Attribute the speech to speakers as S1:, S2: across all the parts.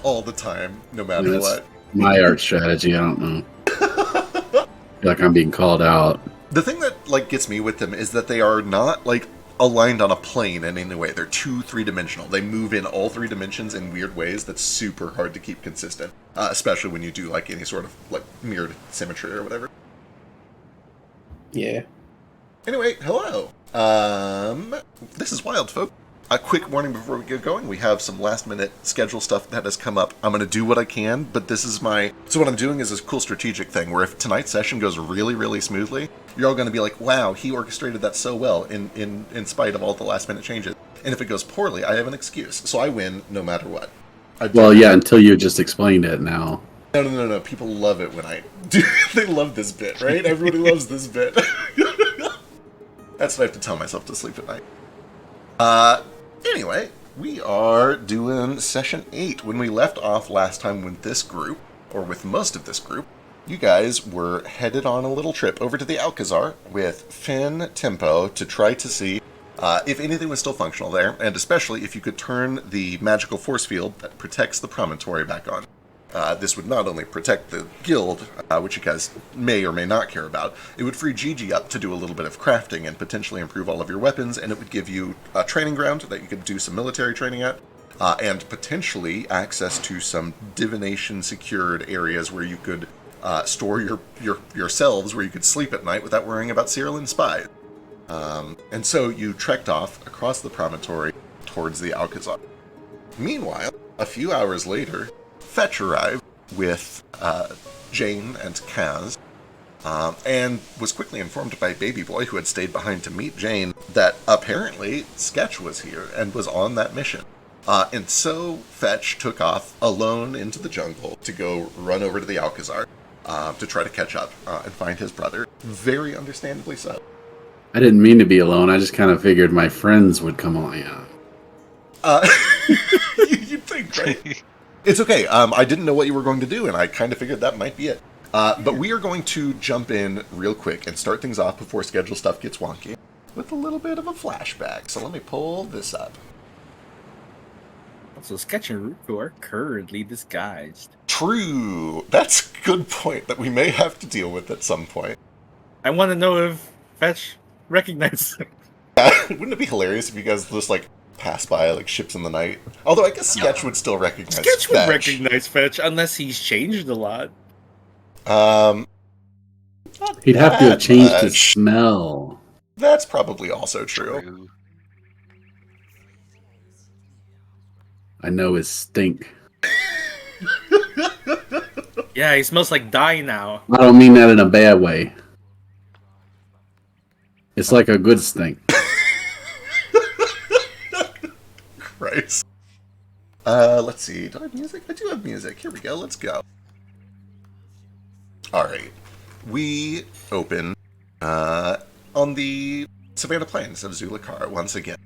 S1: all the time, no
S2: I
S1: matter
S2: mean, that's
S1: what.
S2: my art strategy. I don't know. I feel like I'm being called out.
S1: The thing that like gets me with them is that they are not like aligned on a plane in any way. They're 3-dimensional. They move in all 3 dimensions in weird ways that's super hard to keep consistent, especially when you do like any sort of like mirrored symmetry or whatever.
S3: Yeah.
S1: Anyway, hello. This is Wildfolk. A quick warning before we get going. We have some last-minute schedule stuff that has come up. I'm going to do what I can, but this is my... So what I'm doing is this cool strategic thing, where if tonight's session goes really, really smoothly, you're all going to be like, wow, he orchestrated that so well in spite of all the last-minute changes. And if it goes poorly, I have an excuse. So I win no matter what.
S2: Well, yeah, until you just explained it now.
S1: No. People love it when I do. They love this bit, right? Everybody loves this bit. That's what I have to tell myself to sleep at night. Anyway, we are doing session 8. When we left off last time with this group, or with most of this group, you guys were headed on a little trip over to the Alcazar with Finn Tempo to try to see if anything was still functional there, and especially if you could turn the magical force field that protects the promontory back on. This would not only protect the guild, which you guys may or may not care about, it would free Gigi up to do a little bit of crafting and potentially improve all of your weapons, and it would give you a training ground that you could do some military training at, and potentially access to some divination-secured areas where you could store yourselves, where you could sleep at night without worrying about Cyrillin spies. And so you trekked off across the promontory towards the Alcazar. Meanwhile, a few hours later, Fetch arrived with Jane and Kaz, and was quickly informed by Baby Boy, who had stayed behind to meet Jane, that apparently Sketch was here and was on that mission. And so Fetch took off alone into the jungle to go run over to the Alcazar to try to catch up and find his brother. Very understandably so.
S2: I didn't mean to be alone. I just kind of figured my friends would come on. Yeah.
S1: You'd think, right? It's okay. I didn't know what you were going to do, and I kind of figured that might be it. But we are going to jump in real quick and start things off before schedule stuff gets wonky with a little bit of a flashback. So let me pull this up.
S4: So Sketch and Ruko are currently disguised.
S1: True. That's a good point that we may have to deal with at some point.
S4: I want to know if Fetch recognizes them.
S1: Wouldn't it be hilarious if you guys just, like, pass by like ships in the night? Although I guess Sketch would still recognize
S4: Sketch would
S1: Fetch.
S4: recognize Fetch unless he's changed a lot.
S2: He'd have to have changed his smell.
S1: That's probably also true.
S2: I know his stink.
S4: Yeah, he smells like dye now.
S2: I don't mean that in a bad way. It's like a good stink.
S1: Christ. Let's see. Do I have music? I do have music. Here we go. Let's go. Alright. We open on the Savannah Plains of Zulakar once again.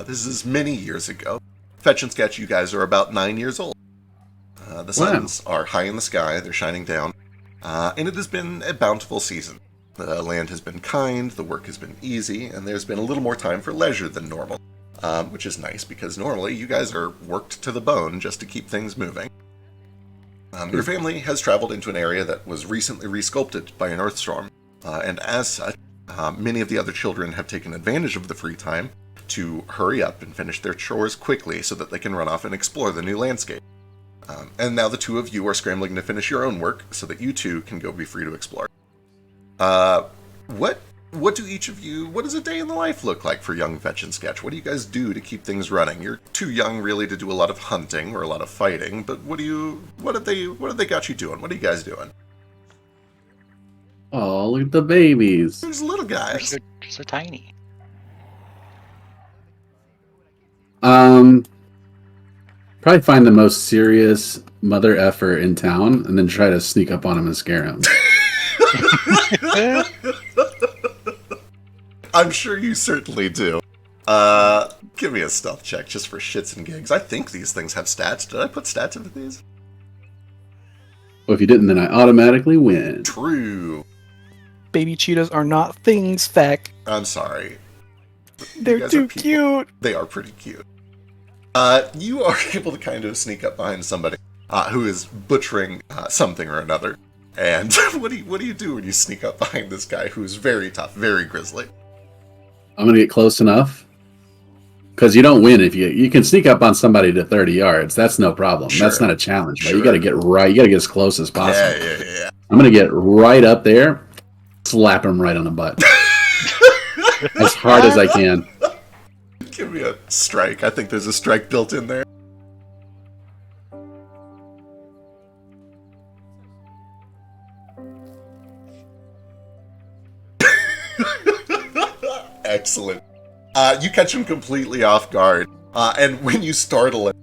S1: This is many years ago. Fetch and Sketch, you guys are about 9 years old. The suns are high in the sky. They're shining down. And it has been a bountiful season. The land has been kind, the work has been easy, and there's been a little more time for leisure than normal. Which is nice, because normally you guys are worked to the bone just to keep things moving. Your family has traveled into an area that was recently resculpted by an earthstorm, and as such, many of the other children have taken advantage of the free time to hurry up and finish their chores quickly so that they can run off and explore the new landscape. And now the two of you are scrambling to finish your own work so that you too can go be free to explore. What do each of you, what does a day in the life look like for young Fetch and Sketch? What do you guys do to keep things running? You're too young really to do a lot of hunting or a lot of fighting, but what have they got you doing? What are you guys doing?
S2: Oh, look at the babies.
S1: There's little guys.
S5: They're so tiny.
S2: Probably find the most serious mother effer in town and then try to sneak up on him and scare him.
S1: I'm sure you certainly do. Give me a stealth check just for shits and gigs. I think these things have stats. Did I put stats into these?
S2: Well, if you didn't, then I automatically win.
S1: True.
S3: Baby cheetahs are not things, Feck.
S1: I'm sorry.
S3: They're too cute.
S1: They are pretty cute. You are able to kind of sneak up behind somebody who is butchering something or another. And what do you do when you sneak up behind this guy who's very tough, very grisly?
S2: I'm gonna get close enough. Because you don't win if you can sneak up on somebody to 30 yards. That's no problem.
S1: Sure.
S2: That's not a challenge. But
S1: Sure.
S2: you got to get right. You got to get as close as possible.
S1: Yeah.
S2: I'm gonna get right up there, slap him right on the butt, as hard as I can.
S1: Give me a strike. I think there's a strike built in there. Excellent. You catch him completely off guard, and when you startle him,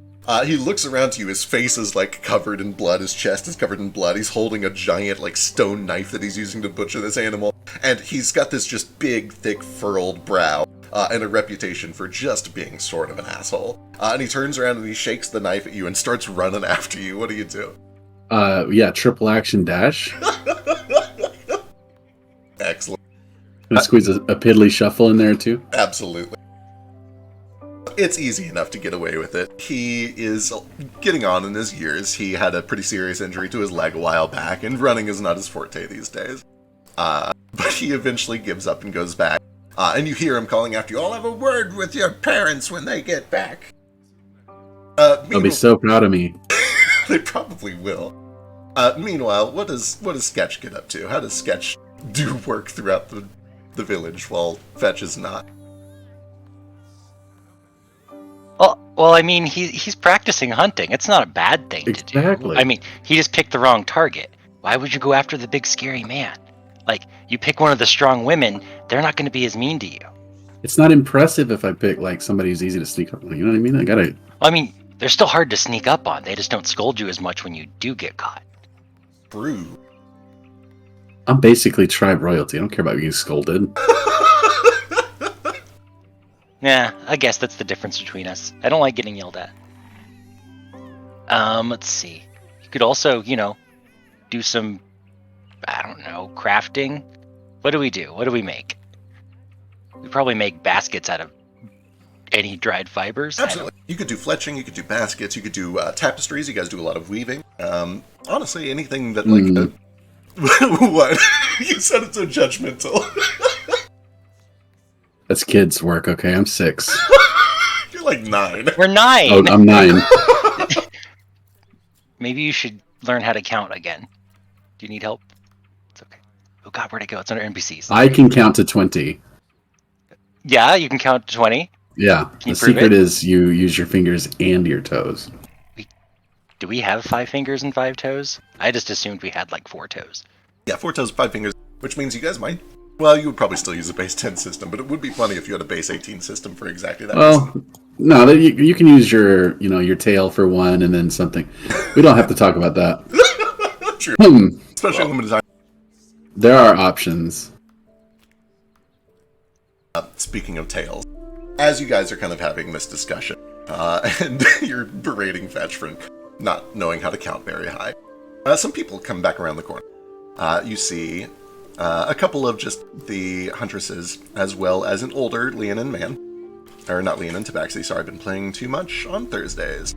S1: he looks around to you. His face is like covered in blood. His chest is covered in blood. He's holding a giant like stone knife that he's using to butcher this animal, and he's got this just big, thick, furrowed brow, and a reputation for just being sort of an asshole. And he turns around and he shakes the knife at you and starts running after you. What do you do?
S2: Yeah, triple action dash.
S1: Excellent.
S2: Gonna squeeze a piddly shuffle in there too.
S1: Absolutely. It's easy enough to get away with it. He is getting on in his years. He had a pretty serious injury to his leg a while back, and running is not his forte these days. But he eventually gives up and goes back. And you hear him calling after you, "I'll have a word with your parents when they get back."
S2: They'll be so proud of me.
S1: They probably will. Meanwhile, what does Sketch get up to? How does Sketch do work throughout the village while Fetch is not?
S5: Well, I mean, he's practicing hunting. It's not a bad thing to do.
S2: Exactly.
S5: I mean, he just picked the wrong target. Why would you go after the big scary man? Like, you pick one of the strong women, they're not going to be as mean to you.
S2: It's not impressive if I pick like somebody who's easy to sneak up on. You know what I mean?
S5: I mean, they're still hard to sneak up on. They just don't scold you as much when you do get caught.
S1: True.
S2: I'm basically tribe royalty. I don't care about being scolded.
S5: Yeah, I guess that's the difference between us. I don't like getting yelled at. Let's see. You could also, do some, I don't know, crafting. What do we do? What do we make? We probably make baskets out of any dried fibers.
S1: Absolutely. You could do fletching, you could do baskets, you could do tapestries. You guys do a lot of weaving. Honestly, anything that, like... What? You said it so judgmental.
S2: That's kids' work, okay? I'm 6.
S1: You're like 9.
S5: We're 9!
S2: Oh, I'm 9.
S5: Maybe you should learn how to count again. Do you need help? It's okay. Oh god, where'd it go? It's under NPCs.
S2: I can count to 20.
S5: Yeah, you can count to 20.
S2: Yeah.
S5: Can you
S2: The
S5: prove
S2: secret
S5: it?
S2: is you use your fingers and your toes.
S5: Do we have 5 fingers and 5 toes? I just assumed we had like 4 toes.
S1: Yeah, 4 toes, 5 fingers, which means you guys might... Well, you would probably still use a base 10 system, but it would be funny if you had a base 18 system for exactly that reason.
S2: Well, no, you can use your tail for one and then something. We don't have to talk about that.
S1: True. Especially limited time.
S2: There are options.
S1: Speaking of tails, as you guys are kind of having this discussion, and you're berating Fetch for not knowing how to count very high, some people come back around the corner. You see a couple of just the huntresses, as well as an older Leonin man. Or not Leonin, Tabaxi, sorry, I've been playing too much on Thursdays.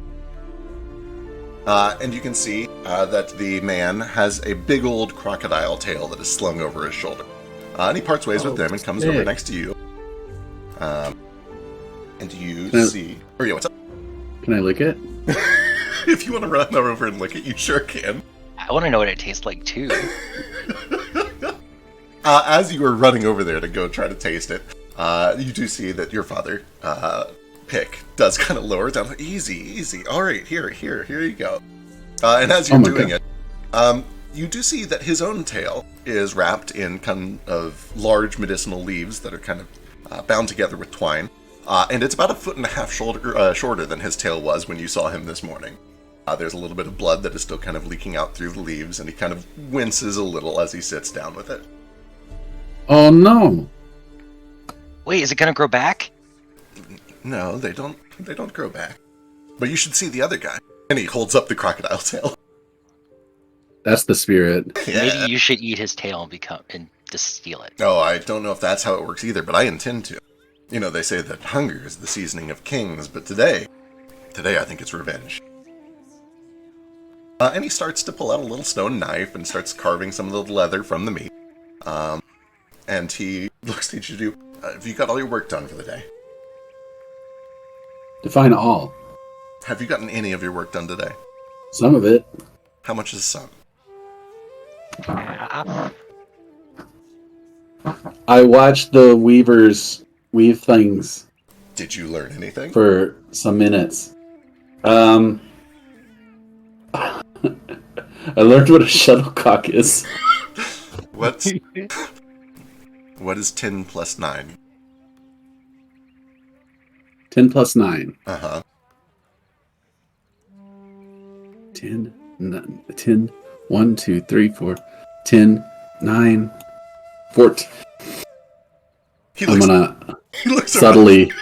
S1: And you can see that the man has a big old crocodile tail that is slung over his shoulder. And he parts ways with them and comes over next to you. And you see... Oh yeah, what's up?
S2: Can I lick it?
S1: If you want to run over and lick it, you sure can.
S5: I want to know what it tastes like too.
S1: As you are running over there to go try to taste it, you do see that your father, Pick, does kind of lower it down. Easy. All right, here you go. And as you're doing it, you do see that his own tail is wrapped in kind of large medicinal leaves that are kind of bound together with twine. And it's about 1.5 feet shorter than his tail was when you saw him this morning. There's a little bit of blood that is still kind of leaking out through the leaves, and he kind of winces a little as he sits down with it.
S2: Oh no!
S5: Wait, is it gonna grow back?
S1: No, they don't grow back. But you should see the other guy. And he holds up the crocodile tail.
S2: That's the spirit.
S1: Yeah.
S5: Maybe you should eat his tail and just steal it.
S1: Oh, I don't know if that's how it works either, but I intend to. You know, they say that hunger is the seasoning of kings, but today, today I think it's revenge. And he starts to pull out a little stone knife and starts carving some of the leather from the meat. And he looks at each of you. Have you got all your work done for the day?
S2: Define all.
S1: Have you gotten any of your work done today?
S2: Some of it.
S1: How much is some?
S2: I watched the weavers weave things
S1: Did you learn anything?
S2: for some minutes. I learned what a shuttlecock is.
S1: What is 10 plus 9?
S2: 10 plus 9.
S1: Uh-huh.
S2: 10, 1, 2, 3, 4, 10, 9, 14.
S1: He
S2: I'm
S1: looks,
S2: gonna
S1: he looks
S2: subtly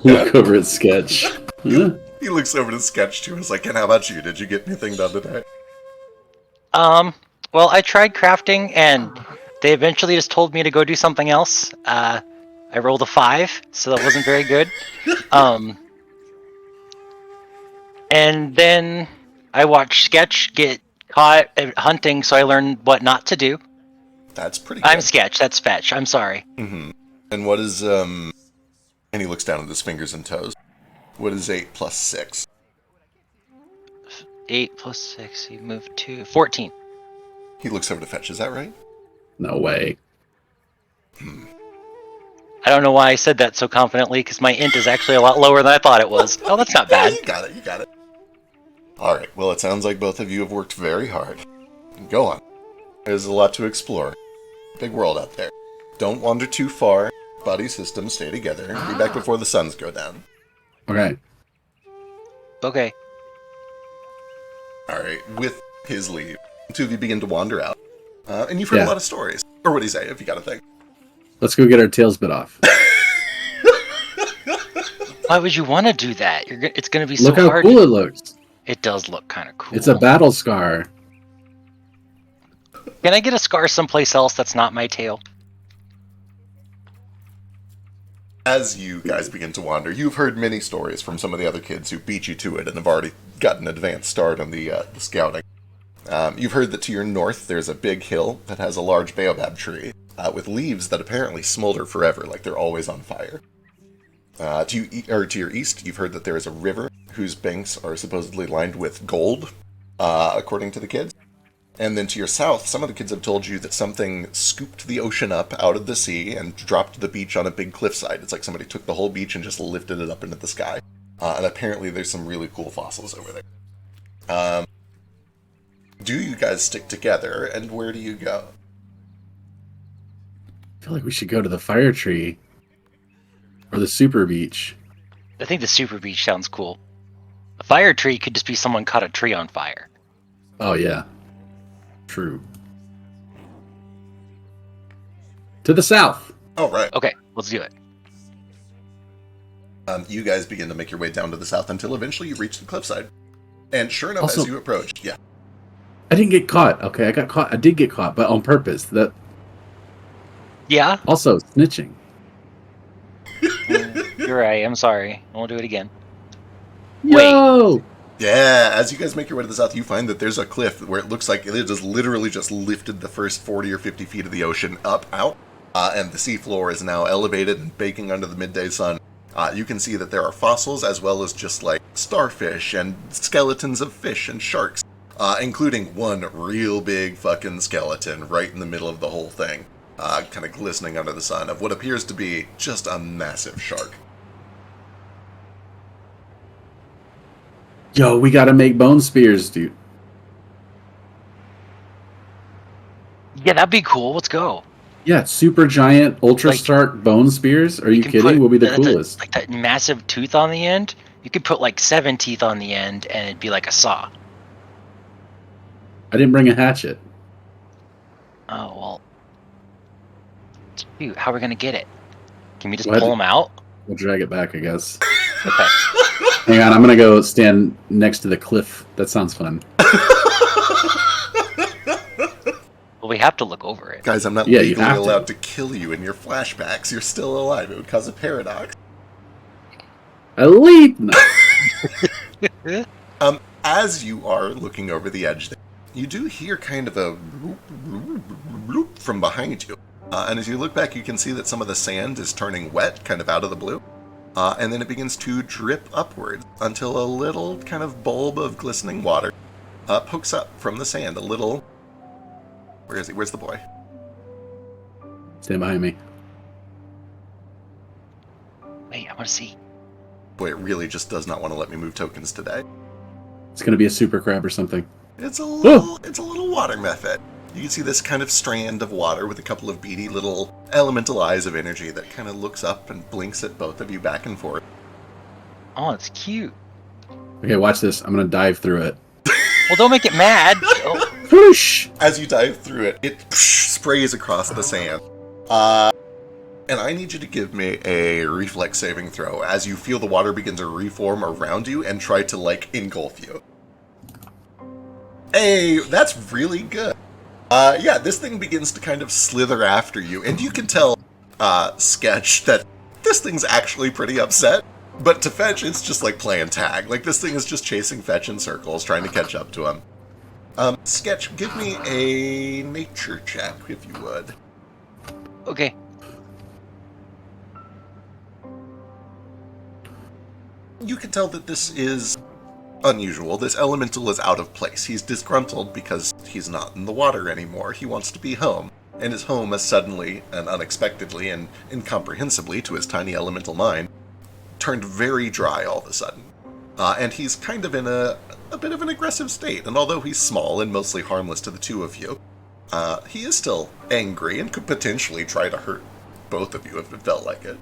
S2: look over at Sketch. Huh?
S1: He looks over to Sketch too and is like, and how about you? Did you get anything done today?
S5: Well, I tried crafting, and they eventually just told me to go do something else. I rolled a 5, so that wasn't very good. And then I watched Sketch get caught hunting, so I learned what not to do.
S1: That's pretty good.
S5: I'm Sketch, that's Fetch, I'm sorry.
S1: Mm-hmm. And what is, and he looks down at his fingers and toes. What is 8 plus 6?
S5: 8 plus 6, you move to 14.
S1: He looks over to Fetch, is that right?
S2: No way.
S5: I don't know why I said that so confidently, because my int is actually a lot lower than I thought it was. Oh, that's not
S1: Yeah,
S5: bad.
S1: you got it. Alright, well, it sounds like both of you have worked very hard. Go on. There's a lot to explore. Big world out there. Don't wander too far. Body systems stay together. Be back before the suns go down.
S2: Okay.
S5: Okay.
S1: Alright, with his leave, the two of you begin to wander out. And you've heard a lot of stories. Or what do you say, if you got a thing?
S2: Let's go get our tails bit off.
S5: Why would you want to do that? It's going to be so
S2: Look how
S5: hard.
S2: cool it looks.
S5: It does look kind of cool.
S2: It's a battle scar.
S5: Can I get a scar someplace else that's not my tail?
S1: As you guys begin to wander, you've heard many stories from some of the other kids who beat you to it and have already gotten an advanced start on the scouting. You've heard that to your north there's a big hill that has a large baobab tree with leaves that apparently smolder forever, like they're always on fire. To your east, you've heard that there is a river whose banks are supposedly lined with gold, according to the kids. And then to your south, some of the kids have told you that something scooped the ocean up out of the sea and dropped the beach on a big cliffside. It's like somebody took the whole beach and just lifted it up into the sky. And apparently there's some really cool fossils over there. Do you guys stick together, and where do you go?
S2: I feel like we should go to the fire tree. Or the super beach.
S5: I think the super beach sounds cool. A fire tree could just be someone caught a tree on fire.
S2: Oh, yeah. True. To the south.
S1: Oh, right.
S5: Okay, let's do it.
S1: You guys begin to make your way down to the south until eventually you reach the cliffside. And sure enough,
S2: Also-
S1: as you approach, yeah.
S2: I didn't get caught. Okay, I got caught. I did get caught, but on purpose. That
S5: Yeah,
S2: also snitching.
S5: you're right. I'm sorry. I won't do it again.
S2: Yo!
S1: Yeah, as you guys make your way to the south, you find that there's a cliff where it looks like it just literally just lifted the first 40 or 50 feet of the ocean out, and the seafloor is now elevated and baking under the midday sun. You can see that there are fossils as well as just like starfish and skeletons of fish and sharks, including one real big fucking skeleton right in the middle of the whole thing, kind of glistening under the sun of what appears to be just a massive shark.
S2: Yo, we gotta make bone spears, dude.
S5: Yeah, that'd be cool. Let's go.
S2: Yeah, super giant, ultra
S5: Like-
S2: stark bone spears. Are you
S5: can
S2: kidding?
S5: put
S2: We'll be the
S5: that-
S2: coolest.
S5: Like that massive tooth on the end. You could put like 7 teeth on the end, and it'd be like a saw.
S2: I didn't bring a hatchet.
S5: Oh well. Dude, how are we gonna get it? Can we just
S2: What?
S5: pull them out?
S2: We'll drag it back, I guess.
S5: Okay.
S2: Hang on, I'm gonna go stand next to the cliff. That sounds fun.
S5: Well, we have to look over it.
S1: Guys, I'm not
S2: Yeah, you
S1: legally
S2: have to.
S1: allowed to kill you in your flashbacks. You're still alive. It would cause a paradox.
S2: A leap! No.
S1: As you are looking over the edge there, you do hear kind of a whoop from behind you. And as you look back, you can see that some of the sand is turning wet, kind of out of the blue. And then it begins to drip upwards until a little kind of bulb of glistening water pokes up from the sand. A little... Where is he? Where's the boy?
S2: Stand behind me.
S5: Wait, I want to see.
S1: Boy, it really just does not want to let me move tokens today.
S2: It's going to be a super crab or something.
S1: It's a little water method. You can see this kind of strand of water with a couple of beady little elemental eyes of energy that kind of looks up and blinks at both of you back and forth.
S5: Oh, it's cute.
S2: Okay, watch this. I'm going to dive through it.
S5: Well, don't make it mad. Oh,
S2: Whoosh!
S1: As you dive through it, it sprays across the sand. And I need you to give me a reflex saving throw as you feel the water begin to reform around you and try to, engulf you. Hey, that's really good. Yeah, this thing begins to kind of slither after you, and you can tell, Sketch, that this thing's actually pretty upset. But to Fetch, it's just like playing tag. This thing is just chasing Fetch in circles, trying to catch up to him. Sketch, give me a nature check, if you would.
S5: okay.
S1: You can tell that this is unusual. This elemental is out of place. He's disgruntled because he's not in the water anymore. He wants to be home. And his home has suddenly and unexpectedly and incomprehensibly to his tiny elemental mind turned very dry all of a sudden. And he's kind of in a bit of an aggressive state. And although he's small and mostly harmless to the two of you, he is still angry and could potentially try to hurt both of you if it felt like it.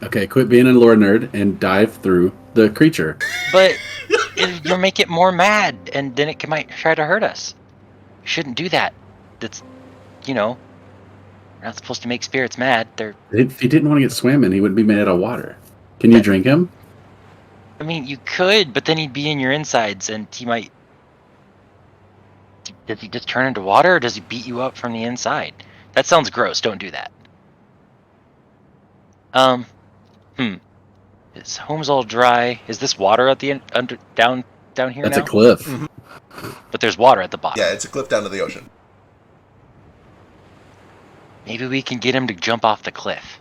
S2: Okay, quit being a lore nerd and dive through the creature.
S5: But you'll make it more mad, and then it might try to hurt us. You shouldn't do that. That's, we're not supposed to make spirits mad.
S2: If he didn't want to get swam in, he wouldn't be made out of water. Can you drink him?
S5: I mean, you could, but then he'd be in your insides, and he might... Does he just turn into water, or does he beat you up from the inside? That sounds gross. Don't do that. His home's all dry. Is this water at the end, down here
S2: That's
S5: now?
S2: a cliff.
S1: Mm-hmm.
S5: But there's water at the bottom.
S1: Yeah, it's a cliff down to the ocean.
S5: Maybe we can get him to jump off the cliff.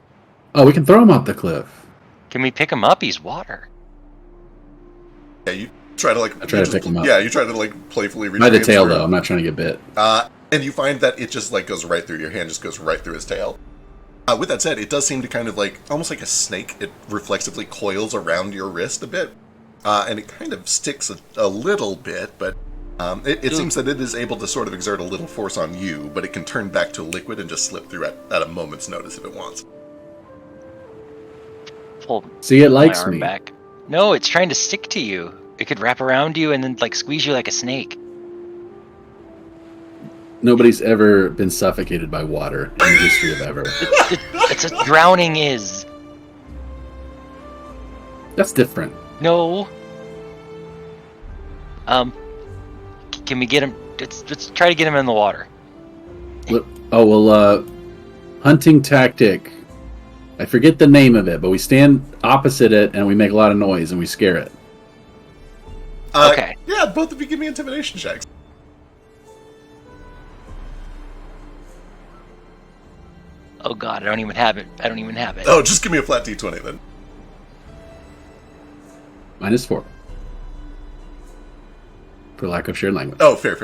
S2: Oh, we can throw him off the cliff.
S5: Can we pick him up? He's water.
S1: Yeah, you try to
S2: pick him up.
S1: Yeah, you try to playfully
S2: By the tail,
S1: transfer
S2: though. I'm not trying to get bit.
S1: and you find that it just goes right through your hand, just goes right through his tail. With that said, it does seem to kind of almost like a snake. It reflexively coils around your wrist a bit, and it kind of sticks a little bit, but it seems that it is able to sort of exert a little force on you, but it can turn back to liquid and just slip through at a moment's notice if it wants.
S5: Pull
S2: See, it
S5: my
S2: likes
S5: arm
S2: me.
S5: back. No, it's trying to stick to you. It could wrap around you and then squeeze you like a snake.
S2: Nobody's ever been suffocated by water in the history of ever.
S5: It's a drowning is.
S2: That's different.
S5: No. Can we get him? Let's try to get him in the water.
S2: Hunting tactic. I forget the name of it, but we stand opposite it and we make a lot of noise and we scare it.
S5: Okay.
S1: Yeah, both of you give me intimidation checks.
S5: Oh god, I don't even have it.
S1: Oh, just give me a flat d20 then.
S2: -4. For lack of shared language.
S1: Oh, fair.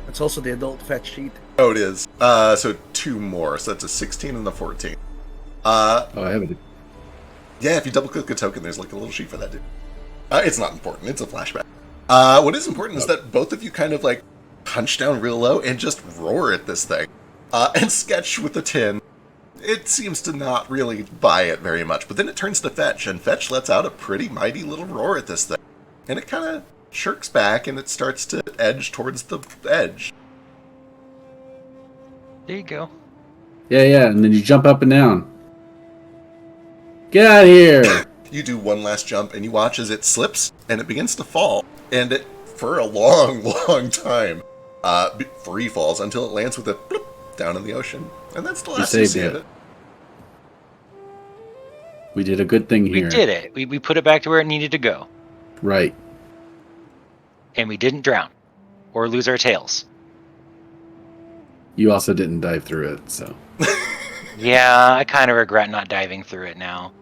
S4: It's also the adult fetch sheet.
S1: Oh, it is. So 2 more, so that's a 16 and a 14.
S2: Oh, I have it.
S1: Yeah, if you double-click a token, there's a little sheet for that, dude. It's not important. It's a flashback. What is important is that both of you kind of, punch down real low and just roar at this thing. And Sketch with the 10, it seems to not really buy it very much. But then it turns to Fetch, and Fetch lets out a pretty mighty little roar at this thing. And it kind of shirks back, and it starts to edge towards the edge.
S5: There you go.
S2: Yeah, and then you jump up and down. Get out of here!
S1: You do one last jump, and you watch as it slips, and it begins to fall. And it, for a long, long time, free falls until it lands with a bloop down in the ocean. And that's the last you see of it.
S2: We did a good thing
S5: We
S2: here.
S5: did it. We put it back to where it needed to go.
S2: Right.
S5: And we didn't drown. Or lose our tails.
S2: You also didn't dive through it, so.
S5: Yeah, I kind of regret not diving through it now.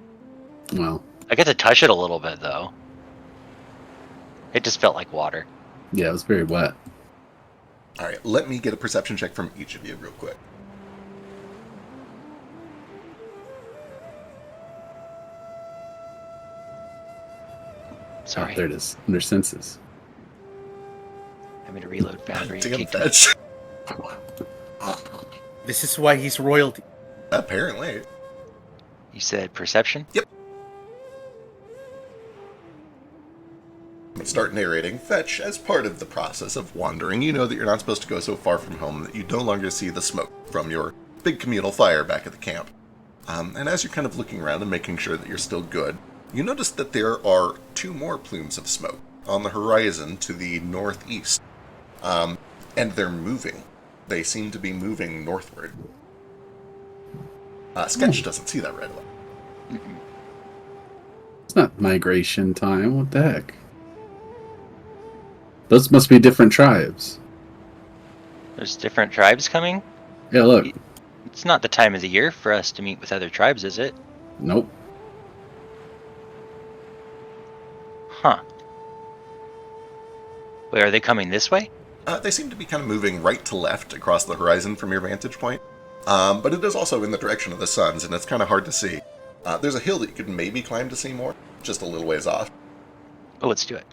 S2: Well,
S5: I get to touch it a little bit, though. It just felt like water.
S2: yeah, it was very wet.
S1: All right, let me get a perception check from each of you real quick.
S5: Sorry.
S2: Oh, there it is. Under senses.
S5: I'm going to reload Foundry.
S1: Damn,
S5: Kicked me.
S1: Fetch.
S4: This is why he's royalty.
S1: Apparently.
S5: You said perception?
S1: Yep. I'm going to start narrating. Fetch, as part of the process of wandering, you know that you're not supposed to go so far from home that you no longer see the smoke from your big communal fire back at the camp. And as you're kind of looking around and making sure that you're still good, you notice that there are 2 more plumes of smoke on the horizon to the northeast. And they're moving. They seem to be moving northward. Sketch doesn't see that right away.
S2: It's not migration time. What the heck? Those must be different tribes.
S5: There's different tribes coming?
S2: Yeah, look.
S5: It's not the time of the year for us to meet with other tribes, is it?
S2: Nope.
S5: Huh. Wait, are they coming this way?
S1: They seem to be kind of moving right to left across the horizon from your vantage point. But it is also in the direction of the suns, and it's kind of hard to see. There's a hill that you could maybe climb to see more, just a little ways off.
S5: Oh, let's do it.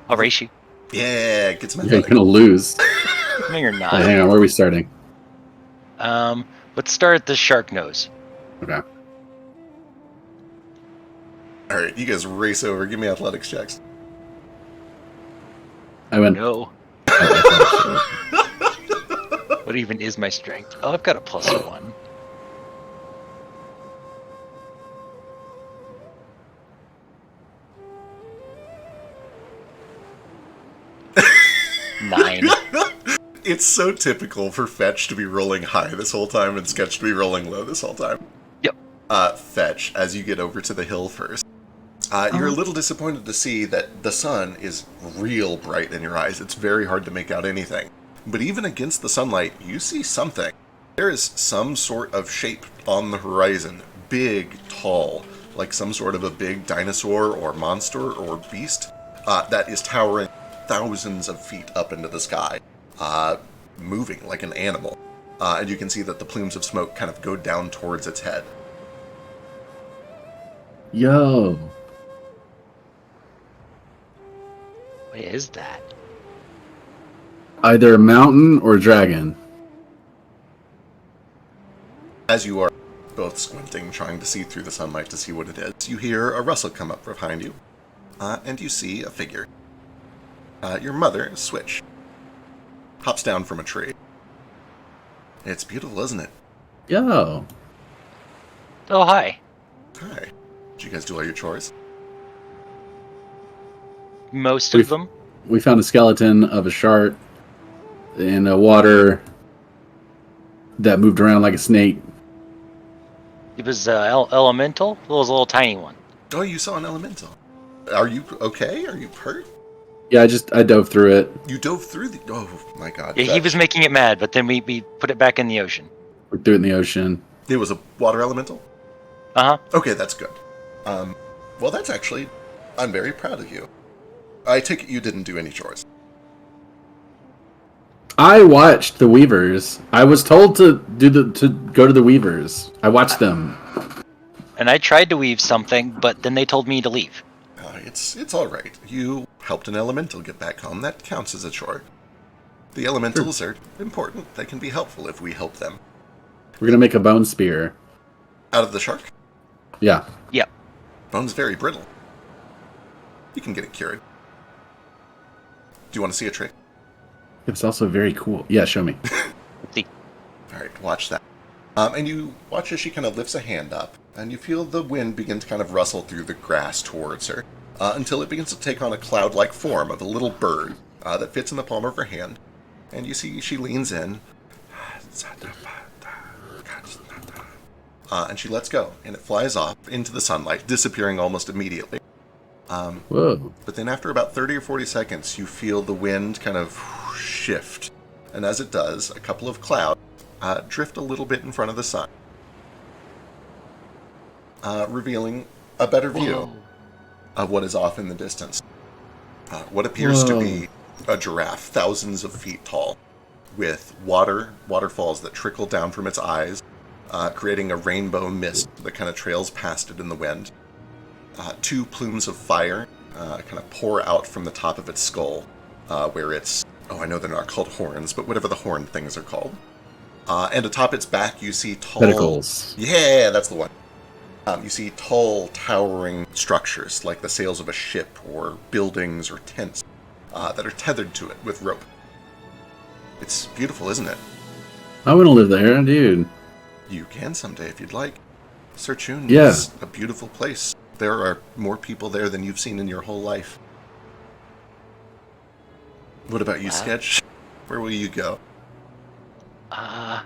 S1: I'll
S5: race you.
S1: Yeah, get some
S2: Yeah, you're
S1: athletic.
S2: gonna lose.
S5: No, you're
S2: Oh,
S5: not.
S2: hang on, where are we starting?
S5: Let's start at the shark nose.
S2: Okay.
S1: Alright, you guys race over. Give me athletics checks.
S2: I went.
S5: No. What even is my strength? Oh, I've got a +1. Nine.
S1: It's so typical for Fetch to be rolling high this whole time and Sketch to be rolling low this whole time.
S5: Yep.
S1: Fetch, as you get over to the hill first, you're a little disappointed to see that the sun is real bright in your eyes. It's very hard to make out anything. But even against the sunlight, you see something. There is some sort of shape on the horizon, big, tall, like some sort of a big dinosaur or monster or beast that is towering thousands of feet up into the sky, moving like an animal. And you can see that the plumes of smoke kind of go down towards its head.
S2: Yo.
S5: What is that?
S2: Either a mountain or a dragon.
S1: As you are both squinting, trying to see through the sunlight to see what it is, you hear a rustle come up behind you, and you see a figure. Your mother, Switch, hops down from a tree. It's beautiful, isn't it?
S2: Yo.
S5: Oh, hi.
S1: Hi. Did you guys do all your chores?
S5: Most
S2: We've-
S5: of them.
S2: We found a skeleton of a shark in the water that moved around like a snake.
S5: It was elemental. It was a little tiny one.
S1: Oh, you saw an elemental. Are you okay? Are you hurt?
S2: Yeah, I dove through it.
S1: You dove through the... Oh, my God.
S5: Yeah, he was making it mad, but then we put it back in the ocean.
S2: We threw it in the ocean.
S1: It was a water elemental?
S5: Uh-huh.
S1: Okay, that's good. Well, that's actually... I'm very proud of you. I take it you didn't do any chores.
S2: I watched the Weavers. I was told to go to the Weavers. I watched them.
S5: And I tried to weave something, but then they told me to leave.
S1: It's all right. You helped an elemental get back home. That counts as a chore. The elementals are important. They can be helpful if we help them.
S2: We're gonna make a bone spear.
S1: Out of the shark?
S2: Yeah.
S5: Yep.
S1: Bone's very brittle. You can get it cured. Do you want to see a trick?
S2: It's also very cool. Yeah, show me.
S5: Let's see.
S1: Alright, watch that. And you watch as she kind of lifts a hand up, and you feel the wind begin to kind of rustle through the grass towards her, until it begins to take on a cloud-like form of a little bird that fits in the palm of her hand. And you see she leans in. and she lets go, and it flies off into the sunlight, disappearing almost immediately.
S2: Whoa.
S1: But then after about 30 or 40 seconds, you feel the wind kind of shift. And as it does, a couple of clouds drift a little bit in front of the sun, revealing a better view of what is off in the distance. What appears to be a giraffe, thousands of feet tall, with waterfalls that trickle down from its eyes, creating a rainbow mist that kind of trails past it in the wind. Two plumes of fire kind of pour out from the top of its skull, where it's, I know they're not called horns, but whatever the horn things are called. And atop its back, you see tall...
S2: Pinnacles.
S1: Yeah, that's the one. You see tall, towering structures, like the sails of a ship, or buildings, or tents, that are tethered to it with rope. It's beautiful, isn't it?
S2: I want to live there, dude.
S1: You can someday if you'd like. Serchun
S2: Yeah.
S1: is a beautiful place. There are more people there than you've seen in your whole life. What about you,
S5: Wow.
S1: Sketch? Where will you go?
S5: I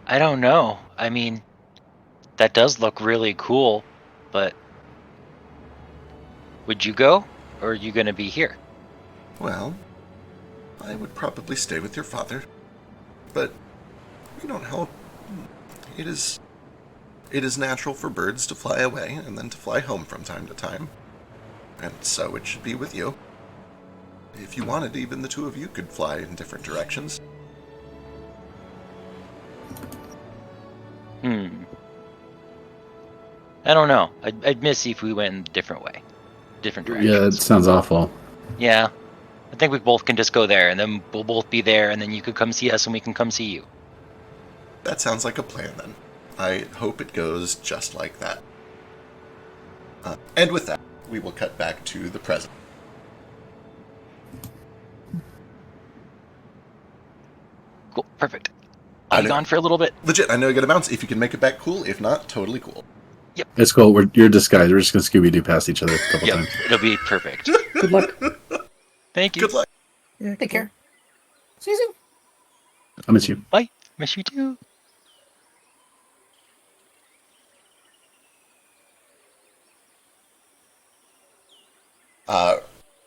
S5: don't know. I mean, that does look really cool, but would you go, or are you going to be here?
S1: Well, I would probably stay with your father. But we don't know. It is natural for birds to fly away and then to fly home from time to time. And so it should be with you. If you wanted, even the two of you could fly in different directions.
S5: I don't know. I'd miss if we went in a different way. Different
S2: Yeah, it
S5: directions.
S2: sounds awful.
S5: Yeah. I think we both can just go there, and then we'll both be there, and then you could come see us, and we can come see you.
S1: That sounds like a plan, then. I hope it goes just like that. And with that, we will cut back to the present.
S5: Cool. Perfect. I'll be gone for a little bit.
S1: Legit, I know you gotta bounce. If you can make it back, cool. If not, totally cool.
S2: It's cool. You're disguised. We're just going to Scooby-Doo past each other a couple
S5: Yep.
S2: times.
S5: It'll be perfect.
S2: Good luck.
S5: Thank you.
S1: Good luck.
S6: Take care. See you soon.
S2: I miss you.
S5: Bye. Miss you too.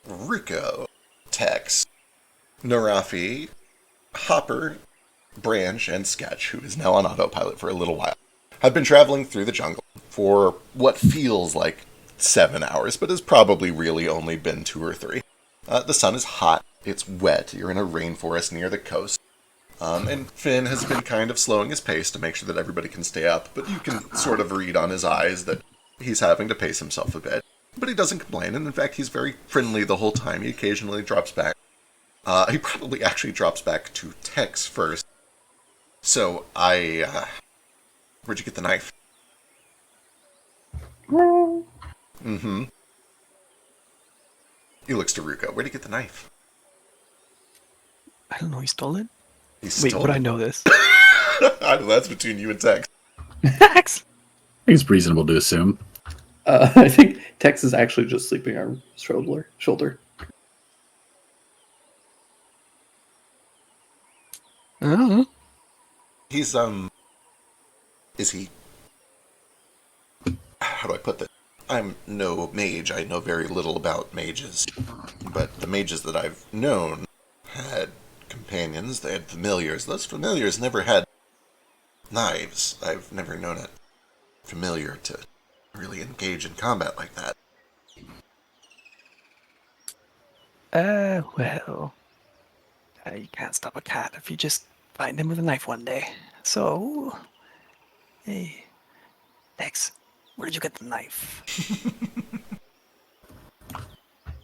S1: Rico, Tex, Narafi, Hopper, Branch, and Sketch, who is now on autopilot for a little while, have been traveling through the jungle for what feels like 7 hours, but has probably really only been 2 or 3. The sun is hot, it's wet, you're in a rainforest near the coast, and Finn has been kind of slowing his pace to make sure that everybody can stay up, but you can sort of read on his eyes that he's having to pace himself a bit. But he doesn't complain, and in fact he's very friendly the whole time. He occasionally drops back. He probably actually drops back to Tex first. So, where'd you get the knife? Mm-hmm. He looks to Ruko. Where'd you get the knife?
S3: I don't know. He stole it.
S1: He
S3: Wait,
S1: stole
S3: would
S1: it.
S3: I know this?
S1: I know that's between you and Tex.
S3: Max.
S2: I think it's reasonable to assume.
S6: I think Tex is actually just sleeping on our shoulder.
S3: I don't know.
S1: He's, is he... How do I put this? I'm no mage. I know very little about mages. But the mages that I've known had companions, they had familiars. Those familiars never had knives. I've never known a familiar to really engage in combat like that.
S3: Well, you can't stop a cat if you just find him with a knife one day. So, hey, Tex, where did you get the knife?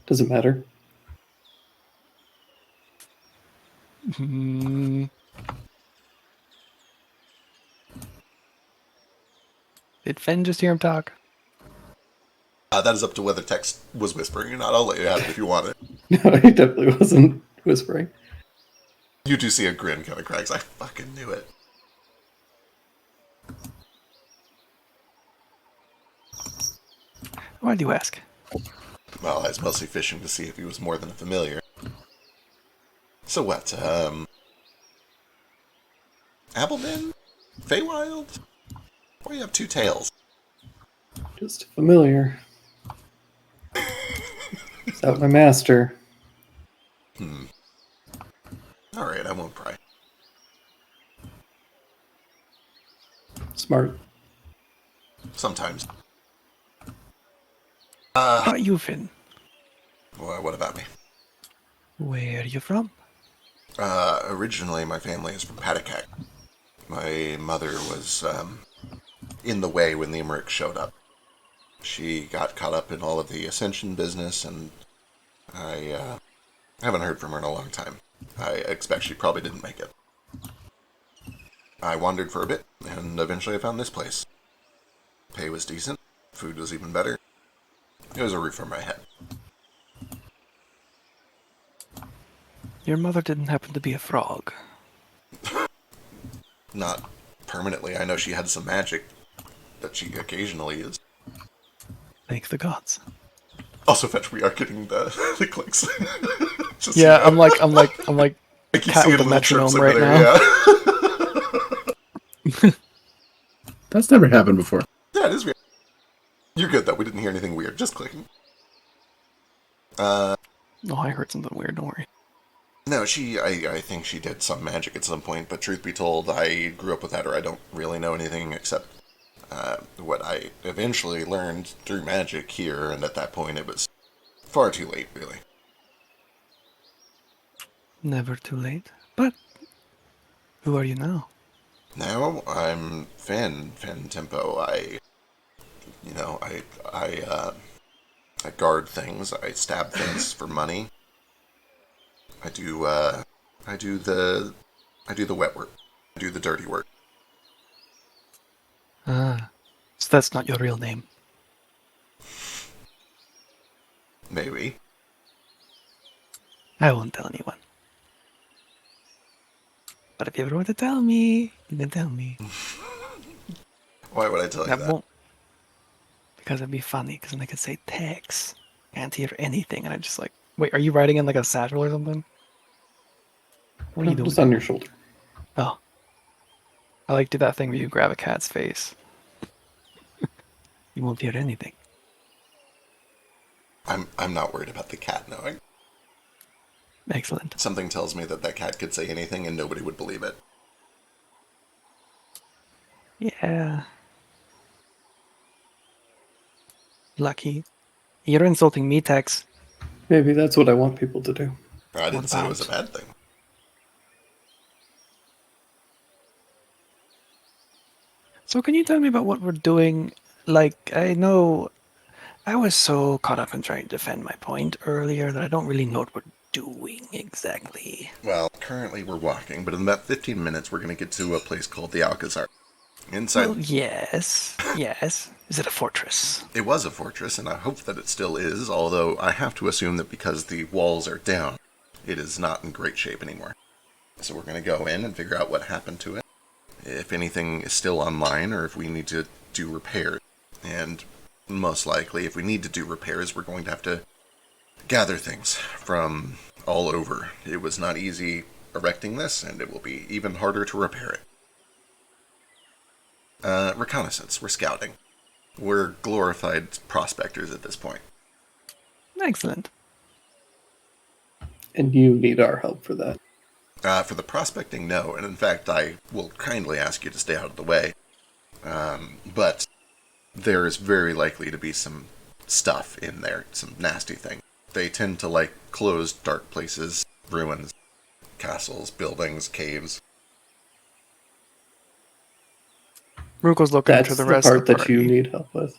S6: Doesn't matter.
S3: Did Fenn just hear him talk?
S1: That is up to whether Tex was whispering or not. I'll let you have it if you want it.
S6: No, he definitely wasn't whispering.
S1: You do see a grin kind of cracks. I fucking knew it.
S3: Why do you ask?
S1: Well, I was mostly fishing to see if he was more than a familiar. So what, Abelman? Feywild? Why do you have two tails?
S6: Just familiar. Without my master.
S1: Alright, I won't pry.
S6: Smart.
S1: Sometimes.
S3: How about you, Finn?
S1: What about me?
S3: Where are you from?
S1: Originally, my family is from Patakak. My mother was in the way when the Emmerich showed up. She got caught up in all of the Ascension business, and I haven't heard from her in a long time. I expect she probably didn't make it. I wandered for a bit, and eventually I found this place. Pay was decent, food was even better. It was a roof over my head.
S3: Your mother didn't happen to be a frog.
S1: Not permanently. I know she had some magic that she occasionally used.
S3: Thank the gods.
S1: Also, Fetch, we are getting the clicks. Just,
S3: Yeah,
S1: you know.
S3: I'm like
S1: I keep
S3: cat
S1: seeing
S3: with the
S1: little chirps
S3: metronome
S1: over
S3: right
S1: there,
S3: now.
S1: yeah.
S2: That's never happened before.
S1: Yeah, it is weird. You're good, though. We didn't hear anything weird. Just clicking.
S3: Oh, I heard something weird. Don't worry.
S1: No, I think she did some magic at some point, but truth be told, I grew up without her. I don't really know anything except what I eventually learned through magic here, and at that point it was far too late, really.
S3: Never too late. But who are you now?
S1: Now I'm Fen Tempo. I guard things. I stab things for money. I do the wet work. I do the dirty work.
S3: Ah, so that's not your real name.
S1: Maybe.
S3: I won't tell anyone. But if you ever want to tell me, you can tell me.
S1: Why would I tell you
S3: That
S1: that?
S3: won't. Because it'd be funny, because then I could say Tex. Can't hear anything, and I'm just like, wait, are you riding in like a satchel or something? What are you doing?
S6: Just on your shoulder.
S3: Oh. I like do that thing where you grab a cat's face. You won't hear anything.
S1: I'm not worried about the cat knowing.
S3: Excellent.
S1: Something tells me that cat could say anything and nobody would believe it.
S3: Yeah. Lucky. You're insulting me, Tex.
S6: Maybe that's what I want people to do.
S1: I didn't
S3: What
S1: say it was a
S3: about?
S1: bad thing.
S3: So can you tell me about what we're doing? Like, I know I was so caught up in trying to defend my point earlier that I don't really know what we're doing exactly.
S1: Well, currently we're walking, but in about 15 minutes we're going to get to a place called the Alcazar. Inside,
S3: Well, yes. Is it a fortress?
S1: it was a fortress, and I hope that it still is, although I have to assume that because the walls are down, it is not in great shape anymore. So we're going to go in and figure out what happened to it, if anything is still online, or if we need to do repairs. And most likely, if we need to do repairs, we're going to have to gather things from all over. It was not easy erecting this, and it will be even harder to repair it. Reconnaissance. We're scouting. We're glorified prospectors at this point.
S3: Excellent.
S6: And you need our help for that.
S1: For the prospecting, no. And in fact, I will kindly ask you to stay out of the way. But there is very likely to be some stuff in there, some nasty thing. They tend to like closed, dark places, ruins, castles, buildings, caves.
S3: Ruko's looking
S6: That's
S3: to the
S6: the
S3: rest
S6: part
S3: of the
S6: that you
S3: party.
S6: need help with.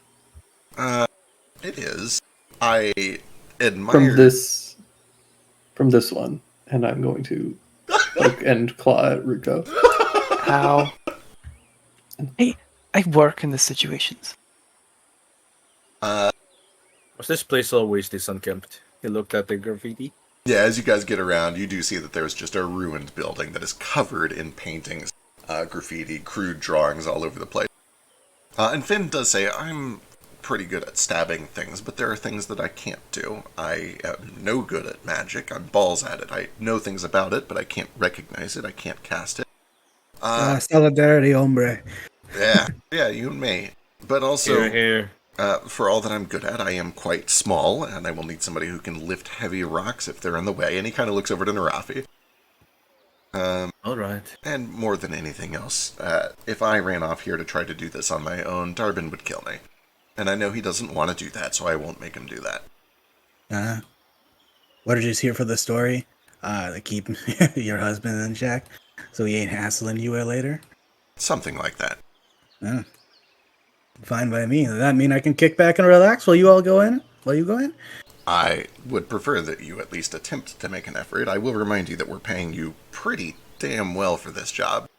S1: It is. I admire...
S6: From this one. And I'm going to poke and claw at Ruko.
S3: How? Hey, I work in these situations.
S4: Was this place always this unkempt? He looked at the graffiti.
S1: Yeah, as you guys get around, you do see that there's just a ruined building that is covered in paintings, graffiti, crude drawings all over the place. And Finn does say, I'm pretty good at stabbing things, but there are things that I can't do. I am no good at magic. I'm balls at it. I know things about it, but I can't recognize it. I can't cast it.
S7: Solidarity, hombre.
S1: Yeah, you and me. But also,
S4: Here, here.
S1: for all that I'm good at, I am quite small, and I will need somebody who can lift heavy rocks if they're in the way. And he kind of looks over to Narafi.
S4: All right.
S1: And more than anything else, if I ran off here to try to do this on my own, Darbin would kill me. And I know he doesn't want to do that, so I won't make him do that.
S7: We're just here for the story. To keep your husband in check, so he ain't hassling you later.
S1: Something like that.
S7: Fine by me. Does that mean I can kick back and relax while you all go in? While you go in?
S1: I would prefer that you at least attempt to make an effort. I will remind you that we're paying you pretty damn well for this job.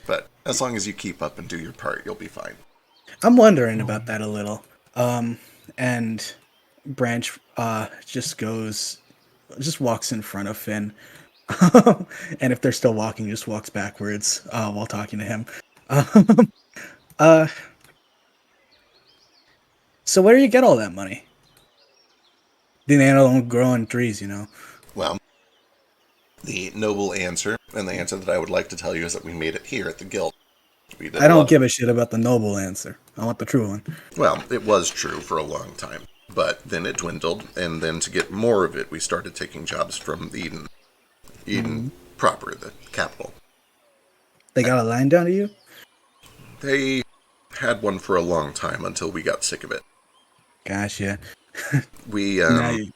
S1: But as long as you keep up and do your part, you'll be fine.
S7: I'm wondering about that a little. And Branch just walks in front of Finn. And if they're still walking, just walks backwards while talking to him. So where do you get all that money? The animal don't grow on trees, you know.
S1: Well, the noble answer, and the answer that I would like to tell you, is that we made it here at the guild.
S7: I don't give a shit about the noble answer. I want the true one.
S1: Well, it was true for a long time, but then it dwindled, and then to get more of it, we started taking jobs from Eden proper, the capital.
S7: They got a line down to you?
S1: They had one for a long time until we got sick of it.
S7: Gotcha.
S1: We
S7: Now you-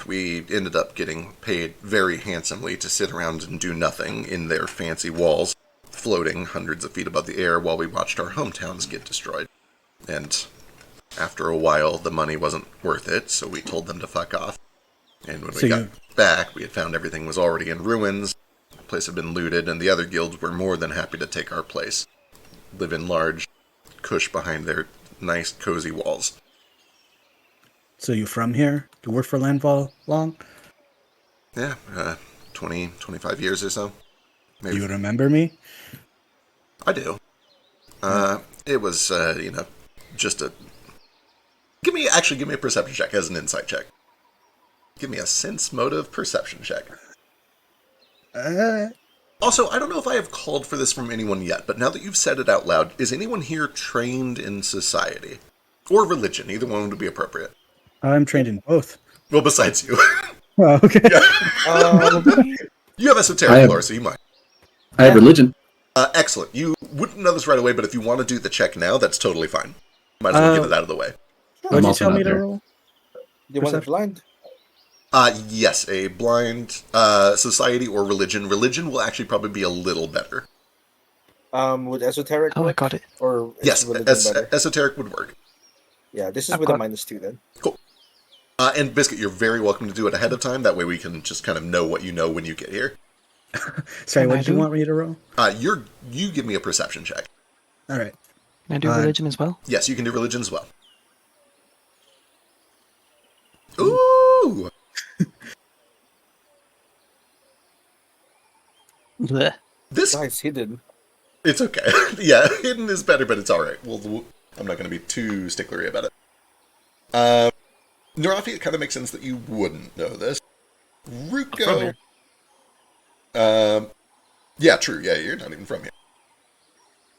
S1: we ended up getting paid very handsomely to sit around and do nothing in their fancy walls, floating hundreds of feet above the air while we watched our hometowns get destroyed. And after a while, the money wasn't worth it, so we told them to fuck off. And when we got back, we had found everything was already in ruins, the place had been looted, and the other guilds were more than happy to take our place. Live in large cush behind their nice, cozy walls.
S7: So you from here? You work for Landfall long?
S1: Yeah, 20, 25 years or so.
S7: Do you remember me?
S1: I do. It was, just a... Give me a perception check as an insight check. Give me a sense motive perception check. Also, I don't know if I have called for this from anyone yet, but now that you've said it out loud, is anyone here trained in society? Or religion? Either one would be appropriate.
S7: I'm trained in both.
S1: Well, besides you.
S7: Oh, okay.
S1: You have esoteric lore, so you might.
S2: I have religion.
S1: Excellent. You wouldn't know this right away, but if you want to do the check now, that's totally fine. Might as well get it out of the way.
S7: What'd you
S2: also
S7: tell
S2: not
S7: me to
S2: there.
S7: roll?
S8: You want it blind?
S1: Yes, a blind society or religion. Religion will actually probably be a little better.
S8: Would esoteric
S3: Oh, I
S8: work?
S3: got it.
S8: Or is
S1: Yes,
S8: religion better?
S1: esoteric would work.
S8: Yeah, this is
S3: I've
S8: with a
S3: got-
S8: -2 then.
S1: Cool. And Biscuit, you're very welcome to do it ahead of time. That way we can just kind of know what you know when you get here.
S7: Sorry,
S3: Can
S7: what
S3: I
S7: did you
S3: do?
S7: want me to roll?
S1: You give me a perception check.
S7: All right.
S3: Can I do religion as well?
S1: Yes, you can do religion as well. Ooh!
S3: Blech.
S1: This
S8: Nice, he did.
S1: It's okay. Yeah, hidden is better, but it's all right. I'm not going to be too sticklery about it. Narafi, it kind of makes sense that you wouldn't know this. Ruko. Yeah, true. Yeah, you're not even from here.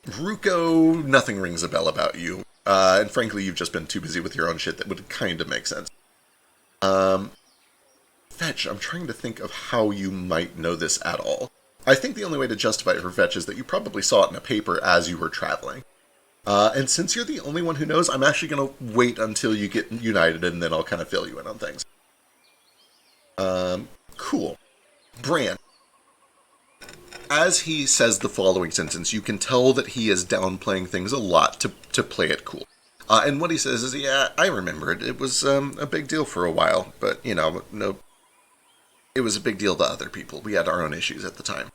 S1: Ruko, nothing rings a bell about you. And frankly, you've just been too busy with your own shit that would kind of make sense. Fetch, I'm trying to think of how you might know this at all. I think the only way to justify it for Fetch is that you probably saw it in a paper as you were traveling. And since you're the only one who knows, I'm actually going to wait until you get united, and then I'll kind of fill you in on things. Cool. Bran. As he says the following sentence, you can tell that he is downplaying things a lot to play it cool. And what he says is, yeah, I remember it. It was a big deal for a while, but, no, it was a big deal to other people. We had our own issues at the time.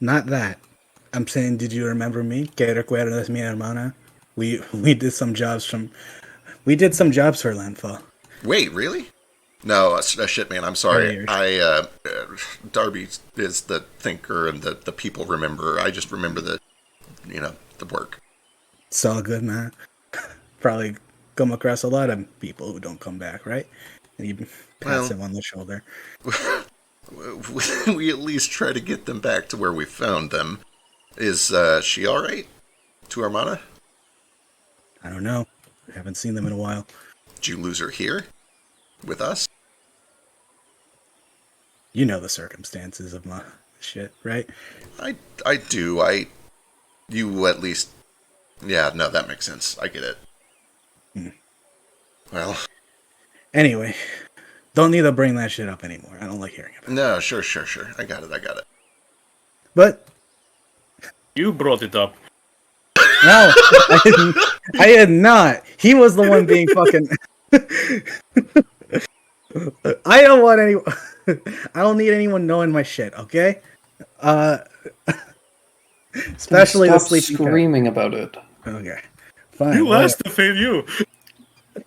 S7: Not that. I'm saying, did you remember me? Que recuerdas mi hermana? We did some jobs for Landfall.
S1: Wait, really? No, shit, man, I'm sorry. Darby is the thinker and the people remember. I just remember the work.
S7: It's all good, man. Probably come across a lot of people who don't come back, right? And you pass them on the shoulder.
S1: We at least try to get them back to where we found them. Is she all right? To Armana?
S7: I don't know. I haven't seen them in a while.
S1: Did you lose her here with us?
S7: You know the circumstances of my shit, right?
S1: I do. You at least. Yeah, no, that makes sense. I get it.
S7: Hmm.
S1: Well,
S7: Anyway, don't need to bring that shit up anymore. I don't like hearing about it.
S1: no, sure. I got it.
S7: But
S4: You brought it up.
S7: no, I didn't. I did not. He was the one being fucking. I don't want any. I don't need anyone knowing my shit. Okay. Uh, especially the
S6: Stop
S7: sleeping cat.
S6: screaming about it.
S7: Okay. Fine.
S4: You
S7: whatever.
S4: asked to fail you.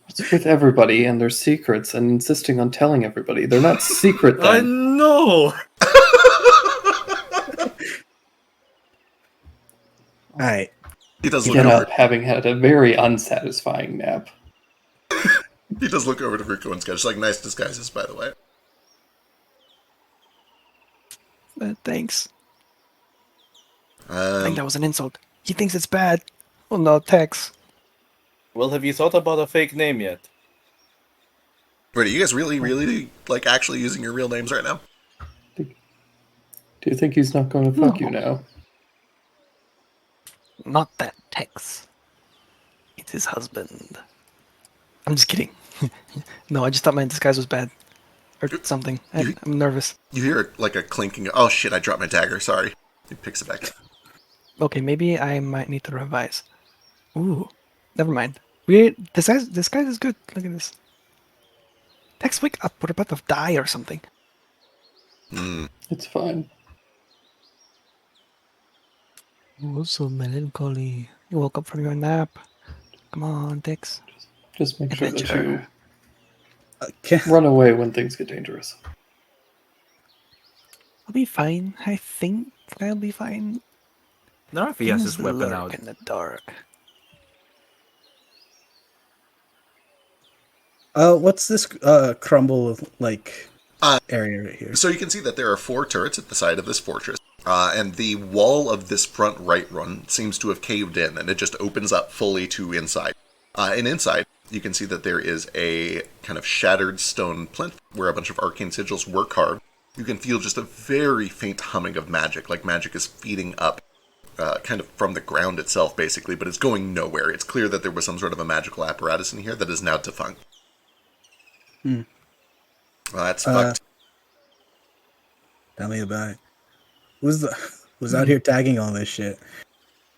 S6: It's with everybody and their secrets and insisting on telling everybody. They're not secret
S4: I
S6: then.
S4: know.
S7: All right.
S1: He does look
S6: Get
S1: over.
S6: up having had a very unsatisfying nap.
S1: He does look over to Ruko and Sketch. Like, nice disguises, by the way.
S3: Thanks. I think that was an insult. He thinks it's bad. Oh no, Tex.
S8: Well, have you thought about a fake name yet?
S1: Wait, are you guys really, like, actually using your real names right now?
S6: Do you think he's not going to fuck you now?
S3: Not that Tex. It's his husband. I'm just kidding. No, I just thought my disguise was bad. Or something. I'm nervous.
S1: You hear, like, a clinking. Oh, shit, I dropped my dagger. Sorry. He picks it back up.
S3: Okay, maybe I might need to revise. Ooh, never mind. This guy is good. Look at this. Tex, wake up. We're about to die or something.
S6: It's fine.
S3: Oh, so melancholy. You woke up from your nap. Come on, Tex.
S6: Just make sure that you
S7: Okay.
S6: run away when things get dangerous.
S3: I'll be fine. I think I'll be fine.
S4: Not if he has
S3: Things
S4: his weapon
S3: lurk
S4: out.
S3: in the dark.
S7: What's this crumble like area right here?
S1: So you can see that there are 4 turrets at the side of this fortress. And the wall of this front right run seems to have caved in, and it just opens up fully to inside. And inside, you can see that there is a kind of shattered stone plinth where a bunch of arcane sigils were carved. You can feel just a very faint humming of magic, like magic is feeding up kind of from the ground itself, basically, but it's going nowhere. It's clear that there was some sort of a magical apparatus in here that is now defunct. Well, that's fucked.
S7: Tell me about it. Who's out here tagging all this shit?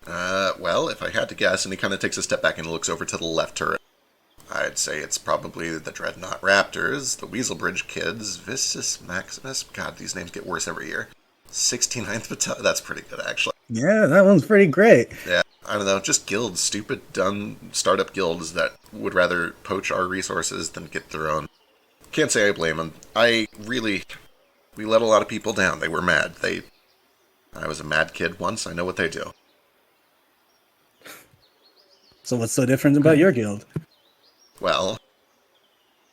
S1: Well, if I had to guess, and he kind of takes a step back and looks over to the left turret, I'd say it's probably the Dreadnought Raptors, the Weaselbridge Kids, Vistus Maximus. God, these names get worse every year. 69th Battalion. That's pretty good, actually.
S7: Yeah, that one's pretty great.
S1: Yeah, I don't know. Just guilds, stupid, dumb startup guilds that would rather poach our resources than get their own. Can't say I blame them. We let a lot of people down. They were mad. I was a mad kid once. I know what they do.
S7: So what's so different about your guild?
S1: Well,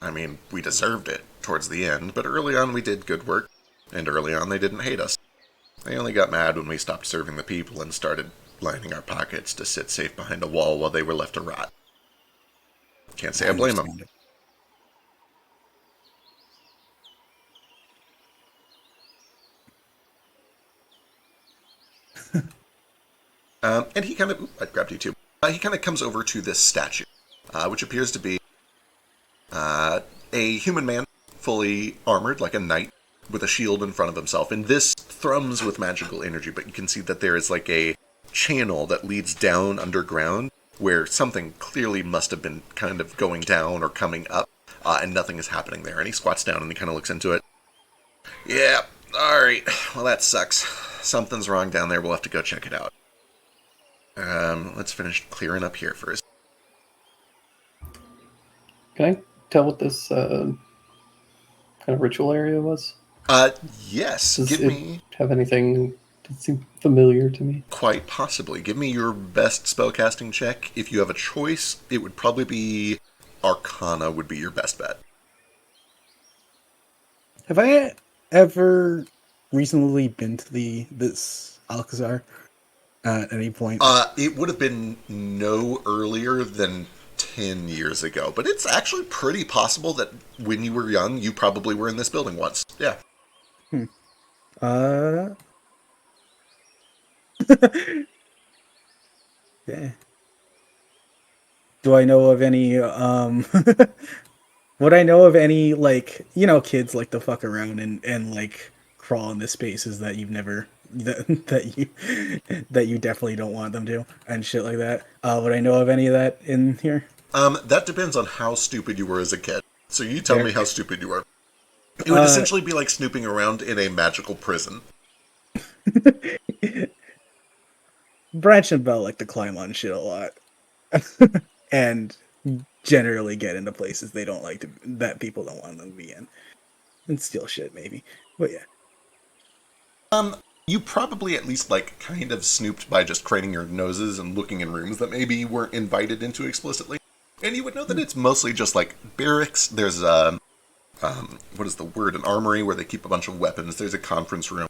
S1: I mean, we deserved it towards the end, but early on we did good work, and early on they didn't hate us. They only got mad when we stopped serving the people and started lining our pockets to sit safe behind a wall while they were left to rot. Can't say I blame them.
S7: understand it.
S1: And he kind of... I grabbed you too. He kind of comes over to this statue, which appears to be a human man, fully armored like a knight, with a shield in front of himself. And this thrums with magical energy, but you can see that there is like a channel that leads down underground, where something clearly must have been kind of going down or coming up, and nothing is happening there. And he squats down and he kind of looks into it. Yeah, alright. Well, that sucks. Something's wrong down there. We'll have to go check it out. Let's finish clearing up here first.
S6: Can I tell what this kind of ritual area was?
S1: Yes.
S6: Does
S1: Give
S6: it
S1: me...
S6: have anything that seem familiar to me?
S1: Quite possibly. Give me your best spellcasting check. If you have a choice, it would probably be Arcana would be your best bet.
S7: Have I ever recently been to this Alcazar? at any point?
S1: It would have been no earlier than 10 years ago, but it's actually pretty possible that when you were young, you probably were in this building once. Yeah.
S7: Yeah. Do I know of any would I know of any, like, kids like to fuck around and like crawl into spaces that you've never that you definitely don't want them to and shit like that? Would I know of any of that in here?
S1: That depends on how stupid you were as a kid. So you tell
S7: Fair.
S1: me how stupid you were. It would essentially be like snooping around in a magical prison.
S7: Branch and Bell like to climb on shit a lot. And generally get into places they don't like to, that people don't want them to be in. And steal shit, maybe. But yeah.
S1: You probably at least like kind of snooped by just craning your noses and looking in rooms that maybe you weren't invited into explicitly. And you would know that it's mostly just like barracks. There's what is the word? An armory where they keep a bunch of weapons. There's a conference room.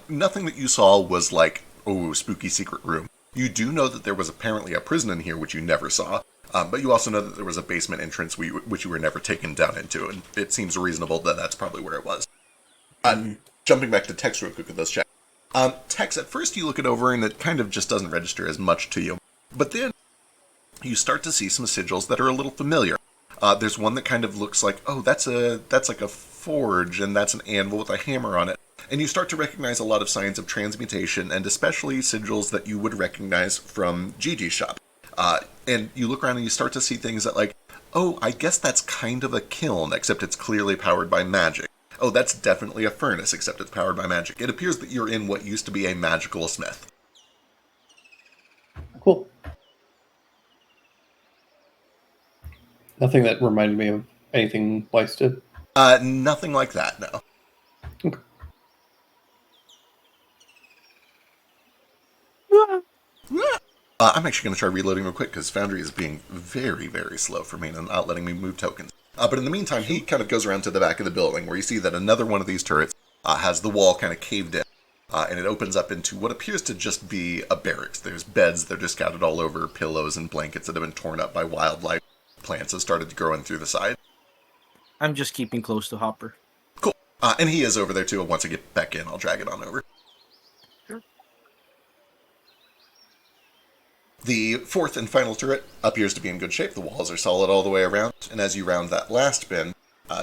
S1: Nothing that you saw was like, oh, spooky secret room. You do know that there was apparently a prison in here, which you never saw. But you also know that there was a basement entrance which you were never taken down into, and it seems reasonable that that's probably where it was. Jumping back to Tex real quick with those checks. Tex, at first you look it over and it kind of just doesn't register as much to you. But then you start to see some sigils that are a little familiar. There's one that kind of looks like, oh, that's like a forge, and that's an anvil with a hammer on it. And you start to recognize a lot of signs of transmutation, and especially sigils that you would recognize from Gigi's shop. And you look around and you start to see things that like, oh, I guess that's kind of a kiln, except it's clearly powered by magic. Oh, that's definitely a furnace, except it's powered by magic. It appears that you're in what used to be a magical smith.
S6: Cool. Nothing that reminded me of anything Weiss did.
S1: Nothing like that, no.
S6: Okay.
S1: I'm actually going to try reloading real quick because Foundry is being very, very slow for me and not letting me move tokens. But in the meantime, he kind of goes around to the back of the building where you see that another one of these turrets has the wall kind of caved in. And it opens up into what appears to just be a barracks. There's beds that are just scattered all over, pillows and blankets that have been torn up by wildlife. Plants have started to grow in through the side.
S4: I'm just keeping close to Hopper.
S1: Cool. And he is over there too. Once I get back in, I'll drag it on over.
S4: Sure.
S1: The fourth and final turret appears to be in good shape. The walls are solid all the way around. And as you round that last bin,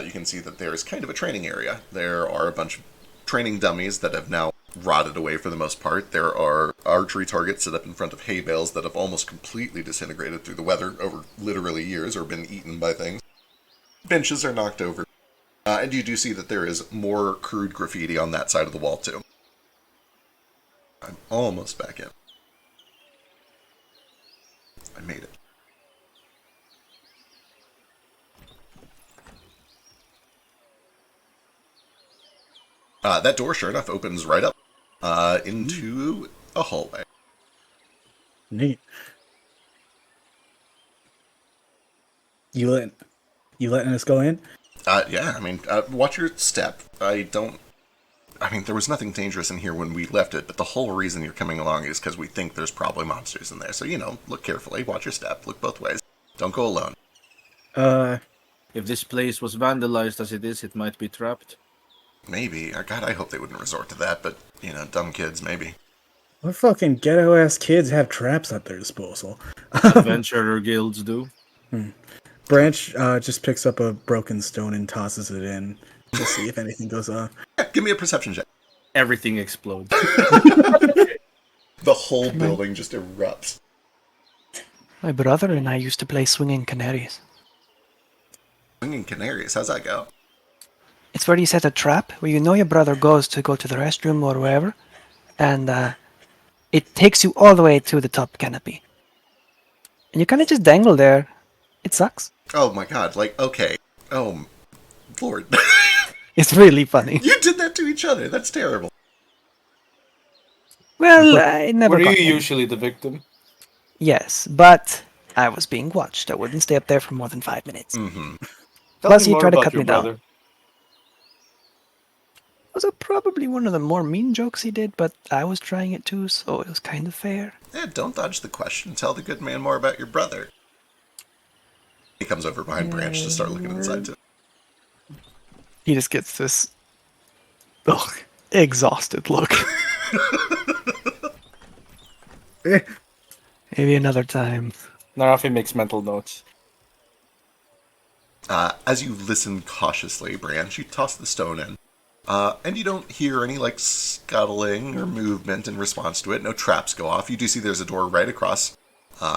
S1: you can see that there is kind of a training area. There are a bunch of training dummies that have now rotted away for the most part. There are archery targets set up in front of hay bales that have almost completely disintegrated through the weather over literally years or been eaten by things. Benches are knocked over. And you do see that there is more crude graffiti on that side of the wall too. I'm almost back in. I made it. That door, sure enough, opens right up into a hallway.
S7: Neat. You letting us go in?
S1: Yeah, I mean, watch your step. There was nothing dangerous in here when we left it, but the whole reason you're coming along is because we think there's probably monsters in there. So, look carefully, watch your step, look both ways. Don't go alone.
S4: If this place was vandalized as it is, it might be trapped.
S1: Maybe. God, I hope they wouldn't resort to that, but, dumb kids, maybe.
S7: What fucking ghetto-ass kids have traps at their disposal?
S4: Adventurer guilds do.
S7: Branch just picks up a broken stone and tosses it in to see if anything goes on.
S1: Give me a perception check.
S4: Everything explodes.
S1: The whole building just erupts.
S3: My brother and I used to play swinging canaries.
S1: Swinging canaries, how's that go?
S3: It's where you set a trap where you know your brother goes to go to the restroom or wherever, and it takes you all the way to the top canopy. And you kind of just dangle there. It sucks.
S1: Oh my god, okay. Oh, Lord.
S3: It's really funny.
S1: You did that to each other, that's terrible.
S3: Well, I never
S8: Were
S3: got
S8: you
S3: them.
S8: usually the victim?
S3: Yes, but I was being watched. I wouldn't stay up there for more than 5 minutes.
S1: Mm-hmm.
S8: Tell
S3: Plus,
S8: me
S3: he
S8: more
S3: tried to
S8: about
S3: cut
S8: your
S3: me down.
S8: brother.
S3: was probably one of the more mean jokes he did, but I was trying it too, so it was kind of fair.
S1: Yeah, don't dodge the question. Tell the good man more about your brother. He comes over behind Branch to start looking inside too.
S3: He just gets this exhausted look. Maybe another time.
S8: Narafi makes mental notes.
S1: As you listen cautiously, Branch, you toss the stone in. And you don't hear any, like, scuttling or movement in response to it. No traps go off. You do see there's a door right across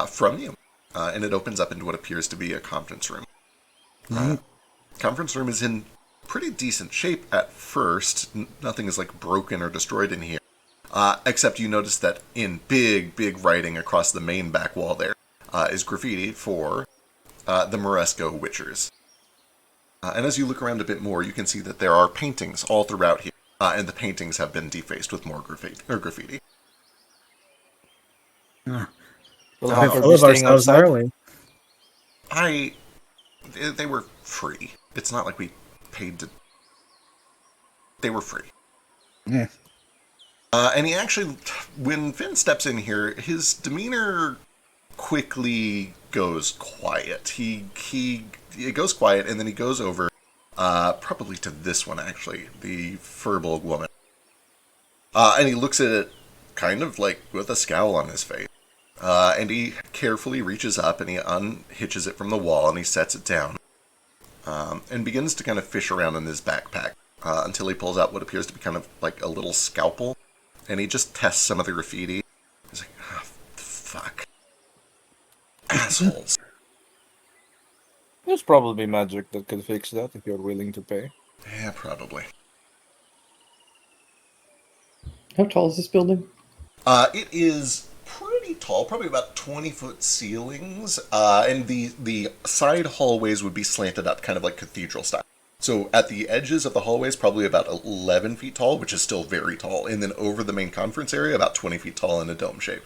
S1: from you. And it opens up into what appears to be a conference room. Conference room is in pretty decent shape at first. Nothing is, like, broken or destroyed in here. Except you notice that in big, big writing across the main back wall there is graffiti for the Moresco Witchers. And as you look around a bit more, you can see that there are paintings all throughout here, and the paintings have been defaced with more graffiti.
S8: Well,
S7: We're
S8: are
S7: full
S8: we
S7: of
S8: staying
S7: ourselves,
S8: outside?
S7: aren't we?
S1: They were free. It's not like we paid to... They were free.
S7: Yeah.
S1: And he actually, when Finn steps in here, his demeanor quickly goes quiet. It goes quiet, and then he goes over, probably to this one, actually, the Furbolg woman. And he looks at it kind of like with a scowl on his face. And he carefully reaches up and he unhitches it from the wall and he sets it down. And begins to kind of fish around in his backpack until he pulls out what appears to be kind of like a little scalpel. And he just tests some of the graffiti. He's like, oh, fuck. Assholes.
S8: There's probably magic that could fix that if you're willing to pay.
S1: Yeah, probably.
S6: How tall is this building?
S1: It is pretty tall, probably about 20-foot ceilings, and the side hallways would be slanted up, kind of like cathedral style. So at the edges of the hallways, probably about 11 feet tall, which is still very tall, and then over the main conference area, about 20 feet tall in a dome shape.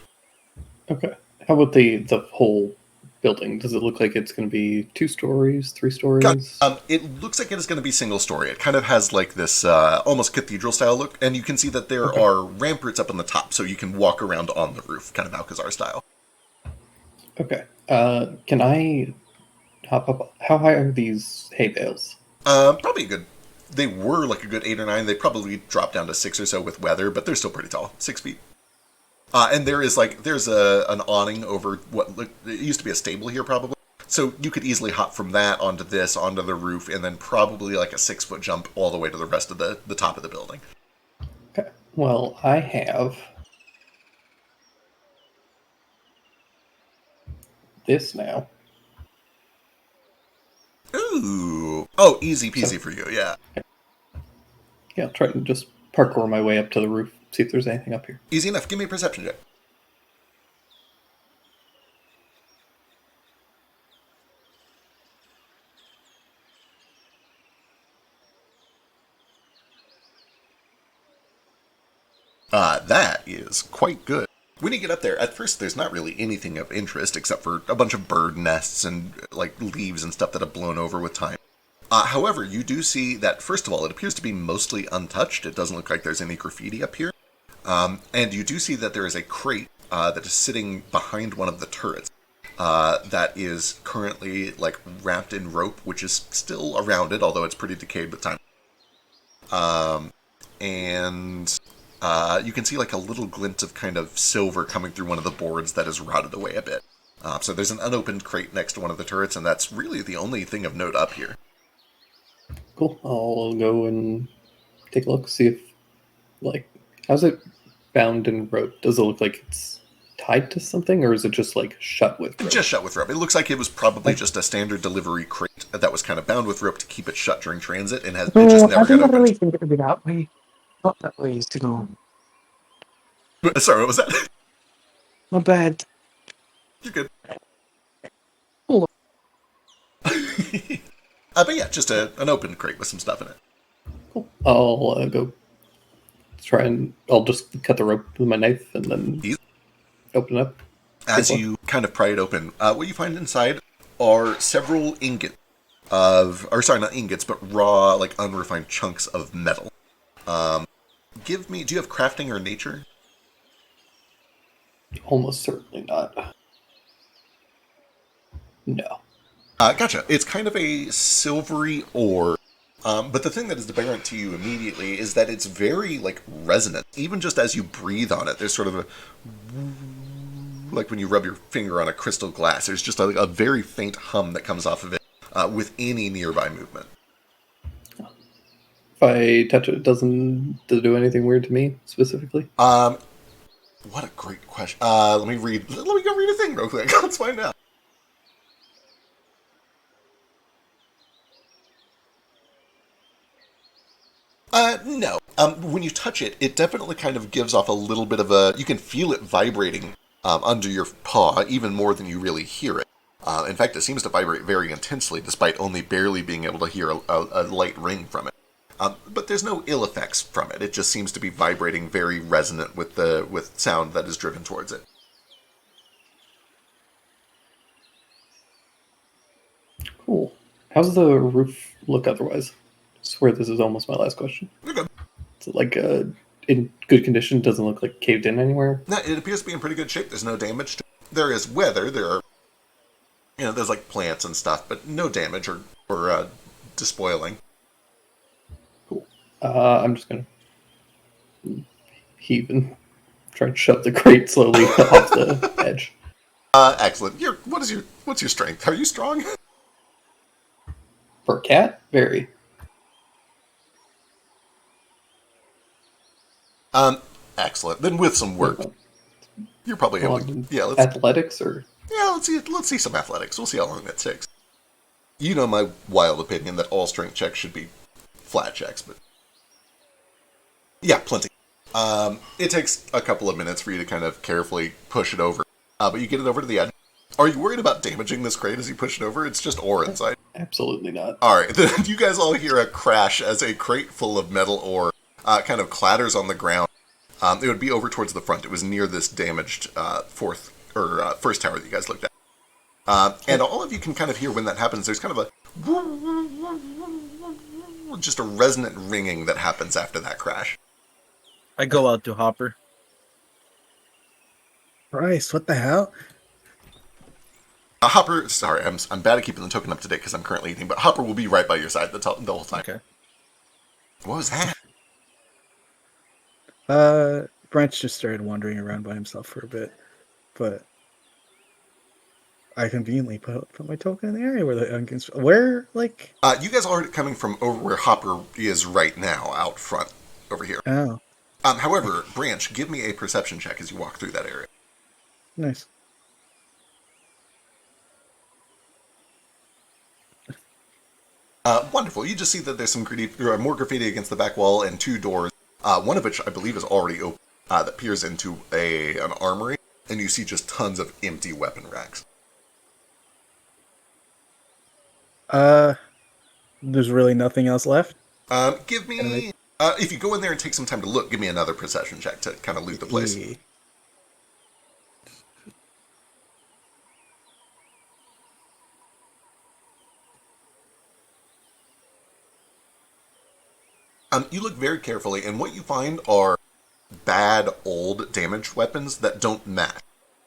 S6: Okay. How about the whole building? Does it look like it's going to be 2 stories, 3 stories?
S1: It looks like it is going to be single story. It kind of has like this almost cathedral style look, and you can see that there are ramparts up on the top, so you can walk around on the roof, kind of Alcazar style.
S6: Okay. Can I hop up? How high are these hay bales?
S1: Probably a good... They were like a good 8 or 9. They probably dropped down to 6 or so with weather, but they're still pretty tall. 6 feet. And there's an awning over what it used to be a stable here, probably. So you could easily hop from that onto this, onto the roof, and then probably like a 6-foot jump all the way to the rest of the top of the building.
S6: Okay. Well, I have this now.
S1: Ooh. Oh, easy peasy for you, yeah.
S6: Yeah, I'll try to just parkour my way up to the roof, see if there's anything up here.
S1: Easy enough. Give me a perception check. That is quite good. When you get up there, at first there's not really anything of interest except for a bunch of bird nests and like leaves and stuff that have blown over with time. However, you do see that, first of all, it appears to be mostly untouched. It doesn't look like there's any graffiti up here. And you do see that there is a crate that is sitting behind one of the turrets that is currently like wrapped in rope, which is still around it, although it's pretty decayed with time. You can see like a little glint of kind of silver coming through one of the boards that has rotted away a bit. So there's an unopened crate next to one of the turrets, and that's really the only thing of note up here.
S6: Cool. I'll go and take a look, see if, like, how's it bound in rope? Does it look like it's tied to something, or is it just, like, shut with rope?
S1: Just shut with rope. It looks like it was probably just a standard delivery crate that was kind of bound with rope to keep it shut during transit, and it just never got opened.
S3: really think it would be that way. Not that way to go.
S1: Sorry, what was that?
S3: My bad.
S1: You're good.
S3: Hold
S1: But yeah, just an open crate with some stuff in it.
S6: Cool. I'll go try and I'll just cut the rope with my knife and then open it up.
S1: As you kind of pry it open, what you find inside are several ingots of, or sorry, not ingots, but raw, like unrefined chunks of metal. Give me. Do you have crafting or nature?
S6: Almost certainly not. No.
S1: Gotcha. It's kind of a silvery ore, but the thing that is apparent to you immediately is that it's very like resonant. Even just as you breathe on it, there's sort of a like when you rub your finger on a crystal glass. There's just a very faint hum that comes off of it with any nearby movement.
S6: If I touch it, does it do anything weird to me specifically?
S1: What a great question. Let me go read a thing real quick. Let's find out. No. When you touch it, it definitely kind of gives off a little bit of a... You can feel it vibrating under your paw, even more than you really hear it. In fact, it seems to vibrate very intensely, despite only barely being able to hear a light ring from it. But there's no ill effects from it. It just seems to be vibrating very resonant with sound that is driven towards it.
S6: Cool. How's the roof look otherwise? I swear this is almost my last question.
S1: Okay.
S6: Is it like in good condition? Doesn't look like caved in anywhere?
S1: No, it appears to be in pretty good shape. There's no damage to it. There is weather. There are, there's like plants and stuff, but no damage or despoiling.
S6: Cool. I'm just gonna heave and try and shove the crate slowly off the edge.
S1: Excellent. What's your strength? Are you strong?
S6: For a cat, very.
S1: Excellent. Then with some work, you're probably able to. Yeah,
S6: athletics or.
S1: Yeah, let's see some athletics. We'll see how long that takes. You know my wild opinion that all strength checks should be flat checks, but yeah, plenty. It takes a couple of minutes for you to kind of carefully push it over, but you get it over to the edge. Are you worried about damaging this crate as you push it over? It's just ore inside.
S6: Absolutely not.
S1: All right, then you guys all hear a crash as a crate full of metal ore kind of clatters on the ground. It would be over towards the front. It was near this damaged first tower that you guys looked at. And all of you can kind of hear when that happens. There's kind of just a resonant ringing that happens after that crash.
S4: I go out to Hopper.
S7: Christ, what the hell?
S1: Hopper, sorry, I'm bad at keeping the token up to date because I'm currently eating, but Hopper will be right by your side the whole time.
S4: Okay.
S1: What was that?
S7: Branch just started wandering around by himself for a bit, but I conveniently put my token in the area where like.
S1: You guys are coming from over where Hopper is right now, out front, over here.
S7: Oh.
S1: However, Branch, give me a perception check as you walk through that area.
S7: Nice.
S1: Wonderful. You just see that there's some more graffiti against the back wall and two doors, one of which I believe is already open, that peers into an armory, and you see just tons of empty weapon racks.
S7: There's really nothing else left?
S1: Give me... if you go in there and take some time to look, give me another perception check to kind of loot the place.
S7: Yeah.
S1: You look very carefully, and what you find are bad, old, damaged weapons that don't match.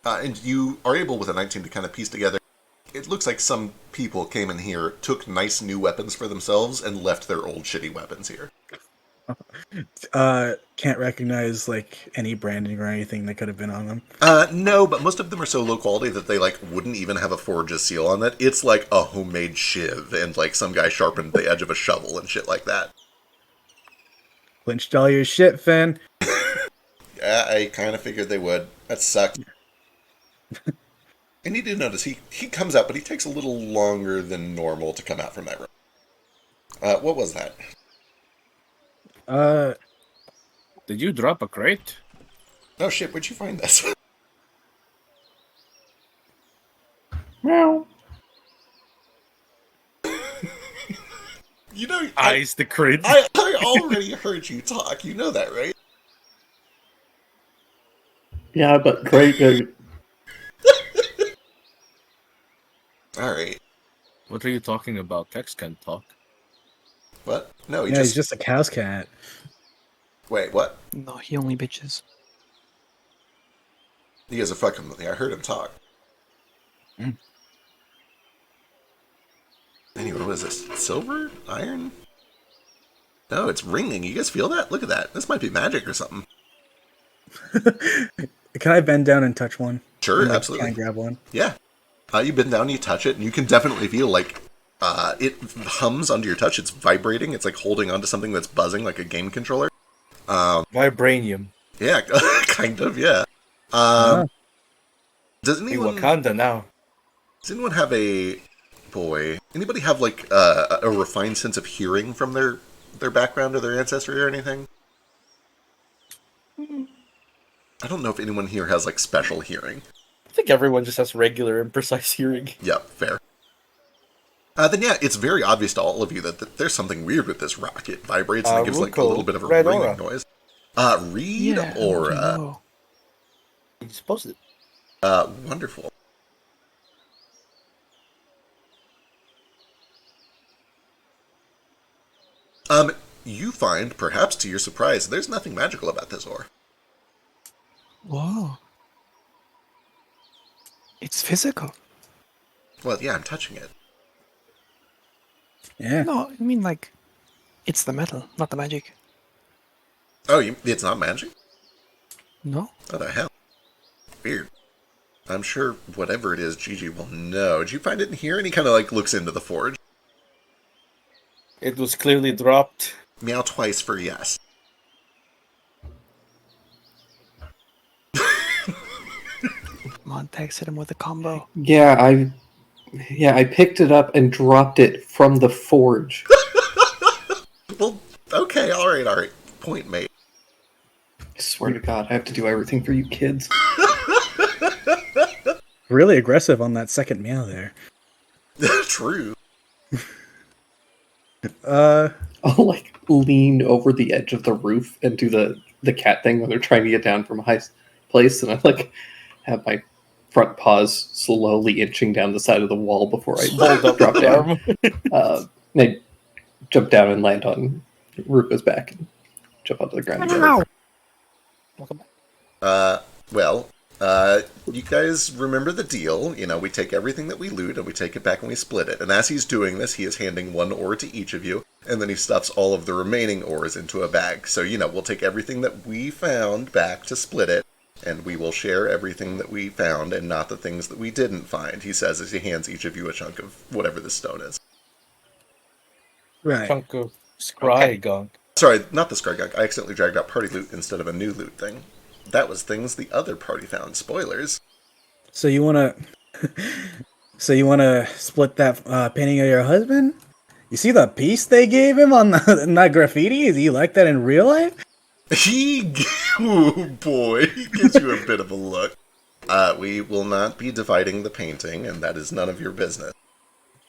S1: And you are able, with a 19, to kind of piece together. It looks like some people came in here, took nice new weapons for themselves, and left their old shitty weapons here.
S7: Can't recognize like any branding or anything that could have been on them.
S1: No, but most of them are so low quality that they wouldn't even have a Forge's seal on it. It's like a homemade shiv, and some guy sharpened the edge of a shovel and shit like that.
S7: Clinched all your shit, Finn.
S1: Yeah, I kind of figured they would. That sucks. And you do notice he comes out, but he takes a little longer than normal to come out from that room. What was that?
S4: Did you drop a crate?
S1: Oh shit, where'd you find this?
S6: Meow.
S1: You know,
S4: Eyes the crate.
S1: I already heard you talk. You know that, right?
S6: Yeah, but great.
S1: All right.
S4: What are you talking about? Tex can't talk.
S1: What? No,
S7: He's just a cow's cat.
S1: Wait, what?
S3: No, he only bitches.
S1: You guys are fucking with me. I heard him talk. Anyway, what is this? Silver? Iron? No, it's ringing. You guys feel that? Look at that. This might be magic or something.
S7: Can I bend down and touch one?
S1: Sure,
S7: And,
S1: absolutely.
S7: Can I grab one?
S1: Yeah. You bend down, you touch it, and you can definitely feel like it hums under your touch. It's vibrating. It's like holding onto something that's buzzing like a game controller.
S8: Vibranium.
S1: Yeah, kind of, yeah. Does
S8: In
S1: anyone
S8: Wakanda now.
S1: Does anyone have anybody have like a refined sense of hearing from their background or their ancestry or anything? I don't know if anyone here has like special hearing.
S8: I think everyone just has regular and precise hearing.
S1: Yep, fair. Then yeah, it's very obvious to all of you that there's something weird with this rock. It vibrates and it gives like a little bit of a
S8: Red
S1: ringing
S8: aura.
S1: noise. Read
S3: Yeah,
S1: aura.
S8: You supposed to.
S1: Wonderful. You find, perhaps to your surprise, there's nothing magical about this ore.
S3: Whoa. It's physical.
S1: Well, yeah, I'm touching it.
S7: Yeah.
S3: No, I mean like, it's the metal, not the magic.
S1: Oh, it's not magic?
S3: No?
S1: What the hell? Weird. I'm sure whatever it is, Gigi will know. Did you find it in here? And he kind of like looks into the forge.
S8: It was clearly dropped.
S1: Meow twice for yes.
S3: Montague hit him with a combo.
S6: Yeah, I picked it up and dropped it from the forge.
S1: Well, okay, alright. Point made.
S6: I swear to God, I have to do everything for you kids.
S7: Really aggressive on that second meow there.
S1: True.
S6: I'll like lean over the edge of the roof and do the cat thing when they're trying to get down from a high place, and I like have my front paws slowly inching down the side of the wall before I
S8: Hold up
S6: drop
S8: the
S6: down.
S8: arm.
S6: And I jump down and land on Rupa's back and jump onto the ground. again.
S8: Welcome back.
S1: You guys remember the deal. You know, we take everything that we loot and we take it back and we split it. And as he's doing this, he is handing one ore to each of you, and then he stuffs all of the remaining ores into a bag. So, you know, we'll take everything that we found back to split it, and we will share everything that we found and not the things that we didn't find, he says as he hands each of you a chunk of whatever this stone is.
S7: Right.
S8: Chunk of scry gunk.
S1: Sorry, not the Scry Gunk. I accidentally dragged out party loot instead of a new loot thing. That was things the other party found. Spoilers.
S7: So you wanna split that painting of your husband? You see the piece they gave him on in that graffiti? Do you like that in real life?
S1: Oh boy, he gives you a bit of a look. We will not be dividing the painting, and that is none of your business.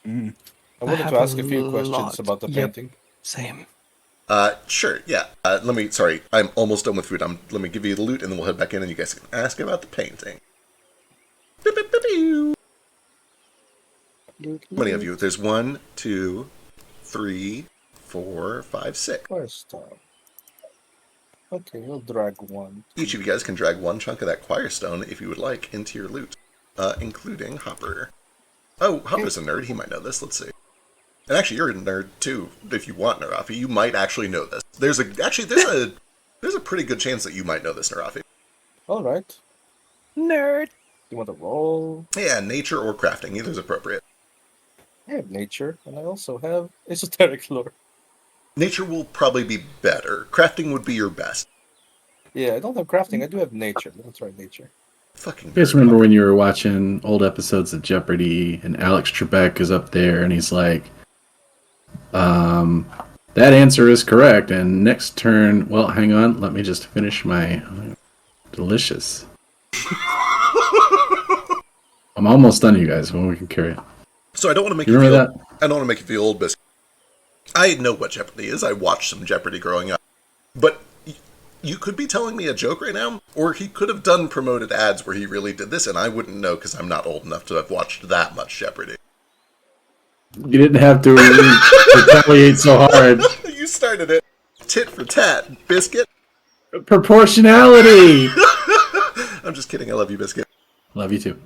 S8: I wanted
S3: have
S8: to ask
S3: a
S8: a few questions
S3: lot.
S8: about the
S3: Yep.
S8: painting.
S3: Same.
S1: Sure, yeah. Sorry, I'm almost done with food. Let me give you the loot, and then we'll head back in, and you guys can ask about the painting. Beep, beep, beep, beep. How many of you? There's 1, 2, 3, 4, 5, 6.
S8: First time. Okay, we'll drag one.
S1: Each of you guys can drag one chunk of that choir stone, if you would like, into your loot, including Hopper. Oh, Hopper's a nerd. He might know this. Let's see. And actually, you're a nerd too. If you want, Narafi, you might actually know this. There's a pretty good chance that you might know this, Narafi.
S8: All right.
S3: Nerd.
S8: You want to roll?
S1: Yeah, nature or crafting, either's appropriate.
S8: I have nature, and I also have esoteric lore.
S1: Nature will probably be better. Crafting would be your best.
S8: Yeah, I don't have crafting. I do have nature. Let's try nature.
S1: Fucking.
S2: You guys remember when you were watching old episodes of Jeopardy and Alex Trebek is up there and he's like, that answer is correct. And next turn, well, hang on. Let me just finish my delicious. I'm almost done, you guys. Well, we can carry it.
S1: So I don't want to make
S2: You
S1: you feel.
S2: remember that?
S1: I don't want to make you feel old biscuit. I know what Jeopardy is. I watched some Jeopardy growing up. But you could be telling me a joke right now, or he could have done promoted ads where he really did this, and I wouldn't know because I'm not old enough to have watched that much Jeopardy.
S2: You didn't have to retaliate so hard.
S1: You started it. Tit for tat, biscuit.
S2: Proportionality!
S1: I'm just kidding. I love you, Biscuit.
S2: Love you too.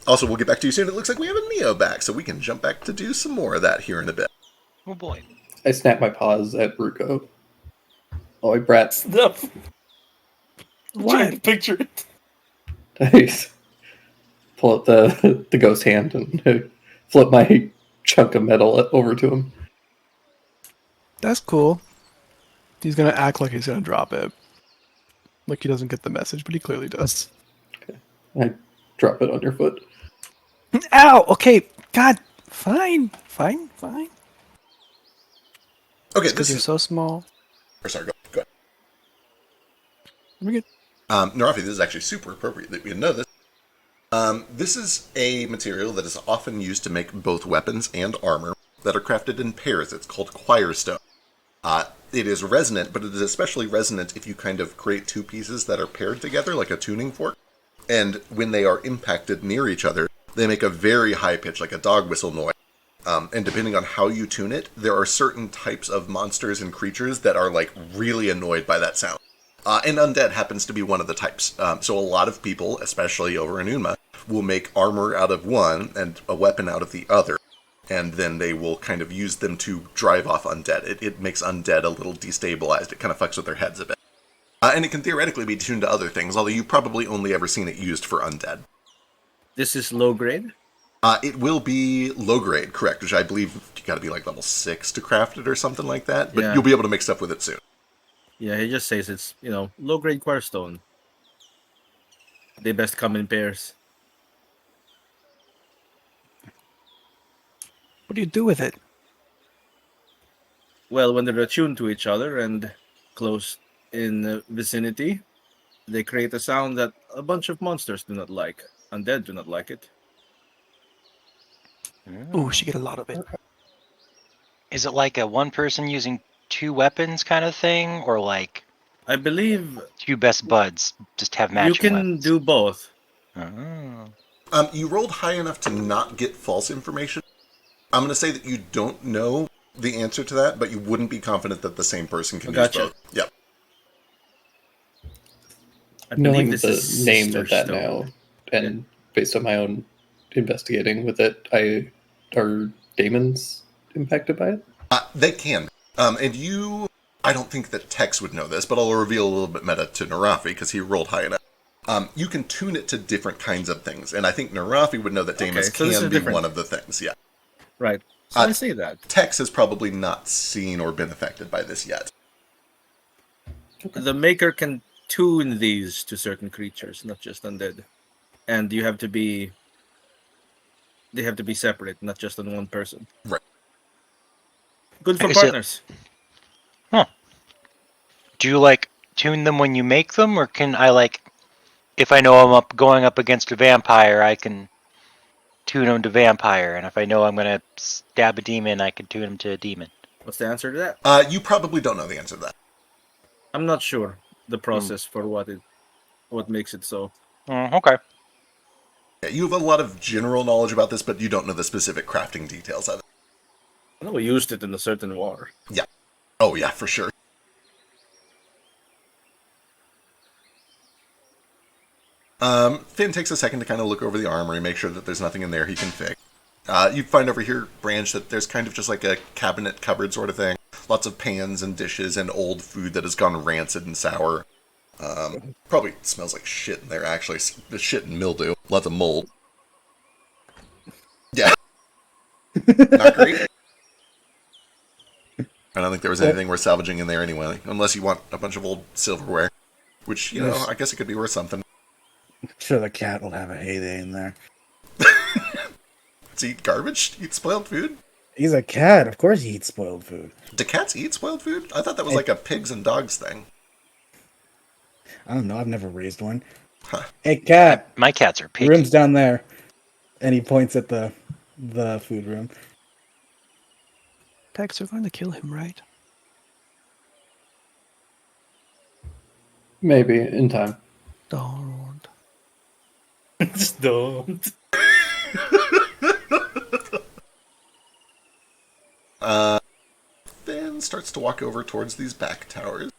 S1: Also, we'll get back to you soon. It looks like we have a Neo back, so we can jump back to do some more of that here in a bit.
S5: Oh boy.
S6: I snap my paws at Ruko. Oh, brat.
S8: Stuff. Trying to
S3: What?
S8: picture it.
S6: Nice. Pull out the ghost hand and flip my chunk of metal over to him.
S3: That's cool. He's gonna act like he's gonna drop it. Like he doesn't get the message, but he clearly does.
S6: I drop it on your foot.
S3: Ow! Okay, God, fine.
S1: Okay,
S3: Because
S1: this
S3: you're
S1: is...
S3: so small.
S1: Sorry, go ahead.
S3: We're good.
S1: Narafi, this is actually super appropriate that we know this. This is a material that is often used to make both weapons and armor that are crafted in pairs. It's called choir stone. It is resonant, but it is especially resonant if you kind of create two pieces that are paired together, like a tuning fork. And when they are impacted near each other, they make a very high pitch, like a dog whistle noise. And depending on how you tune it, there are certain types of monsters and creatures that are like really annoyed by that sound. And undead happens to be one of the types. So a lot of people, especially over in Unma, will make armor out of one and a weapon out of the other. And then they will kind of use them to drive off undead. It makes undead a little destabilized. It kind of fucks with their heads a bit. And it can theoretically be tuned to other things, although you've probably only ever seen it used for undead.
S4: This is low grade?
S1: It will be low grade, correct, which I believe you gotta be like level 6 to craft it or something like that, but
S4: Yeah.
S1: you'll be able to make stuff with it soon.
S4: Yeah, he just says it's, low grade choir stone. They best come in pairs.
S3: What do you do with it?
S4: Well, when they're attuned to each other and close in the vicinity, they create a sound that a bunch of monsters do not like. Undead do not like it.
S3: Ooh, she get a lot of it.
S5: Is it like a one person using two weapons kind of thing, or like
S4: I believe
S5: two best buds just have matching
S4: you can
S5: weapons?
S4: do both.
S5: Oh.
S1: You rolled high enough to not get false information. I'm going to say that you don't know the answer to that, but you wouldn't be confident that the same person can use
S4: Gotcha.
S1: both. Yep.
S4: I
S6: Knowing
S4: believe this
S6: the
S4: is
S6: name
S4: Sister
S6: of that
S4: Stone.
S6: now, and based on my own investigating with it, are demons impacted by it?
S1: They can. And you... I don't think that Tex would know this, but I'll reveal a little bit meta to Narafi, because he rolled high enough. You can tune it to different kinds of things, and I think Narafi would know that demons
S4: Okay, so this
S1: can
S4: is
S1: be
S4: different.
S1: one of the things, yeah.
S4: Right. So I say that.
S1: Tex has probably not seen or been affected by this yet.
S4: The maker can tune these to certain creatures, not just undead. And they have to be separate, not just on one person.
S1: Right.
S4: Good for
S5: Is it-
S4: partners.
S5: Do you like tune them when you make them, or can I like, if I know I'm going up against a vampire, I can tune him to vampire, and if I know I'm gonna stab a demon, I can tune him to a demon?
S4: What's the answer to that?
S1: You probably don't know the answer to that.
S4: I'm not sure the process for what makes it so.
S5: Okay.
S1: Yeah, you have a lot of general knowledge about this, but you don't know the specific crafting details of it.
S4: I know we used it in a certain war.
S1: Yeah. Oh, yeah, for sure. Finn takes a second to kind of look over the armory, make sure that there's nothing in there he can fix. You find over here, Branch, that there's kind of just like a cabinet cupboard sort of thing. Lots of pans and dishes and old food that has gone rancid and sour. Probably smells like shit in there, actually. The shit and mildew. Lots of mold. Yeah. Not great. I don't think there was anything worth salvaging in there anyway, unless you want a bunch of old silverware. Which, you know, I guess it could be worth something.
S7: I'm sure the cat will have a heyday in there.
S1: To eat garbage? Eat spoiled food?
S7: He's a cat. Of course he eats spoiled food.
S1: Do cats eat spoiled food? I thought that was like a pigs and dogs thing.
S7: I don't know. I've never raised one.
S1: Huh.
S7: Hey, cat.
S5: My cats are
S7: The
S5: picky.
S7: room's down there. And he points at the food room.
S3: Tex, you're going to kill him, right?
S6: Maybe in time.
S3: Don't.
S8: Just don't.
S1: Finn starts to walk over towards these back towers.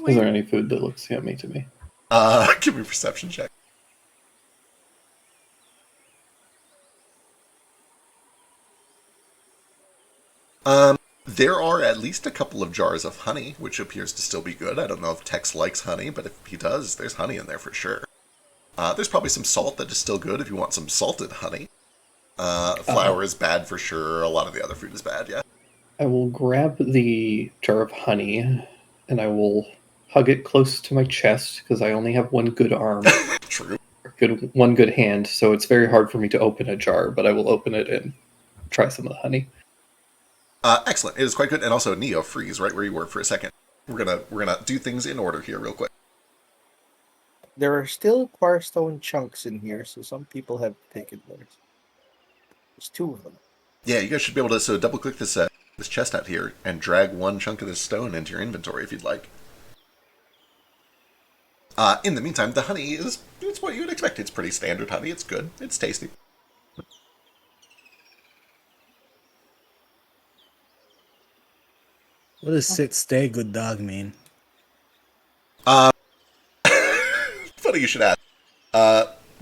S6: Is there any food that looks yummy to me?
S1: Give me a perception check. There are at least a couple of jars of honey, which appears to still be good. I don't know if Tex likes honey, but if he does, there's honey in there for sure. There's probably some salt that is still good if you want some salted honey. Flour is bad for sure. A lot of the other food is bad, yeah.
S6: I will grab the jar of honey and I will hug it close to my chest because I only have one good arm,
S1: True.
S6: one good hand, so it's very hard for me to open a jar, but I will open it and try some of the honey.
S1: Excellent. It is quite good. And also, Neo, freeze right where you were for a second. We're gonna do things in order here real quick.
S8: There are still Quarstone chunks in here, so some people have taken theirs. There's 2 of them.
S1: Yeah, you guys should be able to double click this chest out here and drag one chunk of this stone into your inventory if you'd like. In the meantime, the honey it's what you would expect. It's pretty standard honey. It's good. It's tasty.
S7: What does sit, stay, good dog mean?
S1: Funny you should ask.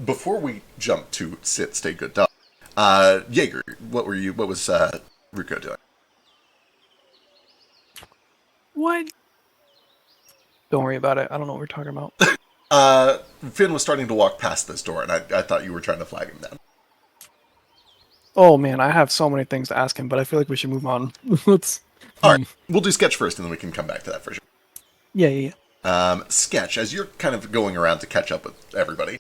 S1: Before we jump to sit, stay, good dog, Jaeger, what was Ruko doing?
S3: What? Don't worry about it. I don't know what we're talking about.
S1: Finn was starting to walk past this door, and I thought you were trying to flag him down.
S3: Oh man, I have so many things to ask him, but I feel like we should move on. Let's.
S1: All right, we'll do sketch first, and then we can come back to that for sure.
S3: Yeah.
S1: Sketch, as you're kind of going around to catch up with everybody,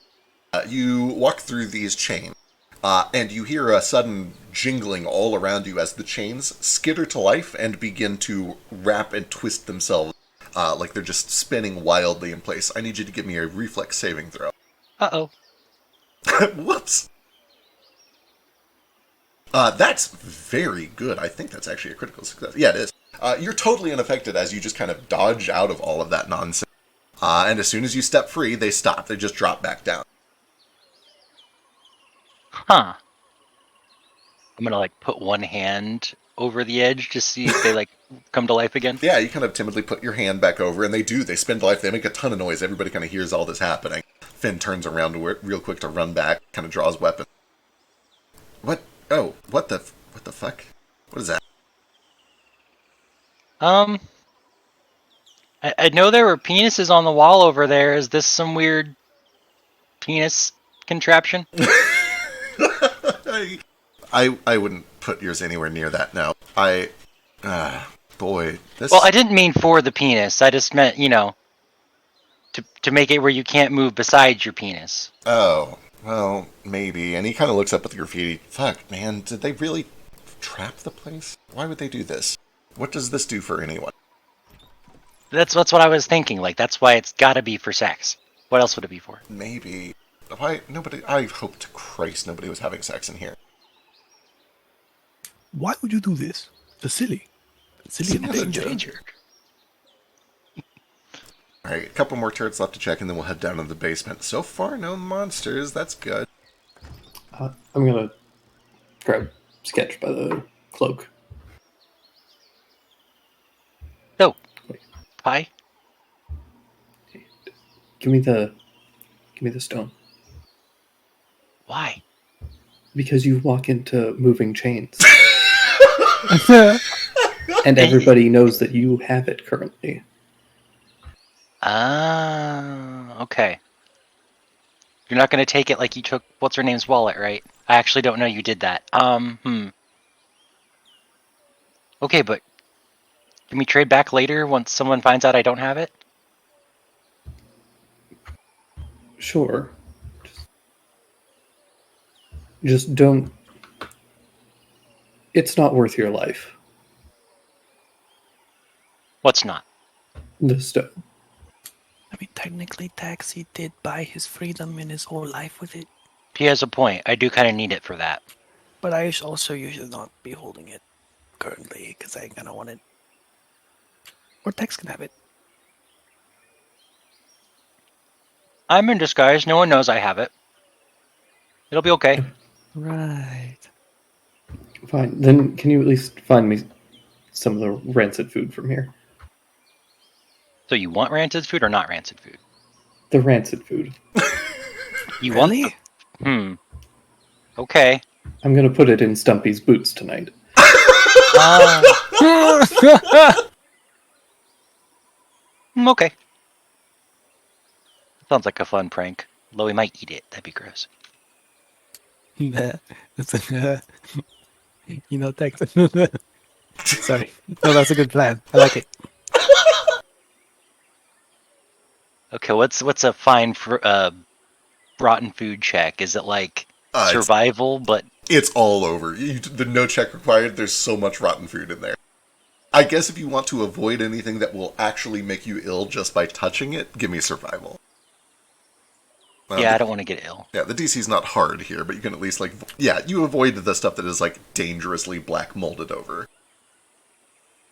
S1: you walk through these chains, and you hear a sudden jingling all around you as the chains skitter to life and begin to wrap and twist themselves like they're just spinning wildly in place. I need you to give me a reflex saving throw.
S5: Uh-oh.
S1: Whoops. That's very good. I think that's actually a critical success. Yeah, it is. You're totally unaffected as you just kind of dodge out of all of that nonsense. And as soon as you step free, they stop. They just drop back down.
S5: Huh. I'm gonna put one hand over the edge to see if they come to life again.
S1: Yeah, you kind of timidly put your hand back over, and they do. They spin to life. They make a ton of noise. Everybody kind of hears all this happening. Finn turns around real quick to run back, kind of draws weapon. What? Oh, what the fuck? What is that?
S5: I know there were penises on the wall over there. Is this some weird penis contraption?
S1: I wouldn't put yours anywhere near that. No. Boy, this.
S5: Well, I didn't mean for the penis. I just meant, to make it where you can't move beside your penis.
S1: Oh, well, maybe. And he kind of looks up at the graffiti. Fuck, man, did they really trap the place? Why would they do this? What does this do for anyone?
S5: That's what I was thinking. That's why it's got to be for sex. What else would it be for?
S1: Maybe. Why? Nobody. I hope to Christ nobody was having sex in here.
S3: Why would you do this? The silly and danger.
S1: Alright, a couple more turrets left to check, and then we'll head down to the basement. So far, no monsters. That's good.
S6: I'm gonna grab Sketch by the cloak.
S5: So, hi.
S6: Give me the stone.
S5: Why?
S6: Because you walk into moving chains. And everybody knows that you have it currently.
S5: Okay. You're not going to take it like you took what's-her-name's wallet, right? I actually don't know you did that. Okay, but can we trade back later once someone finds out I don't have it?
S6: Sure. Just don't... It's not worth your life.
S5: What's not?
S6: The stone.
S3: I mean, technically, Taxi did buy his freedom and his whole life with it.
S5: He has a point. I do kind of need it for that.
S3: But I also usually not be holding it currently because I kind of want it. Or Tex can have it.
S5: I'm in disguise. No one knows I have it. It'll be okay.
S3: Right.
S6: Fine. Then can you at least find me some of the rancid food from here?
S5: So you want rancid food or not rancid food?
S6: The rancid food.
S5: You
S3: Really?
S5: want the... Okay.
S6: I'm gonna put it in Stumpy's boots tonight.
S5: Okay. Sounds like a fun prank. Although we might eat it. That'd be gross.
S3: Nah, that's a, Tex. Sorry. No, that's a good plan. I like it.
S5: Okay, what's a fine for rotten food check? Is it like
S1: It's-
S5: survival, but
S1: It's all over. The no check required. There's so much rotten food in there. I guess if you want to avoid anything that will actually make you ill just by touching it, give me survival.
S5: yeah, I don't want to get ill.
S1: Yeah, the DC's not hard here, but you can at least, like, yeah, you avoid the stuff that is, like, dangerously black molded over.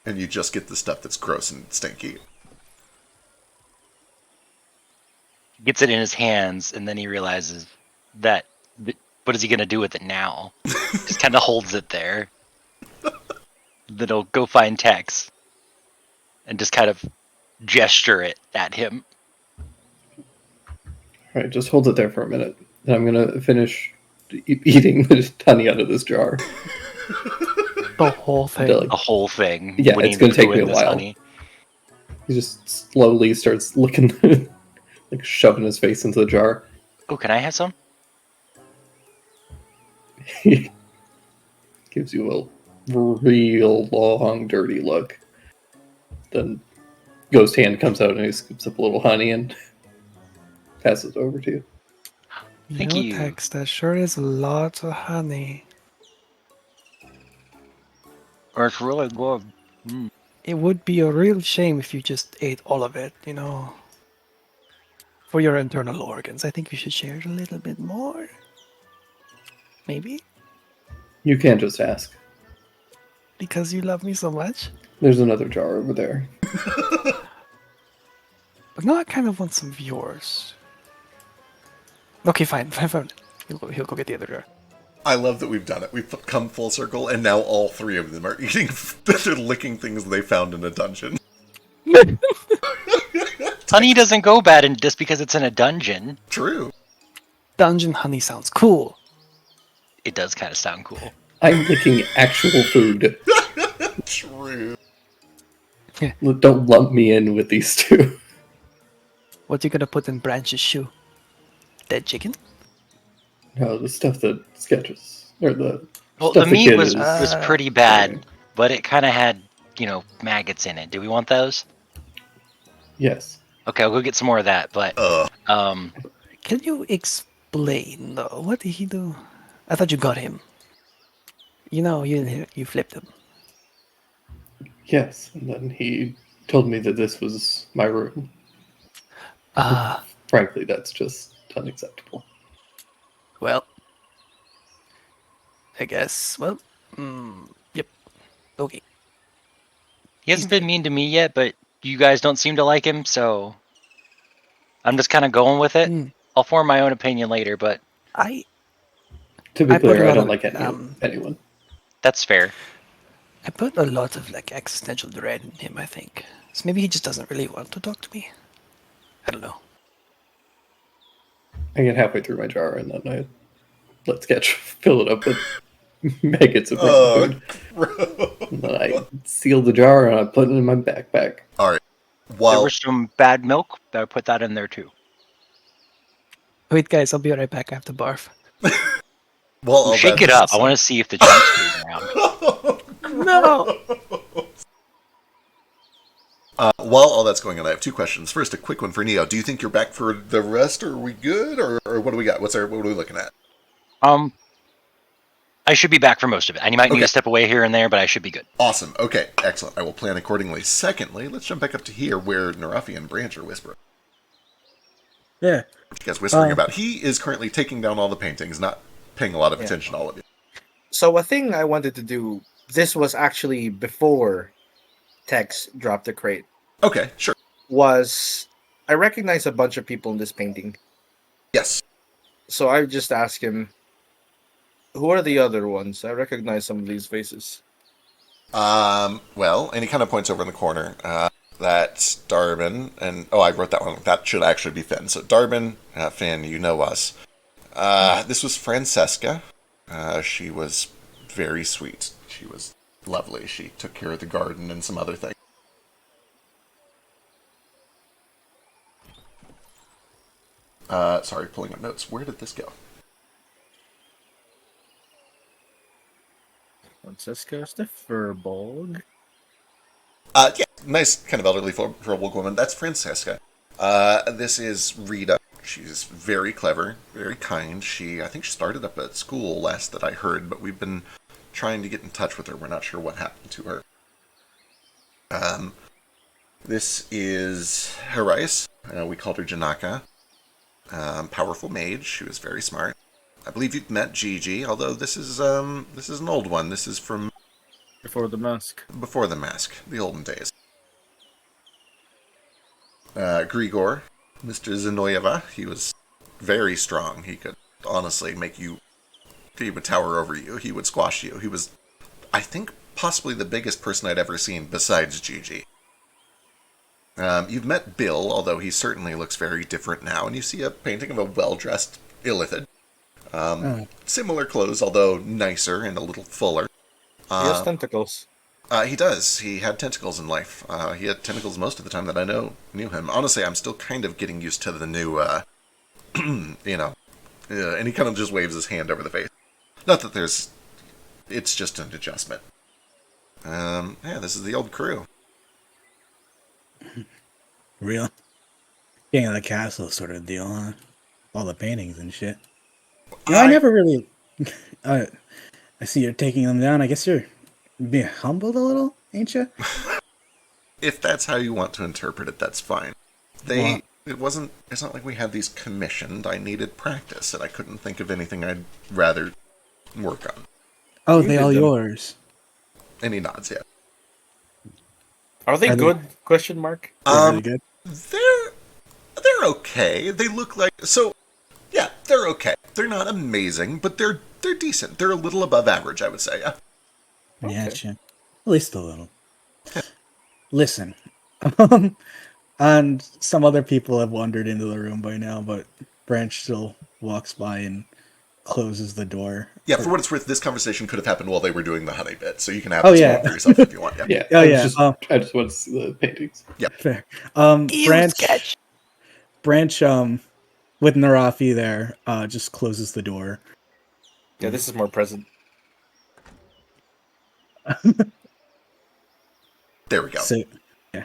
S1: And you just get the stuff that's gross and stinky.
S5: He gets it in his hands, and then he realizes that, what is he going to do with it now? Just kind of holds it there. Then he'll go find Tex and just kind of gesture it at him.
S6: Alright, just hold it there for a minute. Then I'm gonna finish eating the honey out of this jar.
S3: The whole thing.
S5: The whole thing.
S6: Yeah,
S5: Wouldn't
S6: it's gonna
S5: even
S6: take me a
S5: ruin this
S6: while.
S5: honey.
S6: He just slowly starts looking, like shoving his face into the jar.
S5: Oh, can I have some?
S6: He gives you a real long, dirty look. Then Ghost Hand comes out and he scoops up a little honey and passes it over to you.
S5: Thank you.
S3: Tex, that sure is a lot of honey.
S5: It's really good.
S3: It would be a real shame if you just ate all of it, For your internal organs. I think you should share it a little bit more. Maybe?
S6: You can't just ask.
S3: Because you love me so much?
S6: There's another jar over there.
S3: But no, I kind of want some of yours. Okay, fine. He'll go get the other jar.
S1: I love that we've done it. We've come full circle, and now all three of them are eating, they're licking things they found in a dungeon.
S5: Honey doesn't go bad just because it's in a dungeon.
S1: True.
S3: Dungeon honey sounds cool.
S5: It does kind of sound cool.
S6: I'm licking actual food.
S1: True.
S6: Don't lump me in with these two.
S3: What you gonna put in Branch's shoe? Dead chicken?
S6: No, the stuff that sketches. Or the
S5: Well,
S6: stuff
S5: the
S6: the
S5: meat
S6: kid
S5: was
S6: is-
S5: pretty bad, but it kind of had, maggots in it. Do we want those?
S6: Yes.
S5: Okay, I'll go get some more of that. But
S3: Can you explain though? What did he do? I thought you got him. You flipped him.
S6: Yes. And then he told me that this was my room.
S3: Ah,
S6: Frankly, that's just unacceptable.
S3: well. I guess. Well, yep. Okay.
S5: he hasn't been mean to me yet, but you guys don't seem to like him, so I'm just kind of going with it. I'll form my own opinion later, but
S6: To be
S3: I put
S6: clear,
S3: a
S6: I
S3: lot
S6: don't
S3: of,
S6: like anyone.
S5: that's fair.
S3: I put a lot of existential dread in him, I think. So maybe he just doesn't really want to talk to me. I don't know.
S6: I get halfway through my jar and then I let Sketch fill it up with maggots of rotten food. And then I seal the jar and I put it in my backpack.
S1: All right.
S5: There
S1: While
S5: was some bad milk. I put that in there too.
S3: Wait, guys, I'll be right back. I have to barf.
S1: all
S5: Shake
S1: that
S5: it up.
S1: is-
S5: I want to see if the chunk's moving around.
S3: No!
S1: While all that's going on, I have two questions. First, a quick one for Neo. Do you think you're back for the rest, or are we good, or what do we got? What are we looking at?
S5: I should be back for most of it. I might need
S1: Okay.
S5: to step away here and there, but I should be good.
S1: Awesome. Okay, excellent. I will plan accordingly. Secondly, let's jump back up to here where Narafi and Branch are whispering.
S7: Yeah.
S1: What you guys whispering about? He is currently taking down all the paintings, not paying a lot of attention to all of you.
S8: So a thing I wanted to do, this was actually before Tex dropped the crate,
S1: Okay, sure.
S8: was I recognize a bunch of people in this painting.
S1: Yes.
S8: So I just asked him, who are the other ones? I recognize some of these faces.
S1: Well, and he kind of points over in the corner. That's Darbin, and I wrote that one. That should actually be Finn. So Darbin, Finn, you know us. This was Francesca. She was very sweet. She was lovely. She took care of the garden and some other things. Sorry, pulling up notes. Where did this go?
S4: Francesca is the Furbolg.
S1: Yeah, nice kind of elderly Furbolg woman. That's Francesca. This is Rita. She's very clever, very kind. I think she started up at school last that I heard, but we've been trying to get in touch with her. We're not sure what happened to her. This is Harais. We called her Janaka. Powerful mage. She was very smart. I believe you've met Gigi, although this is an old one. This is from
S4: Before the mask.
S1: before the mask, the olden days. Grigor, Mr. Zenoyeva, he was very strong. He could honestly he would tower over you. He would squash you. He was, I think, possibly the biggest person I'd ever seen besides Gigi. You've met Bill, although he certainly looks very different now, and you see a painting of a well-dressed Illithid. Similar clothes, although nicer and a little fuller.
S8: He has tentacles.
S1: He does. He had tentacles in life. He had tentacles most of the time that I knew him. Honestly, I'm still kind of getting used to the new, and he kind of just waves his hand over the face. Not that it's just an adjustment. This is the old crew.
S7: Real? King of the castle sort of deal, huh? All the paintings and shit. I never really... I see you're taking them down. I guess you're being humbled a little, ain't you?
S1: If that's how you want to interpret it, that's fine. It's not like we had these commissioned. I needed practice, and I couldn't think of anything I'd rather work on.
S7: Oh, they all yours.
S1: And he nods, yeah.
S8: Are they good? Question mark.
S7: Really good.
S1: They're okay. They look like yeah, they're okay. They're not amazing, but they're decent. They're a little above average, I would say. Yeah.
S7: Yeah, at least a little. Listen, and some other people have wandered into the room by now, but Branch still walks by and closes the door.
S1: Yeah, for what it's worth, this conversation could have happened while they were doing the honey bit, so you can have
S7: Oh,
S1: this
S7: yeah.
S1: one for yourself if you want. Yeah.
S6: Yeah.
S7: Oh,
S6: I
S7: yeah,
S6: Just, I just want to see the paintings.
S7: Fair.
S3: Ew, sketch.
S7: Branch, with Narafi there, just closes the door.
S8: Yeah, this is more present.
S1: There we go.
S7: So, yeah.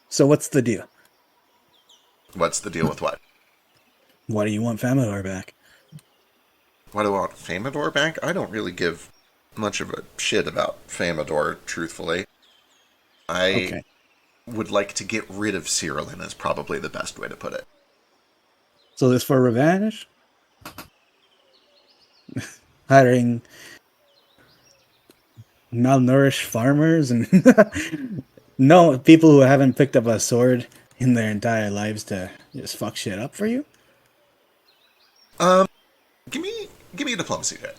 S7: So what's the deal?
S1: What's the deal with what?
S7: Why do you want Famador back?
S1: Why do I want Famador back? I don't really give much of a shit about Famador, truthfully. I would like to get rid of Cyrillin is probably the best way to put it.
S7: So this for revenge? Hiring malnourished farmers and no people who haven't picked up a sword in their entire lives to just fuck shit up for you?
S1: Give me a diplomacy hit.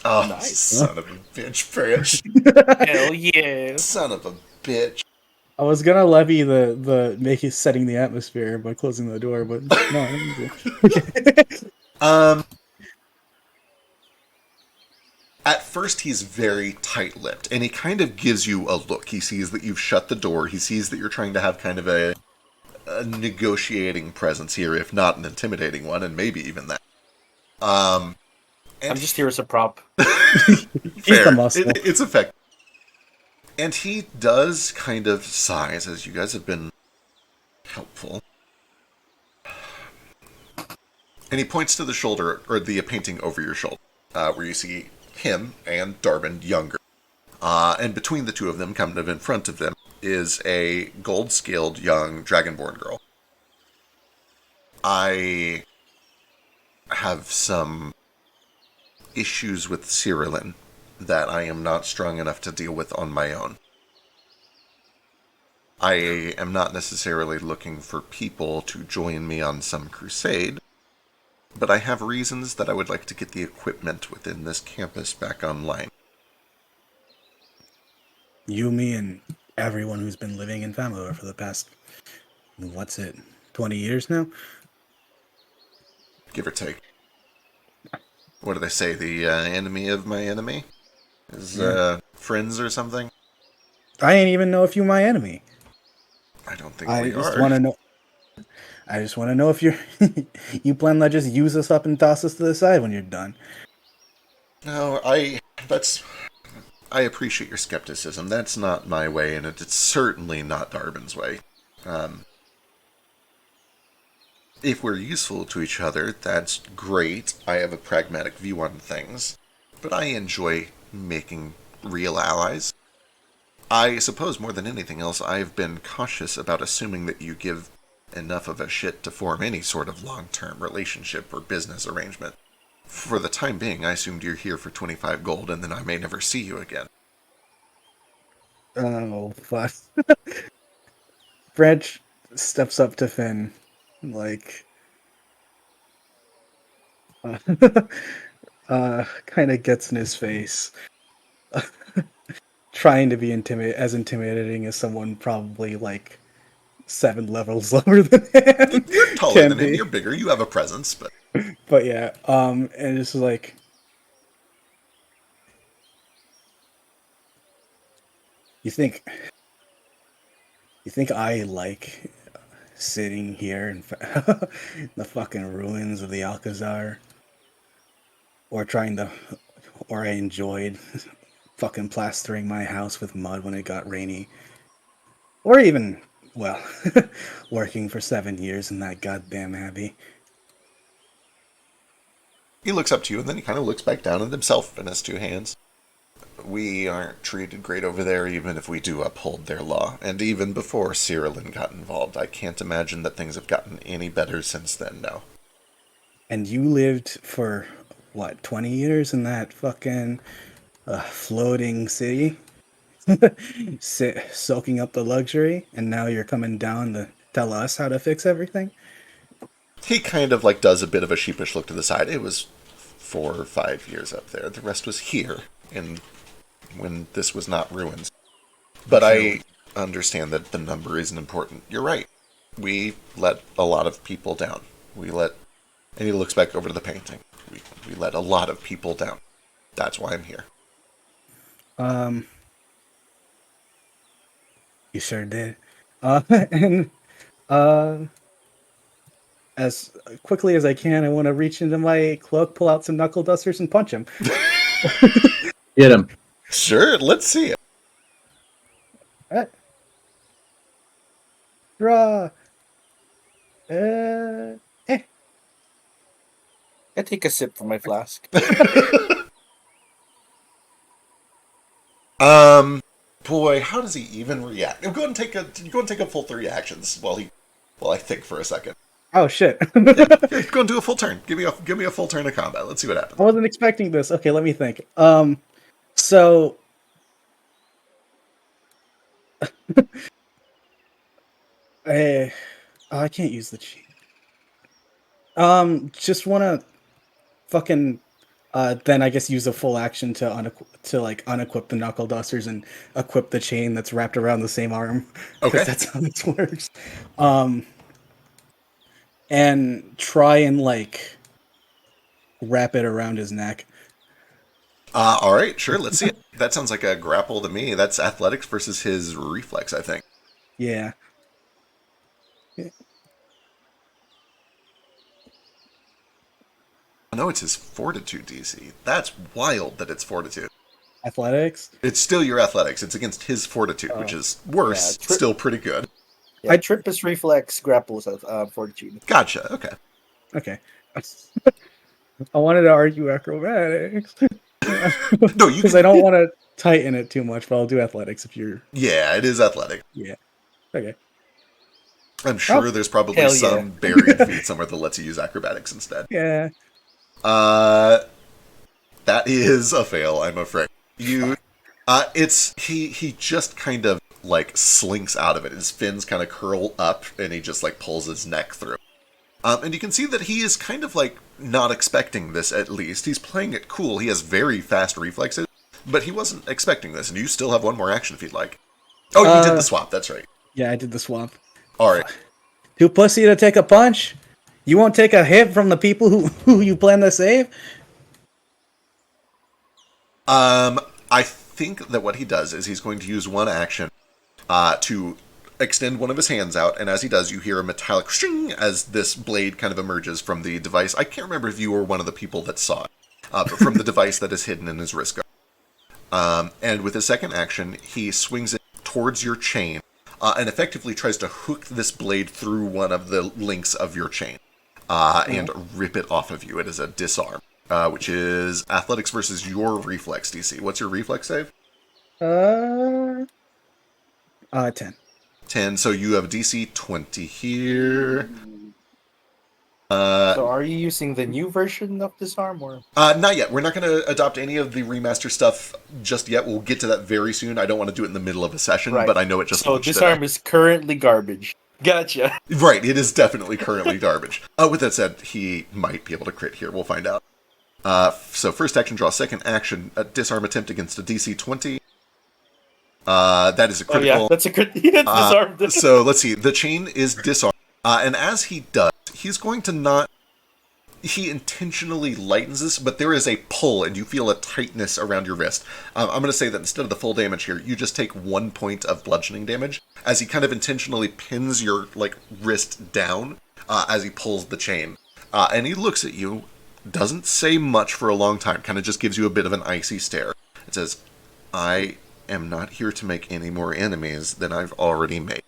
S1: Oh,
S8: Nice.
S1: Son of a bitch, Branch.
S8: Hell yeah.
S1: Son of a bitch.
S7: I was gonna levy the make you setting the atmosphere by closing the door, but no.
S1: At first, he's very tight-lipped, and he kind of gives you a look. He sees that you've shut the door. He sees that you're trying to have kind of a negotiating presence here, if not an intimidating one, and maybe even that.
S8: I'm just here as a prop.
S7: He's the muscle.
S1: It's effective. And he does kind of sighs, as you guys have been helpful. And he points to the shoulder, or the painting over your shoulder, where you see him and Darbin younger. And between the two of them, kind of in front of them, is a gold-scaled young dragonborn girl. I have some issues with Cyrillin, that I am not strong enough to deal with on my own. I am not necessarily looking for people to join me on some crusade, but I have reasons that I would like to get the equipment within this campus back online.
S7: You, me, and everyone who's been living in Familor for the past, 20 years now?
S1: Give or take. What do they say? The enemy of my enemy is friends or something?
S7: I ain't even know if you're my enemy.
S1: I don't think
S7: I
S1: we
S7: just
S1: are.
S7: want to know. I just want to know if you're you plan to just use us up and toss us to the side when you're done.
S1: No, I appreciate your skepticism. That's not my way, and it's certainly not Darbin's way. If we're useful to each other, that's great. I have a pragmatic view on things, but I enjoy making real allies. I suppose more than anything else, I've been cautious about assuming that you give enough of a shit to form any sort of long-term relationship or business arrangement. For the time being, I assumed you're here for 25 gold, and then I may never see you again.
S7: Oh, fuck. Branch steps up to Finn, like, kind of gets in his face, trying to be as intimidating as someone probably like 7 levels lower than him.
S1: You're taller
S7: can
S1: than him,
S7: be.
S1: you're bigger, you have a presence, but...
S7: But yeah, and it's like, you think I like sitting here in the fucking ruins of the Alcazar, or I enjoyed fucking plastering my house with mud when it got rainy, or even, well, working for 7 years in that goddamn abbey.
S1: He looks up to you, and then he kind of looks back down at himself in his 2 hands. We aren't treated great over there, even if we do uphold their law. And even before Cyrillin got involved, I can't imagine that things have gotten any better since then now.
S7: And you lived for, 20 years in that fucking floating city? Soaking up the luxury, and now you're coming down to tell us how to fix everything?
S1: He kind of does a bit of a sheepish look to the side. It was 4 or 5 years up there. The rest was here, and when this was not ruins. But I understand that the number isn't important. You're right. We let a lot of people down. And he looks back over to the painting. We let a lot of people down. That's why I'm here.
S7: You sure did. And as quickly as I can, I want to reach into my cloak, pull out some knuckle dusters, and punch him.
S2: Get him.
S1: Sure, let's see it.
S7: Draw.
S8: I take a sip from my flask.
S1: Boy, how does he even react? Go and take a full 3 actions while I think for a second.
S7: Oh shit!
S1: Yeah, go and do a full turn. Give me a full turn of combat. Let's see what happens.
S7: I wasn't expecting this. Okay, let me think. So I can't use the cheat. Just wanna fucking then I guess use a full action to unequip the knuckle dusters and equip the chain that's wrapped around the same arm.
S1: Okay,
S7: that's how this works. And try and wrap it around his neck.
S1: All right, sure. Let's see it. That sounds like a grapple to me. That's athletics versus his reflex, I think.
S7: Yeah.
S1: No, it's his fortitude DC. That's wild that it's fortitude.
S7: Athletics?
S1: It's still your athletics. It's against his fortitude, which is worse.
S8: Yeah,
S1: still pretty good.
S8: Yeah, trip is reflex, grapples fortitude.
S1: Gotcha. Okay.
S7: Okay. I wanted to argue acrobatics.
S1: No, you
S7: because I don't want to tighten it too much, but I'll do athletics if you're.
S1: Yeah, it is athletic.
S7: Yeah. Okay.
S1: I'm sure there's probably some buried feat somewhere that lets you use acrobatics instead.
S7: Yeah.
S1: That is a fail, I'm afraid. You, he just kind of like slinks out of it. His fins kind of curl up, and he just like pulls his neck through. And you can see that he is kind of like not expecting this. At least he's playing it cool. He has very fast reflexes, but he wasn't expecting this. And you still have one more action if you'd like. Oh, you did the swap. That's right.
S7: Yeah, I did the swap.
S1: All right.
S7: Too pussy to take a punch? You won't take a hit from the people who you plan to save?
S1: I think that what he does is he's going to use one action to extend one of his hands out, and as he does, you hear a metallic shing as this blade kind of emerges from the device. I can't remember if you were one of the people that saw it, but from the device that is hidden in his wrist guard. And with his second action, he swings it towards your chain and effectively tries to hook this blade through one of the links of your chain and rip it off of you. It is a disarm. Which is athletics versus your reflex DC. What's your reflex save?
S7: 10.
S1: 10. So you have a DC 20 here.
S8: So are you using the new version of Disarm, or?
S1: Not yet. We're not going to adopt any of the remaster stuff just yet. We'll get to that very soon. I don't want to do it in the middle of a session,
S8: Right.
S1: but I know it just
S8: So
S1: launched
S8: Disarm
S1: today.
S8: is currently garbage. Gotcha.
S1: Right, it is definitely currently garbage. With that said, he might be able to crit here. We'll find out. So first action, draw. Second action, a disarm attempt against a DC 20. That is a critical.
S8: Oh yeah, that's a crit. Yeah, it's disarmed.
S1: So let's see. The chain is disarmed. And as he does, he's going to not... He intentionally lightens this, but there is a pull, and you feel a tightness around your wrist. I'm going to say that instead of the full damage here, you just take 1 point of bludgeoning damage, as he kind of intentionally pins your wrist down as he pulls the chain. And he looks at you, doesn't say much for a long time, kind of just gives you a bit of an icy stare. It says, I am not here to make any more enemies than I've already made.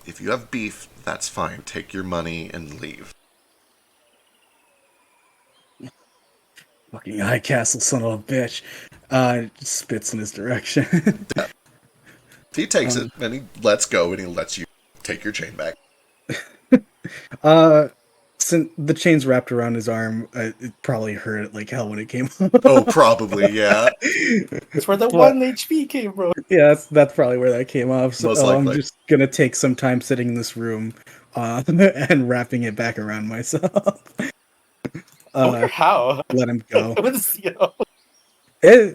S1: If you have beef, that's fine. Take your money and leave.
S7: Fucking High Castle son of a bitch. Spits in his direction.
S1: He takes it, and he lets go, and he lets you take your chain back.
S7: Since the chain's wrapped around his arm, it probably hurt like hell when it came up.
S1: Oh, probably, yeah.
S8: That's where the 1 HP came from.
S7: Yeah, that's probably where that came up. So
S1: Most
S7: I'm
S1: likely.
S7: just gonna take some time sitting in this room and wrapping it back around myself.
S8: I wonder how.
S7: Let him go.
S8: I want to see how.
S7: I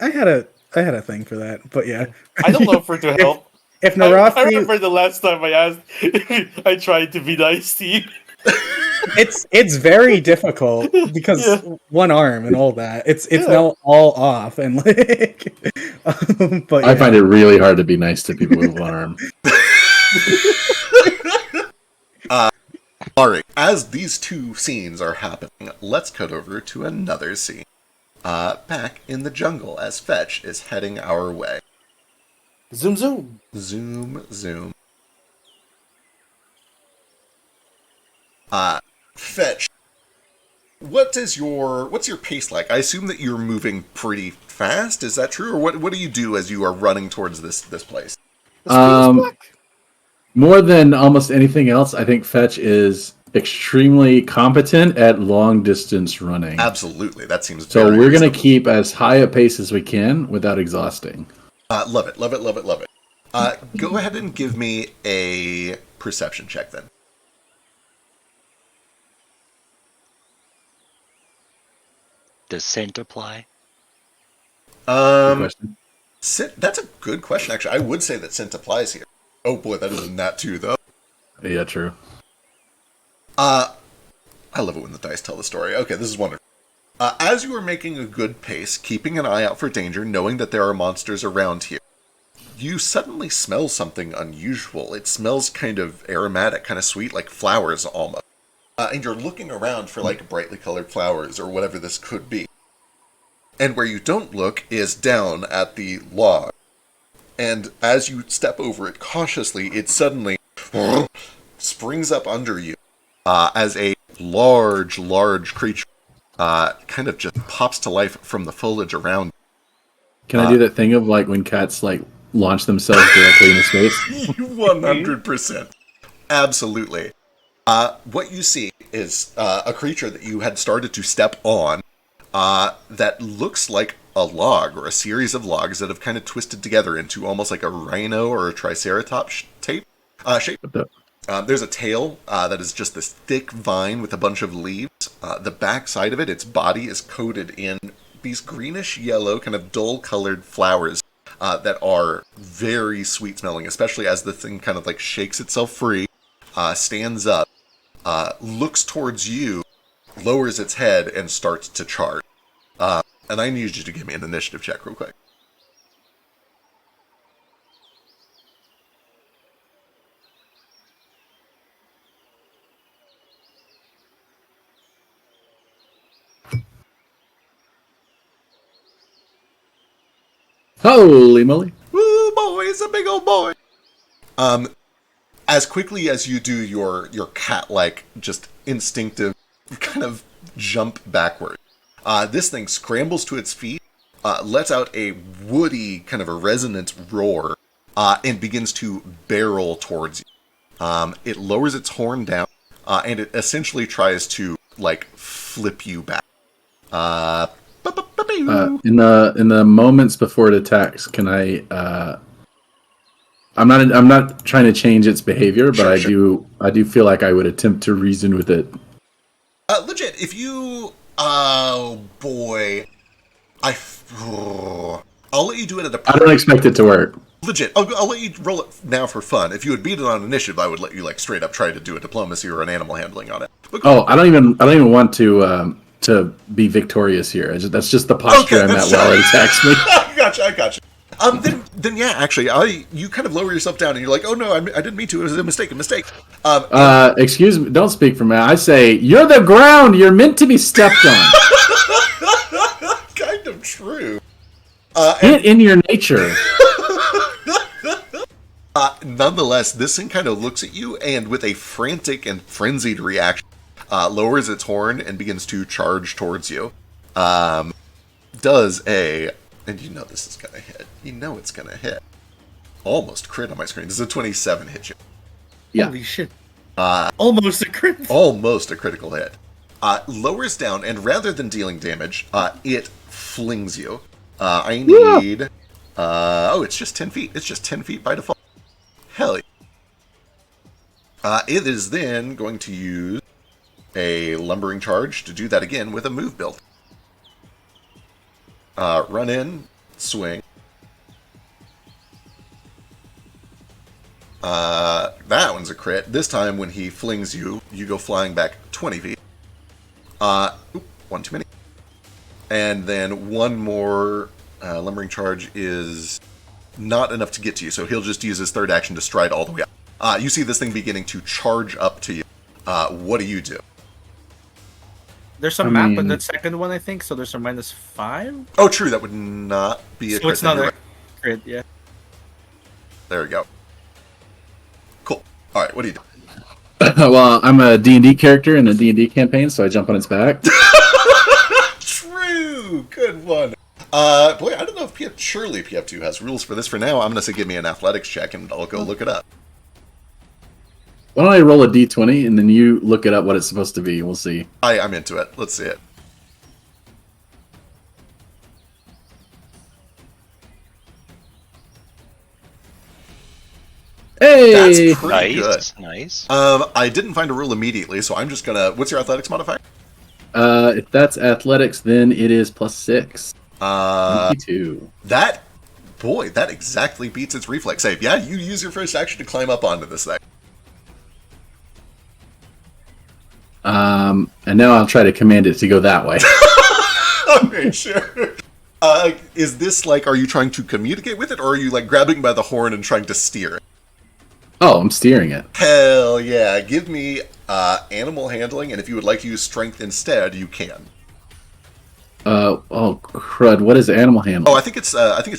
S7: had a thing for that, but yeah.
S8: I don't know if we're to help.
S7: If
S8: I
S7: Narafi,
S8: remember the last time I asked, I tried to be nice to you.
S7: it's very difficult because one arm and all that. It's now all off and like. But
S2: I find it really hard to be nice to people with one arm.
S1: Alright, as these two scenes are happening, let's cut over to another scene. Back in the jungle as Fetch is heading our way.
S8: Zoom, zoom.
S1: Zoom, zoom. Fetch, what's your pace like? I assume that you're moving pretty fast, is that true? Or what do you do as you are running towards this place?
S2: More than almost anything else, I think Fetch is extremely competent at long distance running.
S1: Absolutely, that seems
S2: So
S1: very
S2: we're going to
S1: reasonable.
S2: keep as high a pace as we can without exhausting.
S1: Love it, love it, love it, love it. Go ahead and give me a perception check then.
S5: Does scent apply?
S2: Good question.
S1: That's a good question, actually. I would say that scent applies here. Oh boy, that is a nat 2, though.
S2: Yeah, true.
S1: I love it when the dice tell the story. Okay, this is wonderful. As you are making a good pace, keeping an eye out for danger, knowing that there are monsters around here, you suddenly smell something unusual. It smells kind of aromatic, kind of sweet, like flowers almost. And you're looking around for like brightly colored flowers or whatever this could be. And where you don't look is down at the log. And as you step over it cautiously, it suddenly springs up under you as a large creature kind of just pops to life from the foliage around.
S2: Can I do that thing of like when cats like launch themselves directly into space?
S1: 100%. Absolutely. What you see is a creature that you had started to step on that looks like a log or a series of logs that have kind of twisted together into almost like a rhino or a triceratops shape. There's a tail that is just this thick vine with a bunch of leaves. The back side of it, its body is coated in these greenish yellow, kind of dull colored flowers that are very sweet smelling, especially as the thing kind of like shakes itself free, stands up, looks towards you, lowers its head, and starts to charge. And I need you to give me an initiative check real quick.
S2: Holy moly!
S1: Woo, boy, it's a big old boy! As quickly as you do your cat-like, just instinctive kind of jump backward, this thing scrambles to its feet, lets out a woody, kind of a resonant roar, and begins to barrel towards you. It lowers its horn down, and it essentially tries to, like, flip you back.
S2: In the moments before it attacks, can I? I'm not trying to change its behavior, but
S1: Sure.
S2: I do feel like I would attempt to reason with it.
S1: Legit, if you... Oh, boy. I'll let you do it at a...
S2: I don't expect it to work.
S1: Legit, I'll let you roll it now for fun. If you would beat it on initiative, I would let you, like, straight up try to do a diplomacy or an animal handling on it. But
S2: Oh, I don't even want to be victorious here. That's just the posture I'm at while it attacks me.
S1: I gotcha. Then yeah, actually, you kind of lower yourself down and you're like, oh no, I didn't mean to. It was a mistake.
S2: Excuse me. Don't speak for me. I say you're the ground. You're meant to be stepped on.
S1: Kind of true.
S2: Get in your nature.
S1: Nonetheless, this thing kind of looks at you and with a frantic and frenzied reaction, lowers its horn and begins to charge towards you. Does a... And you know this is going to hit. You know it's going to hit. Almost crit on my screen. Does a 27 hit you?
S2: Yeah.
S8: Holy shit. Almost a crit.
S1: Almost a critical hit. Lowers down, and rather than dealing damage, it flings you. I need... it's just 10 feet. It's just 10 feet by default. Hell yeah. It is then going to use a lumbering charge to do that again with a move build. Run in, swing. That one's a crit. This time when he flings you, you go flying back 20 feet. One too many. And then one more lumbering charge is not enough to get to you, so he'll just use his third action to stride all the way up. You see this thing beginning to charge up to you. What do you do?
S4: There's a map on that second one, I think, so there's a -5.
S1: Oh, true, that would not be a
S4: So
S1: crit.
S4: it's not
S1: You're
S4: a
S1: right.
S4: crit, yeah.
S1: There we go. Cool. Alright, what do you do?
S2: Well, I'm a D&D character in a D&D campaign, so I jump on its back.
S1: True! Good one. Boy, I don't know if surely PF2 has rules for this for now. I'm going to say give me an athletics check and I'll go look it up.
S2: Why don't I roll a d20 and then you look it up what it's supposed to be? We'll see.
S1: I'm into it. Let's see it.
S2: Hey!
S1: That's pretty good.
S5: Nice.
S1: I didn't find a rule immediately, so I'm just going to... What's your athletics modifier?
S2: If that's athletics, then it is +6. 22.
S1: That exactly beats its reflex save. Yeah, you use your first action to climb up onto this thing.
S2: And now I'll try to command it to go that way.
S1: Okay, sure. Is this like, are you trying to communicate with it, or are you like grabbing by the horn and trying to steer it?
S2: Oh, I'm steering it.
S1: Hell yeah. Give me animal handling, and if you would like to use strength instead, you can.
S2: Oh crud! What is animal handling?
S1: Oh, I think it's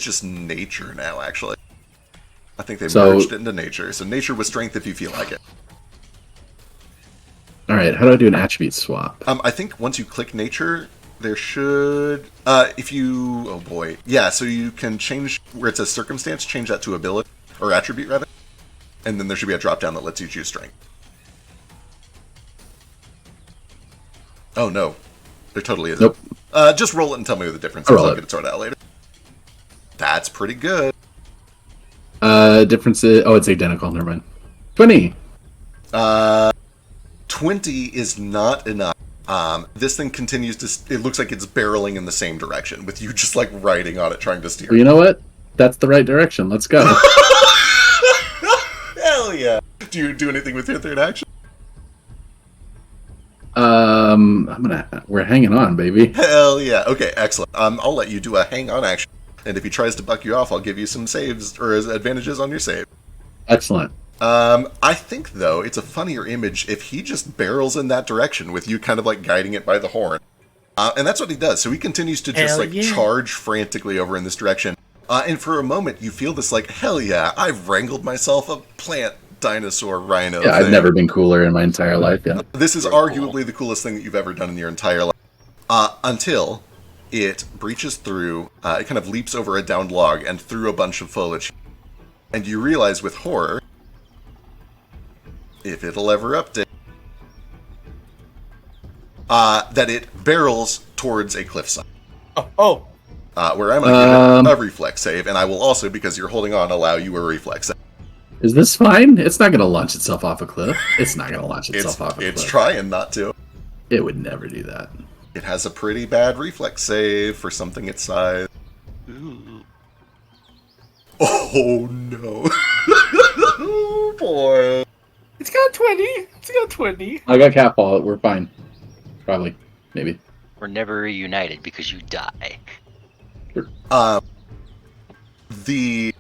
S1: just nature now. Actually, I think they merged it into nature. So nature with strength, if you feel like it.
S2: All right, how do I do an attribute swap?
S1: I think once you click nature, there should oh boy, yeah. So you can change where it says circumstance, change that to ability or attribute rather, and then there should be a drop down that lets you choose strength. Oh no, there totally isn't.
S2: Nope.
S1: Just roll it and tell me what the difference
S2: I'll
S1: is.
S2: roll
S1: I'll
S2: it.
S1: get it sorted out later. That's pretty good.
S2: Difference is... Oh, it's identical. Never mind. 20.
S1: 20 is not enough. This thing continues to... It looks like it's barreling in the same direction, with you just, like, riding on it, trying to steer.
S2: Well, you know what? That's the right direction. Let's go.
S1: Hell yeah. Do you do anything with your third action?
S2: We're hanging on, baby.
S1: Hell yeah. Okay, excellent. I'll let you do a hang on action. And if he tries to buck you off, I'll give you some saves, or advantages on your save.
S2: Excellent.
S1: I think, though, it's a funnier image if he just barrels in that direction with you kind of like guiding it by the horn. And that's what he does. So he continues to just charge frantically over in this direction. And for a moment, you feel this like, hell yeah, I've wrangled myself a plant dinosaur rhino
S2: Yeah,
S1: thing.
S2: I've never been cooler in my entire life. Yeah.
S1: This is arguably the coolest thing that you've ever done in your entire life. Until it breaches through, it kind of leaps over a downed log and through a bunch of foliage. And you realize with horror, if it'll ever update, that it barrels towards a cliffside. Where I'm going to give it a reflex save, and I will also, because you're holding on, allow you a reflex save.
S2: Is this fine? It's not going to launch itself off a cliff. It's not going to launch itself off a cliff.
S1: It's trying not to.
S2: It would never do that.
S1: It has a pretty bad reflex save for something its size.
S5: Ooh.
S1: Oh no. Oh boy.
S8: It's got 20. It's got 20.
S2: I got catfall. We're fine. Probably. Maybe.
S5: We're never reunited because you die.
S1: The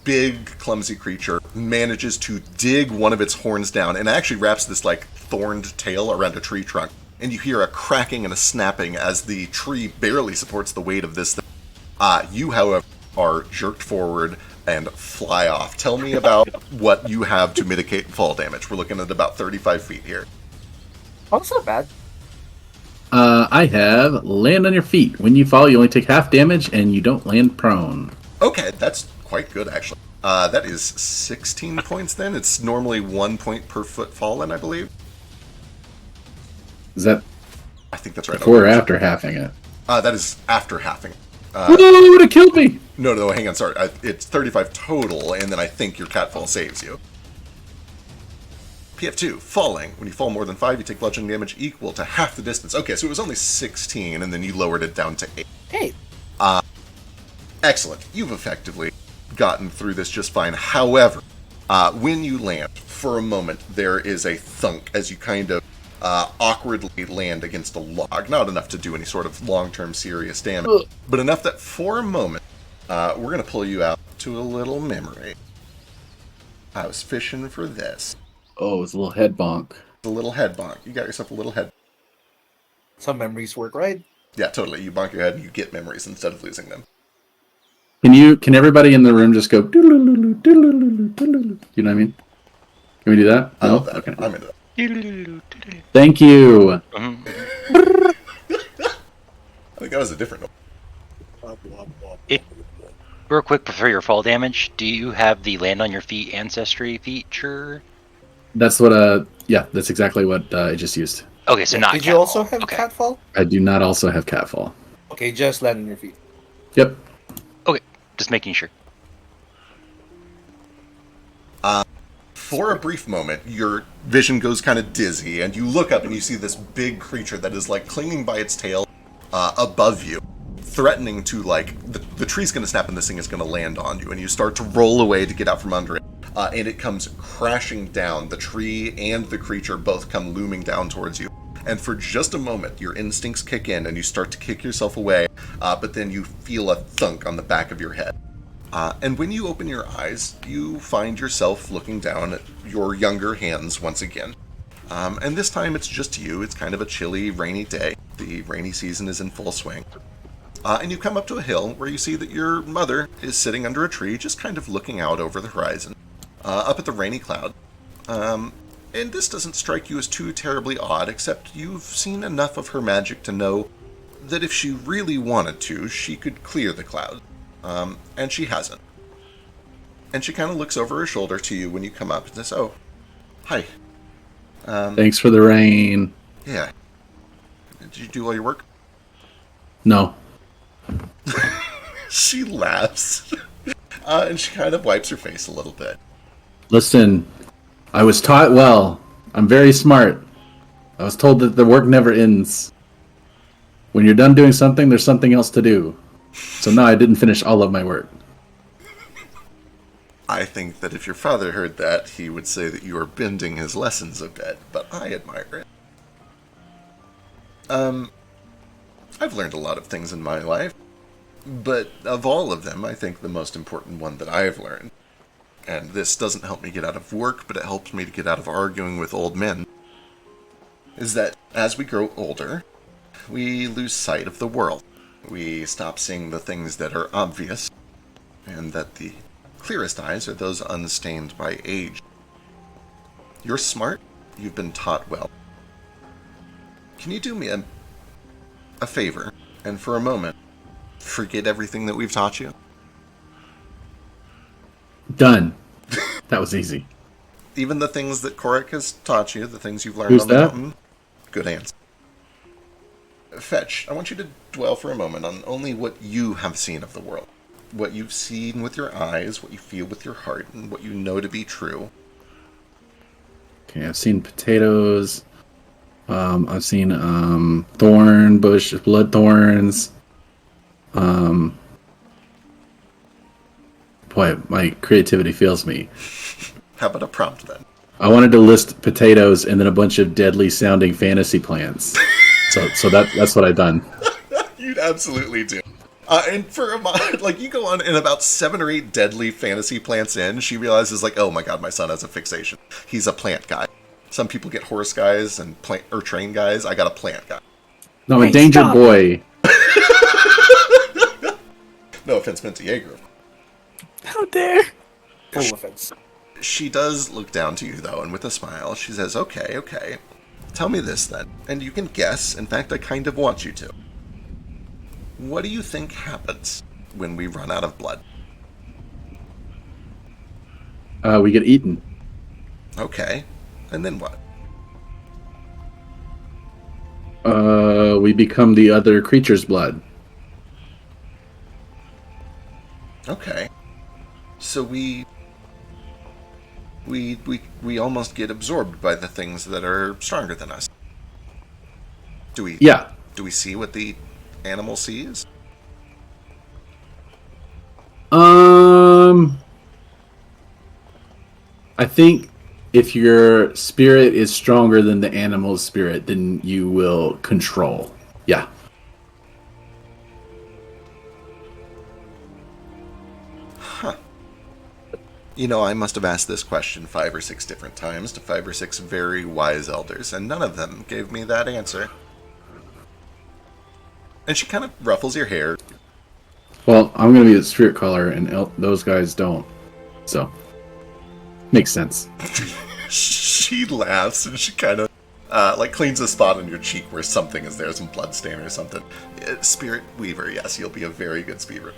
S1: big, clumsy creature manages to dig one of its horns down and actually wraps this, like, thorned tail around a tree trunk. And you hear a cracking and a snapping as the tree barely supports the weight of this thing. You, however, are jerked forward and fly off. Tell me about what you have to mitigate fall damage. We're looking at about 35 feet here.
S8: Oh, that's not bad.
S2: I have land on your feet. When you fall, you only take half damage, and you don't land prone.
S1: Okay, that's quite good, actually. That is 16 points, then. It's normally 1 point per foot fallen, I believe.
S2: Is that
S1: I think that's right.
S2: before or after halving it?
S1: That is after halving.
S2: Whoa, it would have killed me!
S1: No, hang on, sorry. It's 35 total, and then I think your catfall saves you. PF2, falling. When you fall more than 5, you take bludgeoning damage equal to half the distance. Okay, so it was only 16, and then you lowered it down to 8.
S8: Hey.
S1: Excellent. You've effectively gotten through this just fine. However, when you land, for a moment, there is a thunk as you kind of awkwardly land against a log. Not enough to do any sort of long-term serious damage, but enough that for a moment, we're going to pull you out to a little memory. I was fishing for this.
S2: Oh, it's a little head bonk.
S1: A little head bonk. You got yourself a little head.
S8: Some memories work, right?
S1: Yeah, totally. You bonk your head and you get memories instead of losing them.
S2: Can everybody in the room just go doodle-doodle, doodle-doodle, doodle-doodle? You know what I mean? Can we do that?
S1: I
S2: No?
S1: love that.
S2: Okay.
S1: I'm into that.
S2: Thank you.
S1: I think that was a different one.
S5: Real quick, for your fall damage, do you have the land on your feet ancestry feature?
S2: That's what, yeah, that's exactly what I just used.
S5: Okay, so not
S8: Did
S5: catfall.
S8: you also have
S5: Okay.
S8: catfall?
S2: I do not also have catfall.
S8: Okay, just land on your feet.
S2: Yep.
S5: Okay, just making sure.
S1: For a brief moment, your vision goes kind of dizzy, and you look up and you see this big creature that is, like, clinging by its tail above you, threatening to, like, the tree's going to snap and this thing is going to land on you, and you start to roll away to get out from under it, and it comes crashing down. The tree and the creature both come looming down towards you, and for just a moment, your instincts kick in, and you start to kick yourself away, but then you feel a thunk on the back of your head. And when you open your eyes, you find yourself looking down at your younger hands once again. And this time it's just you. It's kind of a chilly, rainy day. The rainy season is in full swing. And you come up to a hill where you see that your mother is sitting under a tree, just kind of looking out over the horizon, up at the rainy cloud. And this doesn't strike you as too terribly odd, except you've seen enough of her magic to know that if she really wanted to, she could clear the cloud. And she hasn't. And she kind of looks over her shoulder to you when you come up and says, "Oh, hi.
S2: Thanks for the rain.
S1: Yeah. Did you do all your work?"
S2: No.
S1: She laughs. And she kind of wipes her face a little bit.
S2: Listen, I was taught well. I'm very smart. I was told that the work never ends. When you're done doing something, there's something else to do. So no, I didn't finish all of my work.
S1: I think that if your father heard that, he would say that you are bending his lessons a bit, but I admire it. I've learned a lot of things in my life, but of all of them, I think the most important one that I've learned, and this doesn't help me get out of work, but it helps me to get out of arguing with old men, is that as we grow older, we lose sight of the world. We stop seeing the things that are obvious, and that the clearest eyes are those unstained by age. You're smart, you've been taught well. Can you do me a favor, and for a moment, forget everything that we've taught you?
S2: Done. That was easy.
S1: Even the things that Korik has taught you, the things you've learned
S2: Who's
S1: on the
S2: that?
S1: mountain? Good answer. Fetch, I want you to dwell for a moment on only what you have seen of the world. What you've seen with your eyes, what you feel with your heart, and what you know to be true.
S2: Okay, I've seen potatoes. I've seen thorn bush, blood thorns. Boy, my creativity fails me.
S1: How about a prompt then?
S2: I wanted to list potatoes and then a bunch of deadly sounding fantasy plants. So that's what I've done.
S1: You'd absolutely do. And for a moment, like, you go on, and about 7 or 8 deadly fantasy plants in, she realizes, like, oh my god, my son has a fixation. He's a plant guy. Some people get horse guys and plant or train guys. I got a plant guy.
S2: No, I'm a
S3: Hey,
S2: danger
S3: stop.
S2: boy.
S1: No offense meant to Jaeger.
S3: How dare?
S8: Full offense.
S1: She does look down to you, though, and with a smile, she says, okay. Tell me this, then. And you can guess. In fact, I kind of want you to. What do you think happens when we run out of blood?
S2: We get eaten.
S1: Okay. And then what?
S2: We become the other creature's blood.
S1: Okay. So we almost get absorbed by the things that are stronger than us. Do we?
S2: Yeah.
S1: Do we see what the animal sees?
S2: I think if your spirit is stronger than the animal's spirit, then you will control. Yeah.
S1: Huh. You know, I must have asked this question 5 or 6 different times to 5 or 6 very wise elders, and none of them gave me that answer. And she kind of ruffles your hair.
S2: Well, I'm going to be the spirit caller, and those guys don't. So, makes sense.
S1: She laughs, and she kind of, like, cleans a spot on your cheek where something is there, some blood stain or something. Spirit Weaver, yes, you'll be a very good spirit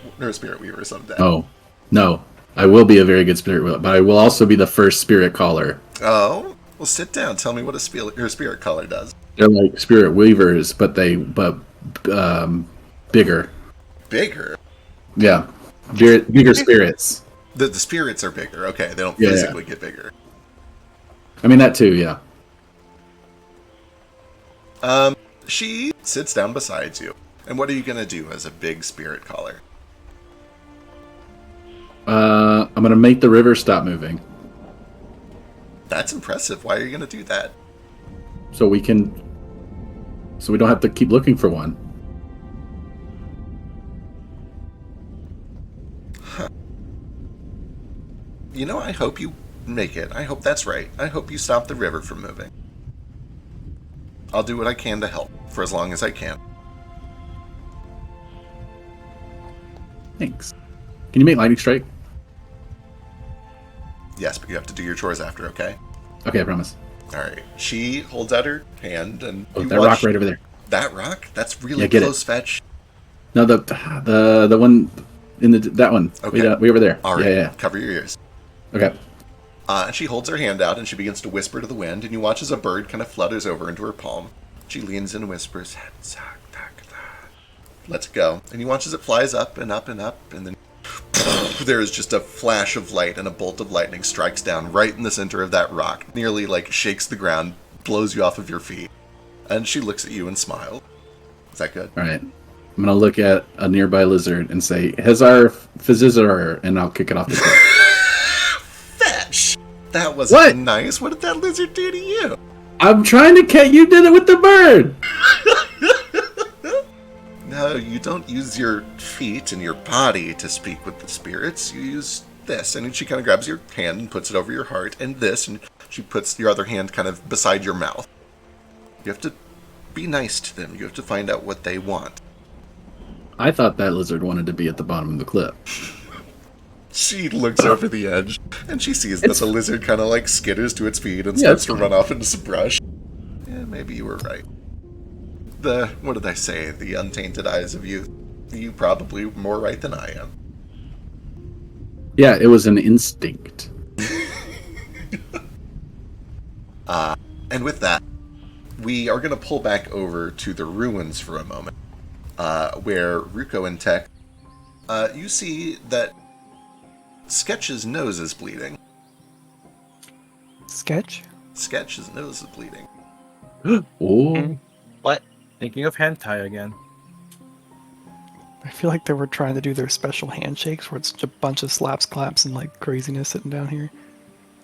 S1: Weaver someday.
S2: Oh, no. I will be a very good spirit, but I will also be the first spirit caller.
S1: Oh? Well, sit down. Tell me what your spirit caller does.
S2: They're like spirit weavers, but bigger.
S1: Bigger?
S2: Yeah. Bigger spirits.
S1: The spirits are bigger. Okay, they don't
S2: Yeah.
S1: physically get bigger.
S2: I mean, that too, yeah.
S1: She sits down beside you. And what are you going to do as a big spirit caller?
S2: I'm going to make the river stop moving.
S1: That's impressive. Why are you going to do that?
S2: So we don't have to keep looking for one.
S1: Huh. You know, I hope you make it. I hope that's right. I hope you stop the river from moving. I'll do what I can to help, for as long as I can.
S2: Thanks. Can you make lightning strike?
S1: Yes, but you have to do your chores after, okay?
S2: Okay, I promise.
S1: Alright. She holds out her hand, and
S2: Oh,
S1: you
S2: that
S1: watch
S2: rock right over there.
S1: That rock? That's really
S2: Yeah, get
S1: close, Fetch.
S2: No, the one in that one.
S1: Okay.
S2: Way over there.
S1: Alright,
S2: Yeah.
S1: cover your ears.
S2: Okay.
S1: And she holds her hand out, and she begins to whisper to the wind, and you watch as a bird kind of flutters over into her palm. She leans in and whispers, lets it go, and you watch as it flies up and up and up, and then there is just a flash of light, and a bolt of lightning strikes down right in the center of that rock, nearly like shakes the ground, blows you off of your feet, and she looks at you and smiles. Is that good?
S2: All right. I'm going to look at a nearby lizard and say, Hazar Physizar, and I'll kick it off the cliff.
S1: Fetch! That was
S2: What?
S1: nice. What did that lizard do to you?
S2: I'm trying to catch you did it with the bird!
S1: No, you don't use your feet and your body to speak with the spirits. You use this. And she kind of grabs your hand and puts it over your heart, and this, and she puts your other hand kind of beside your mouth. You have to be nice to them. You have to find out what they want.
S2: I thought that lizard wanted to be at the bottom of the cliff.
S1: She looks over the edge, and she sees that the lizard kind of like skitters to its feet and
S2: Yeah,
S1: starts
S2: it's
S1: to
S2: fine.
S1: run off into some brush. Yeah, maybe you were right. What did I say? The untainted eyes of youth. You probably more right than I am.
S2: Yeah, it was an instinct.
S1: And with that, we are going to pull back over to the ruins for a moment, where Ruko and Tech, you see that Sketch's nose is bleeding.
S3: Sketch?
S1: Sketch's nose is bleeding.
S2: Oh.
S5: What?
S4: Thinking of hentai again.
S3: I feel like they were trying to do their special handshakes where it's just a bunch of slaps, claps, and like craziness sitting down here.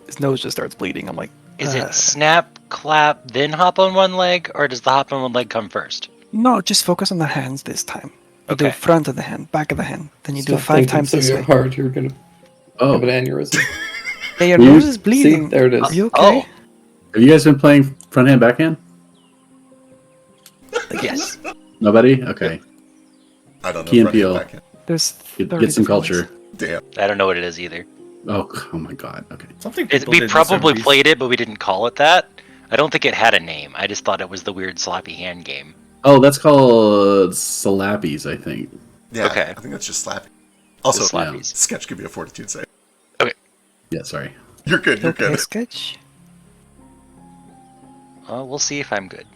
S3: His nose just starts bleeding. I'm like,
S5: Is it snap, clap, then hop on one leg, or does the hop on one leg come first?
S3: no, just focus on the hands this time. You do
S5: Okay.
S3: front of the hand, back of the hand. Then you do
S6: Stop
S3: 5
S6: thinking
S3: times
S6: so
S3: this way.
S6: hard, you're gonna
S2: Oh.
S6: have an aneurysm.
S3: Hey, your
S2: You-
S3: nose is bleeding.
S6: See, there it is.
S3: Are you okay?
S5: Oh,
S2: Have you guys been playing front hand, backhand?
S3: Yes.
S2: Nobody? Okay.
S1: I don't know.
S2: Key and
S1: front hand,
S2: Peele.
S1: back hand.
S3: There's
S2: Get
S3: 30
S2: some
S3: different
S2: culture.
S3: ways.
S1: Damn.
S5: I don't know what it is either.
S2: Oh my god. Okay.
S4: Something people
S5: We
S4: did in
S5: probably
S4: 70s.
S5: played it, but we didn't call it that. I don't think it had a name. I just thought it was the weird sloppy hand game.
S2: Oh, that's called Salappies, I think.
S1: Yeah,
S5: Okay.
S1: I think that's just slapping. Also,
S5: The slappies.
S1: Sketch, give me a fortitude save.
S2: Yeah, sorry.
S1: You're good, you're
S3: Okay,
S1: good.
S3: Sketch.
S5: We'll see if I'm good.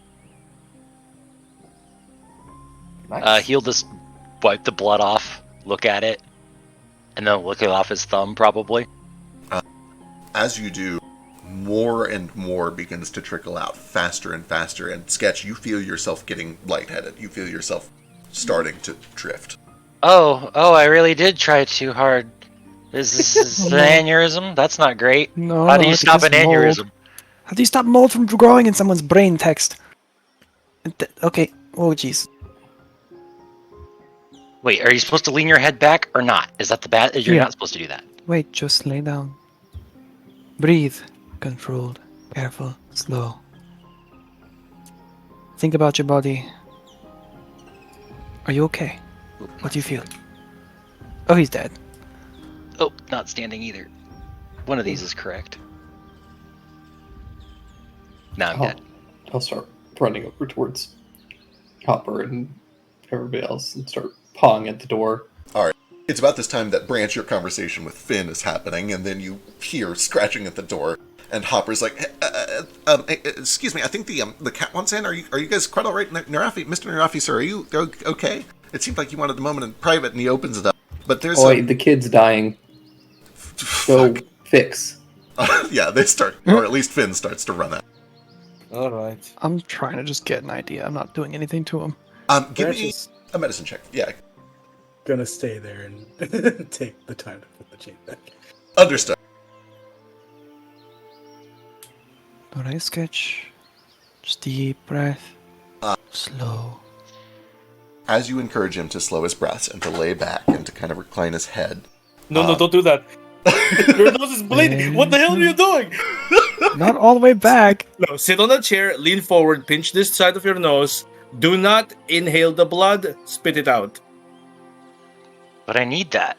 S8: Nice.
S5: He'll just wipe the blood off, look at it, and then lick it off his thumb, probably.
S1: As you do, more and more begins to trickle out, faster and faster, and Sketch, you feel yourself getting lightheaded. You feel yourself starting to drift.
S5: Oh, I really did try too hard. This is an aneurysm? That's not great.
S3: No,
S5: How do
S3: no,
S5: you
S3: it's
S5: stop an
S3: just mold.
S5: aneurysm?
S3: How do you stop mold from growing in someone's brain text? Okay. Oh, jeez.
S5: Wait, are you supposed to lean your head back or not? Is that the bad? You're
S3: Yeah.
S5: not supposed to do that.
S3: Wait, just lay down. Breathe. Controlled. Careful. Slow. Think about your body. Are you okay? What do you feel? Oh, he's dead.
S5: Oh, not standing either. One of these is correct. Now I'm dead.
S6: I'll start running over towards Hopper and everybody else and start pawing at the door.
S1: It's about this time that Branch, your conversation with Finn is happening, and then you hear scratching at the door, and Hopper's like, hey, excuse me, I think the cat wants in. Are you guys quite all right? Narafi, Mr. Narafi, sir, are you okay? It seemed like you wanted a moment in private, and he opens it up. But there's
S6: Oi, the kid's dying. Go fix.
S1: yeah, they start, or at least Finn starts to run out.
S8: All right.
S3: I'm trying to just get an idea. I'm not doing anything to him.
S1: Give me
S8: Branches.
S1: a medicine check. Yeah,
S7: Gonna stay there and take the time to put the chain back.
S1: understood.
S3: Alright, Sketch. Just deep breath.
S1: Uh.
S3: Slow.
S1: As you encourage him to slow his breaths and to lay back and to kind of recline his head.
S8: No, don't do that. Your nose is bleeding. What the hell are you doing?
S3: Not all the way back.
S8: No, sit on a chair, lean forward, pinch this side of your nose. Do not inhale the blood. Spit it out.
S5: But I need that.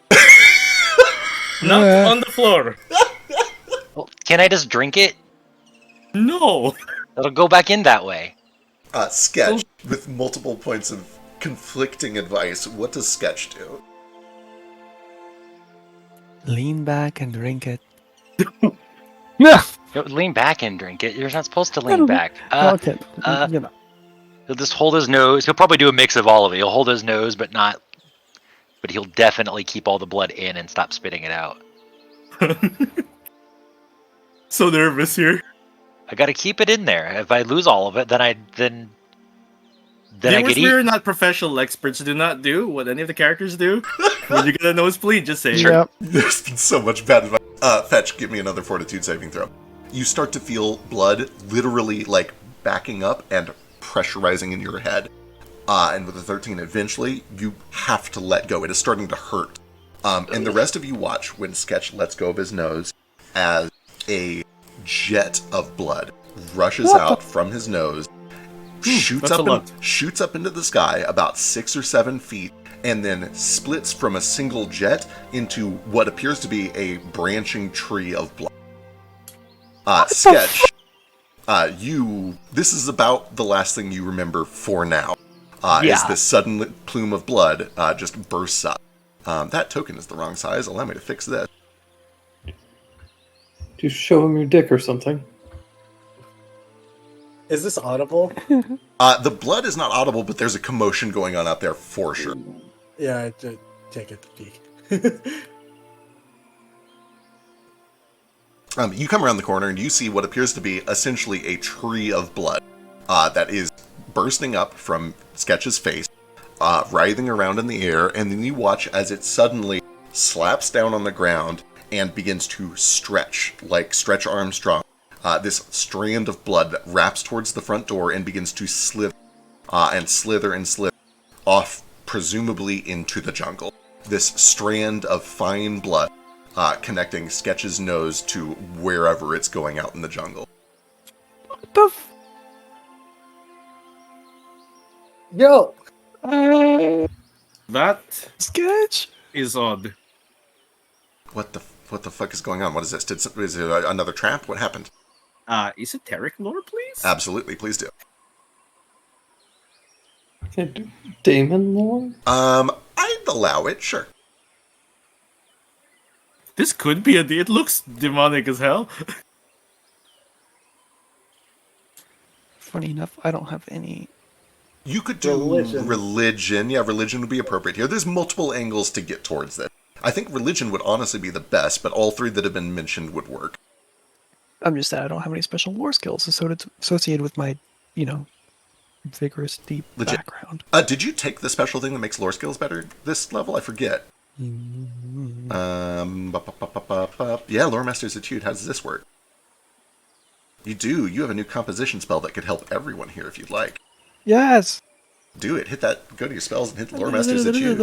S8: Not on the floor.
S5: Well, can I just drink it?
S8: No.
S5: It'll go back in that way.
S1: Sketch, with multiple points of conflicting advice, what does Sketch do?
S3: Lean back and drink it. No.
S5: Lean back and drink it. You're not supposed to lean back.
S3: Okay.
S5: uh,
S3: You know.
S5: He'll just hold his nose. He'll probably do a mix of all of it. He'll hold his nose, but he'll definitely keep all the blood in and stop spitting it out.
S4: So nervous here.
S5: I got to keep it in there. If I lose all of it, then I
S4: Viewers,
S5: get eaten.
S4: we're not professional experts. Do not do what any of the characters do. When you get a nosebleed, just say,
S3: Yep.
S1: There's been so much bad advice. Fetch, give me another fortitude saving throw. You start to feel blood literally like backing up and pressurizing in your head. And with a 13, eventually you have to let go. It is starting to hurt. And the rest of you watch when Sketch lets go of his nose as a jet of blood rushes out from his nose, shoots up into the sky about 6 or 7 feet, and then splits from a single jet into what appears to be a branching tree of blood. Sketch, this is about the last thing you remember for now. Is this sudden plume of blood just bursts up. That token is the wrong size. Allow me to fix this.
S6: Just show him your dick or something.
S8: Is this audible?
S1: The blood is not audible, but there's a commotion going on out there for sure.
S7: Yeah, take a peek.
S1: You come around the corner and you see what appears to be essentially a tree of blood that is bursting up from Sketch's face, writhing around in the air, and then you watch as it suddenly slaps down on the ground and begins to stretch, like Stretch Armstrong. This strand of blood that wraps towards the front door and begins to slither and slither off, presumably into the jungle. This strand of fine blood connecting Sketch's nose to wherever it's going out in the jungle.
S3: What the
S8: Yo!
S4: That
S3: Sketch?
S4: is odd.
S1: What the fuck is going on? What is this? Is it another trap? What happened?
S4: Esoteric lore, please?
S1: Absolutely, please do.
S6: Can I do Damon lore?
S1: I'd allow it, sure.
S4: This could be it looks demonic as hell.
S3: Funny enough, I don't have any.
S1: You could do religion. Yeah, religion would be appropriate here. There's multiple angles to get towards this. I think religion would honestly be the best, but all three that have been mentioned would work.
S3: I'm just sad I don't have any special lore skills associated with my, vigorous, deep background.
S1: Did you take the special thing that makes lore skills better this level? I forget. Yeah, Lore Master's Etude. How does this work? You do. You have a new composition spell that could help everyone here if you'd like.
S3: Yes!
S1: Do it. Hit that. Go to your spells and hit Lore Master's Etude.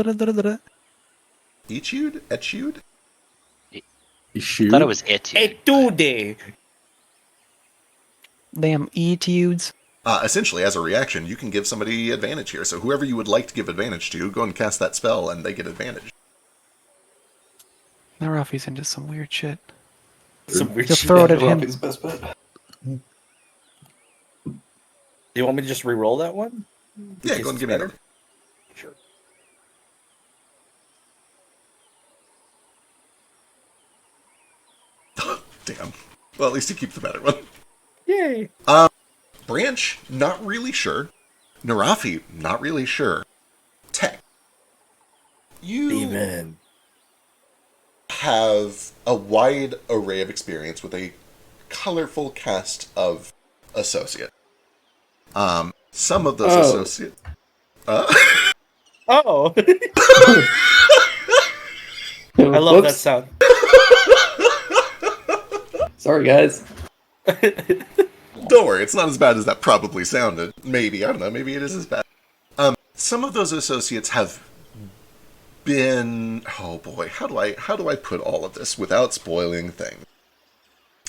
S1: Etude? Etude?
S5: I thought it was etude.
S8: Etude!
S3: Damn etudes.
S1: Essentially, as a reaction, you can give somebody advantage here. So whoever you would like to give advantage to, go and cast that spell, and they get advantage.
S3: Now Rafi's into some weird shit.
S8: Some weird
S3: Just
S8: shit.
S3: throw it at him.
S6: Rafi's best bet.
S8: Do you want me to just re-roll that one?
S1: Yeah, go and give me another.
S8: Sure.
S1: Damn. Well, at least you keep the better one.
S8: Yay!
S1: Branch, not really sure. Narafi, not really sure. Tech. You
S8: Demon.
S1: have a wide array of experience with a colorful cast of associates. Some of those associates...
S8: Oh! I love that sound.
S6: Sorry, guys.
S1: Don't worry, it's not as bad as that probably sounded. Maybe, I don't know, maybe it is as bad. Some of those associates have been... Oh boy, how do I put all of this without spoiling things?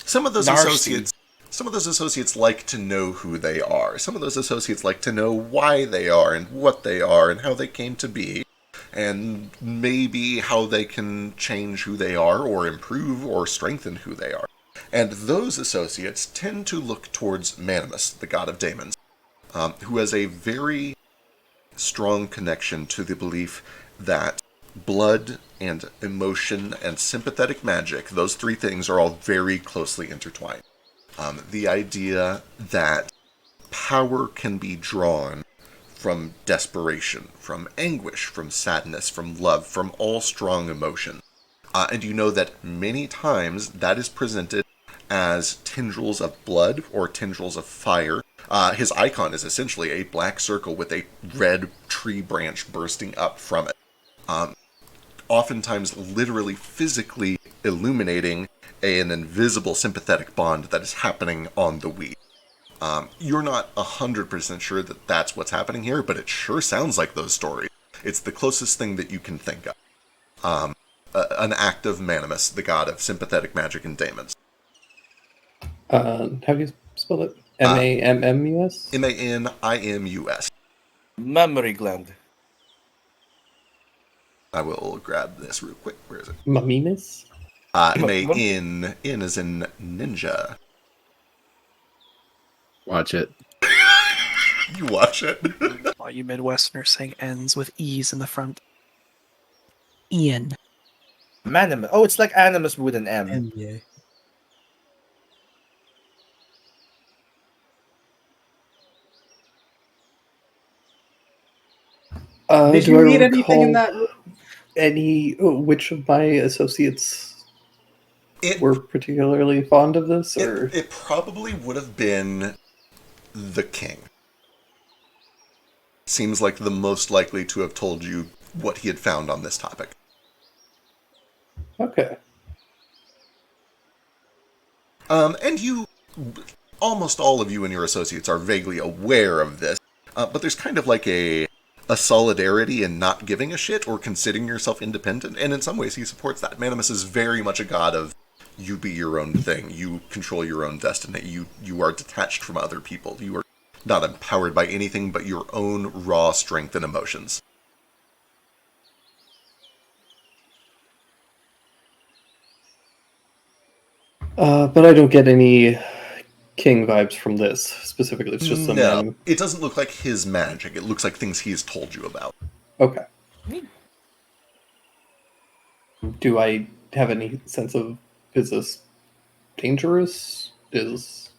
S1: Some of those associates like to know who they are. Some of those associates like to know why they are and what they are and how they came to be. And maybe how they can change who they are or improve or strengthen who they are. And those associates tend to look towards Manimus, the god of daemons, who has a very strong connection to the belief that blood and emotion and sympathetic magic, those three things are all very closely intertwined. The idea that power can be drawn from desperation, from anguish, from sadness, from love, from all strong emotion. And you know that many times that is presented as tendrils of blood or tendrils of fire. His icon is essentially a black circle with a red tree branch bursting up from it. Oftentimes literally physically illuminating an invisible sympathetic bond that is happening on the weed. You're not 100% sure that that's what's happening here, but it sure sounds like those stories. It's the closest thing that you can think of. An act of Manimus, the god of sympathetic magic and daemons.
S6: How do you spell it? Mammus?
S1: Manimus.
S4: Mammary gland.
S1: I will grab this real quick. Where is it?
S6: Mamimus?
S1: M-A-N. N as in ninja.
S2: Watch it.
S1: You watch it.
S3: All you Midwesterners saying ends with E's in the front. Ian.
S8: Manimus. Oh, it's like Animus with an M.
S7: NBA. Did you read anything in that room?
S6: Which of my associates were particularly fond of this? Or
S1: It probably would have been the king. Seems like the most likely to have told you what he had found on this topic.
S6: Okay.
S1: And you, almost all of you and your associates are vaguely aware of this, but there's kind of like a solidarity in not giving a shit or considering yourself independent, and in some ways he supports that. Manimus is very much a god of you be your own thing, you control your own destiny, you are detached from other people, you are not empowered by anything but your own raw strength and emotions.
S6: But I don't get any king vibes from this specifically. It's just some
S1: No, it doesn't look like his magic. It looks like things he has told you about.
S6: Okay. Do I have any sense of, is this dangerous? Is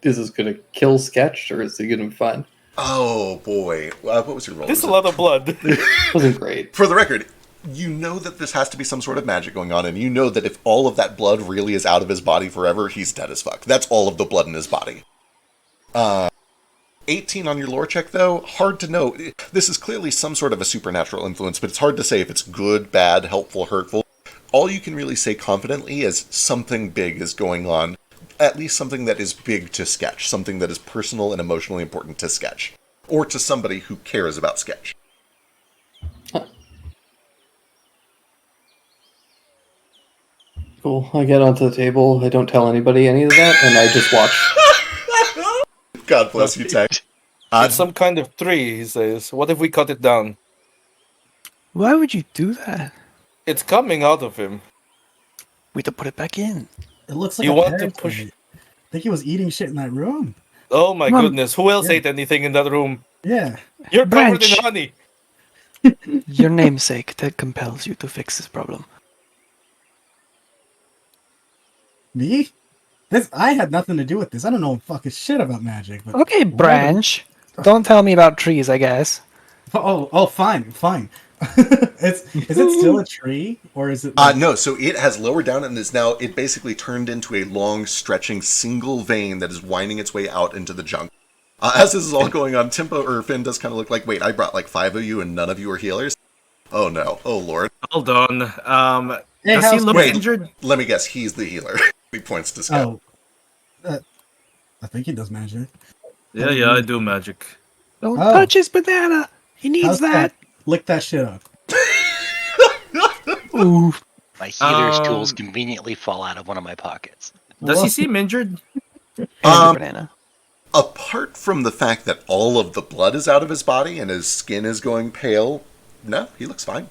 S6: this going to kill Sketch, or is he going to be fine?
S1: Oh boy, what was your roll?
S8: This is a lot of blood.
S6: Wasn't great.
S1: For the record, you know that this has to be some sort of magic going on, and you know that if all of that blood really is out of his body forever, he's dead as fuck. That's all of the blood in his body. 18 on your lore check, though, hard to know. This is clearly some sort of a supernatural influence, but it's hard to say if it's good, bad, helpful, hurtful. All you can really say confidently is something big is going on. At least something that is big to Sketch. Something that is personal and emotionally important to Sketch. Or to somebody who cares about Sketch.
S6: Cool. I get onto the table. I don't tell anybody any of that, and I just watch.
S1: God bless you, Tech.
S8: It's some kind of tree, he says. What if we cut it down?
S3: Why would you do that?
S8: It's coming out of him.
S3: We have to put it back in.
S7: It looks like
S8: You
S7: a
S8: want to
S7: parrot
S8: push-
S7: plant. I think he was eating shit in that room.
S8: Oh my
S3: Mom.
S8: goodness, who else
S7: Yeah.
S8: ate anything in that room?
S7: Yeah.
S8: You're covered in
S3: Branch.
S8: honey.
S3: Your namesake that compels you to fix this problem.
S7: Me? I had nothing to do with this. I don't know fucking shit about magic. But
S3: Okay, Branch. Don't tell me about trees, I guess.
S7: Fine. Is it still a tree, or is it?
S1: No, so it has lowered down and is now, it basically turned into a long, stretching, single vein that is winding its way out into the junk. As this is all going on, Timpo or Finn does kind of look like, wait, I brought like 5 of you and none of you are healers? Oh no, oh lord.
S4: Hold on.
S7: Hey,
S4: Does he
S7: how's-
S4: look
S1: Wait.
S4: injured?
S1: Let me guess, he's the healer. He points to Scott.
S7: I think he does magic.
S4: Yeah, I do magic.
S3: Don't
S7: Oh.
S3: touch his banana. He needs
S7: How's
S3: that.
S7: Lick that shit up.
S3: Ooh.
S5: My healer's
S4: Um,
S5: tools conveniently fall out of one of my pockets.
S4: Does he seem injured?
S3: And the
S1: Um,
S3: banana.
S1: Apart from the fact that all of the blood is out of his body and his skin is going pale, no, he looks fine.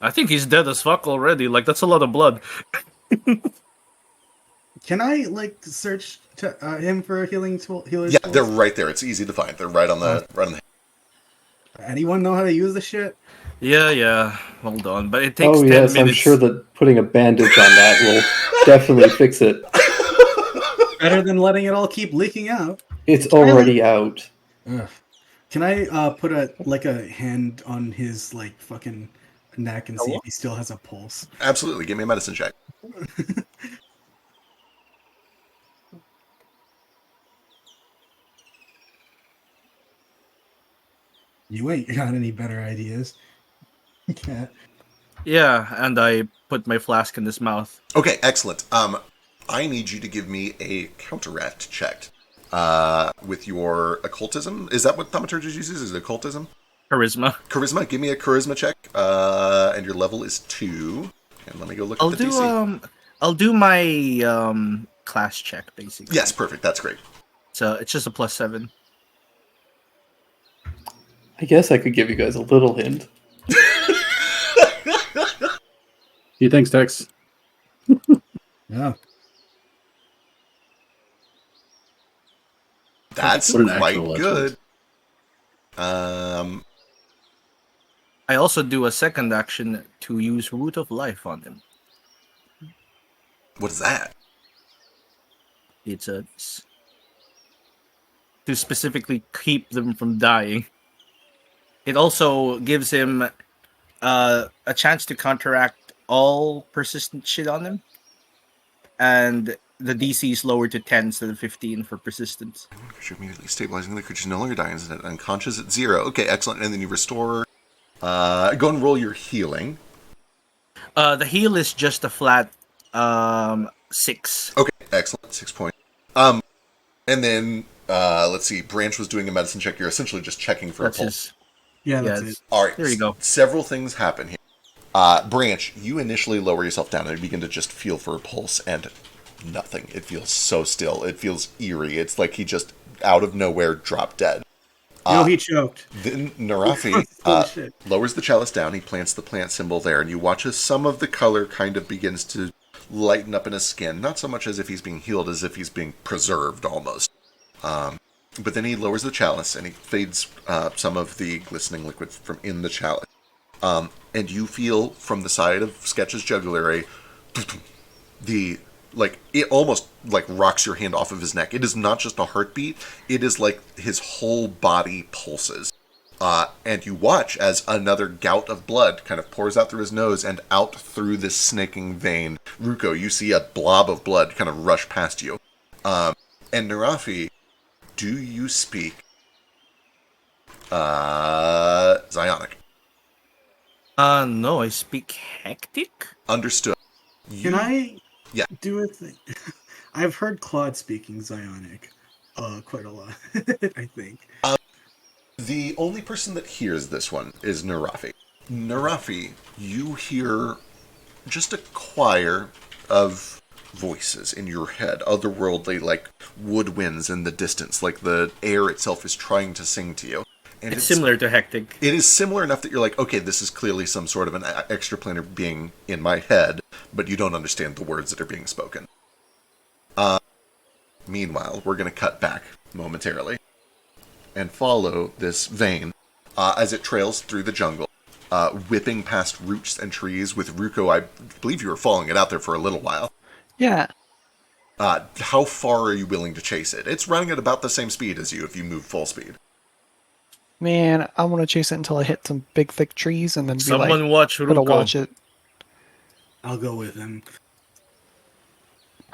S4: I think he's dead as fuck already. Like, that's a lot of blood.
S7: Can I search him for a healing tool? Healer's
S1: Yeah,
S7: tools?
S1: they're right there. It's easy to find. They're right on the
S7: Anyone know how to use the shit?
S4: Yeah. Hold on. But it takes
S6: Oh
S4: 10
S6: yes,
S4: minutes.
S6: I'm sure that putting a bandage on that will definitely fix it.
S7: Better than letting it all keep leaking out.
S6: It's already out.
S7: Ugh. Can I put a hand on his like fucking neck and see if he still has a pulse?
S1: Absolutely. Give me a medicine check.
S7: You ain't got any better ideas. You can't.
S4: Yeah, and I put my flask in his mouth.
S1: Okay, excellent. I need you to give me a counteract check with your occultism. Is that what thaumaturgy uses? Is it occultism?
S4: Charisma.
S1: Charisma. Give me a charisma check, and your level is 2. And let me go look at the DC.
S4: I'll do my class check basically.
S1: Yes, perfect. That's great.
S4: So it's just a +7.
S6: I guess I could give you guys a little hint.
S2: He thinks Tex.
S7: Yeah.
S1: That's
S2: What an
S1: quite
S2: actual
S1: good.
S4: I also do a second action to use Root of Life on him.
S1: What is that?
S4: It's to specifically keep them from dying. It also gives him a chance to counteract all persistent shit on him, and the DC is lowered to 10 instead of 15 for persistence.
S1: Creature immediately stabilizing the creature's no longer dying, and unconscious at 0. Okay, excellent. And then you restore. Go and roll your healing.
S4: The heal is just a flat 6.
S1: Okay, excellent. 6 points. And then let's see. Branch was doing a medicine check. You're essentially just checking for
S4: That's
S1: a pulse.
S4: his.
S7: Yeah, that's it.
S1: All right.
S4: There you go.
S1: Several things happen here. Branch, you initially lower yourself down and begin to just feel for a pulse, and nothing. It feels so still. It feels eerie. It's like he just out of nowhere dropped dead.
S7: He choked.
S1: Then Narafi
S7: Holy shit.
S1: lowers the chalice down. He plants the plant symbol there, and you watch as some of the color kind of begins to lighten up in his skin. Not so much as if he's being healed, as if he's being preserved almost. But then he lowers the chalice, and he fades some of the glistening liquid from in the chalice. And you feel from the side of Sketch's jugular it almost like rocks your hand off of his neck. It is not just a heartbeat. It is like his whole body pulses. And you watch as another gout of blood kind of pours out through his nose and out through this snaking vein. Ruko, you see a blob of blood kind of rush past you. And Narafi, do you speak Zionic?
S4: No, I speak hectic.
S1: Understood.
S7: Can I
S1: Yeah.
S7: do a thing? I've heard Claude speaking Zionic quite a lot, I think.
S1: The only person that hears this one is Narafi. Narafi, you hear just a choir of voices in your head, otherworldly, like woodwinds in the distance, like the air itself is trying to sing to you. And
S4: It's similar to hectic.
S1: It is similar enough that you're like, okay, this is clearly some sort of an extraplanar being in my head, but you don't understand the words that are being spoken. Meanwhile, we're going to cut back momentarily and follow this vein as it trails through the jungle, whipping past roots and trees with Ruko. I believe you were following it out there for a little while.
S3: Yeah.
S1: How far are you willing to chase it? It's running at about the same speed as you if you move full speed.
S3: Man, I want to chase it until I hit some big, thick trees and then be
S4: Someone watch
S3: gonna
S4: Ruko.
S3: watch it
S7: I'll go with him.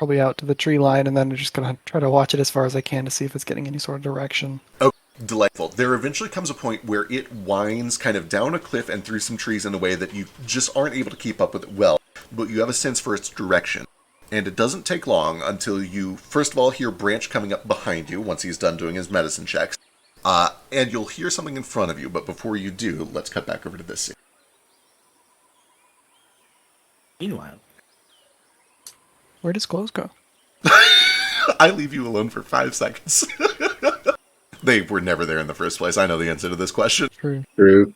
S3: probably out to the tree line, and then I'm just gonna try to watch it as far as I can to see if it's getting any sort of direction.
S1: Oh, delightful. There eventually comes a point where it winds kind of down a cliff and through some trees in a way that you just aren't able to keep up with it well, but you have a sense for its direction. And it doesn't take long until you, first of all, hear Branch coming up behind you once he's done doing his medicine checks. And you'll hear something in front of you, but before you do, let's cut back over to this scene.
S4: Meanwhile,
S3: Where does clothes go?
S1: I leave you alone for 5 seconds. They were never there in the first place. I know the answer to this question.
S3: True.
S2: True.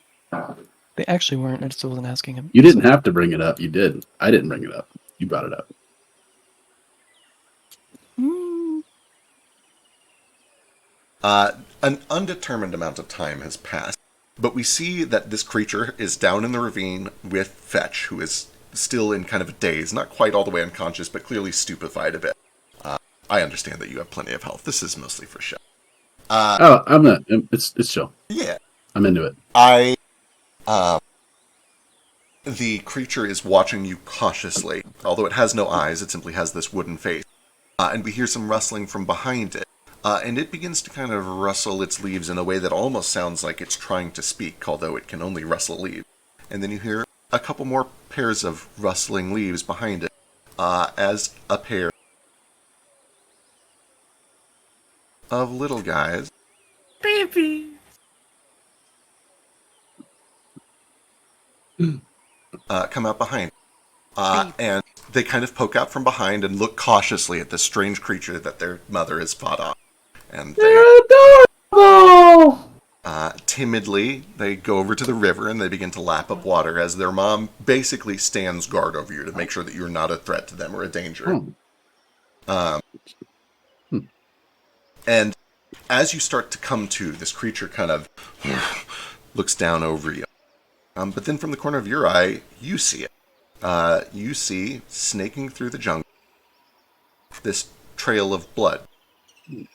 S3: They actually weren't. I just wasn't asking him.
S2: You didn't have to bring it up. You did. I didn't bring it up. You brought it up.
S1: An undetermined amount of time has passed, but we see that this creature is down in the ravine with Fetch, who is still in kind of a daze, not quite all the way unconscious, but clearly stupefied a bit. I understand that you have plenty of health. This is mostly for show.
S2: Oh, I'm not. It's chill.
S1: Yeah.
S2: I'm into it.
S1: The creature is watching you cautiously. Although it has no eyes, it simply has this wooden face. And we hear some rustling from behind it. And it begins to kind of rustle its leaves in a way that almost sounds like it's trying to speak, although it can only rustle leaves. And then you hear a couple more pairs of rustling leaves behind it, as a pair of little guys
S4: Baby.
S1: come out behind. And they kind of poke out from behind and look cautiously at this strange creature that their mother has fought off. And they,
S2: adorable!
S1: timidly, they go over to the river and they begin to lap up water as their mom basically stands guard over you to make sure that you're not a threat to them or a danger. And as you start to come to, this creature kind of looks down over you. But then from the corner of your eye, you see it. You see, snaking through the jungle, this trail of blood. It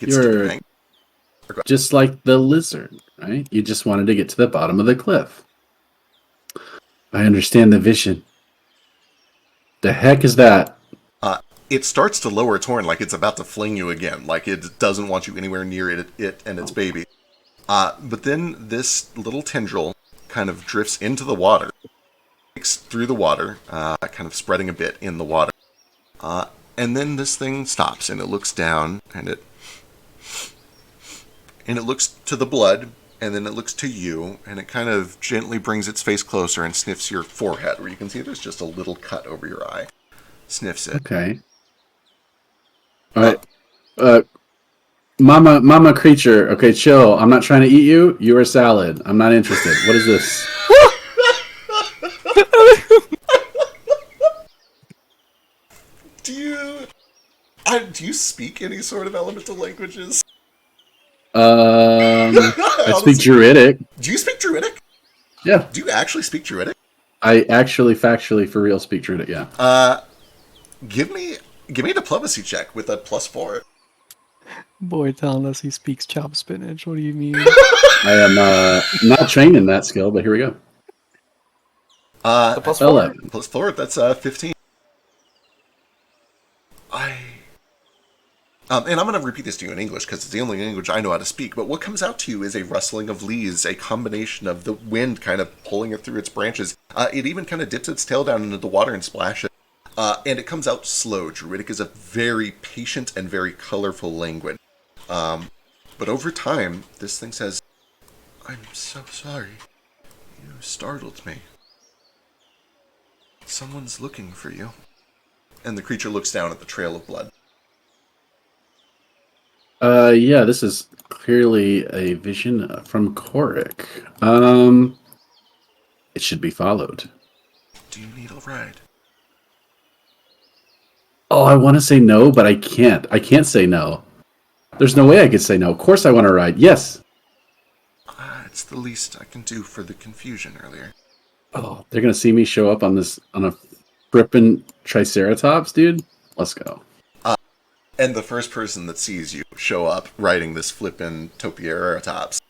S1: gets
S2: You're
S1: to
S2: just like the lizard, right? You just wanted to get to the bottom of the cliff. I understand the vision. The heck is that?
S1: It starts to lower its horn like it's about to fling you again, like it doesn't want you anywhere near it and its baby. But then this little tendril kind of drifts into the water, through the water, kind of spreading a bit in the water. And then this thing stops and it looks down and it looks to the blood and then it looks to you and it kind of gently brings its face closer and sniffs your forehead where you can see there's just a little cut over your eye. Sniffs it.
S2: Okay. All right. Mama creature. Okay, chill. I'm not trying to eat you. You're a salad. I'm not interested. What is this?
S1: Do you speak any sort of elemental languages?
S2: I speak Druidic.
S1: Do you speak Druidic?
S2: Yeah.
S1: Do you actually speak Druidic?
S2: I actually, factually, for real, speak Druidic. Yeah.
S1: Give me a diplomacy check with a +4.
S3: Boy telling us he speaks chopped spinach. What do you mean?
S2: I am not trained in that skill, but here we go.
S8: The +4?
S1: +4. That's 15. And I'm going to repeat this to you in English because it's the only language I know how to speak. But what comes out to you is a rustling of leaves, a combination of the wind kind of pulling it through its branches. It even kind of dips its tail down into the water and splashes. And it comes out slow. Druidic is a very patient and very colorful language. But over time, this thing says, "I'm so sorry. You startled me. Someone's looking for you." And the creature looks down at the trail of blood.
S2: Yeah, this is clearly a vision from Korik. It should be followed.
S1: Do you need a ride?
S2: Oh, I want to say no, but I can't. I can't say no. There's no way I could say no. Of course I want to ride. Yes.
S1: It's the least I can do for the confusion earlier.
S2: Oh, they're gonna see me show up on a frippin' Triceratops, dude. Let's go.
S1: And the first person that sees you show up riding this flippin' Topiaratops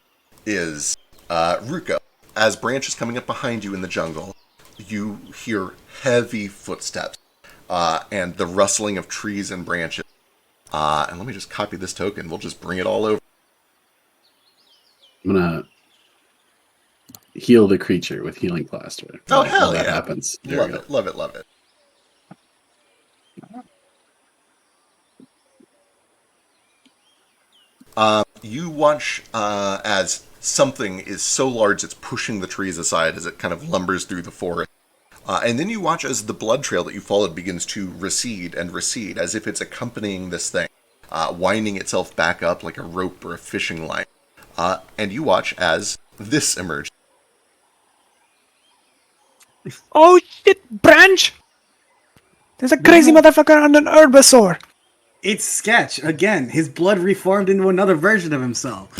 S1: is Ruko. As Branch is coming up behind you in the jungle, you hear heavy footsteps and the rustling of trees and branches. And let me just copy this token. We'll just bring it all over.
S2: I'm gonna heal the creature with healing plaster.
S1: Oh, hell
S2: that
S1: yeah.
S2: happens. There
S1: Love
S2: we go.
S1: it, love it, love it. You watch as something is so large it's pushing the trees aside as it kind of lumbers through the forest. And then you watch as the blood trail that you followed begins to recede and recede, as if it's accompanying this thing, winding itself back up like a rope or a fishing line. And you watch as this emerges.
S3: Oh shit, Branch! There's a crazy motherfucker on an herbisaur!
S7: It's Sketch again. His blood reformed into another version of himself.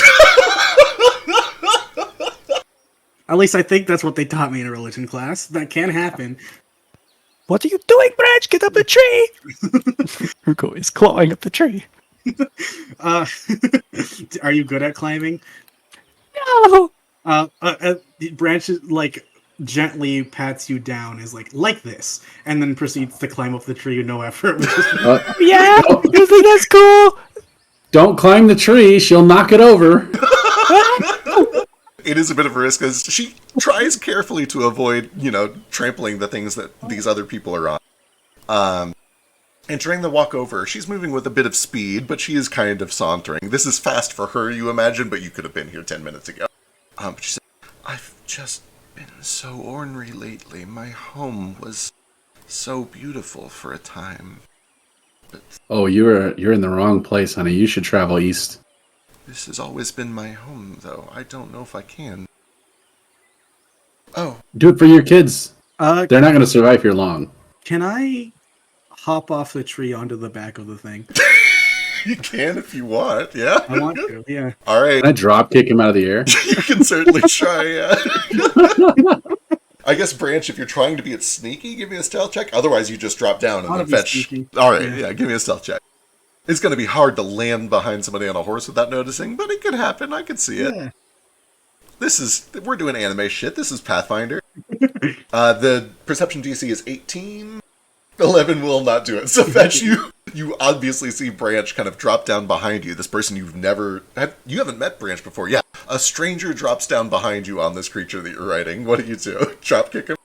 S7: At least I think that's what they taught me in a religion class. That can happen.
S3: What are you doing, Branch? Get up the tree! Ruko is clawing up the tree.
S7: uh, are you good at climbing?
S3: No.
S7: Branch like gently pats you down, is like this, and then proceeds to climb up the tree with no effort. Which is
S3: Yeah,
S2: Don't-
S3: usually that's cool.
S2: Don't climb the tree. She'll knock it over.
S1: It is a bit of a risk as she tries carefully to avoid, trampling the things that these other people are on. And during the walk over, she's moving with a bit of speed, but she is kind of sauntering. This is fast for her, you imagine, but you could have been here 10 minutes ago. But she said, I've just been so ornery lately. My home was so beautiful for a time. But
S2: Oh, you're in the wrong place, honey. You should travel east.
S1: this has always been my home, though. I don't know if I can. Oh,
S2: Do it for your kids.
S7: uh,
S2: They're not going to survive here long.
S7: can I hop off the tree onto the back of the thing?
S1: you can if you want, yeah?
S7: I want to. Yeah.
S1: All right.
S2: Can I drop kick him out of the air?
S1: You can certainly try, yeah. I guess, Branch, if you're trying to be sneaky, give me a stealth check. Otherwise, you just drop down and
S7: I'll
S1: then
S7: be
S1: fetch.
S7: sneaky.
S1: All right,
S7: Yeah.
S1: yeah, give me a stealth check. It's going to be hard to land behind somebody on a horse without noticing, but it could happen. I can see it.
S7: Yeah.
S1: We're doing anime shit. This is Pathfinder. The perception DC is 18. 11 will not do it. So Fetch, you obviously see Branch kind of drop down behind you. This person you haven't met Branch before. Yeah, a stranger drops down behind you on this creature that you're riding. What do you do? Drop kick him?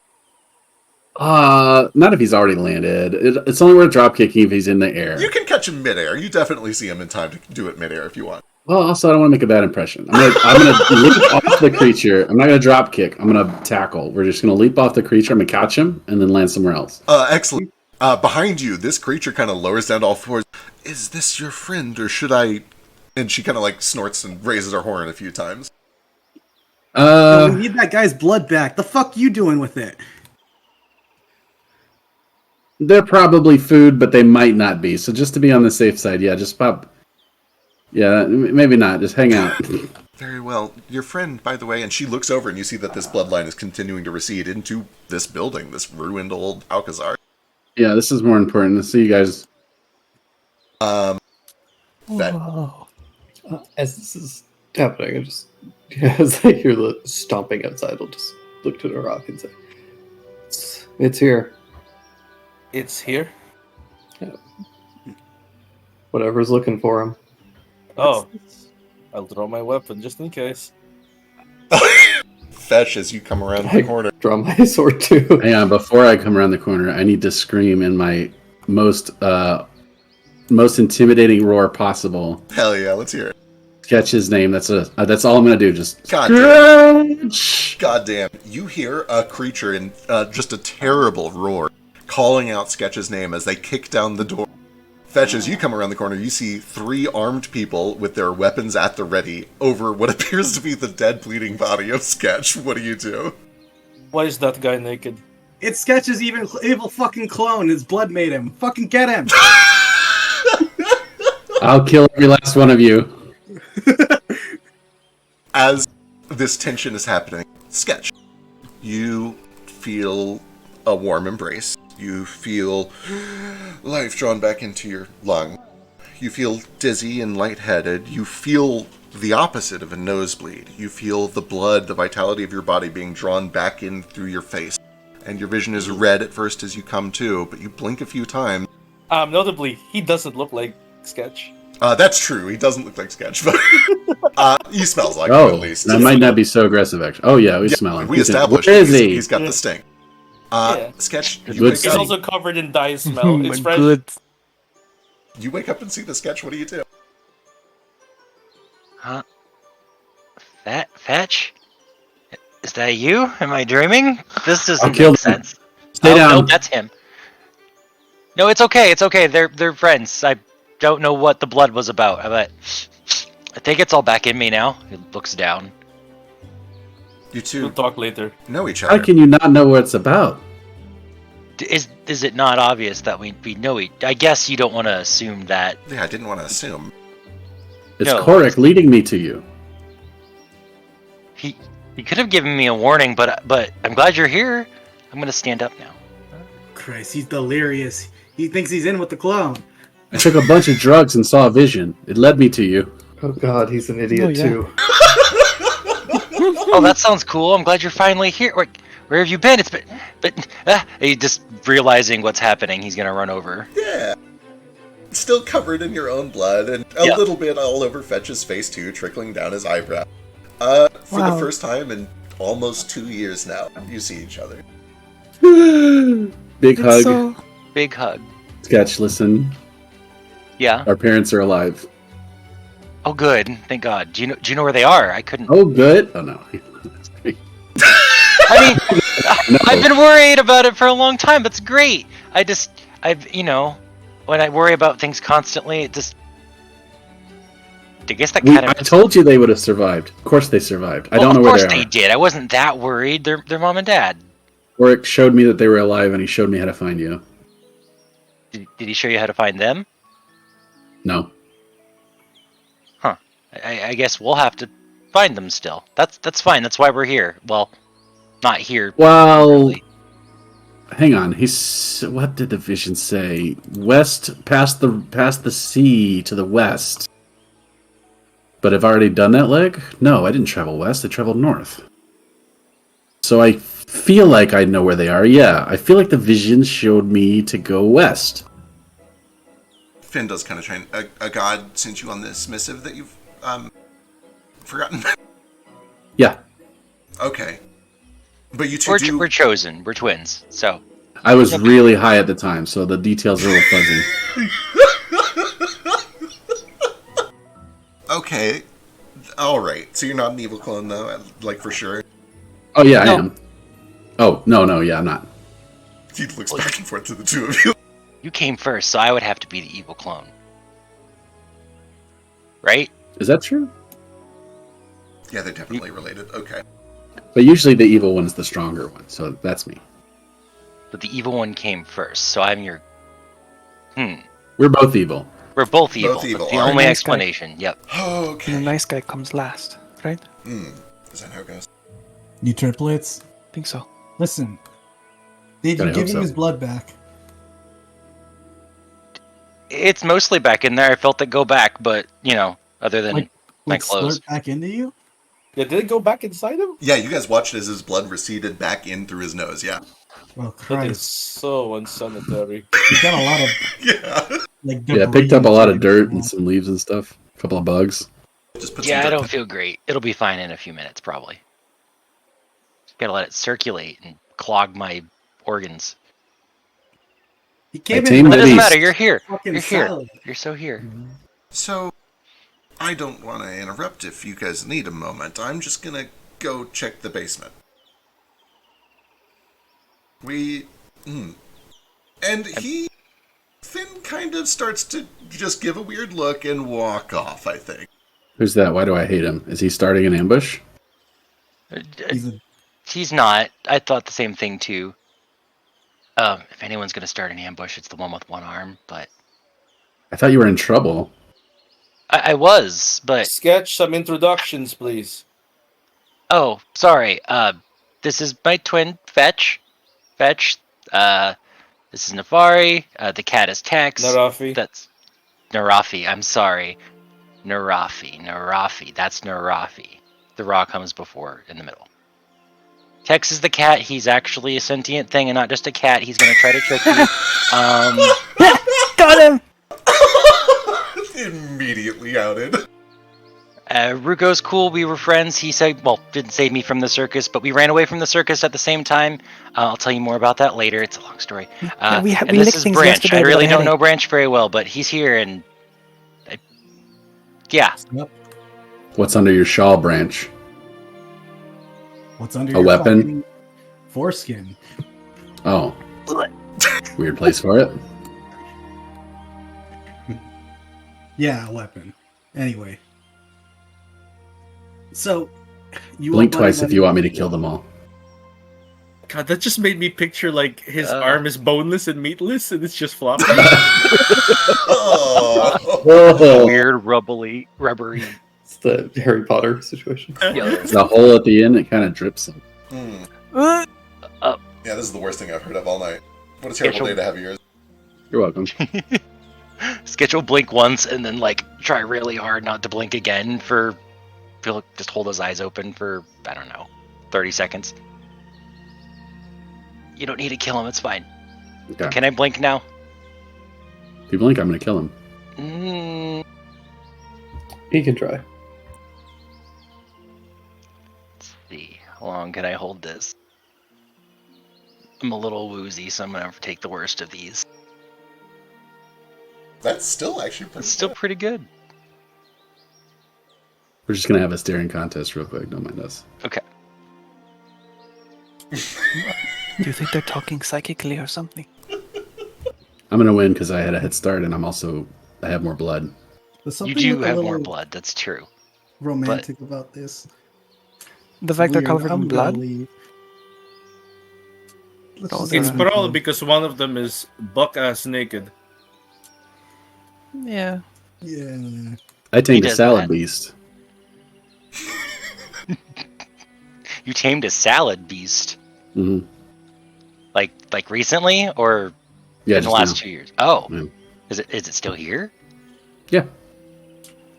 S2: Not if he's already landed. It's only worth drop kicking if he's in the air.
S1: You can catch him midair. You definitely see him in time to do it midair if you want.
S2: Well, also I don't want to make a bad impression. I'm gonna leap off the creature. I'm not gonna drop kick. I'm gonna tackle. We're just gonna leap off the creature. I'm gonna catch him and then land somewhere else.
S1: Excellent. Behind you, this creature kind of lowers down to all fours. Is this your friend, or should I? And she kind of like snorts and raises her horn a few times.
S7: We need that guy's blood back. The fuck you doing with it?
S2: They're probably food, but they might not be. So just to be on the safe side, yeah, just pop. Yeah, maybe not. Just hang out.
S1: Very well. Your friend, by the way, and she looks over and you see that this bloodline is continuing to recede into this building, this ruined old Alcazar.
S2: Yeah, this is more important. Let's see you guys.
S1: That
S3: Whoa.
S6: As this is happening, as I hear the stomping outside, I'll just look to the rock and say, "It's here.
S8: It's here.
S6: Whatever's looking for him."
S8: Oh, I'll draw my weapon just in case.
S1: Fetch as you come around the corner.
S6: Draw my sword too.
S2: Hang on, before I come around the corner, I need to scream in my most intimidating roar possible.
S1: Hell yeah, let's hear it.
S2: Catch his name. That's all I'm gonna do. Just
S1: Goddamn. Goddamn. You hear a creature in just a terrible roar calling out Sketch's name as they kick down the door. Fetch, as you come around the corner, you see 3 armed people with their weapons at the ready over what appears to be the dead, bleeding body of Sketch. What do you do?
S8: Why is that guy naked?
S7: It's Sketch's evil fucking clone. His blood made him. Fucking get him.
S2: I'll kill every last one of you.
S1: As this tension is happening, Sketch, you feel a warm embrace. You feel life drawn back into your lung. You feel dizzy and lightheaded. You feel the opposite of a nosebleed. You feel the blood, the vitality of your body being drawn back in through your face. And your vision is red at first as you come to, but you blink a few times.
S8: Notably, he doesn't look like Sketch.
S1: That's true. He doesn't look like Sketch, but he smells like him
S2: Oh,
S1: at least.
S2: that might not be so aggressive, actually. Oh yeah, we smell him.
S1: We established
S2: Where is
S1: he's-
S2: he?
S1: He's got the stink.
S8: Yeah.
S1: Sketch, you
S2: Good
S1: wake,
S8: He's
S2: stuff.
S1: up,
S8: also covered in dye smell. It's fresh.
S3: Good.
S1: you wake up and see the Sketch. What do you do?
S5: Huh? Fetch? Is that you? Am I dreaming? This doesn't
S2: kill
S5: make
S2: them.
S5: sense.
S2: Stay
S5: Oh,
S2: down.
S5: No, that's him. No, it's okay. It's okay. They're friends. I don't know what the blood was about, but I think it's all back in me now. He looks down.
S1: You
S8: We'll
S1: two
S8: talk later.
S1: know each
S2: How
S1: other.
S2: can you not know what it's about?
S5: Is it not obvious that we know each? I guess you don't want to assume that.
S1: Yeah, I didn't want to assume.
S2: It's
S5: No.
S2: Korik leading me to you.
S5: He could have given me a warning, but I'm glad you're here. I'm gonna stand up now.
S7: Christ, he's delirious. He thinks he's in with the clone.
S2: I took a bunch of drugs and saw a vision. It led me to you.
S6: Oh god, he's an idiot
S3: yeah.
S6: too.
S5: Oh, that sounds cool. I'm glad you're finally here. Where have you been? It's been, but he just realizing what's happening, he's gonna run over.
S1: Yeah. Still covered in your own blood, and a
S5: Yeah.
S1: little bit all over Fetch's face too, trickling down his eyebrow. For the
S3: Wow.
S1: first time in almost 2 years now, you see each other.
S2: Big hug.
S3: So,
S5: Big hug.
S2: Sketch, listen.
S5: Yeah.
S2: Our parents are alive.
S5: Oh, good. Thank God. Do you know where they are? I couldn't.
S2: Oh, good. Oh, no.
S5: I mean, I've been worried about it for a long time. That's great. When I worry about things constantly, it just. I guess that kind
S2: I
S5: of.
S2: told you they would have survived. Of course they survived. I
S5: Well,
S2: don't know
S5: of
S2: where
S5: course
S2: they
S5: they
S2: are.
S5: did. I wasn't that worried. They're mom and dad.
S2: Oric showed me that they were alive, and he showed me how to find you.
S5: Did he show you how to find them?
S2: No.
S5: I guess we'll have to find them still. That's fine. That's why we're here. Well, not here.
S2: Well,
S5: really.
S2: hang on. What did the vision say? West, past the sea to the west. But I've already done that leg? No, I didn't travel west. I traveled north. So I feel like I know where they are. Yeah, I feel like the vision showed me to go west.
S1: Finn does kind of try and... A god sent you on this missive that you've, forgotten?
S2: Yeah,
S1: Okay. But you two do...
S5: We're chosen. We're twins. So
S2: I was really high at the time, so the details are a little fuzzy.
S1: Okay. Alright. So you're not an evil clone, though? Like, for sure?
S2: Oh yeah,
S5: No.
S2: I am. Oh, no, yeah, I'm not.
S1: He looks back and forth to the two of you.
S5: you came first, so I would have to be the evil clone, right?
S2: Is that true?
S1: Yeah, they're definitely related. Okay.
S2: But usually the evil one's the stronger one, so that's me.
S5: But the evil one came first, so I'm your.
S2: We're both evil.
S5: We're both evil.
S1: Both evil,
S5: That's the
S1: alright.
S5: only
S3: Nice guy.
S5: explanation. Yep.
S3: and the
S1: Okay.
S3: nice guy comes last, right?
S1: Is that how it goes?
S9: You triplets,
S3: Think so.
S9: listen. Did
S2: God, I
S9: you give
S2: hope
S9: him
S2: so.
S9: his blood back?
S5: It's mostly back in there. I felt it go back, but other than
S9: Like-
S5: my
S9: Like
S5: clothes.
S9: slurp back into you?
S8: Yeah, did it go back inside him?
S1: Yeah, you guys watched as his blood receded back in through his nose, yeah.
S9: Well,
S8: That is
S9: Christ.
S8: so unsanitary.
S9: You got a lot of
S1: Yeah.
S9: like.
S2: Yeah, I
S9: debris
S2: picked up a lot of
S9: and
S2: dirt
S9: shit.
S2: and some leaves and stuff. A couple of bugs.
S1: Just put
S5: Yeah, I
S1: some
S5: don't
S1: dirt.
S5: feel great. It'll be fine in a few minutes, probably. Gotta let it circulate and clog my organs.
S9: He came
S2: tamed
S9: in
S5: That
S2: the
S5: doesn't
S2: beast.
S5: matter. You're here.
S9: fucking
S5: You're here.
S9: salad.
S5: You're so here.
S1: So, I don't want to interrupt if you guys need a moment. I'm just gonna go check the basement. And Finn kind of starts to just give a weird look and walk off, I think.
S2: Who's that? Why do I hate him? Is he starting an ambush?
S9: He's a,
S5: He's not. I thought the same thing too. If anyone's gonna start an ambush, it's the one with one arm. But
S2: I thought you were in trouble.
S5: I was. But
S8: Sketch some introductions, please.
S5: oh, sorry. This is my twin, Fetch. Fetch. This is Nafari. The cat is Tex.
S8: Narafi.
S5: That's Narafi. I'm sorry. Narafi. That's Narafi. The raw comes before in the middle. Tex is the cat. He's actually a sentient thing and not just a cat. He's gonna try to trick you.
S3: Got him!
S1: Immediately outed.
S5: Ruko's cool. We were friends. He said, well, didn't save me from the circus, but we ran away from the circus at the same time. I'll tell you more about that later. It's a long story.
S3: Yeah, we
S5: and
S3: licked
S5: this is
S3: things
S5: Branch.
S3: yesterday
S5: I really
S3: without
S5: don't know
S3: any-
S5: Branch very well, but he's here, and yeah.
S9: yep.
S2: What's under your shawl branch?
S9: What's under
S2: A
S9: your
S2: weapon?
S9: fucking foreskin?
S2: Oh. Weird place for it.
S9: Yeah, a weapon. Anyway. So, you
S2: Blink
S9: all
S2: twice if
S9: buddy-buddy-
S2: you want me to kill them all.
S4: God, that just made me picture like his
S5: Uh.
S4: arm is boneless and meatless, and it's just floppy.
S1: Oh.
S2: Whoa.
S5: Weird, rubbery.
S6: It's the Harry Potter situation.
S2: The hole at the end, it kind of drips.
S1: Hmm.
S3: Uh,
S1: Yeah, this is the worst thing I've heard of all night. What a terrible
S5: It's a-
S1: day to have yours.
S2: You're welcome.
S5: Sketch will blink once and then like try really hard not to blink again for just hold his eyes open for, I don't know, 30 seconds. You don't need to kill him, it's fine.
S2: Okay.
S5: Can I blink now?
S2: If you blink, I'm gonna kill him.
S6: He can try.
S5: Let's see. How long can I hold this? I'm a little woozy, so I'm gonna take the worst of these.
S1: That's still actually pretty
S5: It's still
S1: good.
S5: pretty good.
S2: We're just gonna have a staring contest real quick. Don't mind us.
S5: Okay.
S3: Do you think they're talking psychically or something?
S2: I'm gonna win because I had a head start, and I have more blood.
S9: There's
S5: You
S9: something
S5: do
S9: like a
S5: have
S9: little
S5: more blood, that's true.
S9: romantic about this.
S3: The fact they're
S9: Weird.
S3: covered
S9: I'm
S3: in
S9: gonna
S3: blood?
S9: leave. Let's
S3: Oh,
S9: just
S3: they're
S4: It's
S3: not.
S9: leave.
S4: probably because one of them is buck-ass naked.
S3: Yeah.
S9: Yeah.
S2: I tamed a
S5: does
S2: salad
S5: that.
S2: beast.
S5: You tamed a salad beast.
S2: Mm-hmm.
S5: Like recently or
S2: Yeah,
S5: in the
S2: just
S5: last
S2: now.
S5: 2 years? Oh.
S2: Yeah.
S5: Is it still here?
S2: Yeah,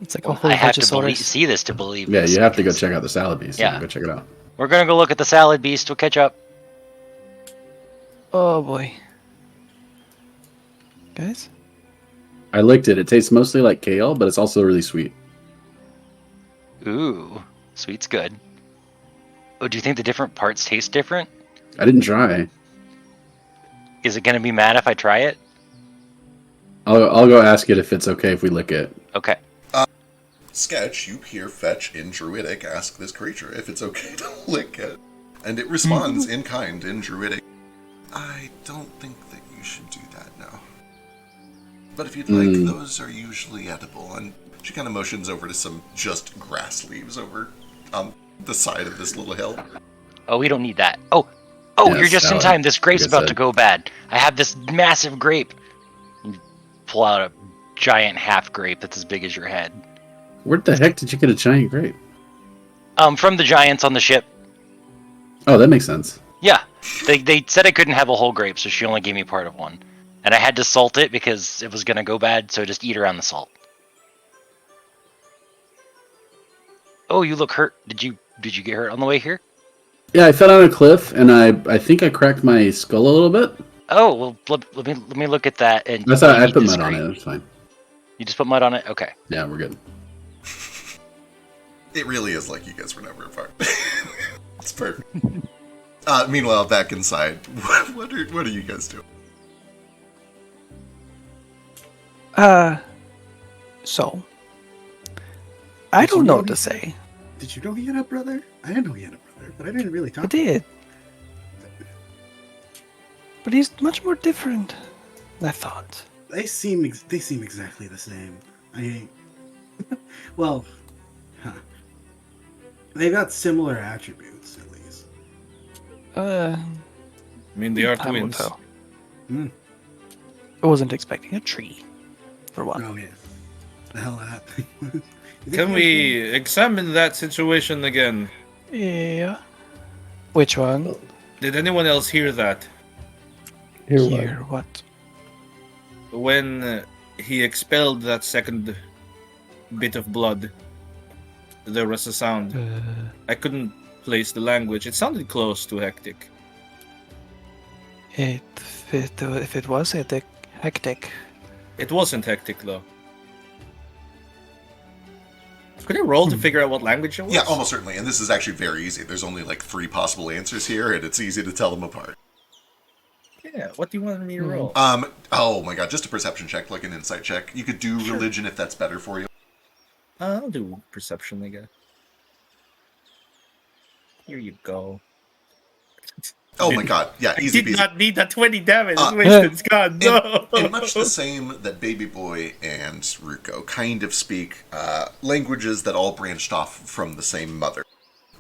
S3: It's like
S5: Well,
S3: a whole
S5: I have to
S3: Vegosaurus.
S5: see this to believe
S2: yeah.
S5: this,
S2: You have to go
S5: because
S2: check out the salad beast.
S5: Yeah.
S2: Go check it out.
S5: We're gonna go look at the salad beast. We'll catch up.
S3: Oh boy. Guys?
S2: I licked it. It tastes mostly like kale, but it's also really sweet.
S5: Ooh, sweet's good. Oh, do you think the different parts taste different?
S2: I didn't try.
S5: Is it gonna be mad if I try it?
S2: I'll go ask it if it's okay if we lick it.
S5: Okay.
S1: Sketch, you hear Fetch in Druidic ask this creature if it's okay to lick it. And it responds in kind in Druidic. I don't think that you should do that now. But if you'd like, those are usually edible. And she kind of motions over to some just grass leaves over on the side of this little hill.
S5: Oh, we don't need that. Oh,
S2: Yeah,
S5: you're just in
S2: salad.
S5: time. This grape's
S2: Like I
S5: about to
S2: said.
S5: go bad. I have this massive grape. You pull out a giant half grape that's as big as your head.
S2: Where the heck did you get a giant grape?
S5: From the giants on the ship.
S2: Oh, that makes sense.
S5: Yeah, they said I couldn't have a whole grape, so she only gave me part of one. And I had to salt it because it was gonna go bad, so just eat around the salt. Oh, you look hurt. Did you get hurt on the way here?
S2: Yeah, I fell on a cliff, and I think I cracked my skull a little bit.
S5: Oh, well, let me look at that. And
S2: That's how I
S5: eat
S2: put
S5: this
S2: mud on
S5: grape.
S2: it. It's fine.
S5: You just put mud on it? Okay.
S2: Yeah, we're good.
S1: It really is like you guys were never apart. It's perfect. Meanwhile, back inside, what are you guys doing?
S3: So. I
S9: Did you
S3: don't know
S9: know
S3: what to
S9: he said-
S3: say.
S9: Did you know he had a brother? I didn't know he had a brother, but I didn't really talk.
S3: I did. But he's much more different than I thought.
S9: They seem exactly the same. Well, they got similar attributes at least.
S4: I mean, they are
S3: Time will
S4: twins.
S3: tell.
S9: Hmm.
S3: I wasn't expecting a tree, for one.
S9: Oh yeah, the hell that.
S4: Can we examine that situation again?
S3: Yeah. Which one?
S4: Did anyone else hear that?
S6: Here,
S3: Here, what?
S4: When he expelled that second bit of blood, there was a sound. I couldn't place the language. It sounded close to hectic.
S3: If it was hectic.
S4: It wasn't hectic, though. Could I roll to figure out what language it was?
S1: Yeah, almost certainly. And this is actually very easy. There's only like 3 possible answers here, and it's easy to tell them apart.
S4: Yeah, what do you want me to roll?
S1: Oh my god, just a perception check, like an insight check. You could do religion if that's better for you.
S4: I'll do perception, I guess. Here you go.
S1: Oh my god, yeah,
S4: I
S1: easy
S4: did
S1: peasy.
S4: not need that 20 damage.
S1: Uh,
S4: It's gone. No.
S1: And much the same that Baby Boy and Ruko kind of speak languages that all branched off from the same mother.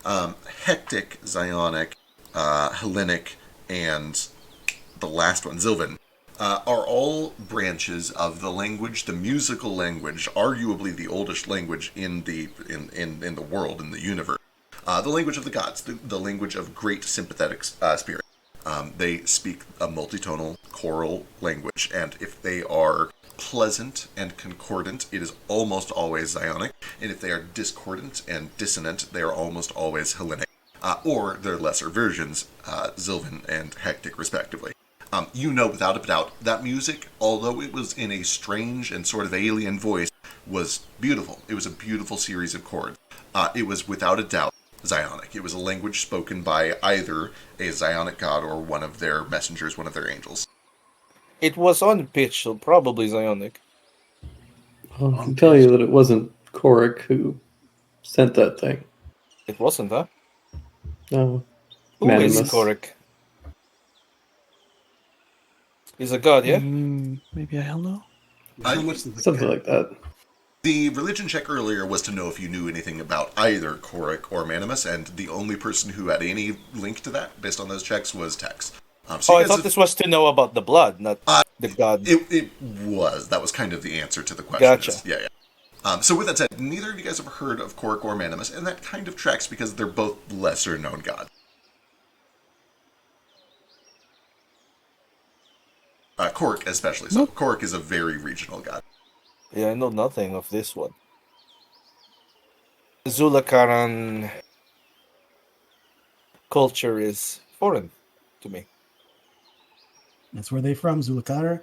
S1: Hectic, Zionic, Hellenic, and the last one, Zilvan, are all branches of the language, the musical language, arguably the oldest language in the world, in the universe. The language of the gods, the language of great sympathetic spirit. They speak a multitonal choral language, and if they are pleasant and concordant, it is almost always Zionic, and if they are discordant and dissonant, they are almost always Hellenic, or their lesser versions, Zilvan and Hectic, respectively. You know without a doubt that music, although it was in a strange and sort of alien voice, was beautiful. It was a beautiful series of chords. It was without a doubt Zionic. It was a language spoken by either a Zionic god or one of their messengers, one of their angels.
S8: It was on pitch, so probably Zionic.
S6: Well, I can tell you that it wasn't Korik who sent that thing.
S8: It wasn't, huh?
S6: No.
S8: Who is
S6: Manimus.
S8: Korik? He's a god, yeah?
S3: Maybe a hell no?
S9: How much does the
S6: Something
S9: cat-
S6: like that.
S1: The religion check earlier was to know if you knew anything about either Korik or Manimus, and the only person who had any link to that, based on those checks, was Tex. So
S8: Oh,
S1: you
S8: I
S1: guys
S8: thought
S1: have-
S8: this was to know about the blood, not the god.
S1: It was. That was kind of the answer to the question.
S8: Gotcha.
S1: Yeah. So with that said, neither of you guys have heard of Korik or Manimus, and that kind of tracks because they're both lesser known gods. Korik especially so. Korik is a very regional god.
S8: Yeah, I know nothing of this one. Zulakaran culture is foreign to me.
S7: That's where they from, Zulakara.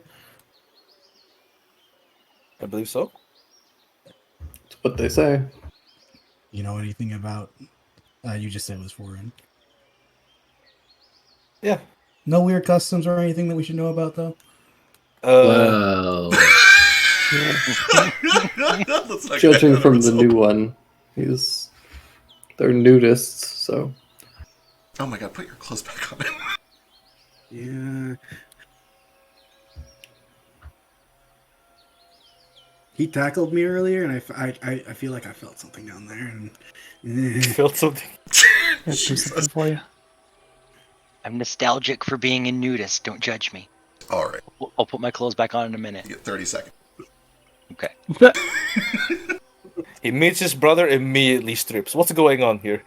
S8: I believe so.
S6: That's what they say.
S7: You know anything about? You just said it was foreign.
S8: Yeah.
S7: No weird customs or anything that we should know about, though.
S2: Well,
S1: Let's not get
S6: Judging
S1: ahead of
S6: from the
S1: ourselves.
S6: new one, they're nudists, so
S1: Oh my god, put your clothes back on.
S9: Yeah. He tackled me earlier, and I feel like I felt something down there. And
S8: Felt something.
S3: Let's do something for you.
S5: I'm nostalgic for being a nudist. Don't judge me.
S1: Alright,
S5: I'll put my clothes back on in a minute.
S1: you get 30 seconds.
S5: Okay.
S8: He meets his brother, immediately strips. What's going on here?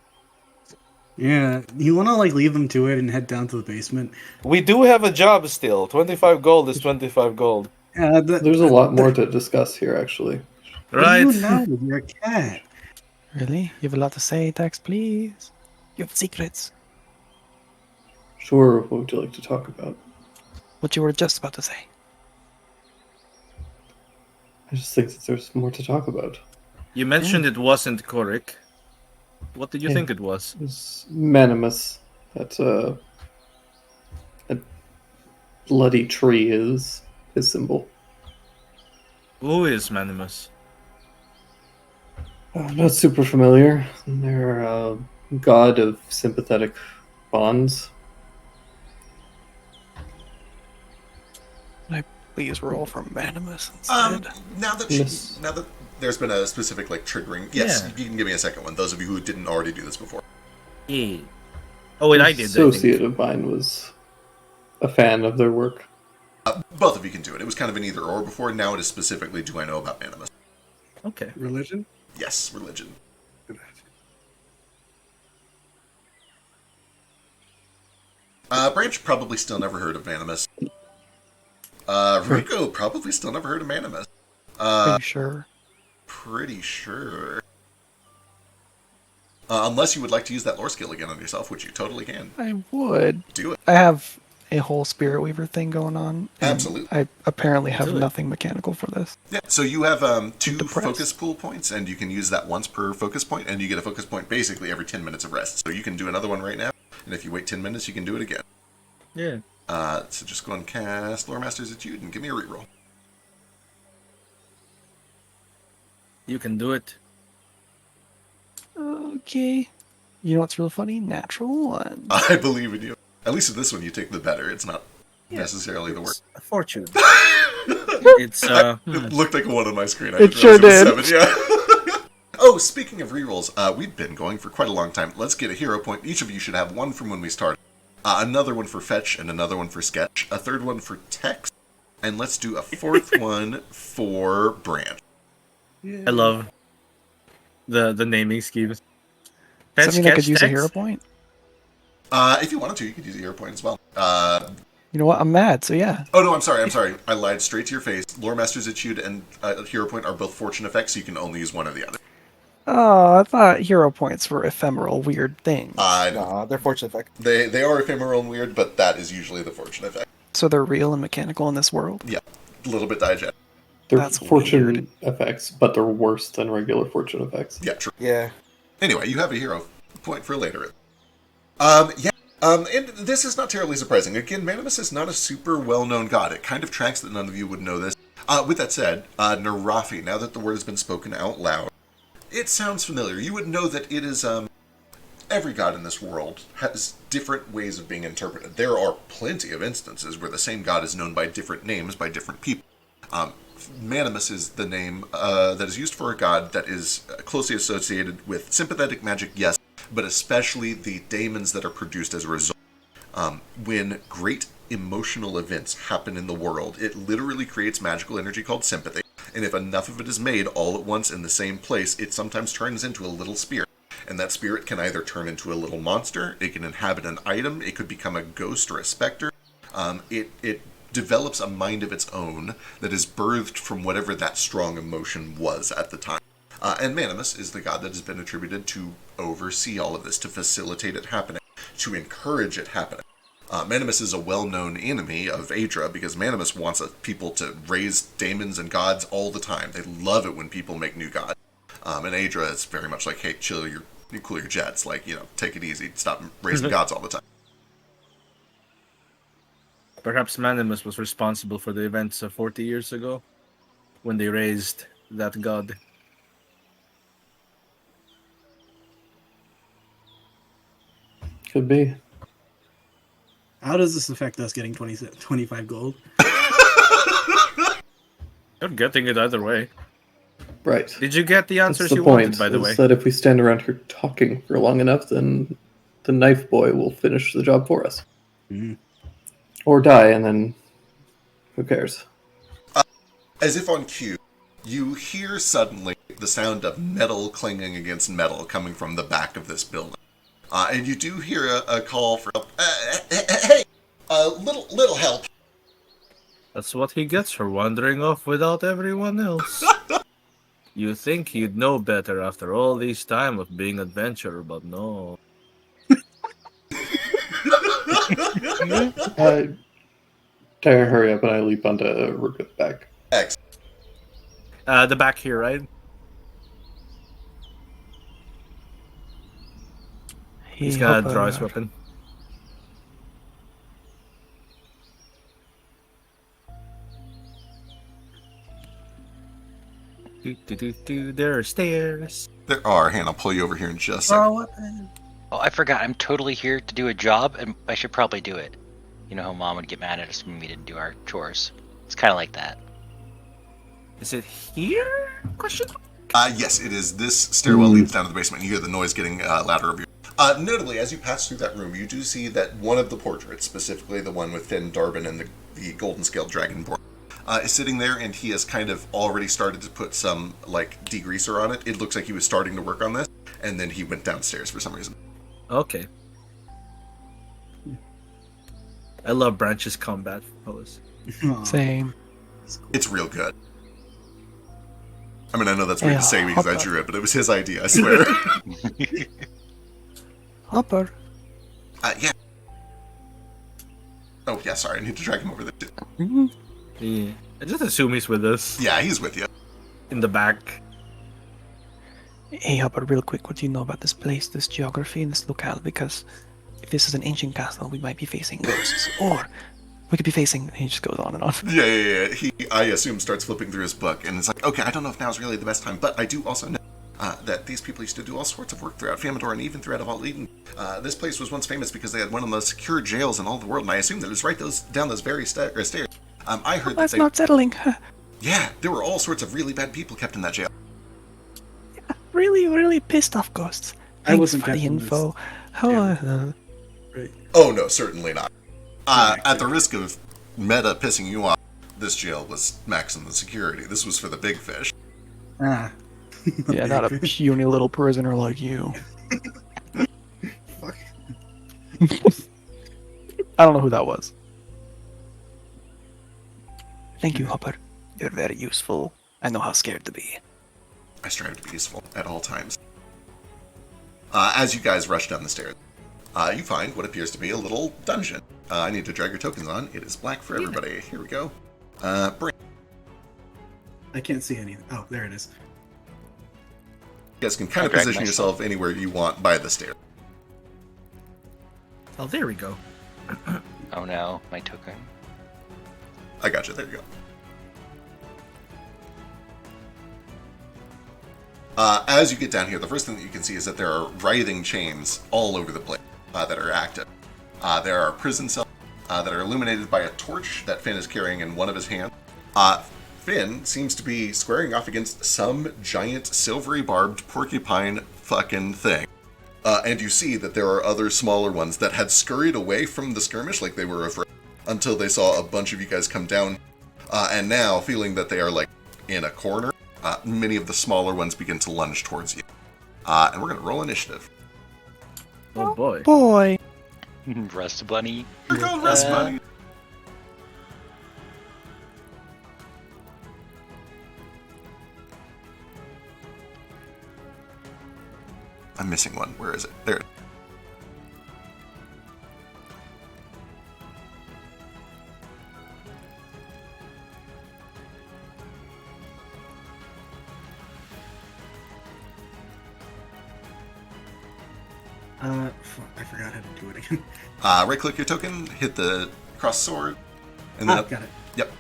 S9: yeah, you want to like leave them to it and head down to the basement.
S8: We do have a job still. 25 gold is 25 gold.
S6: there's a lot more to discuss here, actually.
S9: What do you know? You're a cat.
S3: Really? You have a lot to say, Tex, please? You have secrets.
S6: Sure, what would you like to talk about?
S3: What you were just about to say.
S6: I just think that there's more to talk about.
S4: You mentioned it wasn't Korik. What did you
S6: Yeah.
S4: think it was?
S6: It's Manimus. That bloody tree is his symbol.
S4: Who is Manimus?
S6: Not super familiar. They're a god of sympathetic bonds.
S3: Please roll for Manimus instead.
S1: Now that
S6: Yes.
S1: now that there's been a specific like triggering, yes,
S4: Yeah.
S1: you can give me a second one. Those of you who didn't already do this before.
S4: Yeah. Oh, wait, I did. I
S6: Associate
S4: think.
S6: of mine was a fan of their work.
S1: Both of you can do it. It was kind of an either or before. Now it is specifically, do I know about Animus?
S4: Okay.
S9: Religion?
S1: Yes, religion. Branch probably still never heard of Animus. Rico probably still never heard of Animus.
S3: Pretty sure.
S1: Pretty sure. Unless you would like to use that lore skill again on yourself, which you totally can.
S3: I would.
S1: Do it.
S3: I have a whole Spirit Weaver thing going on. and
S1: Absolutely.
S3: I apparently have
S4: Do it.
S3: nothing mechanical for this.
S1: Yeah, so you have 2
S3: Depressed.
S1: focus pool points, and you can use that once per focus point, and you get a focus point basically every 10 minutes of rest. So you can do another one right now, and if you wait 10 minutes, you can do it again.
S4: Yeah.
S1: So just go and cast Lore Master's Etude and give me a reroll.
S4: You can do it.
S3: Okay. You know what's really funny? Natural one.
S1: I believe in you. At least in this one, you take the better. It's not necessarily the worst.
S4: A fortune. It's
S1: It looked like a 1 on my screen. I
S3: It
S1: didn't
S3: sure
S1: realize it was
S3: did.
S1: 7, yeah. Oh, speaking of rerolls, we've been going for quite a long time. Let's get a hero point. Each of you should have one from when we started. Another one for fetch, and another one for sketch. A third one for text. And let's do a fourth one for branch.
S4: I love the naming schemes.
S3: Does that mean I could use a
S4: text?
S3: hero point?
S1: If you wanted to, you could use a hero point as well.
S3: You know what? I'm mad, so yeah.
S1: Oh no, I'm sorry. I lied straight to your face. Lore Master's Etude and Hero Point are both fortune effects, so you can only use one or the other.
S3: Oh, I thought hero points were ephemeral, weird things.
S8: Nah, they're fortune effect.
S1: They are ephemeral and weird, but that is usually the fortune effect.
S3: So they're real and mechanical in this world?
S1: Yeah, a little bit diegetic.
S6: They're
S3: That's
S6: fortune
S3: weird.
S6: effects, but they're worse than regular fortune effects.
S1: Yeah, true.
S8: Yeah.
S1: Anyway, you have a hero point for later. And this is not terribly surprising. Again, Manimus is not a super well-known god. It kind of tracks that none of you would know this. With that said, Narafi, now that the word has been spoken out loud, it sounds familiar. You would know that it is, every god in this world has different ways of being interpreted. There are plenty of instances where the same god is known by different names by different people. Manimus is the name that is used for a god that is closely associated with sympathetic magic, yes, but especially the daemons that are produced as a result. When great emotional events happen in the world, it literally creates magical energy called sympathy, and if enough of it is made all at once in the same place, it sometimes turns into a little spirit. And that spirit can either turn into a little monster, it can inhabit an item, it could become a ghost or a specter. It develops a mind of its own that is birthed from whatever that strong emotion was at the time. And Manimus is the god that has been attributed to oversee all of this, to facilitate it happening, to encourage it happening. Manimus is a well-known enemy of Aedra because Manimus wants people to raise daemons and gods all the time. They love it when people make new gods. And Aedra is very much like, hey, you cool your jets, like, take it easy, stop raising gods all the time.
S4: Perhaps Manimus was responsible for the events of 40 years ago when they raised that god.
S6: Could be.
S9: How does this affect us getting 25 gold?
S4: You're getting it either way.
S6: Right.
S4: Did you get the
S6: That's
S4: answers
S6: the
S4: you
S6: point,
S4: wanted, by the way?
S6: is that if we stand around here talking for long enough, then the knife boy will finish the job for us.
S9: Mhm.
S6: Or die, and then who cares?
S1: As if on cue, you hear suddenly the sound of metal clanging against metal coming from the back of this building. And you do hear a call for help. Hey, little help.
S4: That's what he gets for wandering off without everyone else. You think you'd know better after all this time of being adventurer, but no.
S6: Tyre, hurry up, and I leap onto Ruka's back.
S1: X.
S4: The back here, right? He's gonna draw his weapon. There are stairs.
S1: There are. Hang on, I'll pull you over here in just a second.
S5: Oh, I forgot. I'm totally here to do a job, and I should probably do it. You know how Mom would get mad at us when we didn't do our chores. It's kind of like that.
S4: Is it here? Question.
S1: Yes, it is. This stairwell leads down to the basement. You hear the noise getting louder over you. Notably, as you pass through that room, you do see that one of the portraits, specifically the one with Finn Darbin and the golden scaled dragonborn, is sitting there, and he has kind of already started to put some, degreaser on it. It looks like he was starting to work on this, and then he went downstairs for some reason.
S4: Okay. I love Branch's combat pose.
S3: Same.
S1: It's real good. I mean, I know that's weird to say because I drew it, but it was his idea, I swear.
S3: Hopper.
S1: Yeah. Oh, yeah, sorry, I need to drag him over there, too.
S3: Mm-hmm.
S4: Yeah. I just assume he's with us.
S1: Yeah, he's with you.
S4: In the back.
S3: Hey, Hopper, real quick, what do you know about this place, this geography, and this locale? Because if this is an ancient castle, we might be facing ghosts, or we could be facing... He just goes on and on.
S1: Yeah. He, I assume, starts flipping through his book, and it's like, okay, I don't know if now's really the best time, but I do also know that these people used to do all sorts of work throughout Famador and even throughout Eval Eden. This place was once famous because they had one of the most secure jails in all the world, and I assume that it was right down those very stairs. I heard
S3: That's not settling.
S1: Yeah, there were all sorts of really bad people kept in that jail.
S3: Yeah, really pissed off ghosts.
S9: I
S3: Thanks
S9: wasn't
S3: for the
S9: catching
S3: info.
S9: this.
S3: How,
S9: Right.
S1: Oh, no, certainly not. At the risk of meta pissing you off, this jail was maximum security. This was for the big fish.
S9: Ah.
S3: yeah, not a puny little prisoner like you.
S9: Fuck.
S3: I don't know who that was. Thank you, Hopper. You're very useful. I know how scared to be.
S1: I strive to be useful at all times. As you guys rush down the stairs, you find what appears to be a little dungeon. I need to drag your tokens on. It is black for everybody. Here we go. Bring.
S9: I can't see anything. Oh, there it is.
S1: You guys can kind of position yourself anywhere you want by the stairs.
S4: Oh, there we go.
S5: Oh no, my token.
S1: I got you. There you go. As you get down here, the first thing that you can see is that there are writhing chains all over the place that are active. There are prison cells that are illuminated by a torch that Finn is carrying in one of his hands. Finn seems to be squaring off against some giant silvery barbed porcupine fucking thing. And you see that there are other smaller ones that had scurried away from the skirmish like they were afraid until they saw a bunch of you guys come down. And now, feeling that they are like in a corner, many of the smaller ones begin to lunge towards you. And we're going to roll initiative.
S4: Oh boy.
S3: Boy.
S5: Rust Bunny.
S1: Here goes Rust Bunny. I'm missing one. Where is it? There it is.
S9: I forgot how to do it again.
S1: Right-click your token, hit the cross sword, and then
S9: Got it.
S1: Yep.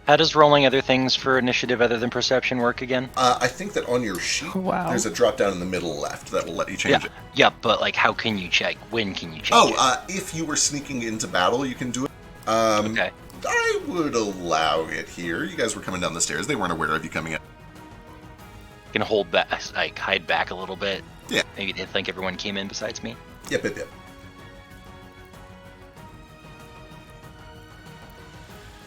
S5: How does rolling other things for initiative other than perception work again?
S1: I think that on your sheet,
S3: Wow.
S1: there's a drop down in the middle left that will let you change it.
S5: Yeah, but like, how can you check? When can you change it?
S1: If you were sneaking into battle, you can do it.
S5: Okay.
S1: I would allow it here. You guys were coming down the stairs. They weren't aware of you coming in.
S5: Can hold back, like hide back a little bit.
S1: Yeah.
S5: Maybe they think everyone came in besides me.
S1: Yep.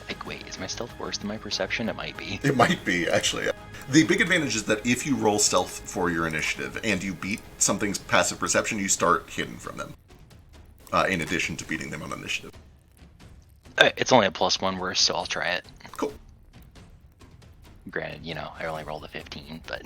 S5: Like, wait, is my stealth worse than my perception? It might be.
S1: It might be, actually. The big advantage is that if you roll stealth for your initiative and you beat something's passive perception, you start hidden from them. In addition to beating them on initiative.
S5: It's only a +1 worse, so I'll try it.
S1: Cool.
S5: Granted, I only rolled a 15, but...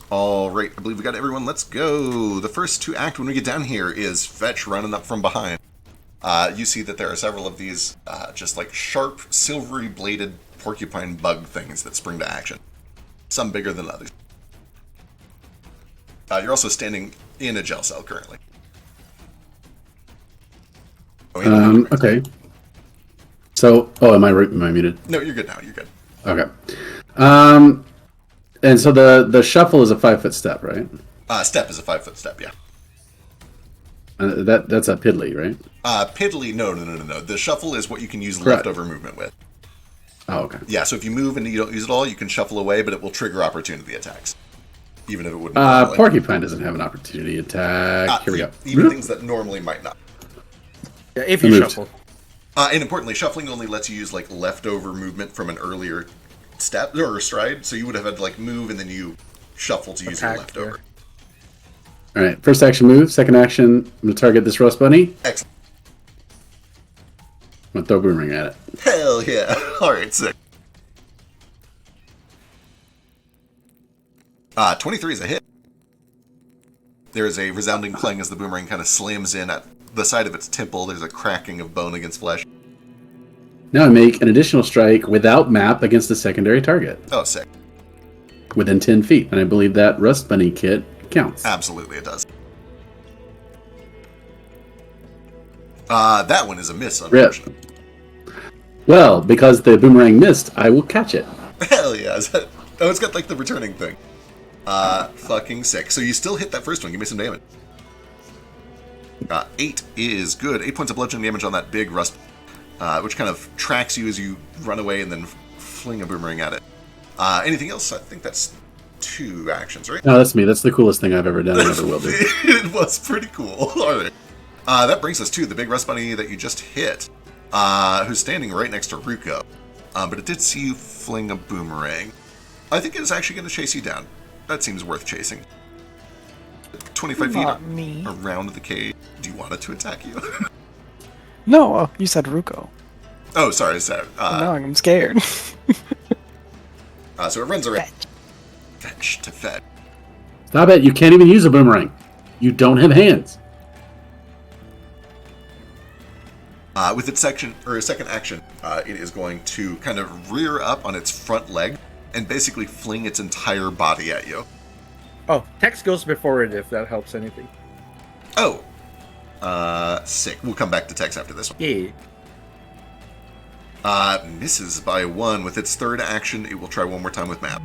S1: All right, I believe we got everyone. Let's go. The first to act when we get down here is Fetch running up from behind. You see that there are several of these just like sharp, silvery bladed porcupine bug things that spring to action. Some bigger than others. You're also standing in a jail cell currently.
S2: Okay. So, am I muted?
S1: No, you're good now. You're good.
S2: Okay. And so the shuffle is a 5-foot step, right?
S1: Step is a 5-foot step, yeah.
S2: That's a piddly, right?
S1: Piddly, no. The shuffle is what you can use
S2: Correct.
S1: leftover movement with.
S2: Oh, okay.
S1: Yeah, so if you move and you don't use it all, you can shuffle away, but it will trigger opportunity attacks. Even if it wouldn't. Normally.
S2: Porcupine doesn't have an opportunity attack. Here we go.
S1: Even things that normally might not.
S4: Yeah, if you shuffle.
S1: And importantly, shuffling only lets you use like leftover movement from an earlier step or stride, so you would have had to like move and then you shuffle to use your leftover.
S2: All right, first action move. Second action, I'm going to target this Rust Bunny.
S1: Excellent.
S2: I'm going to throw a boomerang at it.
S1: Hell yeah. Alright, sick. 23 is a hit. There is a resounding clang as the boomerang kind of slams in at the side of its temple. There's a cracking of bone against flesh.
S2: Now I make an additional strike without map against the secondary target.
S1: Oh, sick.
S2: Within 10 feet. And I believe that Rust Bunny kit counts.
S1: Absolutely, it does. That one is a miss, unfortunately.
S2: Well, because the boomerang missed, I will catch it.
S1: Hell yeah. Oh, it's got like the returning thing. Fucking sick. So you still hit that first one. Give me some damage. 8 is good. 8 points of bludgeoning damage on that big rust, which kind of tracks you as you run away and then fling a boomerang at it. Anything else? I think that's 2 actions, right?
S2: No, that's me. That's the coolest thing I've ever done and ever will do.
S1: It was pretty cool. All right. That brings us to the big rust bunny that you just hit, who's standing right next to Ruko. But it did see you fling a boomerang. I think it is actually going to chase you down. That seems worth chasing. 25
S3: Not
S1: feet
S3: me.
S1: around the cage. Do you want it to attack you?
S3: No, you said Ruko.
S1: Oh, sorry.
S3: Now I'm scared.
S1: So it runs around. Fetch to fetch.
S2: Stop it! You can't even use a boomerang. You don't have hands.
S1: With its second action, it is going to kind of rear up on its front leg and basically fling its entire body at you.
S8: Oh, Tex goes before it if that helps anything.
S1: Oh, sick. We'll come back to Tex after this one.
S8: Yeah.
S1: Misses by 1. With its third action, it will try one more time with Map.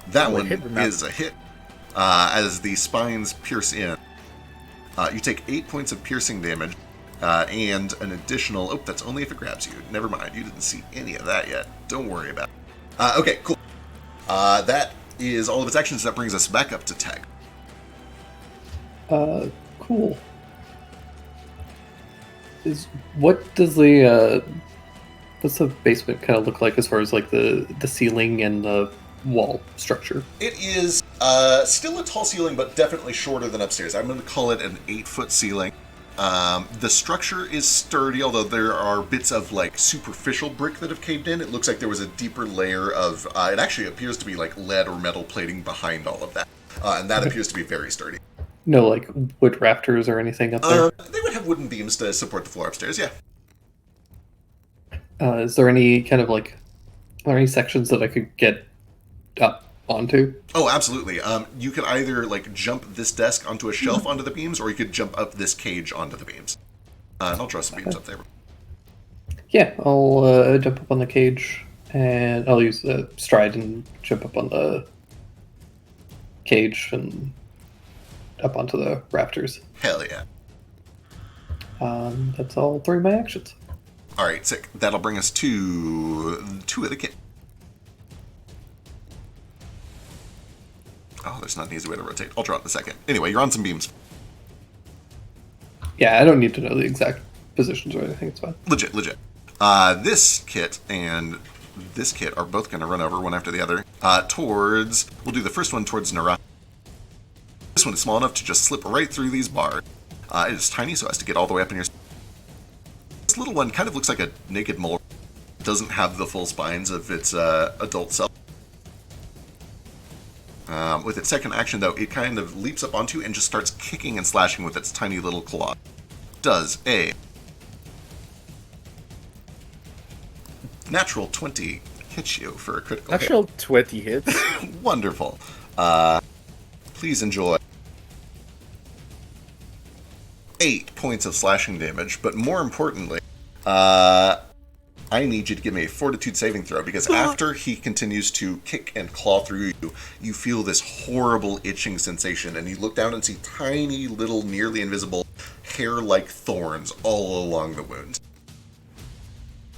S1: That one is a hit. As the spines pierce in, you take 8 points of piercing damage, and an additional... Oh, that's only if it grabs you. Never mind, you didn't see any of that yet. Don't worry about it. Okay, cool. That is all of its actions. That brings us back up to Tech.
S6: Cool. What does the what's the basement kind of look like as far as like the ceiling and the wall structure?
S1: It is still a tall ceiling, but definitely shorter than upstairs. I'm going to call it an 8-foot ceiling. The structure is sturdy, although there are bits of like superficial brick that have caved in. It looks like there was a deeper layer of, it actually appears to be like lead or metal plating behind all of that. And that appears to be very sturdy.
S6: No, like wood rafters or anything up there?
S1: They would have wooden beams to support the floor upstairs, yeah.
S6: Is there any kind of like, are there any sections that I could get up onto?
S1: Oh, absolutely. You could either like jump this desk onto a shelf onto the beams, or you could jump up this cage onto the beams. And I'll draw some beams up there.
S6: Yeah, I'll jump up on the cage, and I'll use the stride and jump up on the cage and up onto the rafters.
S1: Hell yeah.
S6: That's all 3 of my actions.
S1: All right, sick. That'll bring us to 2 of the kit. Oh, there's not an easy way to rotate. I'll draw it in a second. Anyway, you're on some beams.
S6: Yeah, I don't need to know the exact positions or anything. It's fine.
S1: Legit. This kit and this kit are both going to run over one after the other towards... We'll do the first one towards Nara. This one is small enough to just slip right through these bars. It is tiny, so it has to get all the way up in your... This little one kind of looks like a naked mole. It doesn't have the full spines of its adult self. With its second action, though, it kind of leaps up onto and just starts kicking and slashing with its tiny little claw. Does a natural 20 hit you for a critical hit?
S8: Natural 20 hits.
S1: Wonderful. Please enjoy 8 points of slashing damage, but more importantly, I need you to give me a fortitude saving throw, because after he continues to kick and claw through you, you feel this horrible itching sensation, and you look down and see tiny little, nearly invisible, hair-like thorns all along the wound.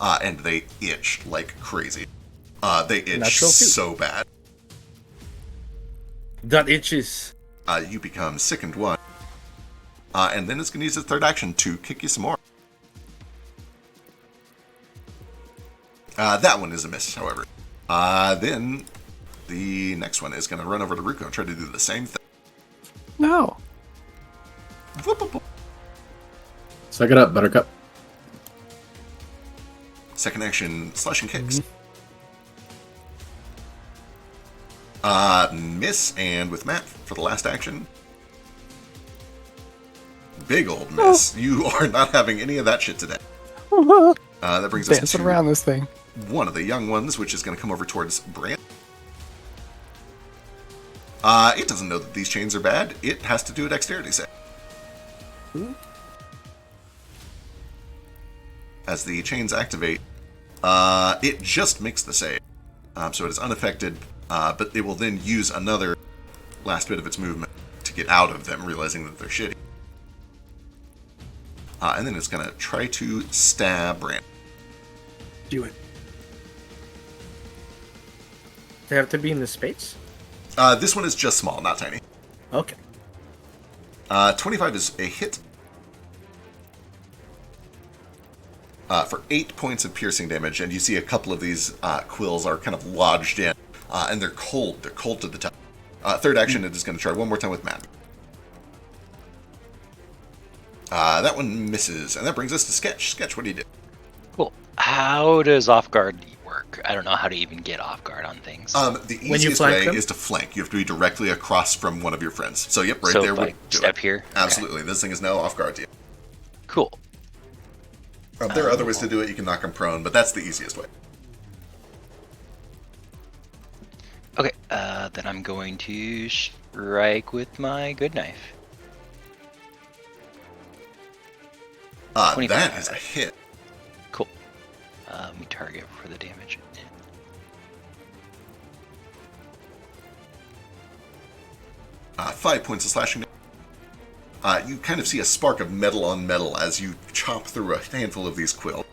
S1: And they itch like crazy. They itch
S8: Natural two.
S1: so bad.
S8: That itches.
S1: You become sickened 1. And then it's going to use its third action to kick you some more. That one is a miss, however. Then the next one is going to run over to Ruko and try to do the same thing.
S3: No.
S1: Whoop, whoop, whoop.
S2: Suck it up, Buttercup.
S1: Second action, slashing kicks. Miss, and with Matt for the last action. Big old miss. You are not having any of that shit today. That brings us
S3: Dancing
S1: to
S3: around this thing.
S1: one of the young ones, which is going to come over towards Brant. It doesn't know that these chains are bad. It has to do a dexterity save. As the chains activate, it just makes the save. So it is unaffected, but it will then use another last bit of its movement to get out of them, realizing that they're shitty. And then it's going to try to stab Brant.
S9: Do it.
S8: They have to be in the space?
S1: This one is just small, not tiny.
S8: Okay.
S1: 25 is a hit. For 8 points of piercing damage, and you see a couple of these quills are kind of lodged in, and they're cold. They're cold to the touch. Third action, it is going to try one more time with Matt. That one misses, and that brings us to Sketch. Sketch, what do you do?
S5: Cool. How does off guard work? I don't know how to even get off guard on things.
S1: The easiest way is to flank. You have to be directly across from one of your friends. So, yep, right there.
S5: Like step here?
S1: Absolutely. Okay. This thing is now off guard to you.
S5: Cool.
S1: There are other ways to do it. You can knock him prone, but that's the easiest way.
S5: Okay, then I'm going to strike with my good knife.
S1: That is a hit.
S5: Cool. Let me target for the damage.
S1: 5 points of slashing damage. You kind of see a spark of metal on metal as you chop through a handful of these quills.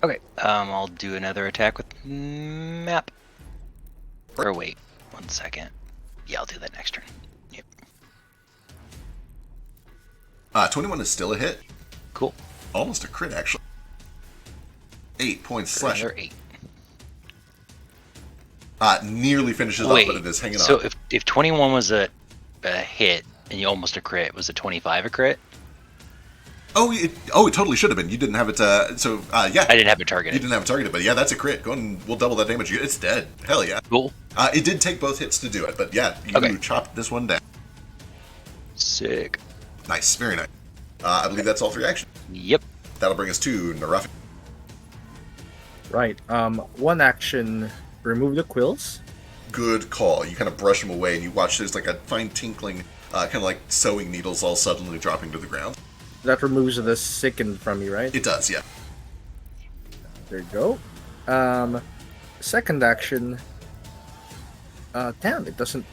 S5: Okay, I'll do another attack with map. Or wait, 1 second. Yeah, I'll do that next turn. Yep.
S1: 21 is still a hit.
S5: Cool.
S1: Almost a crit, actually. 8 points slashing.
S5: Another 8.
S1: Nearly finishes off, but it is hanging on.
S5: So if 21 was a hit and you almost a crit, was a 25 a crit?
S1: Oh, it totally should have been. You didn't have it. Yeah.
S5: I didn't have it targeted.
S1: You didn't have it targeted, but yeah, that's a crit. Go and we'll double that damage. It's dead. Hell yeah.
S5: Cool.
S1: It did take both hits to do it, but yeah, you chopped this one down.
S5: Sick.
S1: Nice, very nice. I believe that's all 3 actions.
S5: Yep.
S1: That'll bring us to Narafi.
S4: Right. 1 action, remove the quills.
S1: Good call. You kind of brush them away, and you watch there's like a fine tinkling, kind of like sewing needles all suddenly dropping to the ground.
S4: That removes the sicken from you, right?
S1: It does, yeah.
S4: There you go. Second action. Damn, it doesn't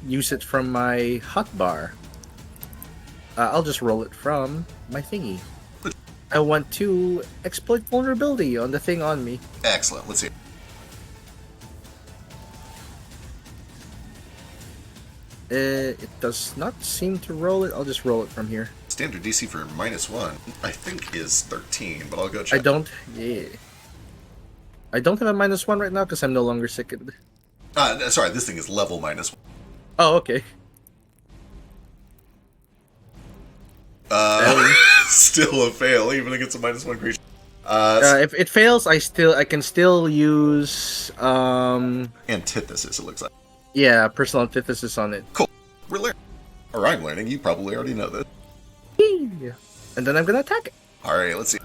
S4: use it from my hotbar. I'll just roll it from my thingy. I want to exploit vulnerability on the thing on me.
S1: Excellent. Let's see.
S4: It does not seem to roll it. I'll just roll it from here.
S1: Standard DC for -1, I think, is 13, but I'll go check.
S4: I don't have a -1 right now because I'm no longer sickened.
S1: Sorry, this thing is level -1.
S4: Oh, okay.
S1: Still a fail, even against a -1 creature.
S4: If it fails, I can still use
S1: Antithesis, it looks like.
S4: Yeah, personal antithesis on it.
S1: Cool. We're learning. Or I'm learning. You probably already know this.
S4: And then I'm gonna attack it.
S1: Alright, let's see.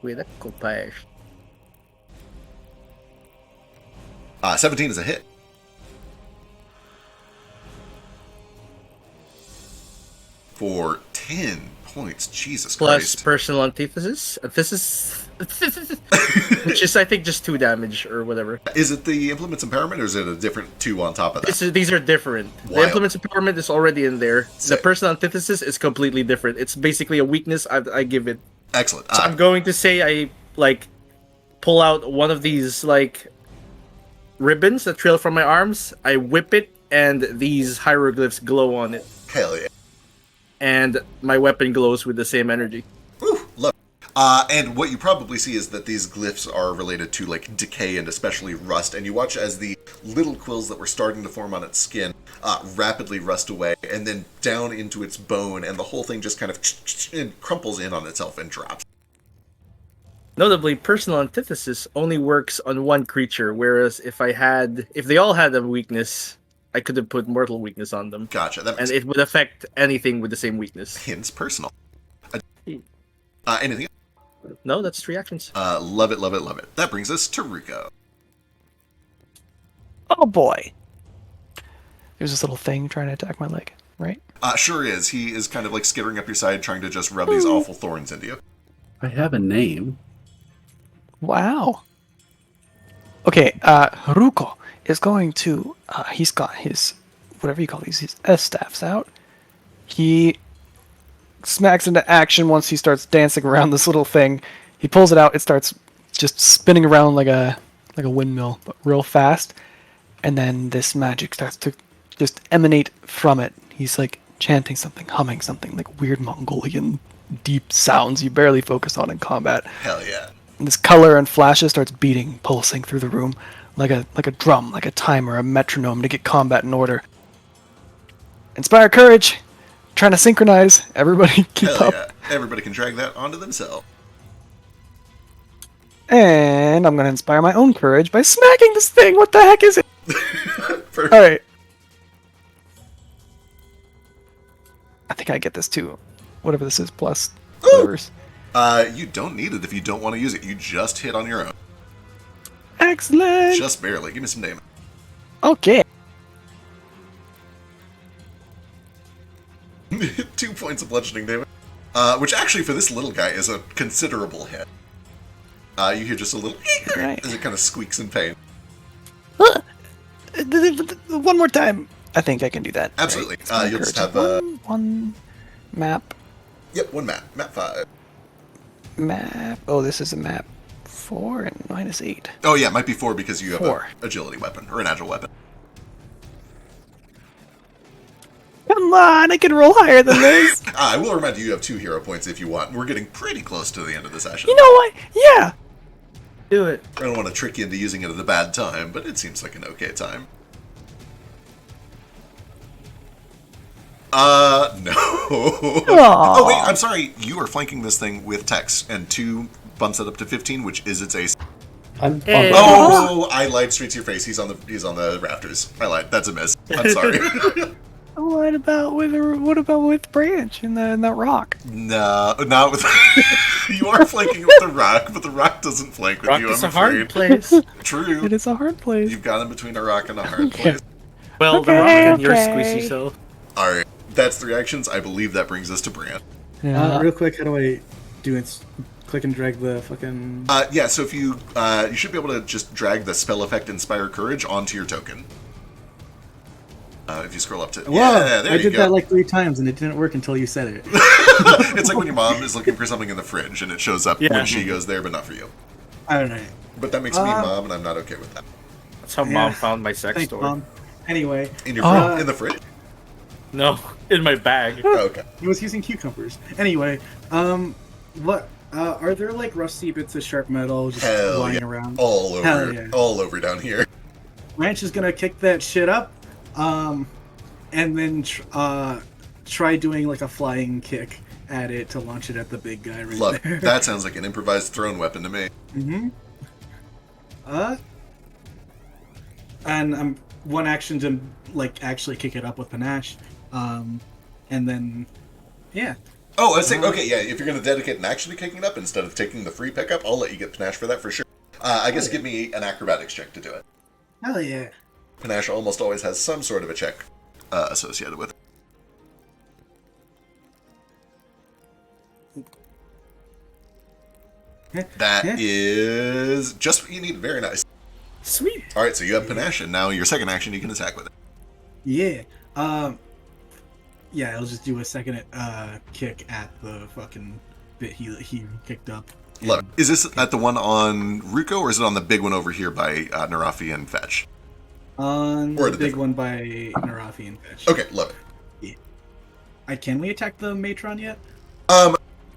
S4: With a compass.
S1: 17 is a hit. For 10 points. Jesus
S4: Plus
S1: Christ.
S4: personal antithesis. Which is, I think, just 2 damage or whatever.
S1: Is it the Implement's Empowerment, or is it a different 2 on top of that?
S4: These are different.
S1: Wild.
S4: The Implement's Empowerment is already in there.
S1: Sick.
S4: The personal antithesis is completely different. It's basically a weakness I give it.
S1: Excellent.
S4: So I'm going to say I, pull out one of these, ribbons that trail from my arms. I whip it, and these hieroglyphs glow on it.
S1: Hell yeah.
S4: And my weapon glows with the same energy.
S1: Woo, love it. And what you probably see is that these glyphs are related to, decay and especially rust. And you watch as the little quills that were starting to form on its skin rapidly rust away, and then down into its bone, and the whole thing just kind of crumples in on itself and drops.
S4: Notably, personal antithesis only works on one creature, whereas if they all had a weakness, I could have put mortal weakness on them.
S1: Gotcha. That makes
S4: and it would affect anything with the same weakness.
S1: Hence personal. Anything else?
S4: No, that's 3 actions.
S1: Love it, love it, love it. That brings us to Rico.
S3: Oh boy. There's this little thing trying to attack my leg, right?
S1: Sure is. He is kind of skittering up your side, trying to just rub these awful thorns into you.
S2: I have a name.
S3: Wow. Okay, Haruko is going to, he's got his, whatever you call these, his S-staffs out. He smacks into action once he starts dancing around this little thing. He pulls it out, it starts just spinning around like a windmill, but real fast. and then this magic starts to just emanate from it. He's like chanting something, humming something, like weird Mongolian deep sounds you barely focus on in combat.
S1: Hell yeah.
S3: And this color and flashes starts beating, pulsing through the room like a drum, like a timer, a metronome to get combat in order. Inspire courage, trying to synchronize. Everybody keep
S1: Hell
S3: up.
S1: yeah. Everybody can drag that onto themselves.
S3: And I'm gonna inspire my own courage by smacking this thing. What the heck is it?
S1: Perfect.
S3: All right. I think I get this too. Whatever this is, plus whatever's.
S1: You don't need it if you don't want to use it. You just hit on your own.
S3: Excellent.
S1: Just barely. Give me some damage.
S3: Okay.
S1: 2 points of bludgeoning damage. Which actually for this little guy is a considerable hit. You hear just a little
S3: Right.
S1: as it kind of squeaks in pain.
S3: One more time. I think I can do that.
S1: Absolutely.
S3: Right.
S1: You'll just
S3: Courage.
S1: have
S3: one map.
S1: Yep, one map. Map 5.
S3: Map. Oh, this is a map 4 and -8.
S1: Oh yeah, it might be 4 because you have
S3: 4.
S1: an agility weapon or an agile weapon.
S3: Come on, I can roll higher than this.
S1: I will remind you, you have 2 hero points if you want. We're getting pretty close to the end of the session.
S3: You know what? Yeah.
S4: Do it.
S1: I don't want to trick you into using it at a bad time, but it seems like an okay time. No. Oh, wait, I'm sorry. You are flanking this thing with Tex, and 2 bumps it up to 15, which is its ace.
S6: I'm
S4: Hey.
S1: Oh, I lied straight to your face. He's on the rafters. I lied. That's a miss. I'm sorry.
S3: What about with Branch and that rock?
S1: No, not with. You are flanking with the rock, but the rock doesn't flank with
S4: Rock
S1: you.
S4: is
S1: I'm
S4: a hard
S1: afraid.
S4: place.
S1: True.
S3: It is a hard place.
S1: You've got in between a rock and a hard place.
S4: Well, the
S3: Okay,
S4: rock and your
S3: okay.
S4: squishy, so.
S1: All right, that's 3 actions. I believe that brings us to Bran.
S3: Yeah.
S9: Real quick, how do I do it? Click and drag the fucking.
S1: Yeah, so if you you should be able to just drag the spell effect Inspire Courage onto your token. If you scroll up to
S9: Whoa!
S1: yeah, there
S9: I
S1: you
S9: did
S1: go.
S9: that like 3 times and it didn't work until you said it.
S1: It's like when your mom is looking for something in the fridge and it shows up
S4: Yeah.
S1: when she goes there, but not for you.
S9: I don't know.
S1: But that makes me mom, and I'm not okay with that.
S4: That's how
S9: Yeah.
S4: mom found my sex
S9: Thanks,
S4: toy.
S9: Mom. Anyway,
S1: In your
S3: Oh.
S1: in the fridge?
S4: No, in my bag.
S1: Oh, okay.
S9: he was using cucumbers. Anyway, what are there like rusty bits of sharp metal just
S1: Hell
S9: lying
S1: yeah.
S9: around?
S1: All over,
S9: Hell yeah.
S1: all over down here.
S9: Ranch is gonna kick that shit up, and then try doing like a flying kick at it to launch it at the big guy right
S1: Love
S9: there.
S1: it. That sounds like an improvised thrown weapon to me.
S9: Mm-hmm. And I'm one action to like actually kick it up with panache, and then yeah.
S1: Oh, I was saying, okay, yeah, if you're going to dedicate an action to kicking it up instead of taking the free pickup, I'll let you get Panache for that for sure. I guess give me an acrobatics check to do it.
S9: Hell yeah.
S1: Panache almost always has some sort of a check associated with it. That
S9: Yeah.
S1: is just what you need. Very nice.
S4: Sweet.
S1: All right, so you have Panache, and now your second action you can attack with it.
S9: Yeah. Yeah, I'll just do a second kick at the fucking bit he kicked up.
S1: Love it. Is this at the one on Ruko, or is it on the big one over here by Narafi and Fetch?
S9: On
S1: Or
S9: the
S1: the
S9: big
S1: different-
S9: one by Narafi and Fetch.
S1: Okay, love it.
S9: Can we attack the matron yet?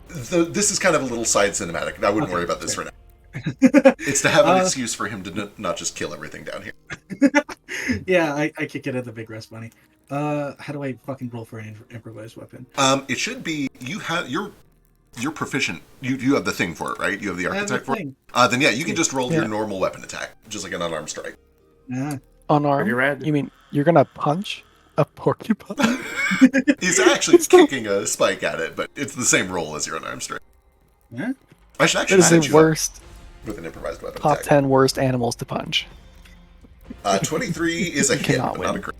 S1: This is kind of a little side cinematic. I wouldn't
S9: Okay,
S1: worry about this
S9: fair.
S1: for now. It's to have an excuse for him to not just kill everything down here.
S9: Yeah, I kick it at the big rest bunny. How do I fucking roll for an improvised weapon?
S1: It should be you're proficient. You have the thing for it, right? You have the
S9: I have
S1: architect
S9: the
S1: for it.
S9: thing.
S1: Then yeah, you can just roll your
S3: Yeah.
S1: normal weapon attack, just like an unarmed strike.
S9: Yeah.
S3: Unarmed?
S4: Pretty rad.
S3: You mean you're gonna punch a porcupine?
S1: He's actually kicking a spike at it, but it's the same roll as your unarmed strike.
S9: Yeah.
S1: I should
S3: That
S1: actually
S3: is
S1: set
S3: the
S1: you up
S3: worst
S1: with an improvised weapon
S3: top
S1: attack.
S3: 10 worst animals to punch.
S1: 23 is a hit,
S3: Cannot
S1: but not a
S3: win.
S1: crit.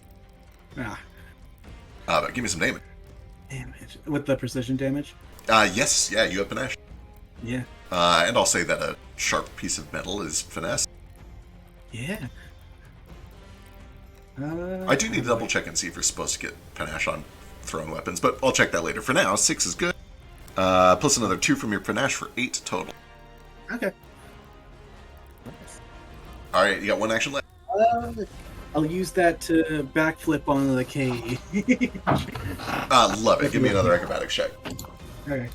S9: Ah,
S1: But give me some damage.
S9: damage. With the precision damage?
S1: Yes, yeah, you have Panache.
S9: Yeah.
S1: And I'll say that a sharp piece of metal is finesse.
S9: Yeah.
S1: I do need to double check and see if you're supposed to get Panache on thrown weapons, but I'll check that later. For now, 6 is good. Plus another 2 from your Panache for 8 total.
S9: Okay.
S1: Alright, you got 1 action left.
S9: I'll use that to backflip on the K.
S1: Love it. Give me another acrobatics check.
S9: Okay.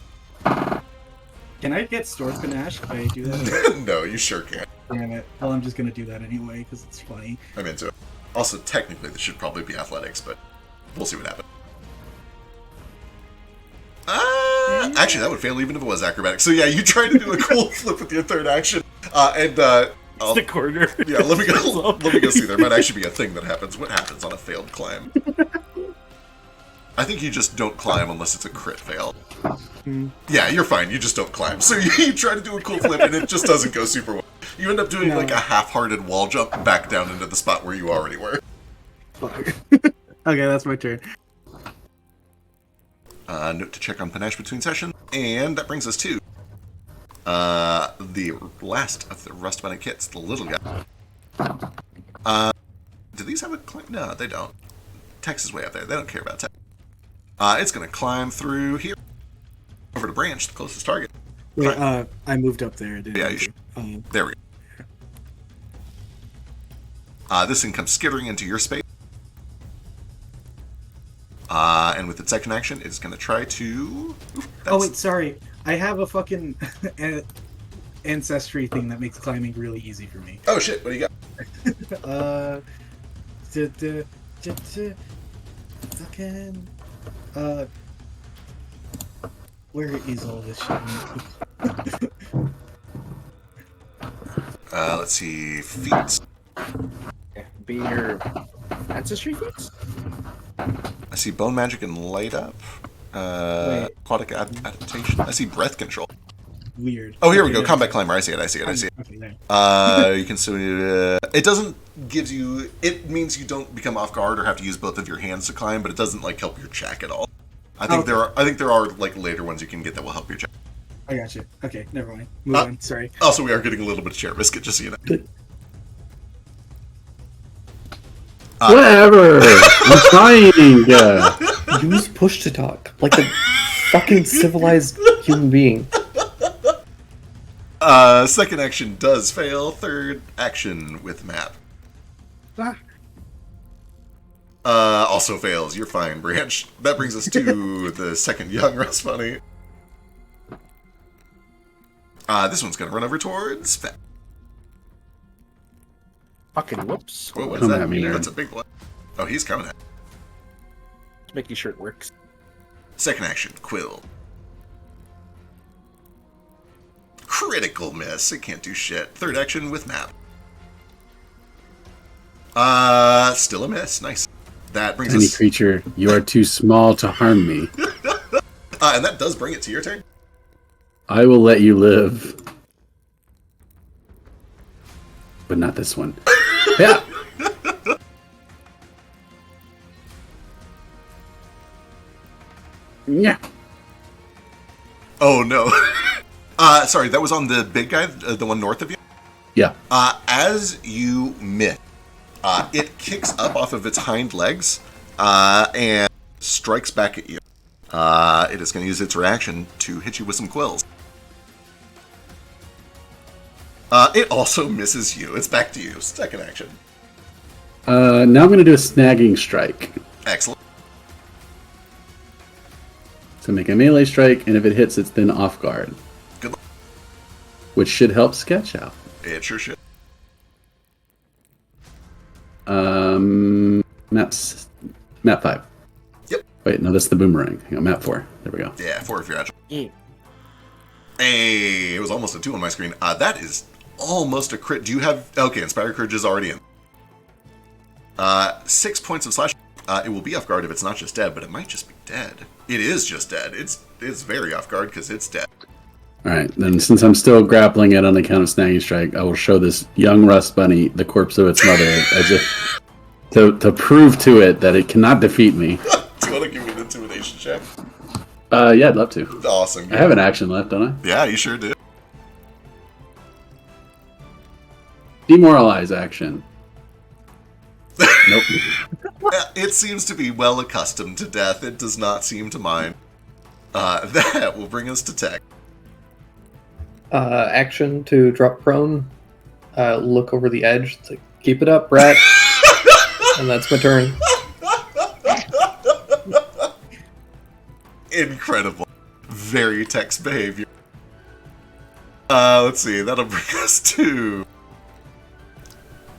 S9: Can I get sword panache if I do that?
S1: No, you sure can.
S9: Damn it. Well, I'm just gonna do that anyway because it's funny.
S1: I'm into it. Also, technically, this should probably be athletics, but we'll see what happens. Actually, that would fail even if it was acrobatics. So yeah, you try to do a cool flip with your third action,
S4: The corner.
S1: Yeah, let me go see. There might actually be a thing that happens. What happens on a failed climb? I think you just don't climb unless it's a crit fail. Yeah, you're fine. You just don't climb. So you try to do a cool flip and it just doesn't go super well. You end up doing like a half-hearted wall jump back down into the spot where you already were.
S9: Fuck. Okay, that's my turn.
S1: Note to check on panache between sessions, and that brings us to the last of the Rust Bunny kits, the little guy. Do these have a climb? No, they don't. Tex is way up there. They don't care about Tex. It's going to climb through here, over to Branch, the closest target.
S9: Wait, I moved up there. Didn't
S1: Yeah,
S9: I?
S1: you should. There we go. This thing comes skittering into your space. And with its second action, it's going to try to...
S9: Oh, wait, sorry. I have a fucking ancestry thing that makes climbing really easy for me.
S1: Oh, shit. What do you got?
S9: Fucking... Where is all this shit?
S1: Let's see. Feats.
S8: Be your ancestry feats?
S1: I see Bone Magic and Light Up. Aquatic Adaptation. I see Breath Control.
S9: Weird.
S1: Oh, here we go. Combat Climber. I see it.
S9: Okay, there.
S1: You can still... it doesn't gives you... It means you don't become off guard or have to use both of your hands to climb, but it doesn't, like, help your check at all. I think there are like later ones you can get that will help your check.
S9: I got you. Okay, never mind. Move on. Sorry.
S1: Also, we are getting a little bit of share biscuit, just so you know.
S2: Whatever. I'm trying.
S6: Use push to talk like a fucking civilized human being.
S1: Second action does fail. Third action with map. Also fails. You're fine, Branch. That brings us to the second young Rust Bunny. This one's gonna run over towards Fat.
S8: Fucking whoops.
S1: Whoa, what is
S2: Come
S1: that?
S2: at me, nerd.
S1: That's a big one. Oh, he's coming at.
S8: Just making sure it works.
S1: Second action, Quill. Critical miss. It can't do shit. Third action with map. Still a miss. Nice. That brings
S2: Any
S1: us...
S2: creature, you are too small to harm me.
S1: and that does bring it to your turn.
S2: I will let you live. But not this one. Yeah. Yeah.
S1: Oh, no. Sorry, that was on the big guy, the one north of you?
S2: Yeah.
S1: As you miss, it kicks up off of its hind legs and strikes back at you. It is going to use its reaction to hit you with some quills. It also misses you. It's back to you. Second action.
S2: Now I'm going to do a snagging strike.
S1: Excellent.
S2: So make a melee strike, and if it hits, it's then off guard.
S1: Good luck.
S2: Which should help Sketch out.
S1: It sure should.
S2: Map 5.
S1: Yep.
S2: Wait, no, that's the boomerang. Hang on, map 4. There we go.
S1: Yeah, 4 if you're agile.
S8: Yeah.
S1: Hey, it was almost a 2 on my screen. That is almost a crit. Do you have... Okay, Inspire Courage is already in. 6 points of slash. It will be off guard if it's not just dead, but it might just be dead. It is just dead. It's very off guard because it's dead.
S2: Alright, then since I'm still grappling it on account of snagging strike, I will show this young Rust Bunny the corpse of its mother as if to prove to it that it cannot defeat me.
S1: Do you want to give me an intimidation check?
S2: Yeah, I'd love to.
S1: Awesome.
S2: I have an action left, don't I?
S1: Yeah, you sure do.
S2: Demoralize action. Nope.
S1: It seems to be well accustomed to death. It does not seem to mind. That will bring us to Tech.
S6: Action to drop prone. Look over the edge. It's like, keep it up, Brat. And that's my turn.
S1: Incredible. Very text behavior. Let's see. That'll bring us to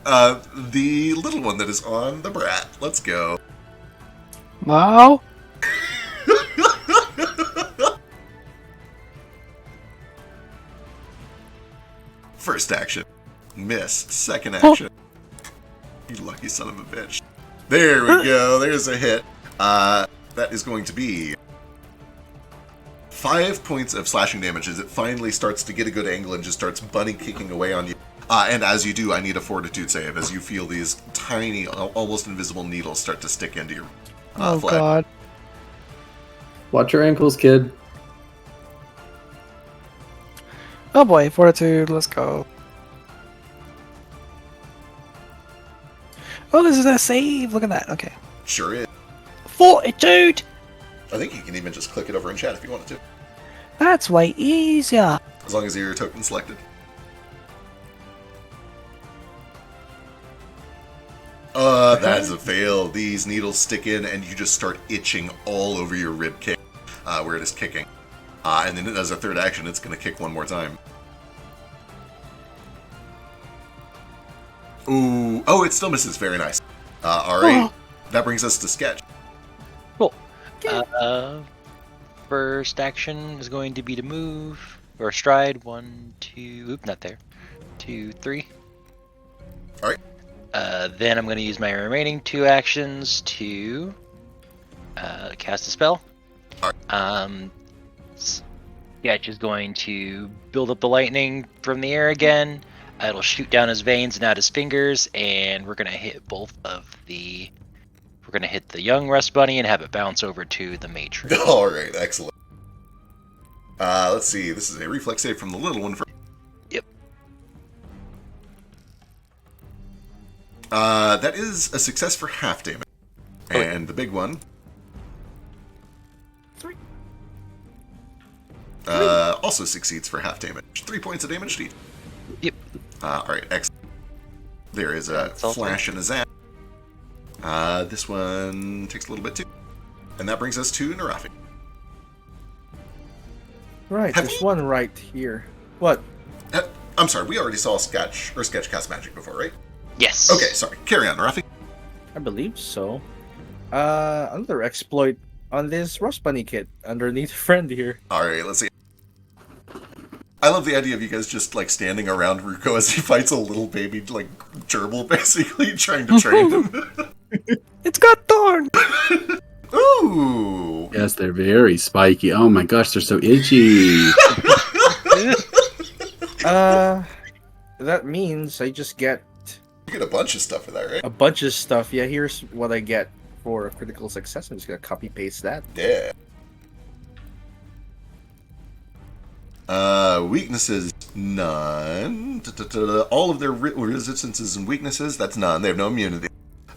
S1: the little one that is on the brat. Let's go.
S3: Wow.
S1: First action. Miss. Second action. You lucky son of a bitch. There we go. There's a hit. That is going to be 5 points of slashing damage as it finally starts to get a good angle and just starts bunny kicking away on you. And as you do, I need a fortitude save as you feel these tiny, almost invisible needles start to stick into your
S3: Oh
S1: flag.
S3: god.
S6: Watch your ankles, kid.
S3: Oh boy, fortitude, let's go. Oh, this is a save. Look at that. Okay.
S1: Sure is.
S3: Fortitude!
S1: I think you can even just click it over in chat if you wanted to.
S3: That's way easier.
S1: As long as your token selected. That's a fail. These needles stick in and you just start itching all over your rib cage where it is kicking. And then as a third action, it's going to kick one more time. Ooh. Oh, it still misses. Very nice. Alright. That brings us to Sketch.
S5: Cool. First action is going to be to move or stride. 1, 2. Oop, not there. 2, 3.
S1: All right.
S5: Then I'm going to use my remaining 2 actions to cast a spell.
S1: All right.
S5: Sketch is going to build up the lightning from the air again. It'll shoot down his veins and out his fingers, and we're going to hit both of the. We're going to hit the young Rust Bunny and have it bounce over to the matron.
S1: All right, excellent. Let's see. This is a reflex save from the little one.
S5: Yep.
S1: That is a success for half damage. And the big one.
S8: 3.
S1: Also succeeds for half damage. 3 points of damage to each.
S5: Yep.
S1: Alright, excellent. There is a
S5: That's all
S1: flash and a zap. This one takes a little bit too. And that brings us to Narafi.
S8: Right,
S1: Have
S8: there's
S1: you-
S8: one right here. What?
S1: I'm sorry, we already saw Sketch cast magic before, right?
S5: Yes.
S1: Okay, sorry. Carry on, Narafi.
S8: I believe so. Another exploit on this Rust Bunny kit underneath friend here.
S1: Alright, let's see. I love the idea of you guys just like standing around Ruko as he fights a little baby like gerbil, basically trying to train him.
S3: It's got thorn.
S1: Ooh.
S2: Yes, they're very spiky. Oh my gosh, they're so itchy.
S8: That means I just get
S1: You get a bunch of stuff for that, right?
S8: a bunch of stuff. Yeah, here's what I get for a critical success. I'm just gonna copy paste that.
S1: Yeah. Weaknesses, none. All of their resistances and weaknesses, that's none. They have no immunity.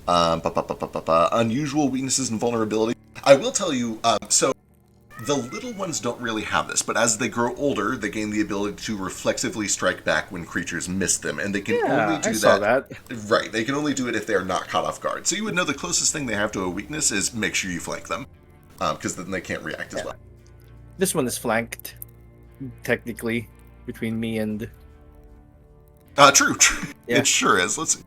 S1: Unusual weaknesses and vulnerability. I will tell you, so the little ones don't really have this, but as they grow older, they gain the ability to reflexively strike back when creatures miss them, and they can only do
S8: I saw that.
S1: Right, they can only do it if they are not caught off guard. So you would know the closest thing they have to a weakness is make sure you flank them, because then they can't react as well.
S8: This one is flanked, technically, between me and.
S1: True.
S8: Yeah.
S1: It sure is. Let's see.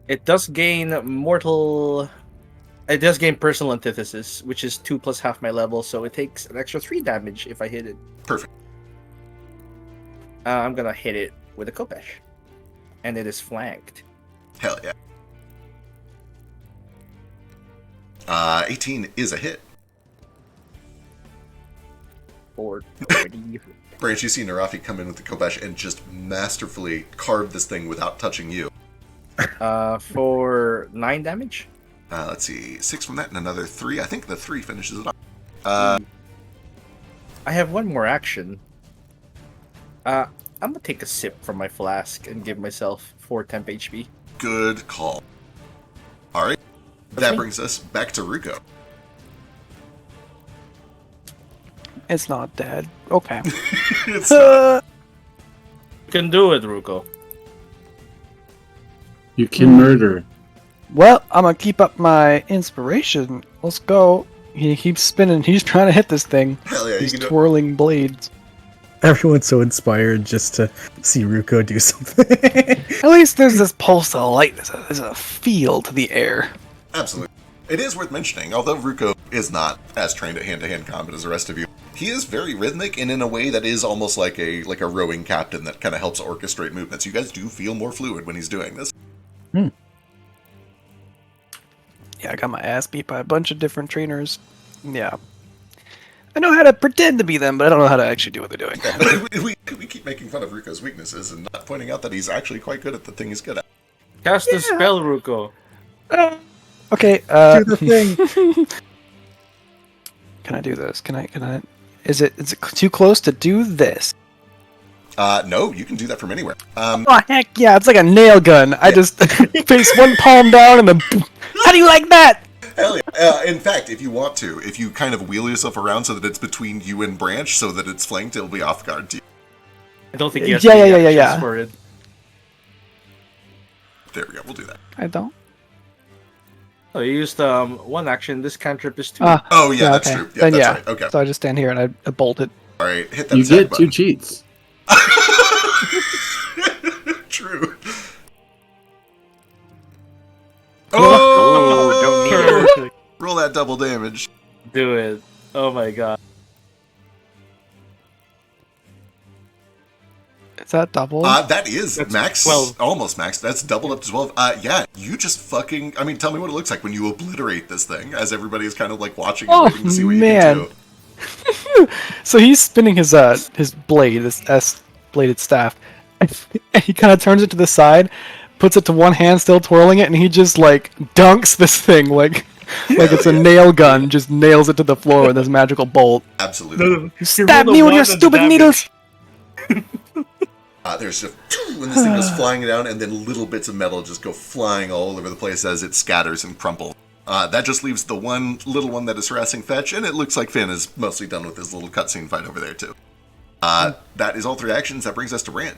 S8: It does gain mortal. It does gain personal antithesis, which is 2 plus half my level, so it takes an extra 3 damage if I hit it.
S1: Perfect.
S8: I'm gonna hit it with a Kopesh. And it is flanked.
S1: Hell yeah. 18 is a hit.
S8: For 30.
S1: Branch, you see Narafi come in with the Kobesh and just masterfully carve this thing without touching you.
S8: For 9 damage.
S1: Let's see, 6 from that and another 3. I think the 3 finishes it off.
S8: I have one more action. I'm gonna take a sip from my flask and give myself 4 temp HP.
S1: Good call. Alright, that brings us back to Ruko.
S3: It's not dead. Okay.
S1: It's not.
S8: You can do it, Ruko.
S2: You can murder.
S3: Well, I'm gonna keep up my inspiration. Let's go. He keeps spinning. He's trying to hit this thing.
S1: Hell yeah, you
S3: These
S1: can do it.
S3: twirling blades.
S7: Everyone's so inspired just to see Ruko do something.
S3: At least there's this pulse of light. There's a feel to the air.
S1: Absolutely. It is worth mentioning, although Ruko is not as trained at hand-to-hand combat as the rest of you, he is very rhythmic and in a way that is almost like a rowing captain that kind of helps orchestrate movements. You guys do feel more fluid when he's doing this.
S3: Yeah, I got my ass beat by a bunch of different trainers. Yeah. I know how to pretend to be them, but I don't know how to actually do what they're doing.
S1: we keep making fun of Ruko's weaknesses and not pointing out that he's actually quite good at the thing he's good at.
S8: Cast the spell, Ruko.
S3: Okay,
S7: Do the thing.
S3: Can I do this? Can I is it too close to do this?
S1: No, you can do that from anywhere.
S3: Oh heck yeah, it's like a nail gun. I just face one palm down and then how do you like that?
S1: Hell yeah. In fact, if you want to, if you kind of wheel yourself around so that it's between you and Branch so that it's flanked, it'll be off guard to you.
S8: I don't think he has
S3: Yeah,
S8: any
S3: yeah, yeah,
S8: actions
S3: yeah.
S8: for it.
S1: There we go, we'll do that.
S3: I don't.
S8: Oh, you used one action. This cantrip is 2.
S1: Oh yeah, that's
S3: okay.
S1: true. Yeah,
S3: Then
S1: that's
S3: yeah.
S1: right. Okay.
S3: So I just stand here and I bolt it.
S1: Alright, hit that
S2: You
S1: attack
S2: get
S1: button.
S2: 2 cheats.
S1: True.
S5: Oh, don't need it.
S8: Perfect.
S1: Roll that double damage.
S8: Do it. Oh my god.
S3: Is that double?
S1: That is
S8: That's
S1: max.
S8: 12.
S1: Almost max. That's doubled up to 12. Yeah, you just fucking... I mean, tell me what it looks like when you obliterate this thing, as everybody is kind of like watching and waiting to see what you
S3: man.
S1: can do.
S3: So he's spinning his blade, this S-bladed staff, and he kind of turns it to the side, puts it to one hand, still twirling it, and he just like dunks this thing like it's a nail gun, just nails it to the floor with this magical bolt.
S1: Absolutely.
S3: Stab me with your stupid needles!
S1: There's just... when this thing goes flying down, and then little bits of metal just go flying all over the place as it scatters and crumbles. That just leaves the one little one that is harassing Fetch, and it looks like Finn is mostly done with his little cutscene fight over there, too. That is all 3 actions. That brings us to Rand.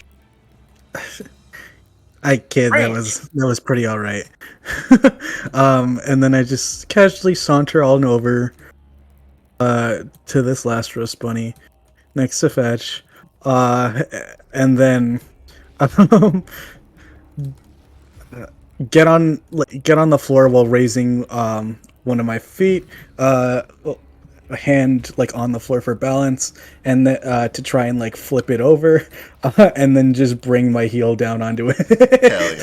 S7: I kid, that was pretty alright. And then I just casually saunter on over to this last roast bunny next to Fetch. And then get on the floor while raising one of my feet, a hand like on the floor for balance, and to try and like flip it over, and then just bring my heel down onto it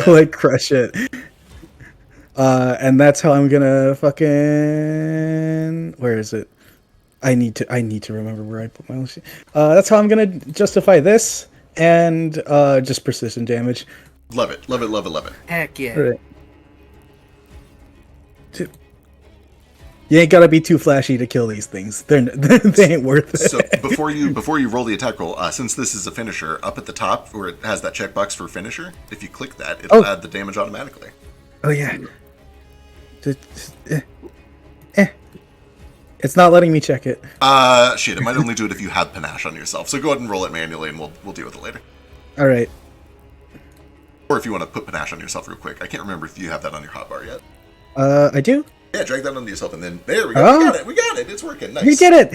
S7: to like crush it. And that's how I'm gonna fucking... Where is it? I need to remember where I put my... that's how I'm gonna justify this, and just precision damage.
S1: Love it. Love it, love it, love it.
S8: Heck yeah.
S7: Right. You ain't gotta be too flashy to kill these things. They ain't worth it.
S1: So before you roll the attack roll, since this is a finisher, up at the top where it has that checkbox for finisher, if you click that, it'll add the damage automatically.
S7: Oh yeah. It's not letting me check it.
S1: Shit, it might only do it if you have panache on yourself. So go ahead and roll it manually, and we'll deal with it later.
S7: All right.
S1: Or if you want to put panache on yourself real quick. I can't remember if you have that on your hotbar yet.
S7: I do.
S1: Yeah, drag that onto yourself, and then there we go.
S7: Oh.
S1: We got it. It's working. Nice.
S7: You did it.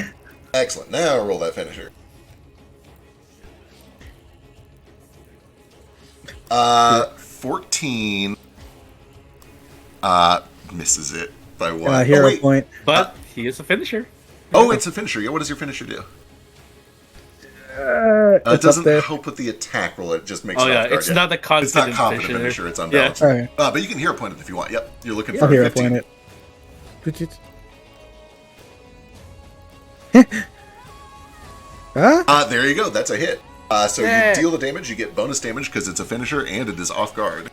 S1: Excellent. Now roll that finisher. 14. Misses it by 1.
S7: Hero point.
S8: But he is a finisher.
S1: Oh, it's a finisher. Yeah, what does your finisher do?
S7: It's
S1: It doesn't
S7: up there.
S1: help with the attack roll. It just makes
S8: Oh
S1: it
S8: yeah,
S1: off guard.
S8: it's not the confident
S1: It's not confident
S8: finisher.
S1: finisher. It's unbalanced.
S7: All right.
S1: But you can hero point it if you want. Yep. You're looking for
S7: I'll hero
S1: 15.
S7: point it. Huh?
S1: There you go. That's a hit. So you deal the damage. You get bonus damage because it's a finisher and it is off guard.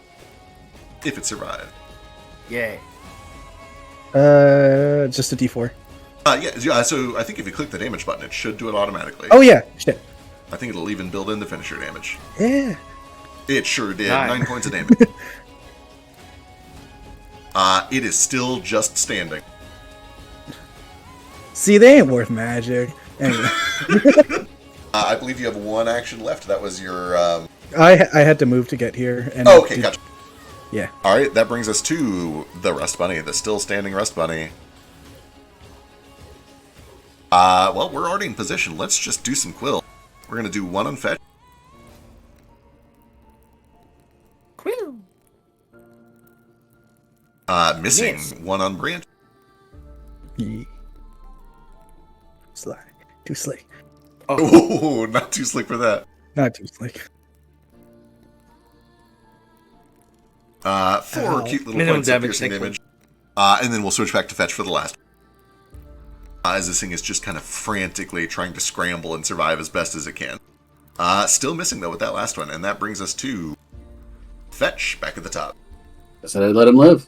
S1: If it survived.
S8: Yay.
S7: Just a D4.
S1: Yeah. So I think if you click the damage button, it should do it automatically.
S7: Oh yeah. Shit.
S1: I think it'll even build in the finisher damage.
S7: Yeah.
S1: It sure did.
S8: Nice.
S1: 9 points of damage. It is still just standing.
S7: See, they ain't worth magic. Anyway,
S1: I believe you have 1 action left. That was your.
S7: I had to move to get here. And
S1: Oh, okay, gotcha.
S7: Yeah.
S1: All right, that brings us to the Rust Bunny, the still standing Rust Bunny. Well, we're already in position. Let's just do some quill. We're gonna do one on fetch.
S8: Quill.
S1: Missing
S8: Miss.
S1: one on branch.
S7: Yeah. Sly. Too slick.
S1: Oh, not too slick for that.
S7: Not too slick.
S1: 4
S7: Ow.
S1: cute little
S8: Minimum
S1: points of
S8: damage,
S1: piercing
S8: thankfully.
S1: damage. And then we'll switch back to fetch for the last. As this thing is just kind of frantically trying to scramble and survive as best as it can. Still missing though with that last one, and that brings us to fetch back at the top.
S2: I said I'd let him live.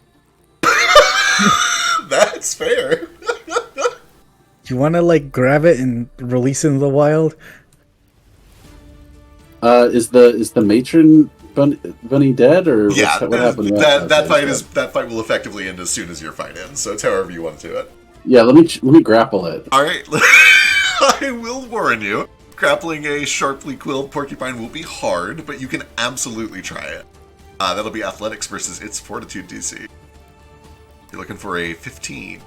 S1: That's fair.
S7: Do you want to like grab it and release it into the wild?
S2: Is the matron bunny dead, or
S1: Yeah,
S2: what happened? to
S1: that fight will effectively end as soon as your fight ends. So it's however you want to do it.
S2: Yeah, let me grapple it.
S1: All right, I will warn you. Grappling a sharply quilled porcupine will be hard, but you can absolutely try it. That'll be athletics versus its fortitude DC. You're looking for a 15.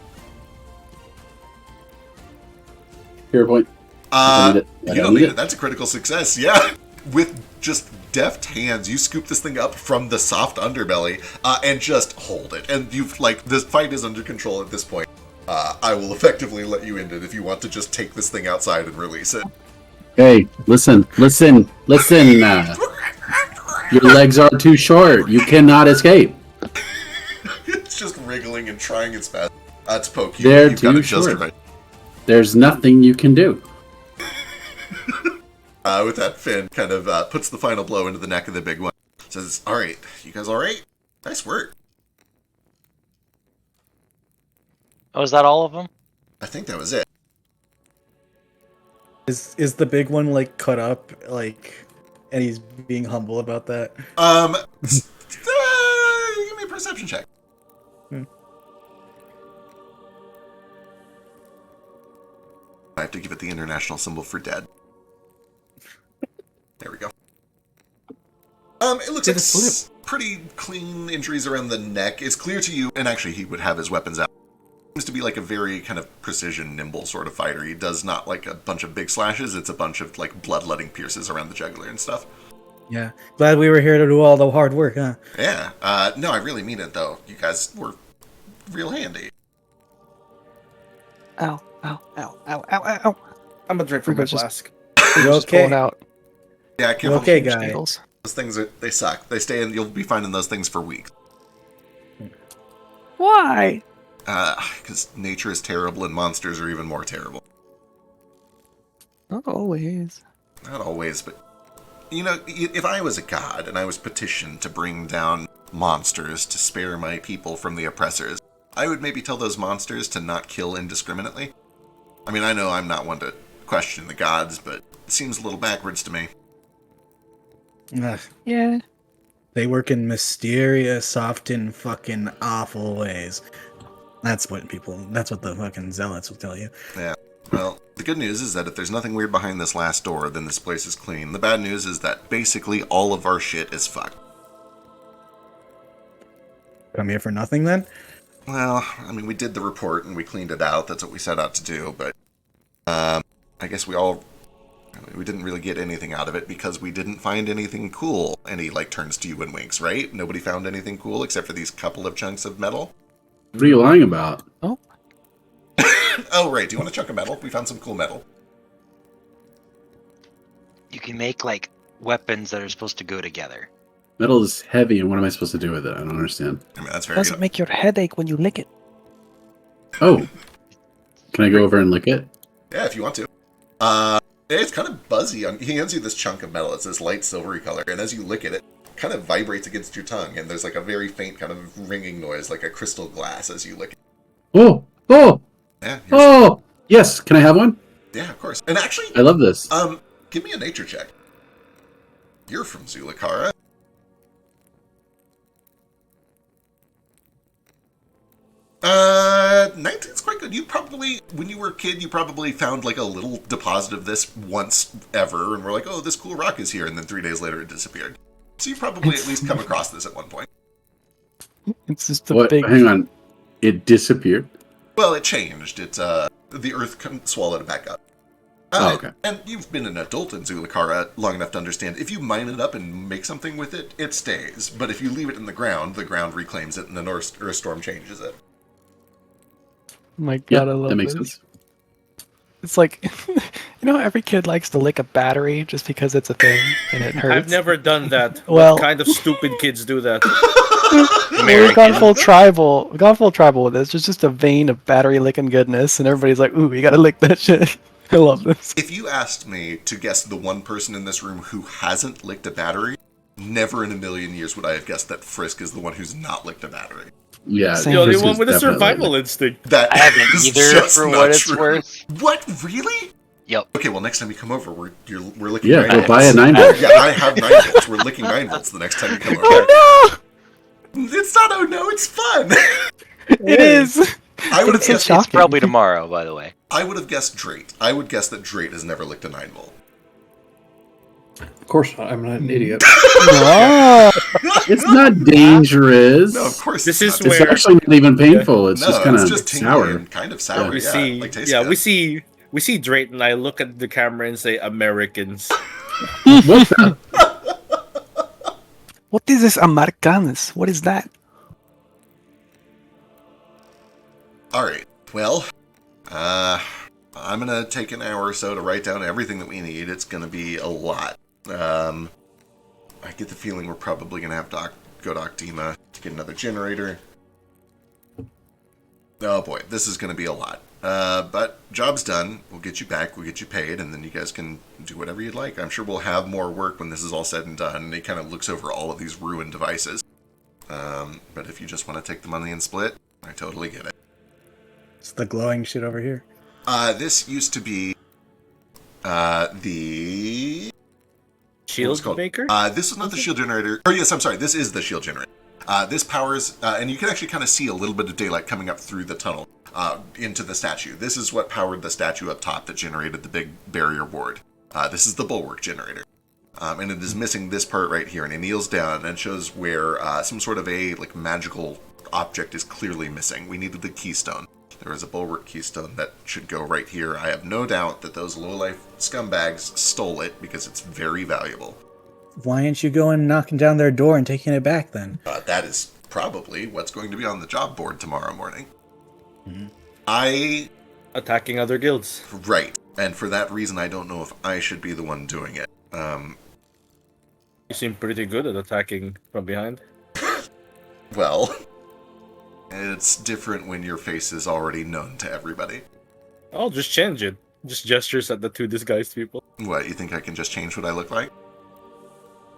S2: Hero point.
S1: You
S2: I
S1: don't need it. That's a critical success. Yeah, with just deft hands, you scoop this thing up from the soft underbelly and just hold it. And you've this fight is under control at this point. I will effectively let you end it if you want to just take this thing outside and release it.
S2: Hey, listen. Your legs are too short. You cannot escape.
S1: It's just wriggling and trying its best to poke you.
S2: They're
S1: You've got
S2: too
S1: it just
S2: short.
S1: right.
S2: There's nothing you can do.
S1: With that, Finn kind of puts the final blow into the neck of the big one. Says, "All right, you guys, all right? Nice work."
S5: Oh, is that all of them?
S1: I think that was it.
S7: Is the big one like cut up like, and he's being humble about that?
S1: Give me a perception check. I have to give it the international symbol for dead. There we go. It looks
S8: Did
S1: like
S8: it flip?
S1: pretty clean injuries around the neck. It's clear to you, and actually he would have his weapons out. Seems to be like a very kind of precision, nimble sort of fighter. He does not like a bunch of big slashes. It's a bunch of like bloodletting pierces around the jugular and stuff.
S7: Yeah. Glad we were here to do all the hard work, huh?
S1: Yeah. No, I really mean it though. You guys were real handy.
S3: Ow, ow, ow, ow, ow, ow.
S8: I'm gonna drink from my
S3: Just-
S8: flask.
S7: You
S3: Just
S7: okay?
S3: pulling out
S1: Yeah, careful.
S7: Okay,
S3: huge
S7: guy.
S3: needles.
S1: Those things they suck. They stay in. You'll be finding those things for weeks.
S3: Why?
S1: Because nature is terrible and monsters are even more terrible.
S3: Not always.
S1: Not always, but you know, if I was a god and I was petitioned to bring down monsters to spare my people from the oppressors, I would maybe tell those monsters to not kill indiscriminately. I mean, I know I'm not one to question the gods, but it seems a little backwards to me.
S7: Ugh.
S3: Yeah.
S7: They work in mysterious, often fucking awful ways. That's what the fucking zealots will tell you.
S1: Yeah. Well, the good news is that if there's nothing weird behind this last door, then this place is clean. The bad news is that basically all of our shit is fucked.
S7: Come here for nothing then?
S1: Well, I mean, we did the report and we cleaned it out. That's what we set out to do, but I guess we didn't really get anything out of it because we didn't find anything cool. And he, turns to you and winks, right? Nobody found anything cool except for these couple of chunks of metal?
S2: What are you lying about?
S3: Oh.
S1: Oh, right. Do you want a chunk of metal? We found some cool metal.
S5: You can make weapons that are supposed to go together.
S2: Metal is heavy, and what am I supposed to do with it? I don't understand.
S1: I mean, that's very
S3: Does
S1: good.
S3: it make your headache when you lick it?
S2: Oh. Can I go over and lick it?
S1: Yeah, if you want to. It's kind of buzzy. He hands you this chunk of metal. It's this light silvery color, and as you lick it, it kind of vibrates against your tongue, and there's a very faint kind of ringing noise, like a crystal glass as you lick it.
S2: Oh! Oh!
S1: Yeah,
S2: Oh! Yes! Can I have one?
S1: yeah, of course. And actually,
S2: I love this.
S1: give me a nature check. You're from Zulakara. Uh, 19's quite good. You probably, when you were a kid, you probably found a little deposit of this once ever, and were like, oh, this cool rock is here, and then 3 days later it disappeared. So you probably at least come across this at one point.
S3: It's just a
S2: What?
S3: big.
S2: Hang on. It disappeared.
S1: Well, it changed. The Earth swallowed it back up.
S2: Oh, okay.
S1: And you've been an adult in Zulakara long enough to understand if you mine it up and make something with it, it stays. But if you leave it in the ground reclaims it and the Earth storm changes it.
S3: My God,
S2: Yeah,
S3: I love
S2: that makes
S3: this.
S2: sense.
S3: It's like, every kid likes to lick a battery just because it's a thing and it hurts.
S8: I've never done that.
S3: Well-
S8: What kind of stupid kids do that?
S3: We've gone full tribal. We've gone full tribal with this. There's just a vein of battery licking goodness, and everybody's like, "Ooh, you gotta lick that shit." I love this.
S1: If you asked me to guess the one person in this room who hasn't licked a battery, never in a million years would I have guessed that Frisk is the one who's not licked a battery.
S2: Yeah.
S3: Same.
S8: The only
S2: Frisk
S8: one
S2: is
S8: with a
S2: definitely
S8: survival
S2: like-
S8: instinct.
S1: That
S5: I haven't
S1: is
S5: either,
S1: just
S5: for
S1: not
S5: what it's
S1: true.
S5: worth.
S1: What? Really?
S5: Yep.
S1: Okay, well, next time you come over, we're licking
S2: Yeah,
S1: 9
S2: go
S1: volts.
S2: buy a 9-volt.
S1: Yeah, I have 9 volts. We're licking 9 volts the next time you come over.
S3: Oh
S1: It's not, oh no, it's fun.
S3: no! It is.
S1: I would
S3: But
S1: have
S3: it's so
S1: guessed,
S3: shocking.
S5: Probably tomorrow, by the way.
S1: I would have guessed Drake. I would guess that Drake has never licked a 9 volt.
S6: Of course not. I'm not an idiot.
S3: Oh,
S2: It's not dangerous.
S1: No, of course.
S8: This
S1: it's
S8: is
S1: not.
S2: It's
S8: where-
S2: actually not even painful. It's
S1: No,
S2: just kind
S1: it's
S2: of
S1: just tingly
S2: sour.
S1: and kind of sour.
S8: We
S1: yeah,
S8: see,
S1: like tastes
S8: yeah,
S1: good.
S8: we see Drayton. I look at the camera and say Americans.
S2: What the?
S3: what is this Americanos? What is that?
S1: All right. Well, I'm gonna take an hour or so to write down everything that we need. It's gonna be a lot. I get the feeling we're probably gonna have to go to Octima to get another generator. Oh boy, this is gonna be a lot. But job's done. We'll get you back. We'll get you paid, and then you guys can do whatever you'd like. I'm sure we'll have more work when this is all said and done. And he kind of looks over all of these ruined devices. But if you just want to take the money and split, I totally get it.
S7: It's the glowing shit over here.
S1: This used to be the
S8: Shield maker.
S1: This is not the shield generator. Or yes, I'm sorry. This is the shield generator. This powers, and you can actually kind of see a little bit of daylight coming up through the tunnel into the statue. This is what powered the statue up top that generated the big barrier ward. This is the bulwark generator. And it is missing this part right here. And he kneels down and shows where some sort of a magical object is clearly missing. We needed the keystone. There is a bulwark keystone that should go right here. I have no doubt that those low-life scumbags stole it because it's very valuable.
S7: Why aren't you going knocking down their door and taking it back then?
S1: That is probably what's going to be on the job board tomorrow morning.
S7: Mm-hmm.
S8: Attacking other guilds.
S1: Right. And for that reason, I don't know if I should be the one doing it.
S8: You seem pretty good at attacking from behind.
S1: Well, it's different when your face is already known to everybody.
S8: I'll just change it. Just gestures at the two disguised people.
S1: What, you think I can just change what I look like?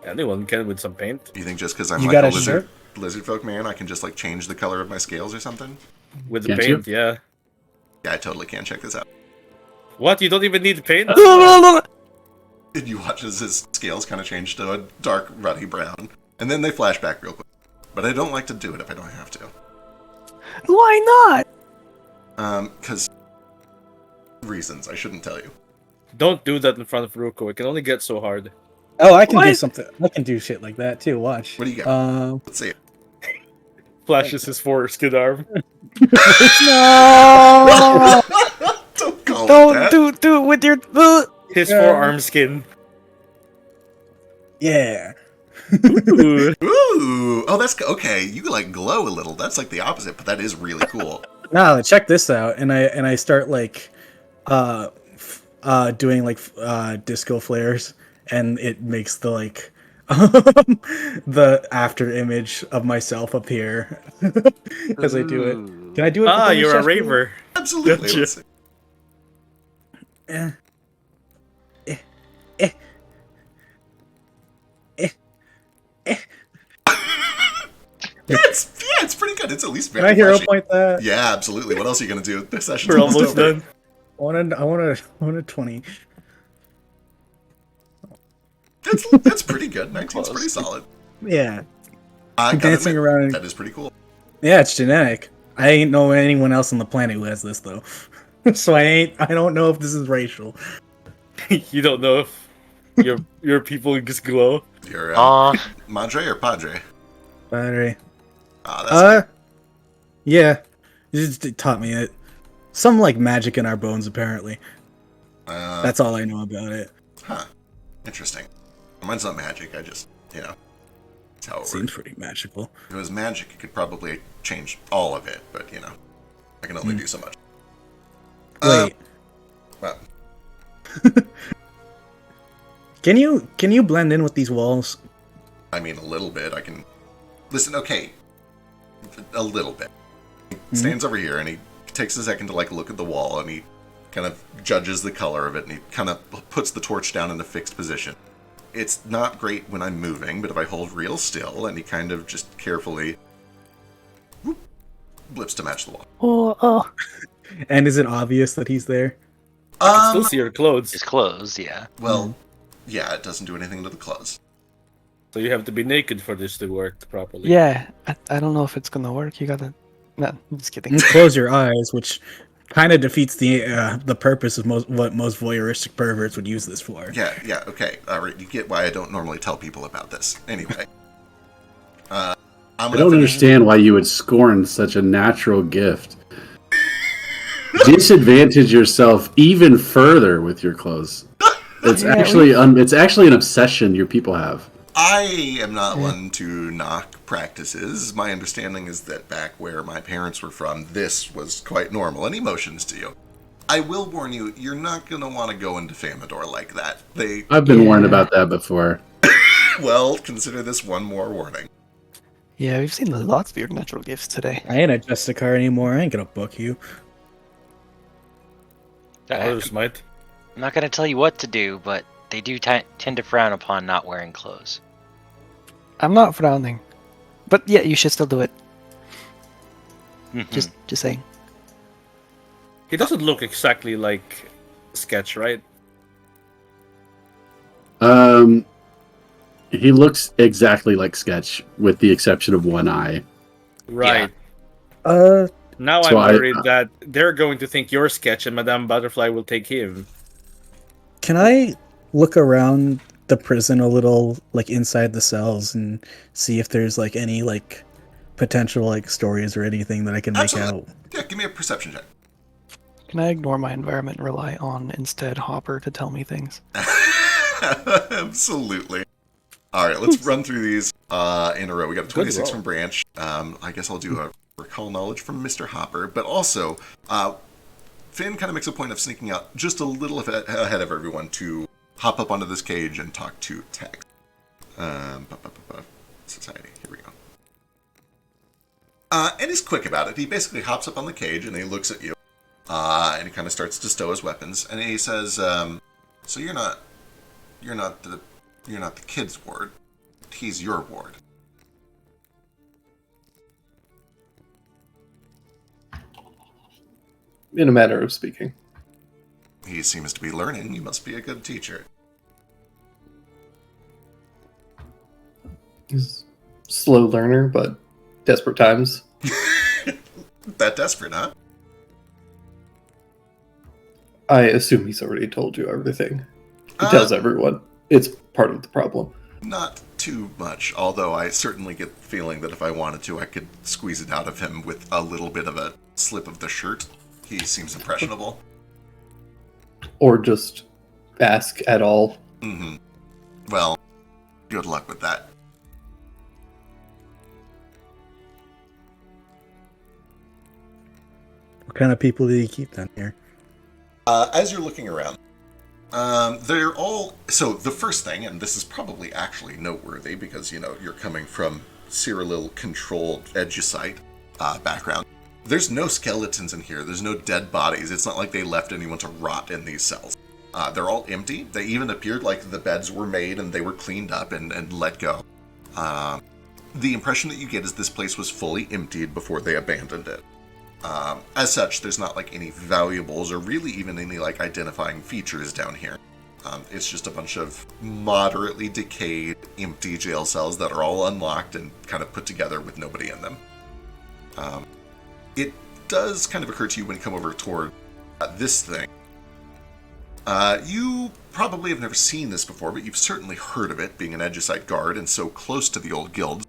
S8: Anyone can with some paint.
S1: You think just because I'm
S7: You
S1: like
S7: got
S1: a
S7: a
S1: lizard folk man, I can just change the color of my scales or something?
S8: With the
S2: Can't
S8: paint, yeah.
S1: Yeah, I totally can. Check this out.
S8: What? You don't even need paint?
S1: And you watch as his scales kind of change to a dark, ruddy brown. And then they flash back real quick. But I don't like to do it if I don't have to.
S3: Why not?
S1: Because reasons. I shouldn't tell you.
S8: Don't do that in front of Ruko. It can only get so hard.
S7: Oh, I can do
S3: What?
S7: something. I can do shit like that too. Watch.
S1: What do you got? Let's see it.
S8: Flashes his foreskin arm.
S3: No!
S1: Don't call it
S3: Don't
S1: that.
S3: do it with your.
S8: His forearm skin.
S7: Yeah.
S8: Ooh.
S1: Ooh. Oh, that's okay. You glow a little. That's like the opposite, but that is really cool.
S7: Now check this out, and I start doing disco flares, and it makes the the after image of myself appear as I do it. Can I do it?
S8: Ah,
S7: with the
S8: you're a
S7: chest?
S8: raver.
S1: Absolutely.
S8: Gotcha.
S1: Let's see.
S7: Eh.
S1: It's pretty good. It's at least
S7: Can
S1: very
S7: I hero
S1: flashy.
S7: point that?
S1: Yeah, absolutely. What else are you gonna do? This session's
S8: We're almost
S1: over.
S8: done.
S7: I want a 20.
S1: That's pretty good. 19's pretty solid.
S7: Yeah.
S1: I gotta
S7: Dancing
S1: admit,
S7: around.
S1: that is pretty cool.
S7: Yeah, it's genetic. I ain't know anyone else on the planet who has this though. So I don't know if this is racial.
S8: You don't know if your people just glow.
S1: You're
S5: Aw,
S1: Madre or Padre?
S7: Battery.
S1: That's
S7: Yeah. It taught me it. Some like magic in our bones, apparently. That's all I know about it.
S1: Huh. Interesting. Mine's not magic, I just, that's how it
S7: Seems
S1: works.
S7: pretty magical.
S1: If it was magic, it could probably change all of it, but, I can only do so much.
S7: Wait.
S1: Well,
S7: Can you blend in with these walls?
S1: I mean, a little bit. I can... Listen, okay. A little bit. He stands over here, and he takes a second to, look at the wall, and he kind of judges the color of it, and he kind of puts the torch down in a fixed position. It's not great when I'm moving, but if I hold real still, and he kind of just carefully blips to match the wall.
S3: Oh.
S7: And is it obvious that he's there?
S8: I can still see your clothes.
S5: His clothes, yeah.
S1: Well, yeah, it doesn't do anything to the clothes.
S8: So you have to be naked for this to work properly.
S3: Yeah, I don't know if it's gonna work. You gotta... No, I'm just kidding.
S7: You close your eyes, which kind of defeats the purpose of what most voyeuristic perverts would use this for.
S1: Yeah, okay. All right, you get why I don't normally tell people about this. Anyway.
S2: I don't understand why you would scorn such a natural gift. Disadvantage yourself even further with your clothes. It's actually an obsession your people have.
S1: I am not one to knock practices. My understanding is that back where my parents were from, this was quite normal. Any motions to you. I will warn you, you're not going to want to go into Famador like that.
S2: I've been warned about that before.
S1: Well, consider this one more warning.
S3: Yeah, we've seen lots of your natural gifts today.
S7: I ain't a Justicar anymore. I ain't gonna book you.
S8: Others might.
S5: I'm not going to tell you what to do, but they do tend to frown upon not wearing clothes.
S3: I'm not frowning. But yeah, you should still do it.
S5: Mhm.
S3: Just saying.
S8: He doesn't look exactly like Sketch, right?
S2: He looks exactly like Sketch, with the exception of one eye.
S8: Right. Now
S2: So
S8: I'm worried that they're going to think you're Sketch and Madame Butterfly will take him.
S7: Can I look around the prison a little, inside the cells, and see if there's any potential stories or anything that I can make
S1: Absolutely.
S7: out?
S1: Yeah, give me a perception check.
S3: Can I ignore my environment and rely on instead Hopper to tell me things?
S1: Absolutely. All right, let's run through these in a row. We got a 26 from Branch. I guess I'll do a recall knowledge from Mr. Hopper, but also Finn kind of makes a point of sneaking out just a little ahead of everyone to hop up onto this cage and talk to Tex. Society. Here we go. And he's quick about it. He basically hops up on the cage and he looks at you, and he kind of starts to stow his weapons, and he says, "So you're not the kid's ward. He's your ward."
S6: In a manner of speaking.
S1: He seems to be learning. You must be a good teacher.
S6: He's a slow learner, but desperate times.
S1: That desperate, huh?
S6: I assume he's already told you everything. He tells everyone. It's part of the problem.
S1: Not too much, although I certainly get the feeling that if I wanted to, I could squeeze it out of him with a little bit of a slip of the shirt. He seems impressionable.
S6: Or just ask at all.
S1: Mm-hmm. Well, good luck with that.
S7: What kind of people did he keep down here?
S1: As you're looking around, they're all... So the first thing, and this is probably actually noteworthy because, you're coming from Cyrillil-controlled Edusite background. There's no skeletons in here. There's no dead bodies. It's not like they left anyone to rot in these cells. They're all empty. They even appeared like the beds were made and they were cleaned up and let go. The impression that you get is this place was fully emptied before they abandoned it. As such, there's not any valuables or really even any identifying features down here. It's just a bunch of moderately decayed, empty jail cells that are all unlocked and kind of put together with nobody in them. It does kind of occur to you when you come over toward this thing. You probably have never seen this before, but you've certainly heard of it, being an Edusite guard and so close to the old guild.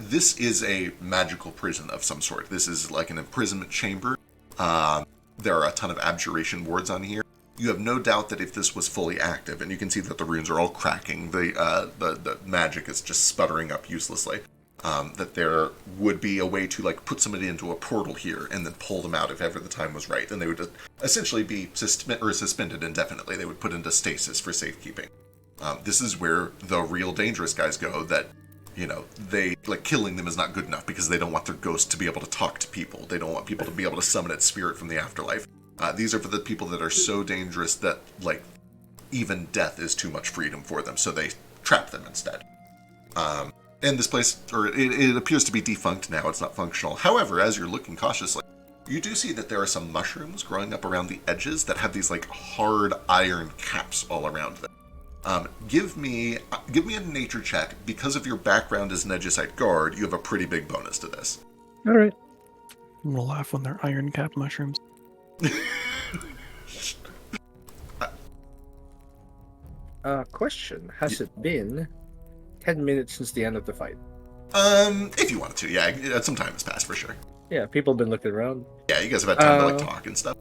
S1: This is a magical prison of some sort. This is like an imprisonment chamber. There are a ton of abjuration wards on here. You have no doubt that if this was fully active, and you can see that the runes are all cracking, the magic is just sputtering up uselessly, that there would be a way to like put somebody into a portal here and then pull them out if ever the time was right, and they would essentially be suspended indefinitely. They would put into stasis for safekeeping. This is where the real dangerous guys go that, you know, they, like, killing them is not good enough because they don't want their ghost to be able to talk to people. They don't want people to be able to summon its spirit from the afterlife. These are for the people that are so dangerous that, like, even death is too much freedom for them, so they trap them instead. And this place, or it appears to be defunct now, it's not functional. However, as you're looking cautiously, you do see that there are some mushrooms growing up around the edges that have these, like, hard iron caps all around them. Give me a nature check. Because of your background as an Edgesite guard, you have a pretty big bonus to this.
S3: All right. I'm gonna laugh when they're iron cap mushrooms.
S8: Question: Has it been 10 minutes since the end of the fight?
S1: If you wanted to, yeah. Some time has passed for sure.
S8: Yeah, people have been looking around.
S1: Yeah, you guys have had time to like talk and stuff.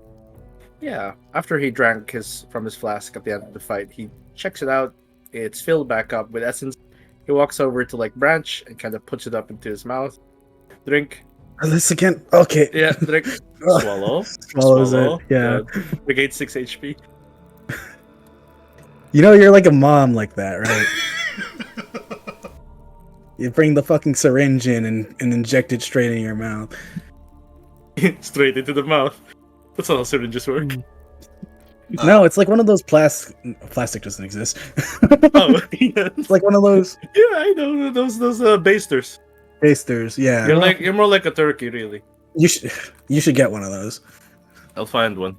S8: Yeah, after he drank from his flask at the end of the fight, he checks it out. It's filled back up with essence. He walks over to like Branch and kind of puts it up into his mouth. Drink.
S7: This again? Okay.
S8: Yeah, drink. Swallow.
S7: Swallows it. Yeah.
S8: Regain 6 HP.
S7: You know, you're like a mom like that, right? You bring the fucking syringe in and inject it straight in your mouth.
S8: Straight into the mouth. That's not how syringes work.
S7: No, it's like one of those plastic doesn't exist.
S8: Oh, yeah.
S7: It's like one of those.
S8: Yeah, I know those basters.
S7: Basters, yeah.
S8: You're more like a turkey, really.
S7: You should get one of those.
S8: I'll find one.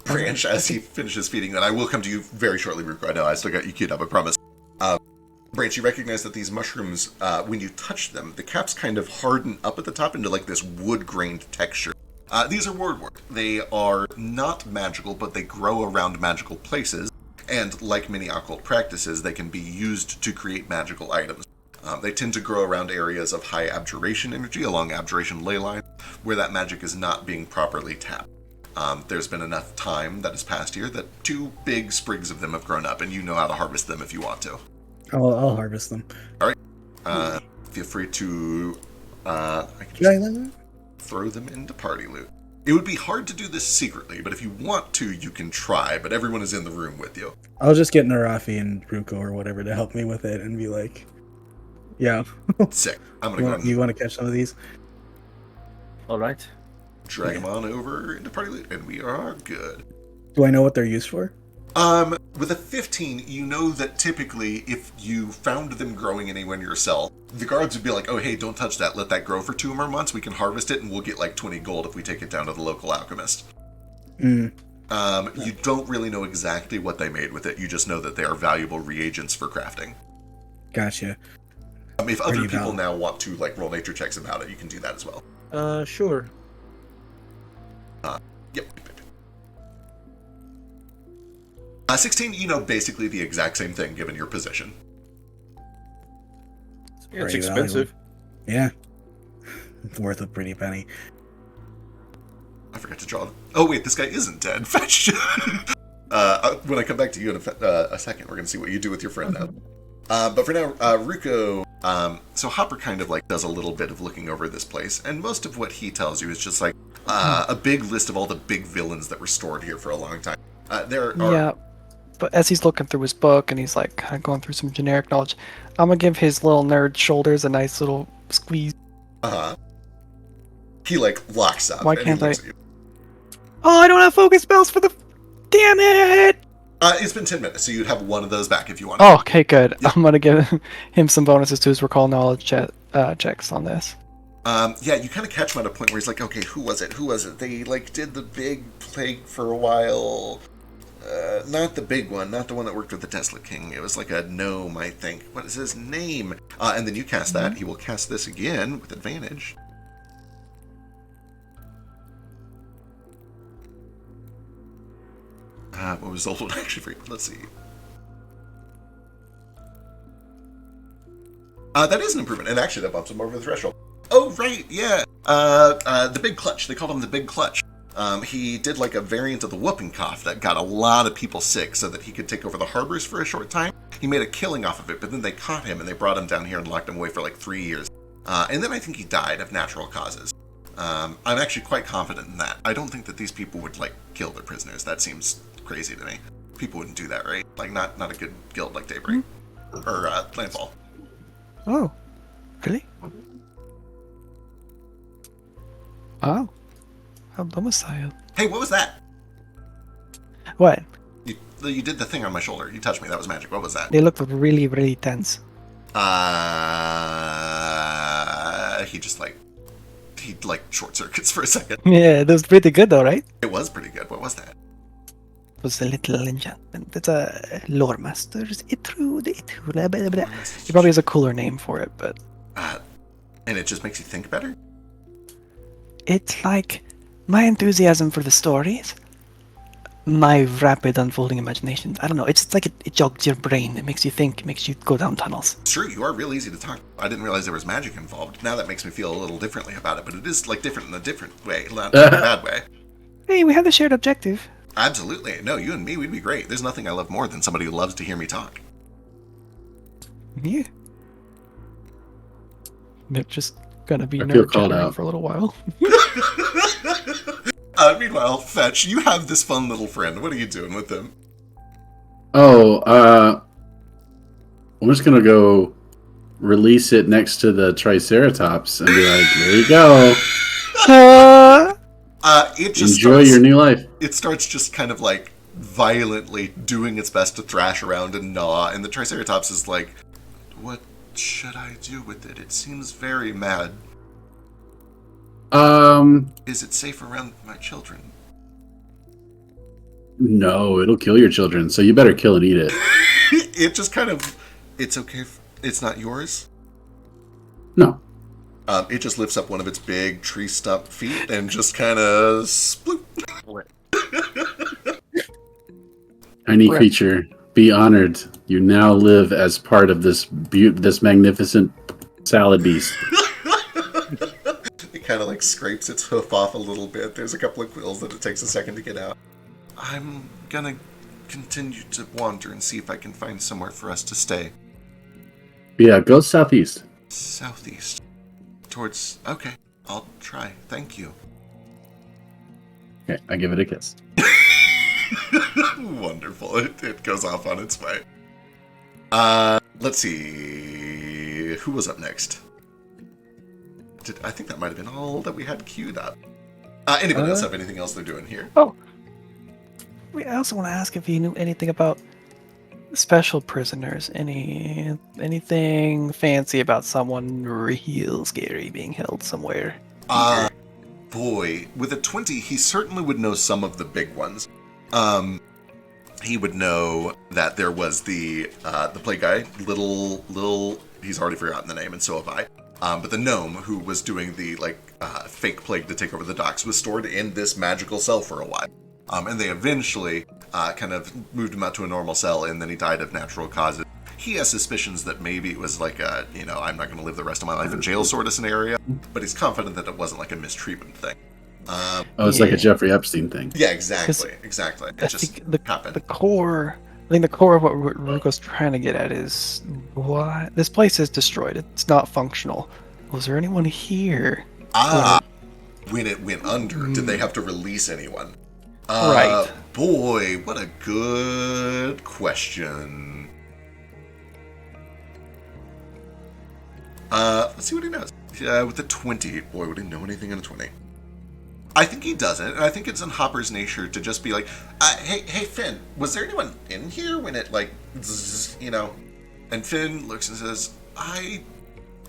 S1: Branch, as he finishes feeding that, I will come to you very shortly, Ruko. I know I still got you queued up, I promise. Branch, you recognize that these mushrooms, when you touch them, the caps kind of harden up at the top into like this wood-grained texture. These are ward work. They are not magical, but they grow around magical places, and like many occult practices, they can be used to create magical items. They tend to grow around areas of high abjuration energy along abjuration ley lines, where that magic is not being properly tapped. There's been enough time that has passed here that 2 big sprigs of them have grown up, and you know how to harvest them if you want to.
S7: I'll harvest them.
S1: All right. Feel free to throw them into party loot. It would be hard to do this secretly, but if you want to, you can try, but everyone is in the room with you.
S7: I'll just get Narafi and Ruko or whatever to help me with it and be like, yeah.
S1: Sick. I'm going to go ahead
S7: You want to catch some of these?
S8: All right.
S1: Drag them on over into party loot, and we are good.
S7: Do I know what they're used for?
S1: With a 15, you know that typically if you found them growing anywhere in your cell, the guards would be like, oh, hey, don't touch that. Let that grow for 2 more months. We can harvest it, and we'll get like 20 gold if we take it down to the local alchemist. You don't really know exactly what they made with it. You just know that they are valuable reagents for crafting.
S7: Gotcha.
S1: If other people now want to like roll nature checks about it, you can do that as well.
S8: Sure.
S1: Yep. 16, you know basically the exact same thing given your position.
S8: Yeah, it's expensive.
S7: Yeah. It's worth a pretty penny.
S1: I forgot to draw. Oh wait, this guy isn't dead. Fetch. When I come back to you in a second, we're gonna see what you do with your friend now. But for now, Ruko. So Hopper kind of like does a little bit of looking over this place, and most of what he tells you is just like a big list of all the big villains that were stored here for a long time.
S3: Yeah, but as he's looking through his book and he's like kind of going through some generic knowledge, I'm gonna give his little nerd shoulders a nice little squeeze.
S1: He like locks up.
S3: Why
S1: and
S3: can't
S1: he looks
S3: I?
S1: at you.
S3: Oh, I don't have focus spells for the. Damn it!
S1: It's been 10 minutes, so you'd have one of those back if you want.
S3: Oh, okay, good.
S1: Yep.
S3: I'm gonna give him some bonuses to his recall knowledge checks on this.
S1: Yeah, you kind of catch him at a point where he's like, okay, who was it? They like did the big plague for a while. Not the big one, not the one that worked with the Tesla King. It was like a gnome, I think. What is his name? And then you cast that. He will cast this again with advantage. What was the old one actually for you? Let's see. That is an improvement, and actually that bumps him over the threshold. Oh, right, yeah. The Big Clutch. They called him the Big Clutch. He did like a variant of the whooping cough that got a lot of people sick so that he could take over the harbors for a short time. He made a killing off of it, but then they caught him and they brought him down here and locked him away for like 3 years. And then I think he died of natural causes. I'm actually quite confident in that. I don't think that these people would like kill their prisoners. That seems crazy to me. People wouldn't do that, right? Like not a good guild like Daybreak or Landfall.
S3: Oh, really? Oh, how domicile.
S1: Hey, what was that?
S3: What?
S1: You did the thing on my shoulder. You touched me. That was magic. What was that?
S3: They looked really, really tense.
S1: He short circuits for a second.
S3: Yeah, that was pretty good though, right?
S1: It was pretty good. What was that?
S3: It was a little enchantment. It's a lore master's Itru. Blah, blah, blah. It probably has a cooler name for it, but
S1: And it just makes you think better?
S3: it's like my enthusiasm for the stories, my rapid unfolding imagination. I don't know. It's like it jogs your brain. It makes you think. It makes you go down tunnels.
S1: It's true. You are real easy to talk. I didn't realize there was magic involved. Now that makes me feel a little differently about it, but it is like different in a different way, not in a bad way.
S3: Hey, we have the shared objective.
S1: Absolutely. No, you and me, we'd be great. There's nothing I love more than somebody who loves to hear me talk.
S3: Yeah. They're just gonna be
S2: I feel
S3: nerd
S2: called
S3: chattering
S2: out.
S3: for a little while.
S1: Meanwhile, Fetch, you have this fun little friend. What are you doing with him?
S2: Oh, I'm just gonna go release it next to the Triceratops and be like, there you go.
S1: It just
S2: Enjoy your new life.
S1: It starts just kind of like violently doing its best to thrash around and gnaw, and the Triceratops is like, what should I do with it? It seems very mad. Is it safe around my children?
S2: No, it'll kill your children, so you better kill and eat it.
S1: It just kind of, it's okay if it's not yours.
S2: No.
S1: It just lifts up one of its big tree stump feet and just kind of sploop.
S2: Tiny creature, be honored. You now live as part of this magnificent salad beast.
S1: It kind of like scrapes its hoof off a little bit. There's a couple of quills that it takes a second to get out. I'm gonna continue to wander and see if I can find somewhere for us to stay.
S2: Yeah, go southeast.
S1: Southeast. Towards... Okay, I'll try. Thank you.
S2: Okay, I give it a kiss.
S1: Wonderful. It goes off on its way. Let's see. Who was up next? I think that might have been all that we had queued up. Anybody else have anything else they're doing here?
S3: Oh, I also want to ask if you knew anything about special prisoners. Anything fancy about someone real scary being held somewhere?
S1: Boy, with a 20, he certainly would know some of the big ones. He would know that there was the plague guy, little. He's already forgotten the name, and so have I. But the gnome who was doing the fake plague to take over the docks was stored in this magical cell for a while. And they eventually kind of moved him out to a normal cell, and then he died of natural causes. He has suspicions that maybe it was like a, I'm not going to live the rest of my life in jail sort of scenario, but he's confident that it wasn't like a mistreatment thing.
S2: It's like a Jeffrey Epstein thing.
S1: Yeah, exactly. It just happened.
S3: The core of what Ruko's trying to get at is what this place is destroyed. It's not functional. Was there anyone here?
S1: When it went under, did they have to release anyone?
S3: Right.
S1: Boy, what a good question. Let's see what he knows. With a 20, boy, would he know anything in a 20? I think he doesn't, and I think it's in Hopper's nature to just be like, hey, Finn, was there anyone in here when it, zzz, And Finn looks and says, I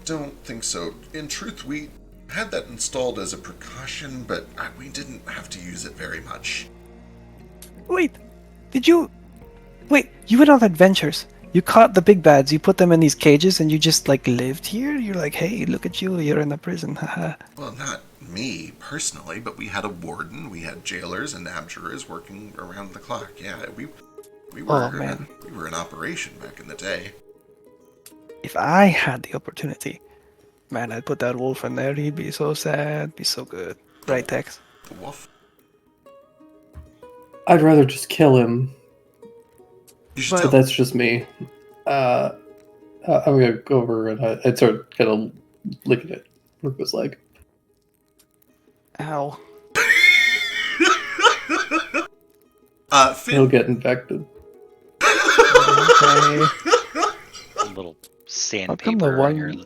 S1: don't think so. In truth, we had that installed as a precaution, but we didn't have to use it very much.
S3: Wait, you went on adventures. You caught the big bads, you put them in these cages, and you just, lived here? You're like, hey, look at you, you're in the prison, haha.
S1: Well, not me, personally, but we had a warden, we had jailers and abjurers working around the clock. Yeah, we were
S3: Oh, man.
S1: We were in operation back in the day.
S3: If I had the opportunity, man, I'd put that wolf in there. He'd be so sad, be so good. Right, Tex?
S1: The wolf.
S6: I'd rather just kill him,
S1: You should
S3: But-
S6: but
S1: tell.
S6: that's just me. I'm gonna go over and I'd start kind of licking it. Ruko's leg.
S3: Ow.
S6: He'll
S1: Finn.
S6: get infected.
S3: Okay.
S5: A little
S3: How come the
S5: sandpaper on your.
S3: one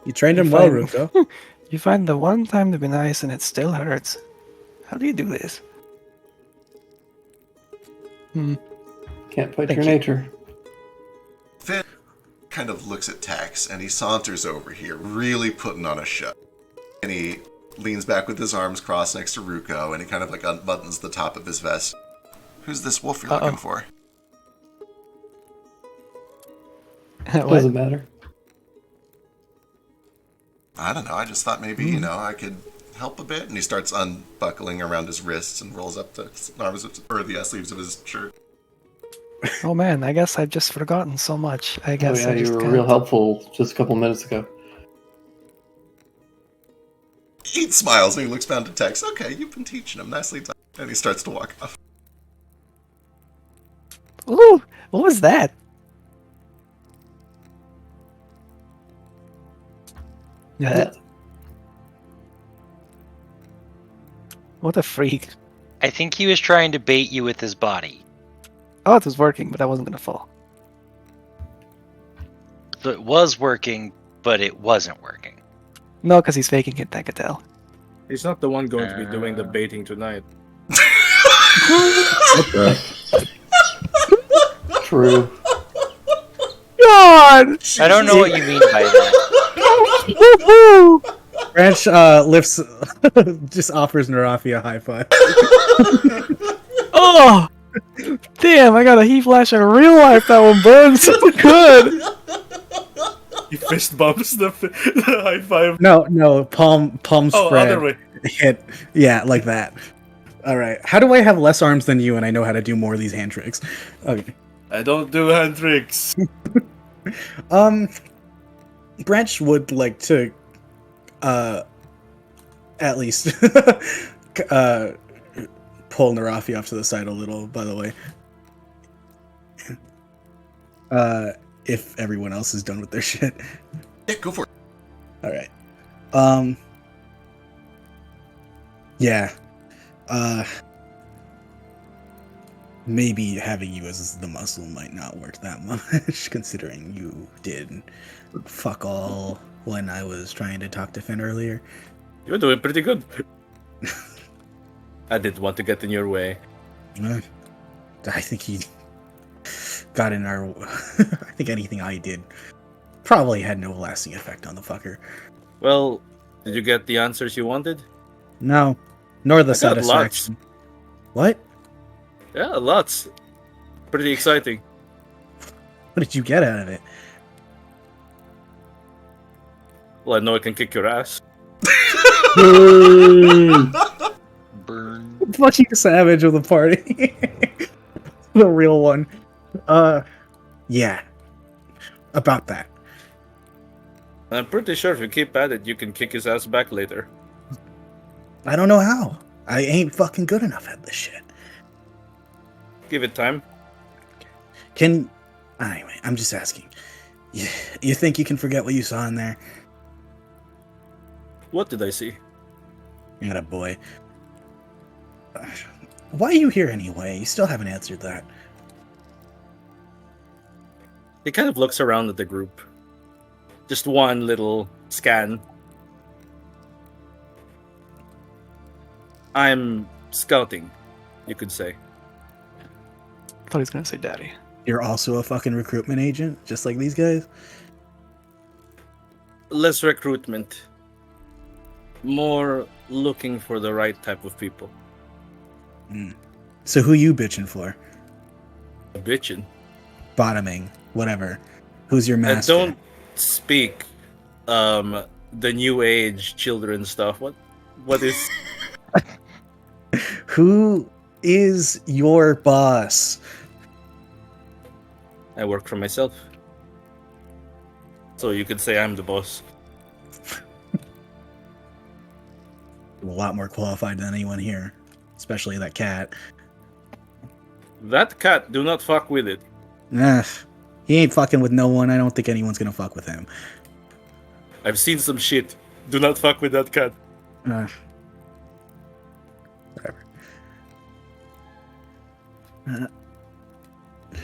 S7: You trained
S3: You
S7: him well,
S3: find-
S7: Ruko.
S3: you find the one time to be nice and it still hurts? How do you do this?
S6: Can't fight
S3: Thank
S6: your
S3: you.
S6: nature.
S1: Finn kind of looks at Tax and he saunters over here, really putting on a show. And he leans back with his arms crossed next to Ruko and he kind of like unbuttons the top of his vest. Who's this wolf you're looking for?
S3: What?
S6: Doesn't matter.
S1: I don't know. I just thought maybe, I could help a bit. And he starts unbuckling around his wrists and rolls up the arms or the sleeves of his shirt.
S3: Oh man, I guess I've just forgotten so much. I
S6: Oh
S3: guess
S6: yeah,
S3: I
S6: you
S3: just
S6: were
S3: can't.
S6: real helpful just a couple minutes ago.
S1: He smiles and he looks down to Tex. Okay, you've been teaching him. Nicely done. And he starts to walk off.
S3: Ooh, what was that? Yeah, what a freak.
S5: I think he was trying to bait you with his body.
S3: Oh, it was working, but I wasn't gonna fall.
S5: So it was working, but it wasn't working.
S3: No, because he's faking it, I could tell.
S8: He's not the one going to be doing the baiting tonight.
S6: True.
S3: God!
S5: I don't know what you mean by that.
S7: Branch lifts, just offers Narafi a high five.
S3: Oh! Damn, I got a heat flash in real life. That one burns so good.
S8: He fist bumps the high five.
S7: No, palm
S8: Oh,
S7: spread.
S8: other way.
S7: Hit. Yeah, like that. All right. How do I have less arms than you and I know how to do more of these hand tricks? Okay.
S8: I don't do hand tricks.
S7: Branch would like to, at least, pull Narafi off to the side a little. By the way, if everyone else is done with their shit.
S1: Yeah, go for it.
S7: All right. Yeah. Maybe having you as the muscle might not work that much, considering you did fuck all when I was trying to talk to Finn earlier.
S8: You're doing pretty good. I didn't want to get in your way.
S7: I think he got in our... I think anything I did probably had no lasting effect on the fucker.
S8: Well, did you get the answers you wanted?
S7: No, nor the
S8: I got lots.
S7: satisfaction. What?
S8: Yeah, lots. Pretty exciting.
S7: What did you get out of it?
S8: Well, I know I can kick your ass.
S5: Burn.
S7: Fucking savage of the party. The real one. Yeah. About that.
S8: I'm pretty sure if you keep at it, you can kick his ass back later.
S7: I don't know how. I ain't fucking good enough at this shit.
S8: Give it time.
S7: Anyway, I'm just asking. You think you can forget what you saw in there?
S8: What did I see?
S7: Atta boy. Why are you here anyway? You still haven't answered that.
S8: He kind of looks around at the group. Just one little scan. I'm scouting, you could say.
S3: I thought he was gonna say daddy.
S7: You're also a fucking recruitment agent, just like these guys?
S8: Less recruitment. More looking for the right type of people.
S7: So who you bitching for?
S8: Bitchin'.
S7: Bottoming, whatever. Who's your
S8: I
S7: master?
S8: don't speak the new age children stuff. What is
S7: Who is your boss?
S8: I work for myself. So you could say I'm the boss.
S7: A lot more qualified than anyone here, especially that cat.
S8: That cat, do not fuck with it.
S7: Nah, he ain't fucking with no one. I don't think anyone's gonna fuck with him.
S8: I've seen some shit. Do not fuck with that cat.
S7: Whatever.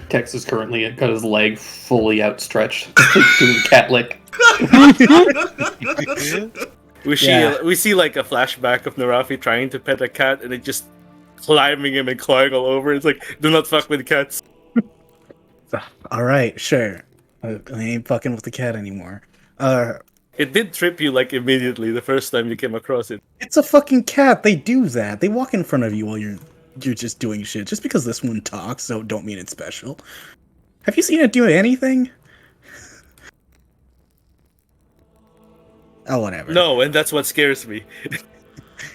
S6: Tex is currently got his leg fully outstretched, doing cat lick.
S8: We see like a flashback of Narafi trying to pet a cat and it just climbing him and clawing all over. It's like, do not fuck with cats.
S7: All right, sure. I ain't fucking with the cat anymore.
S8: It did trip you like immediately the first time you came across it.
S7: It's a fucking cat. They do that. They walk in front of you while you're just doing shit. Just because this one talks, so don't mean it's special. Have you seen it do anything? Oh, whatever.
S8: No, and that's what scares me.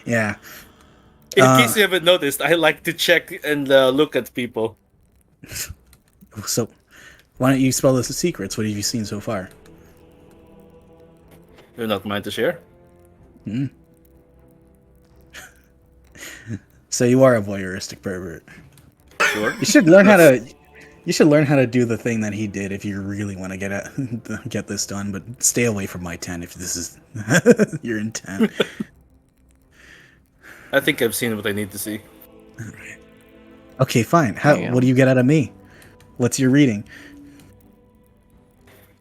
S7: Yeah.
S8: In case you haven't noticed, I like to check and look at people.
S7: So, why don't you spell us the secrets? What have you seen so far?
S8: You're not mine to share.
S7: So you are a voyeuristic pervert.
S8: Sure.
S7: You should learn how to. You should learn how to do the thing that he did if you really want to get this done. But stay away from my tent if this is your intent.
S8: I think I've seen what I need to see.
S7: Alright. Okay, fine. What do you get out of me? What's your reading?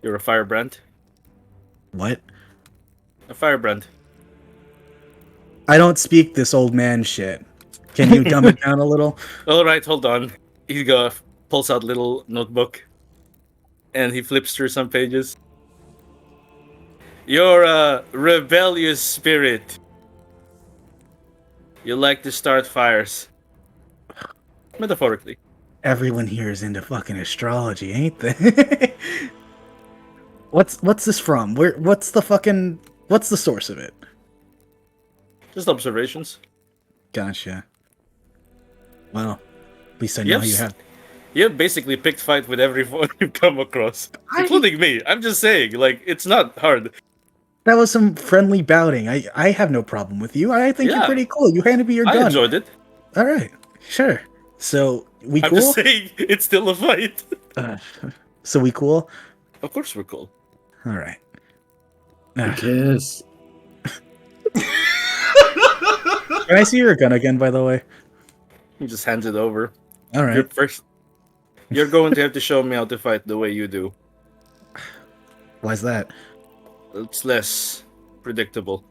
S8: You're a firebrand.
S7: What?
S8: A firebrand.
S7: I don't speak this old man shit. Can you dumb it down a little?
S8: All right, hold on. He pulls out little notebook, and he flips through some pages. You're a rebellious spirit. You like to start fires. Metaphorically.
S7: Everyone here is into fucking astrology, ain't they? What's this from? What's the source of it?
S8: Just observations.
S7: Gotcha. Well, at least I know you have.
S8: You basically picked fight with everyone you've come across, including me. I'm just saying, like, it's not hard.
S7: That was some friendly bouting. I have no problem with you. I think you're pretty cool. You handed me your gun.
S8: I enjoyed it.
S7: All right, sure. So we
S8: I'm
S7: cool?
S8: just saying, it's still a fight.
S7: So we cool?
S8: Of course we're cool.
S7: All right.
S2: Kiss.
S7: Can I see your gun again, by the way?
S8: He just hands it over.
S7: All right.
S8: You're going to have to show me how to fight the way you do.
S7: Why's that?
S8: It's less predictable.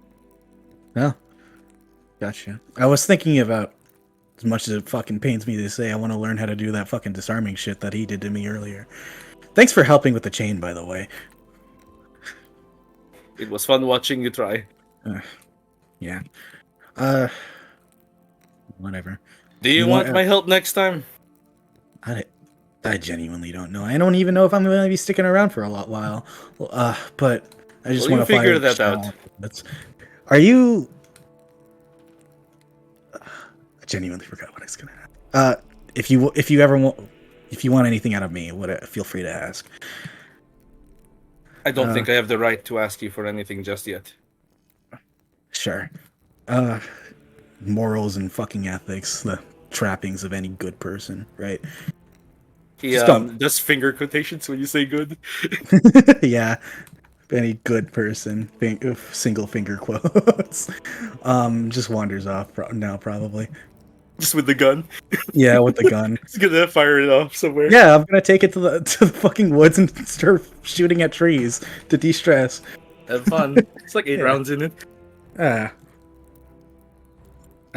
S7: Oh. Gotcha. I was thinking about, as much as it fucking pains me to say, I want to learn how to do that fucking disarming shit that he did to me earlier. Thanks for helping with the chain, by the way.
S8: It was fun watching you try.
S7: Yeah. Whatever.
S8: Do you want my help next time?
S7: I genuinely don't know. I don't even know if I'm going to be sticking around for a while. But I just want to
S8: figure that out.
S7: Are you? I genuinely forgot what I was going to ask. If you want anything out of me, feel free to ask.
S8: I don't think I have the right to ask you for anything just yet.
S7: Sure. Morals and fucking ethics, the trappings of any good person, right?
S8: He does finger quotations when you say good.
S7: Yeah. Any good person, single finger quotes. Just wanders off now, probably.
S8: Just with the gun.
S7: Yeah, with the gun.
S8: He's gonna fire it off somewhere.
S7: Yeah, I'm gonna take it to the fucking woods and start shooting at trees to de-stress.
S8: Have fun. It's like 8 rounds in it.
S7: All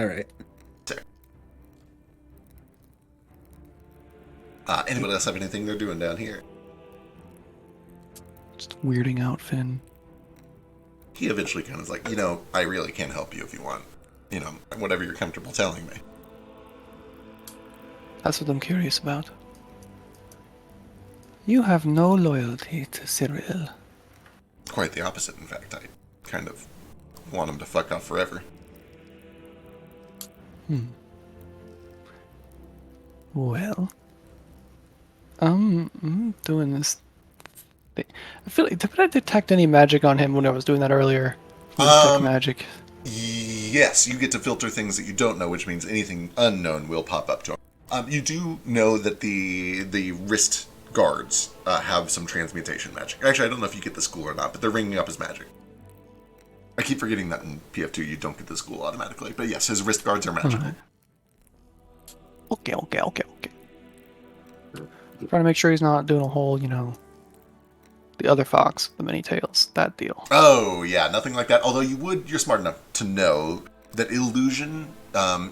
S7: right.
S1: Anybody else have anything they're doing down here?
S3: Just weirding out Finn.
S1: He eventually kind of is like, I really can't help you if you want. Whatever you're comfortable telling me.
S3: That's what I'm curious about. You have no loyalty to Cyril.
S1: Quite the opposite, in fact. I kind of want him to fuck off forever.
S3: Well, I'm doing this I feel like, did I detect any magic on him when I was doing that earlier? Detect magic.
S1: Yes, you get to filter things that you don't know, which means anything unknown will pop up to him. You do know that the wrist guards have some transmutation magic. Actually, I don't know if you get the school or not, but they're ringing up as magic. I keep forgetting that in PF2 you don't get the school automatically. But yes, his wrist guards are magical.
S3: Okay. Trying to make sure he's not doing a whole, the other fox, the many tails, that deal.
S1: Oh, yeah, nothing like that. Although you're smart enough to know that illusion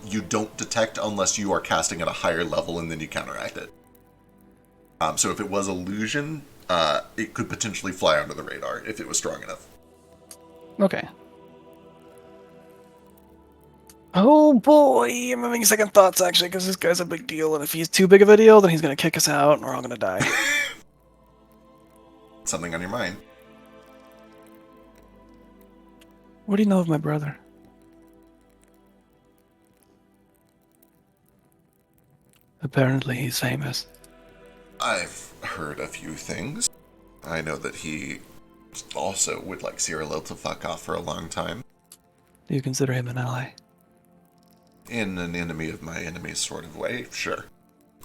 S1: you don't detect unless you are casting at a higher level and then you counteract it. So if it was illusion, it could potentially fly under the radar if it was strong enough.
S3: Okay. Oh boy, I'm having second thoughts actually, because this guy's a big deal, and if he's too big of a deal, then he's gonna kick us out, and we're all gonna die.
S1: Something on your mind.
S3: What do you know of my brother? Apparently he's famous.
S1: I've heard a few things. I know that he also would like Cyril to fuck off for a long time.
S3: Do you consider him an ally?
S1: In an enemy of my enemy sort of way, sure.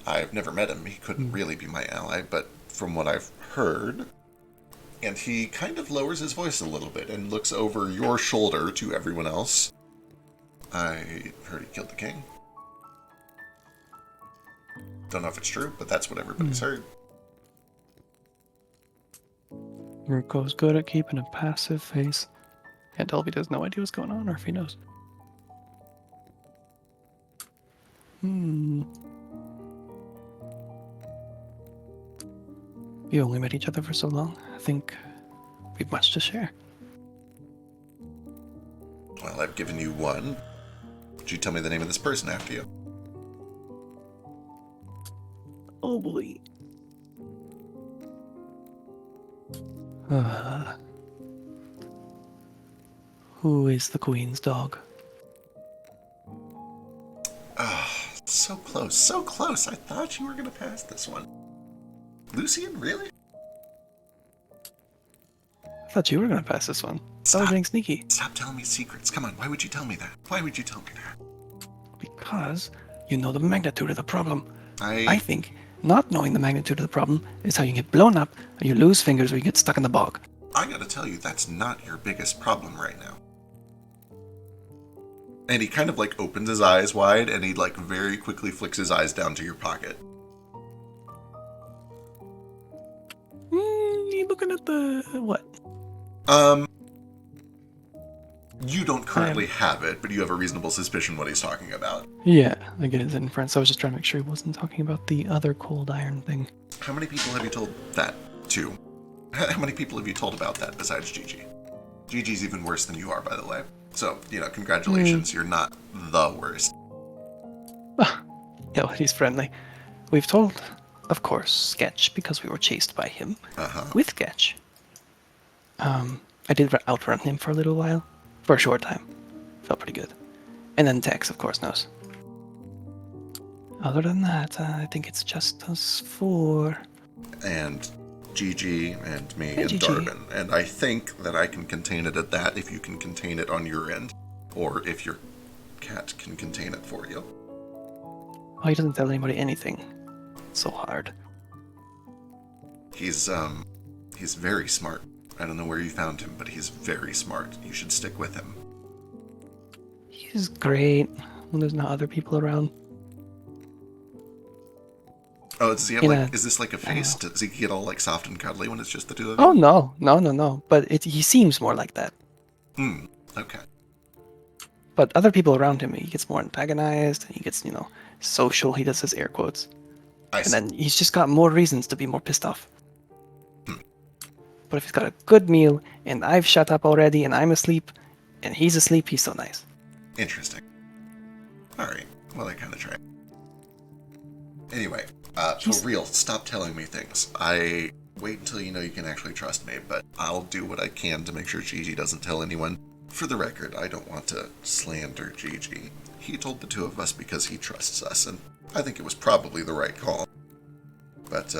S1: I've never met him. He couldn't really be my ally, but from what I've heard, and he kind of lowers his voice a little bit and looks over your shoulder to everyone else. I heard he killed the king. Don't know if it's true, but that's what everybody's heard.
S3: Ruko's good at keeping a passive face. Can't tell if he has no idea what's going on or if he knows. We only met each other for so long. I think we've much to share.
S1: Well, I've given you one. Would you tell me the name of this person after you?
S3: Oh boy. Who is the queen's dog?
S1: So close, so close. I thought you were going to pass this one. Lucian, really?
S3: I thought you were going to pass this one. I was being sneaky.
S1: Stop telling me secrets. Come on, why would you tell me that? Why would you tell me that?
S3: Because you know the magnitude of the problem.
S1: I
S3: I think not knowing the magnitude of the problem is how you get blown up, or you lose fingers, or you get stuck in the bog.
S1: I gotta tell you, that's not your biggest problem right now. And he kind of like opens his eyes wide, and he like very quickly flicks his eyes down to your pocket.
S3: You looking at the what?
S1: You don't currently have it, but you have a reasonable suspicion what he's talking about.
S3: Yeah, I get it in French. I was just trying to make sure he wasn't talking about the other cold iron thing.
S1: How many people have you told that to? How many people have you told about that besides Gigi? Gigi's even worse than you are, by the way. So, congratulations, you're not the worst.
S3: Yeah, he's friendly. We've told, of course, Sketch, because we were chased by him. With Sketch. I did outrun him for a little while. For a short time. Felt pretty good. And then Tex, of course, knows. Other than that, I think it's just us four.
S1: And Gigi and me and
S3: Gigi.
S1: Darvin. And I think that I can contain it at that if you can contain it on your end. Or if your cat can contain it for you.
S3: Oh, he doesn't tell anybody anything. It's so hard.
S1: He's very smart. I don't know where you found him, but he's very smart. You should stick with him.
S3: He's great when there's not other people around.
S1: Oh, does he have is this like a face? Does he get all like soft and cuddly when it's just the two of you?
S3: Oh, no. But he seems more like that.
S1: Okay.
S3: But other people around him, he gets more antagonized, and he gets, social. He does his air quotes. And then he's just got more reasons to be more pissed off. But if he's got a good meal, and I've shut up already, and I'm asleep, and he's asleep, he's so nice.
S1: Interesting. Alright. Well, I kind of tried. Anyway, for real, stop telling me things. I wait until you know you can actually trust me, but I'll do what I can to make sure Gigi doesn't tell anyone. For the record, I don't want to slander Gigi. He told the two of us because he trusts us, and I think it was probably the right call. But,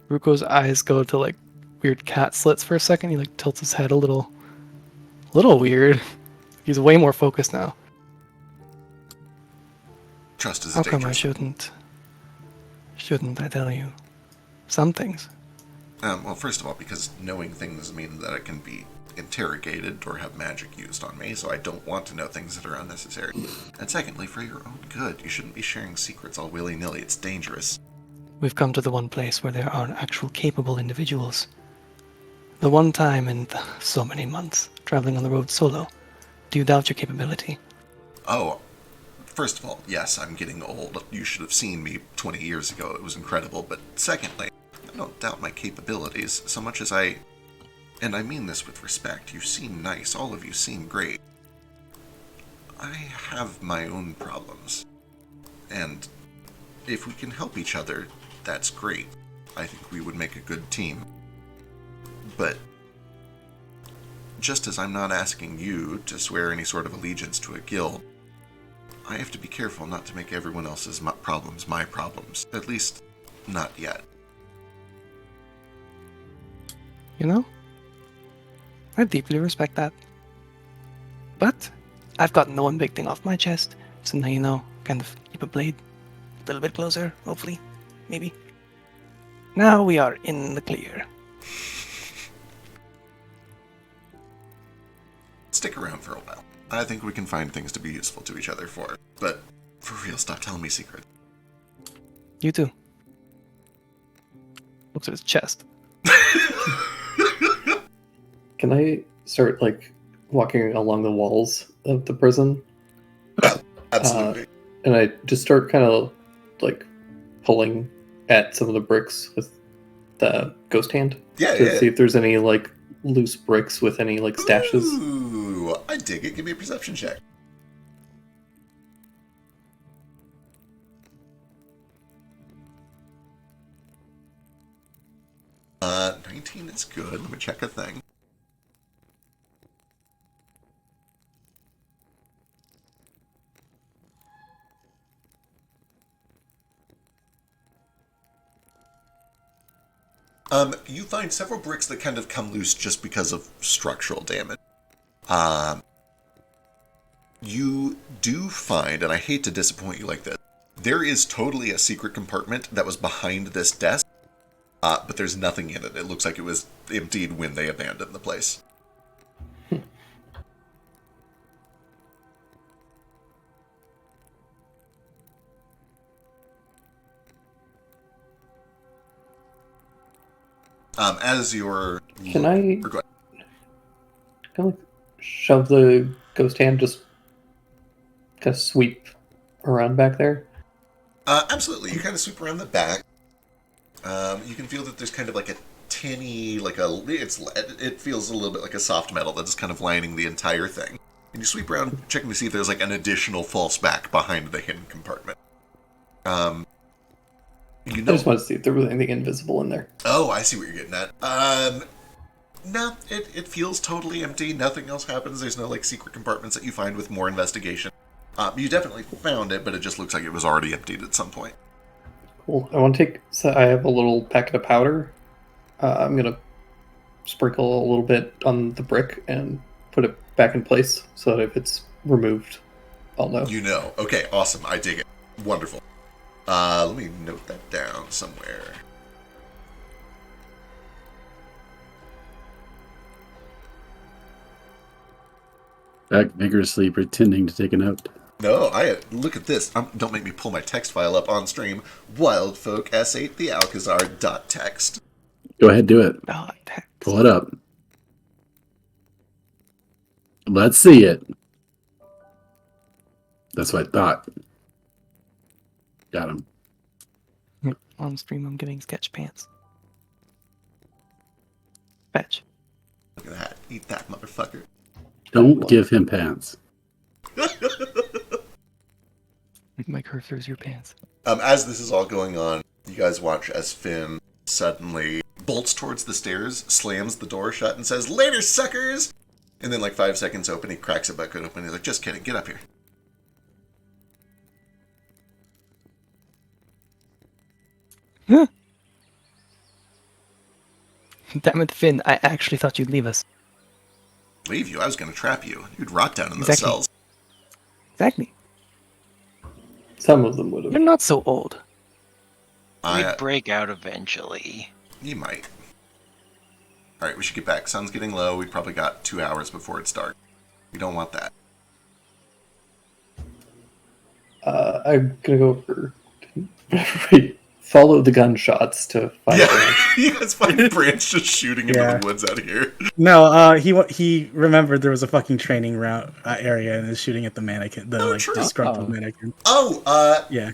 S3: Ruko's eyes go to, weird cat slits for a second. He like tilts his head a little weird. He's way more focused now.
S1: Trust is a
S3: How come I
S1: dangerous.
S3: shouldn't I tell you some things?
S1: Well, first of all, because knowing things mean that it can be interrogated or have magic used on me, so I don't want to know things that are unnecessary. And secondly, for your own good, you shouldn't be sharing secrets all willy-nilly. It's dangerous.
S3: We've come to the one place where there are actual capable individuals. The one time in so many months traveling on the road solo. Do you doubt your capability?
S1: Oh, first of all, yes, I'm getting old. You should have seen me 20 years ago. It was incredible. But secondly, I don't doubt my capabilities so much as and I mean this with respect, you seem nice. All of you seem great. I have my own problems. And if we can help each other, that's great. I think we would make a good team. But just as I'm not asking you to swear any sort of allegiance to a guild, I have to be careful not to make everyone else's problems my problems. At least, not yet.
S3: You know? I deeply respect that. But I've gotten the one big thing off my chest, so now you know, kind of keep a blade a little bit closer, hopefully. Maybe. Now we are in the clear.
S1: Stick around for a while. I think we can find things to be useful to each other for. But for real, stop telling me secrets.
S3: You too. Looks at his chest.
S6: Can I start like walking along the walls of the prison?
S1: Absolutely.
S6: And I just start kind of like pulling at some of the bricks with the ghost hand to see if there's any like loose bricks with any like stashes.
S1: Ooh, I dig it. Give me a perception check. Uh, 19 is good. Let me check a thing. You find several bricks that kind of come loose just because of structural damage. You do find, and I hate to disappoint you like this, there is totally a secret compartment that was behind this desk, but there's nothing in it. It looks like it was emptied when they abandoned the place. As you're...
S6: Can I
S1: Go ahead.
S6: kind of like shove the ghost hand, just kind of sweep around back there?
S1: Absolutely. You kind of sweep around the back. You can feel that there's kind of like a tinny, it feels a little bit like a soft metal that's kind of lining the entire thing. And you sweep around, checking to see if there's like an additional false back behind the hidden compartment.
S6: I just wanted to see if there was anything invisible in there.
S1: Oh, I see what you're getting at. No, it feels totally empty. Nothing else happens. There's no like secret compartments that you find with more investigation. You definitely found it, but it just looks like it was already emptied at some point.
S6: Cool. I want to take. So I have a little packet of powder. I'm gonna sprinkle a little bit on the brick and put it back in place so that if it's removed, I'll know.
S1: You know. Okay, awesome. I dig it. Wonderful. Let me note that down somewhere.
S2: Back vigorously pretending to take a note.
S1: No, look at this. Don't make me pull my text file up on stream. Wildfolk S8 the Alcazar.txt.
S2: Go ahead, do it.
S3: Oh, text.
S2: Pull it up. Let's see it. That's what I thought. Got him.
S3: On stream, I'm getting sketch pants. Fetch.
S1: Look at that. Eat that, motherfucker.
S2: Don't give him pants.
S3: My cursor's your pants.
S1: As this is all going on, you guys watch as Finn suddenly bolts towards the stairs, slams the door shut, and says, "Later, suckers!" And then, like 5 seconds open, he cracks it back open. He's like, "Just kidding. Get up here."
S3: Damn it, Finn! I actually thought you'd leave us.
S1: Leave you? I was going to trap you. You'd rot down in those
S3: Exactly.
S1: cells.
S3: Exactly.
S6: Some of them would
S3: You're
S6: have.
S3: not so old.
S5: We'd break out eventually.
S1: You might. All right, we should get back. Sun's getting low. We probably got 2 hours before it's dark. We don't want that.
S6: I'm gonna go over. Follow the gunshots to find
S1: Yeah,
S6: Branch.
S1: you guys find Branch just shooting into
S7: Yeah.
S1: the woods out here.
S7: No, he remembered there was a fucking training route area and is shooting at the mannequin, the like
S1: true.
S7: disgruntled mannequin.
S1: Oh,
S7: Yeah,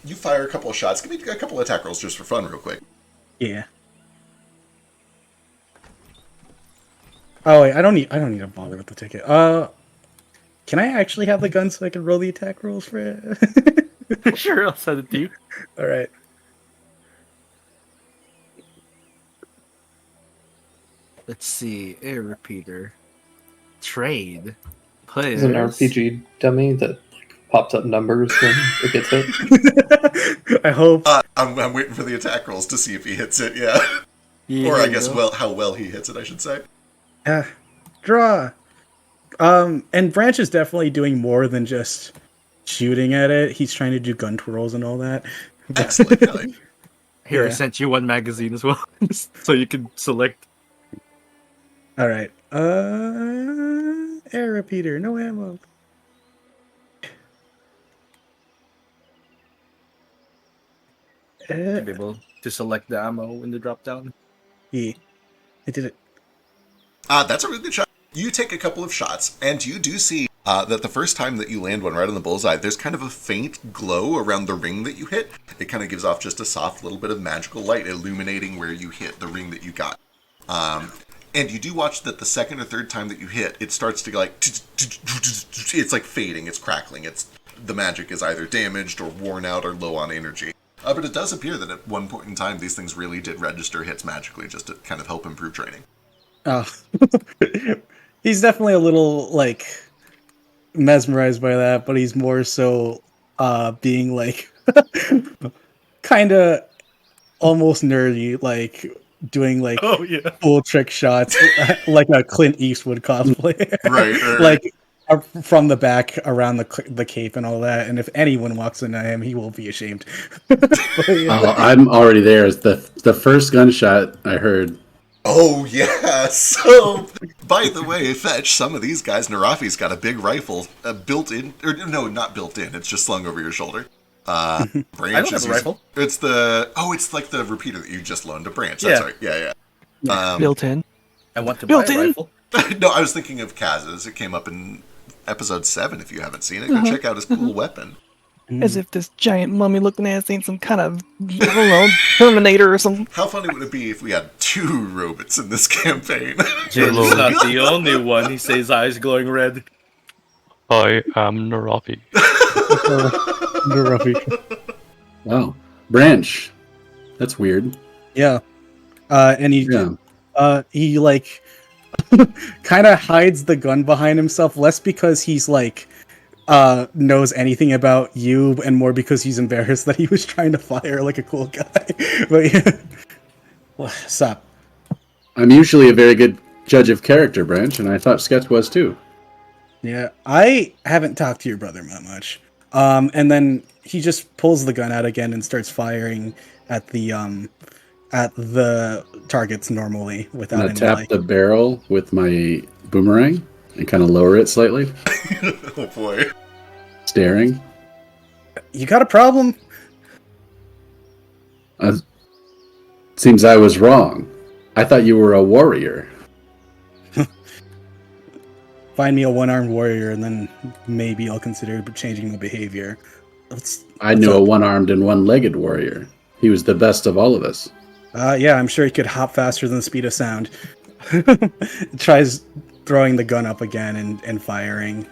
S1: you fire a couple of shots. Give me a couple of attack rolls just for fun, real quick.
S7: yeah. Oh wait, I don't need to bother with the ticket. Can I actually have the gun so I can roll the attack rolls for it?
S8: Sure, I'll send it to you.
S7: All right.
S8: Let's see. Air repeater. Trade. Players.
S6: There's an RPG dummy that like, pops up numbers when it gets hit.
S7: I hope.
S1: I'm waiting for the attack rolls to see if he hits it, yeah.
S8: Yeah,
S1: Or I
S8: there you
S1: guess
S8: go.
S1: how well he hits it, I should say.
S7: Draw. And Branch is definitely doing more than just shooting at it. He's trying to do gun twirls and all that.
S1: Excellent, Kelly.
S8: Here, I
S7: Yeah.
S8: sent you one magazine as well, so you can select.
S7: All right. Air repeater, no ammo.
S8: To be able to select the ammo in the drop down.
S7: Yeah, I did it.
S1: That's a really good shot. You take a couple of shots, and you do see that the first time that you land one right on the bullseye, there's kind of a faint glow around the ring that you hit. It kind of gives off just a soft little bit of magical light illuminating where you hit the ring that you got. And you do watch that the second or third time that you hit, it starts to like, it's like fading, it's crackling, the magic is either damaged or worn out or low on energy. But it does appear that at one point in time, these things really did register hits magically just to kind of help improve training.
S7: Oh. He's definitely a little like mesmerized by that, but he's more so being like kind of almost nerdy, like doing like
S8: Oh yeah.
S7: cool trick shots like a Clint Eastwood cosplay.
S1: Right.
S7: Like from the back around the cape and all that, and if anyone walks into him, he will be ashamed. But, yeah.
S2: Oh, I'm already there. It's the first gunshot I heard.
S1: Oh, yeah. So, by the way, Fetch, some of these guys, Narafi's got a big rifle built in, or no, not built in, it's just slung over your shoulder. Branch
S8: I don't have a rifle.
S1: It's like the repeater that you just loaned to Branch.
S8: Yeah.
S1: That's right. Yeah.
S3: Built in.
S8: I want to
S3: Built
S8: buy a
S3: in?
S8: rifle.
S1: No, I was thinking of Kaz's. It came up in episode 7, if you haven't seen it. Go check out his cool weapon.
S3: As if this giant mummy looking ass ain't some kind of, I don't know, Terminator or something.
S1: How funny would it be if we had 2 robots in this campaign?
S8: James is not the only one. He says eyes glowing red.
S10: I am Narafi.
S2: Wow, Branch. That's weird.
S7: Yeah. And
S2: Yeah.
S7: he like kind of hides the gun behind himself, less because he's like knows anything about you, and more because he's embarrassed that he was trying to fire like a cool guy. But yeah. What's up?
S2: I'm usually a very good judge of character, Branch, and I thought Sketch was too.
S7: Yeah, I haven't talked to your brother that much. And then he just pulls the gun out again and starts firing at the targets normally
S2: I'm
S7: without
S2: gonna
S7: any
S2: tap
S7: like.
S2: the barrel with my boomerang and kind of lower it slightly,
S1: Oh, boy.
S2: staring.
S7: You got a problem?
S2: Seems I was wrong. I thought you were a warrior.
S7: Find me a one-armed warrior, and then maybe I'll consider changing my behavior.
S2: I knew a one-armed and one-legged warrior. He was the best of all of us.
S7: Yeah, I'm sure he could hop faster than the speed of sound. Tries throwing the gun up again and firing,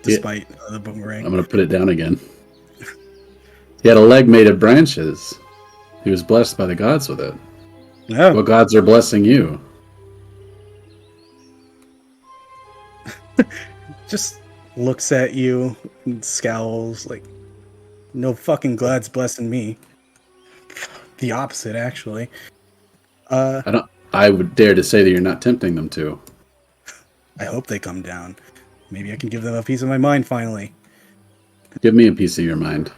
S7: despite the boomerang.
S2: I'm gonna put it down again. He had a leg made of branches. He was blessed by the gods with it.
S7: Yeah.
S2: What gods are blessing you?
S7: Just looks at you and scowls like, no fucking gods blessing me. The opposite, actually.
S2: I would dare to say that you're not tempting them to.
S7: I hope they come down. Maybe I can give them a piece of my mind finally.
S2: Give me a piece of your mind.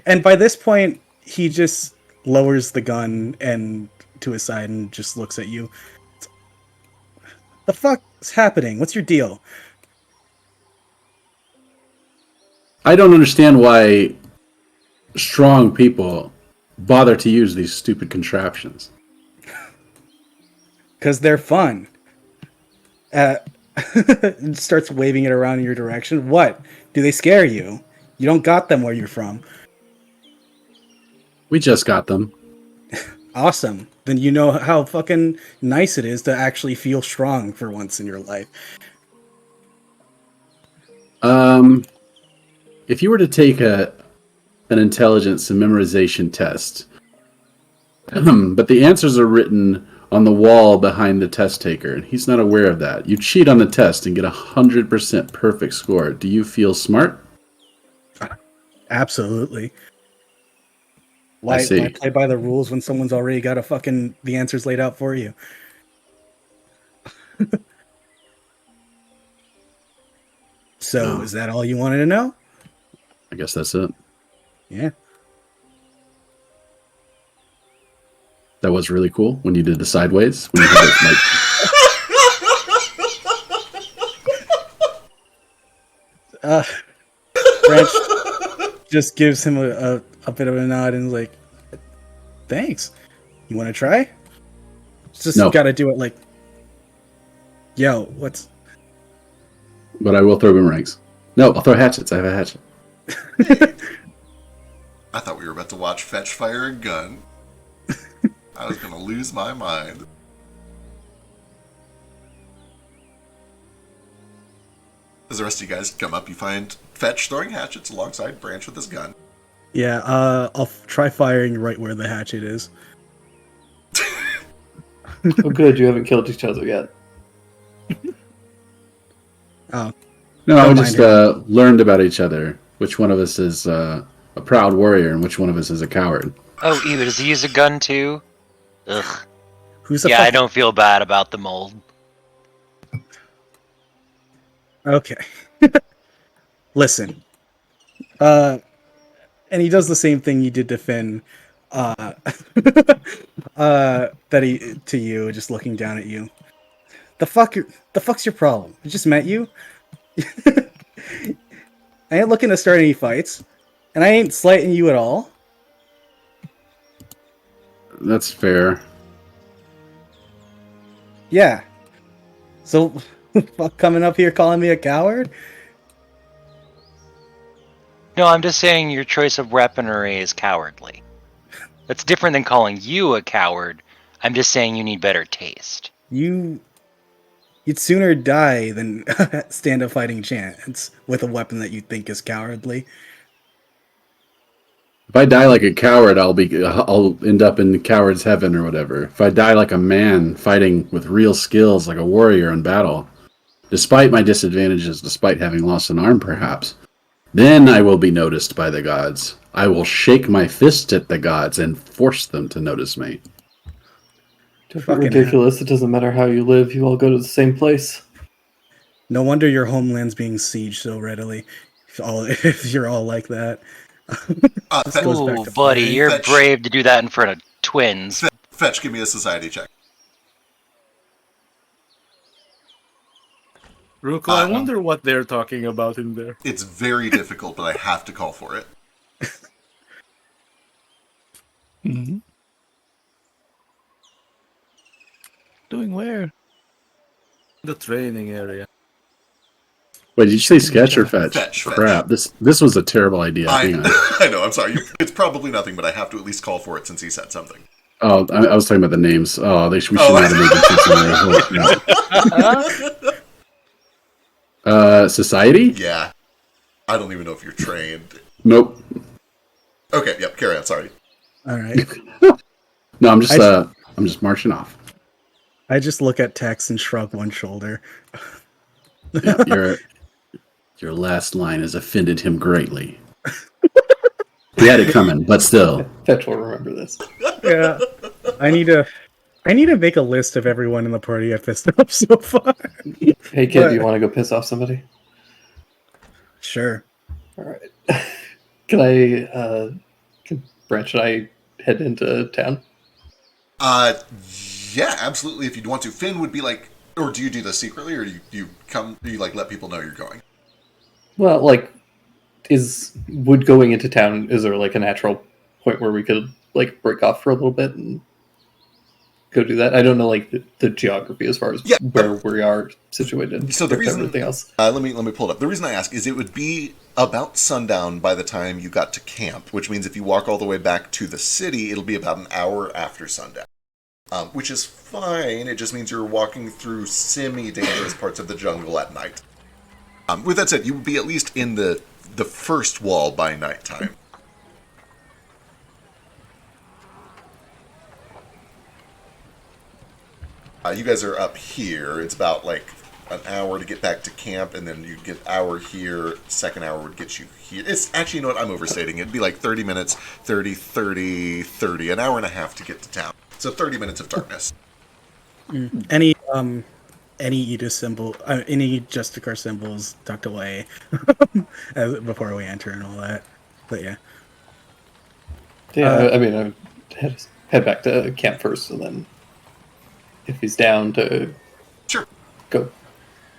S7: And by this point, he just lowers the gun and to his side and just looks at you. The fuck's happening? What's your deal?
S2: I don't understand why strong people bother to use these stupid contraptions.
S7: Because they're fun. Starts waving it around in your direction. What? Do they scare you? You don't got them where you're from.
S2: We just got them.
S7: Awesome. Then you know how fucking nice it is to actually feel strong for once in your life.
S2: If you were to take an intelligence and memorization test, but the answers are written on the wall behind the test taker, and he's not aware of that. You cheat on the test and get 100% perfect score. Do you feel smart?
S7: Absolutely. Why play by the rules when someone's already got the answers laid out for you? So,
S2: No.
S7: Is that all you wanted to know?
S2: I guess that's it.
S7: Yeah.
S2: That was really cool when you did the sideways. When you did it,
S7: Branch just gives him a bit of a nod and is like, thanks. You want to try? Just
S2: No.
S7: gotta do it like, yo, what's...
S2: But I will throw boomerangs. No, I'll throw hatchets. I have a hatchet.
S1: I thought we were about to watch Fetch fire a gun. I was going to lose my mind. As the rest of you guys come up, you find Fetch throwing hatchets alongside Branch with his gun.
S7: Yeah, I'll try firing right where the hatchet is.
S6: Oh, good, you haven't killed each other yet.
S7: Oh.
S2: No, we
S7: Don't
S2: just
S7: mind
S2: learned about each other. Which one of us is a proud warrior and which one of us is a coward.
S5: Oh, Eva, does he use a gun too? Ugh.
S7: Who's the
S5: Yeah, I don't feel bad about the mold.
S7: Okay. Listen. And he does the same thing you did to Finn. That he to you, just looking down at you. The fuck's your problem? I just met you. I ain't looking to start any fights, and I ain't slighting you at all.
S2: That's fair.
S7: Yeah. So, fuck coming up here calling me a coward?
S5: No, I'm just saying your choice of weaponry is cowardly. That's different than calling you a coward. I'm just saying you need better taste.
S7: You'd sooner die than stand a fighting chance with a weapon that you think is cowardly.
S2: If I die like a coward, I'll end up in the coward's heaven or whatever. If I die like a man fighting with real skills like a warrior in battle, despite my disadvantages, despite having lost an arm perhaps, then I will be noticed by the gods. I will shake my fist at the gods and force them to notice me.
S6: Don't be
S7: Fucking
S6: ridiculous. It doesn't matter how you live. You all go to the same place.
S7: No wonder your homeland's being sieged so readily. If you're all like that.
S1: Fetch,
S7: goes back
S5: Ooh,
S7: to
S5: buddy,
S7: fighting.
S5: you're
S1: Fetch.
S5: brave to do that in front of twins.
S1: Fetch, give me a society check.
S8: Ruko, I wonder what they're talking about in there.
S1: It's very difficult, but I have to call for it.
S3: Mm-hmm. Doing where?
S8: The training area.
S2: Wait, did you say sketch or fetch?
S1: Fetch.
S2: Crap, this was a terrible idea. Hang on.
S1: I know, I'm sorry. It's probably nothing, but I have to at least call for it since he said something.
S2: Oh, I was talking about the names. Oh, we should not have made them sense. Society?
S1: Yeah. I don't even know if you're trained.
S2: Nope.
S1: Okay, yep, carry on, sorry.
S7: Alright.
S2: No, I'm just marching off.
S7: I just look at Tex and shrug one shoulder.
S2: Your last line has offended him greatly. We had it coming, but still.
S6: Fetch will remember this.
S7: Yeah, I need to make a list of everyone in the party I've pissed off so far.
S6: Hey kid,
S7: But-
S6: you want to go piss off somebody?
S7: Sure.
S6: All right. Can Branch and I head into town?
S1: Yeah, absolutely. If you'd want to, Finn would be like, or do you do this secretly, or do you like let people know you're going?
S6: Well, like, would going into town, is there like a natural point where we could like break off for a little bit and go do that? I don't know like the geography as far as where we are situated.
S1: So the reason
S6: everything else.
S1: let me pull it up. The reason I ask is it would be about sundown by the time you got to camp, which means if you walk all the way back to the city, it'll be about an hour after sundown. Which is fine. It just means you're walking through semi-dangerous parts of the jungle at night. With that said, you would be at least in the first wall by nighttime. You guys are up here. It's about like an hour to get back to camp, and then you get hour here. Second hour would get you here. It's actually, you know what, I'm overstating it. It'd be like 30 minutes, 30, 30, an hour and a half to get to town. So 30 minutes of darkness.
S7: Any Edis symbol, any Justicar symbols tucked away before we enter and all that. But yeah.
S6: Yeah, I mean, I would head back to camp first, and then if he's down to go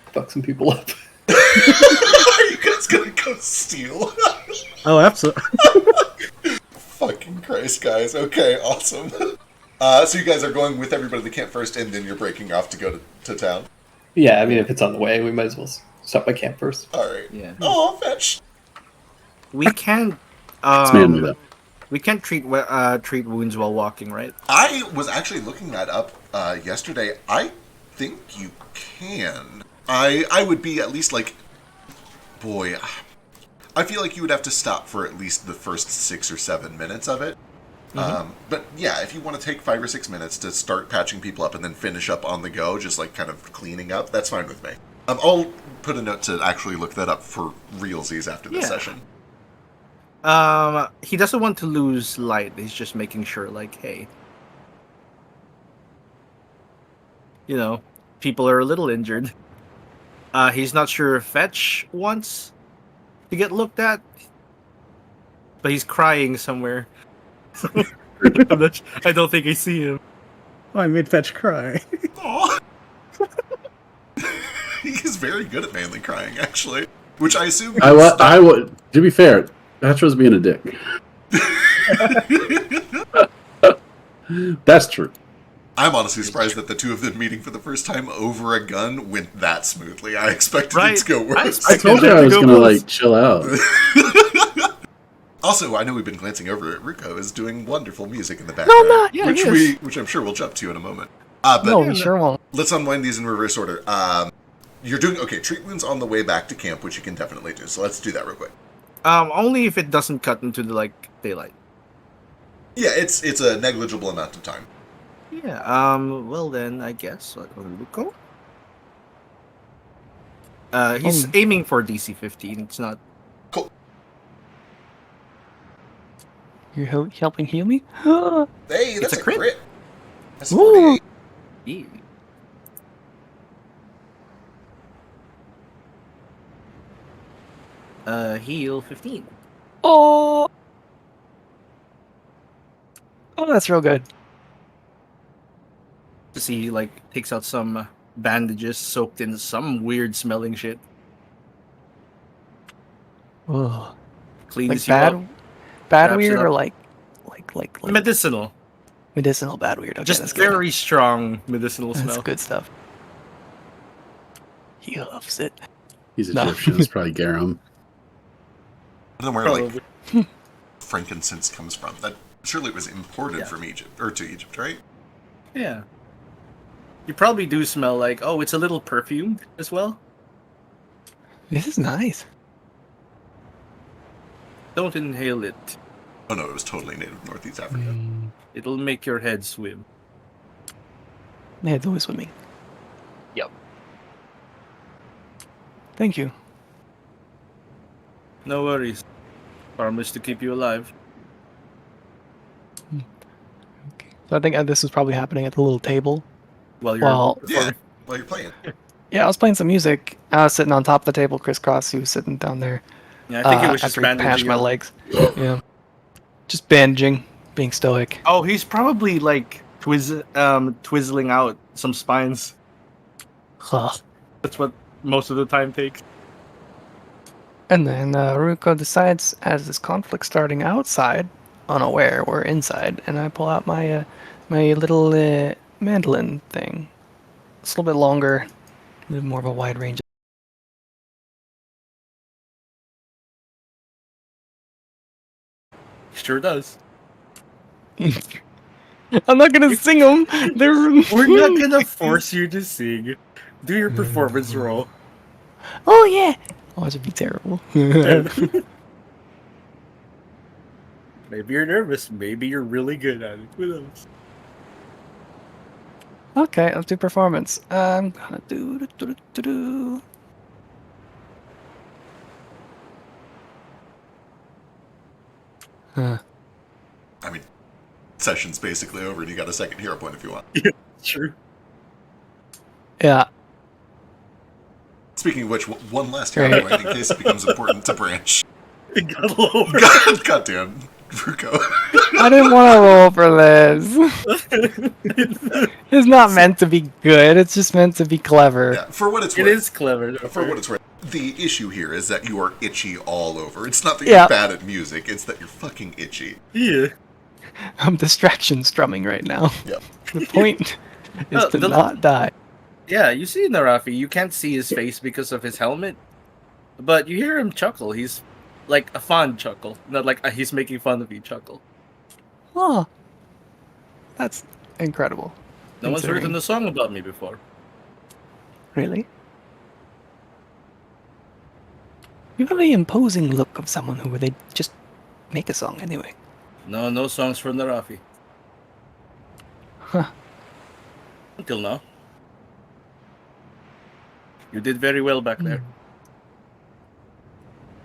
S6: fuck some people up.
S1: Are you guys gonna go steal?
S7: Oh, absolutely.
S1: Fucking Christ, guys. Okay, awesome. So you guys are going with everybody to camp first, and then you're breaking off to go to town?
S6: Yeah, I mean, if it's on the way, we might as well stop by camp first.
S1: Alright.
S4: Yeah.
S1: Oh, Fetch.
S4: We can't.
S2: manly, though.
S4: We can't treat wounds while walking, right?
S1: I was actually looking that up yesterday. I think you can. I would be at least like... Boy, I feel like you would have to stop for at least the first 6 or 7 minutes of it. But yeah, if you want to take 5 or 6 minutes to start patching people up and then finish up on the go, just like kind of cleaning up, that's fine with me. I'll put a note to actually look that up for realsies after this session.
S4: He doesn't want to lose light. He's just making sure, like, hey, you know, people are a little injured. He's not sure if Fetch wants to get looked at, but he's crying somewhere. I don't think I see him.
S7: Oh, I made Fetch cry.
S1: Aw. He's very good at manly crying, actually. Which I assume...
S2: I would. To be fair, Fetch was being a dick. That's true.
S1: I'm honestly surprised that the two of them meeting for the first time over a gun went that smoothly. I expected it to go worse.
S2: I told you I was gonna like chill out.
S1: Also, I know we've been glancing over it. Ruko is doing wonderful music in the background.
S3: No, not. Yeah,
S1: which I'm sure we'll jump to in a moment. But
S3: no, we sure won't.
S1: Let's unwind these in reverse order. You're doing treat wounds on the way back to camp, which you can definitely do. So let's do that real quick.
S4: Only if it doesn't cut into the daylight.
S1: Yeah, it's a negligible amount of time.
S4: Yeah. Well then, I guess Ruko. He's aiming for DC 15. It's not.
S1: Cool.
S3: You're helping heal me?
S1: Hey, that's
S4: a
S1: a
S4: crit.
S1: crit. That's 48.
S4: Yeah. Heal 15.
S3: Oh, that's real good.
S4: To see, takes out some bandages soaked in some weird smelling shit.
S3: Oh,
S4: Cleans
S3: like
S4: you up.
S3: bad
S4: wraps
S3: weird,
S4: it up.
S3: or like
S4: Medicinal.
S3: medicinal bad weird. Okay,
S4: Just
S3: that's good.
S4: very strong medicinal
S3: That's
S4: smell.
S3: good stuff. He loves it.
S2: He's
S3: No.
S2: Egyptian. It's probably garum.
S1: I don't know where
S4: Probably.
S1: frankincense comes from. That surely it was imported from Egypt or to Egypt, right?
S4: Yeah. You probably do smell it's a little perfumed as well.
S3: This is nice.
S4: Don't inhale it.
S1: Oh no, it was totally native Northeast Africa.
S4: It'll make your head swim.
S3: Yeah, it's always swimming.
S5: Yep.
S3: Thank you.
S4: No worries. Promise to keep you alive.
S3: So I think this was probably happening at the little table.
S8: While you're
S3: Well,
S1: Yeah, while you're playing.
S3: yeah, I was playing some music. I was sitting on top of the table, crisscross. He was sitting down there.
S8: Yeah, I think he was just
S3: after he patched
S8: bandaging
S3: my
S8: up.
S3: legs. Yeah, just bandaging, being stoic.
S8: Oh, he's probably like twizzling out some spines.
S3: Ugh.
S8: That's what most of the time takes.
S3: And then Ruko decides, as this conflict starting outside, unaware we're inside, and I pull out my my little mandolin thing. It's a little bit longer, a little more of a wide range.
S8: Sure does.
S3: I'm not gonna sing them. They're
S8: We're not gonna force you to sing. Do your performance role.
S3: Oh yeah. Oh, it would be terrible.
S8: Maybe you're nervous. Maybe you're really good at it. Who knows?
S3: Okay, let's do performance. I'm gonna do. Huh.
S1: I mean, session's basically over, and you got a second hero point if you want.
S8: Yeah, true.
S3: Yeah.
S1: Speaking of which, one last hero
S3: Right.
S1: point in case it becomes important to branch.
S8: It got lower.
S1: Goddamn, Ruko.
S3: I didn't want to roll for this. It's not meant to be good. It's just meant to be clever.
S1: Yeah, for what it's
S8: It
S1: worth.
S8: is clever.
S1: For what it's worth. The issue here is that you are itchy all over. It's not that
S3: Yeah.
S1: you're bad at music, it's that you're fucking itchy.
S8: Yeah.
S3: I'm distraction strumming right now.
S1: Yep.
S3: The point is to
S8: the-
S3: not die.
S8: Yeah, you see Narafi. You can't see his face because of his helmet, but you hear him chuckle. He's like a fond chuckle, not like he's making fun of you chuckle.
S3: Oh, that's incredible.
S8: No one's
S3: Considering-
S8: written a song about me before.
S3: Really? You have the imposing look of someone who would they just make a song anyway.
S8: No songs for Narafi.
S3: Huh.
S8: Until now. You did very well back there.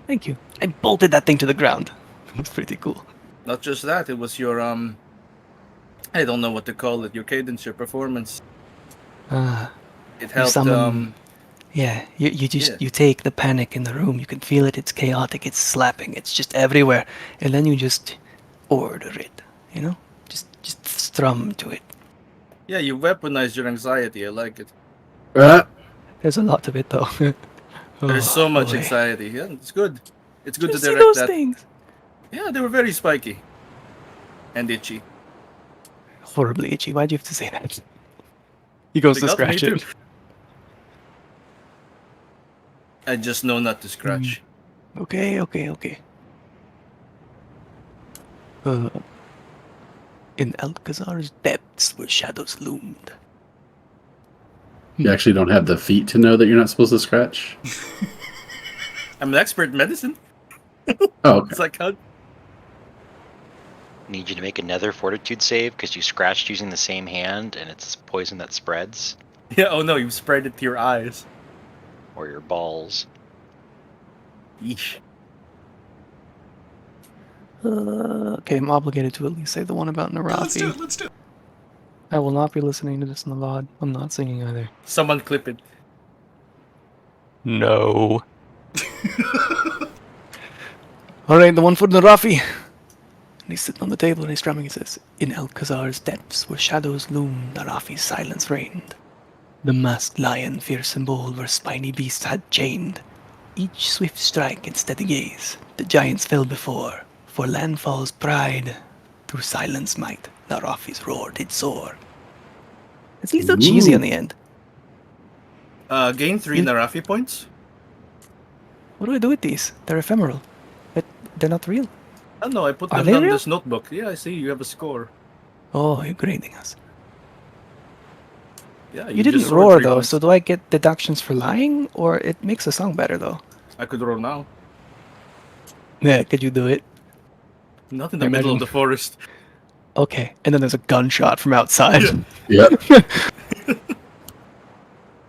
S3: Thank you. I bolted that thing to the ground. It was pretty cool.
S8: Not just that, it was your I don't know what to call it, your cadence, your performance. It helped
S3: summon- Yeah, you just
S8: Yeah.
S3: you take the panic in the room. You can feel it. It's chaotic. It's slapping. It's just everywhere, and then you just order it. You know, just strum to it.
S8: Yeah, you weaponized your anxiety, I like it.
S3: There's a lot of it though.
S8: There's
S3: Oh,
S8: so much
S3: boy.
S8: anxiety. Yeah, it's good. It's good
S3: Did
S8: to
S3: you see
S8: direct
S3: those
S8: that.
S3: things?
S8: Yeah, they were very spiky. And itchy.
S3: Horribly itchy. Why'd you have to say that? He goes
S8: They
S3: to
S8: got me
S3: scratch
S8: too.
S3: it.
S8: I just know not to scratch.
S3: Okay. In Alcazar's depths where shadows loomed.
S2: You actually don't have the feet to know that you're not supposed to scratch?
S8: I'm an expert in medicine.
S2: Oh, okay.
S8: It's like how
S5: Need you to make another fortitude save because you scratched using the same hand and it's poison that spreads,
S8: yeah, oh no, you spread it to your eyes.
S5: or your balls.
S8: Yeesh.
S3: Okay, I'm obligated to at least say the one about
S1: Let's do
S3: Narafi.
S1: it, let's do it.
S3: I will not be listening to this in the VOD. I'm not singing either.
S8: Someone clip it.
S3: No. Alright, the one for Narafi. And he's sitting on the table and he's strumming. He says, In Alcazar's depths where shadows loomed, Narafi's silence reigned. The masked lion, fierce and bold, where spiny beasts had chained. Each swift strike and steady gaze, the giants fell before. For landfall's pride, through silence might, Narafi's roar did soar. It's a little cheesy on the end.
S8: Gain 3
S3: You-
S8: Narafi points.
S3: What do I do with these? They're ephemeral. But they're not real.
S8: Oh no, I put
S3: Are
S8: them
S3: they
S8: on
S3: real?
S8: this notebook. Yeah, I see you have a score.
S3: Oh, you're grading us.
S8: Yeah,
S3: You
S8: just
S3: didn't
S8: scored
S3: roar
S8: 3
S3: though,
S8: points.
S3: so do I get deductions for lying? Or it makes the song better though?
S8: I could roar now.
S3: Yeah, could you do it?
S8: Not in the middle of
S3: Imagine-
S8: the forest.
S3: Okay, and then there's a gunshot from outside.
S2: Yep.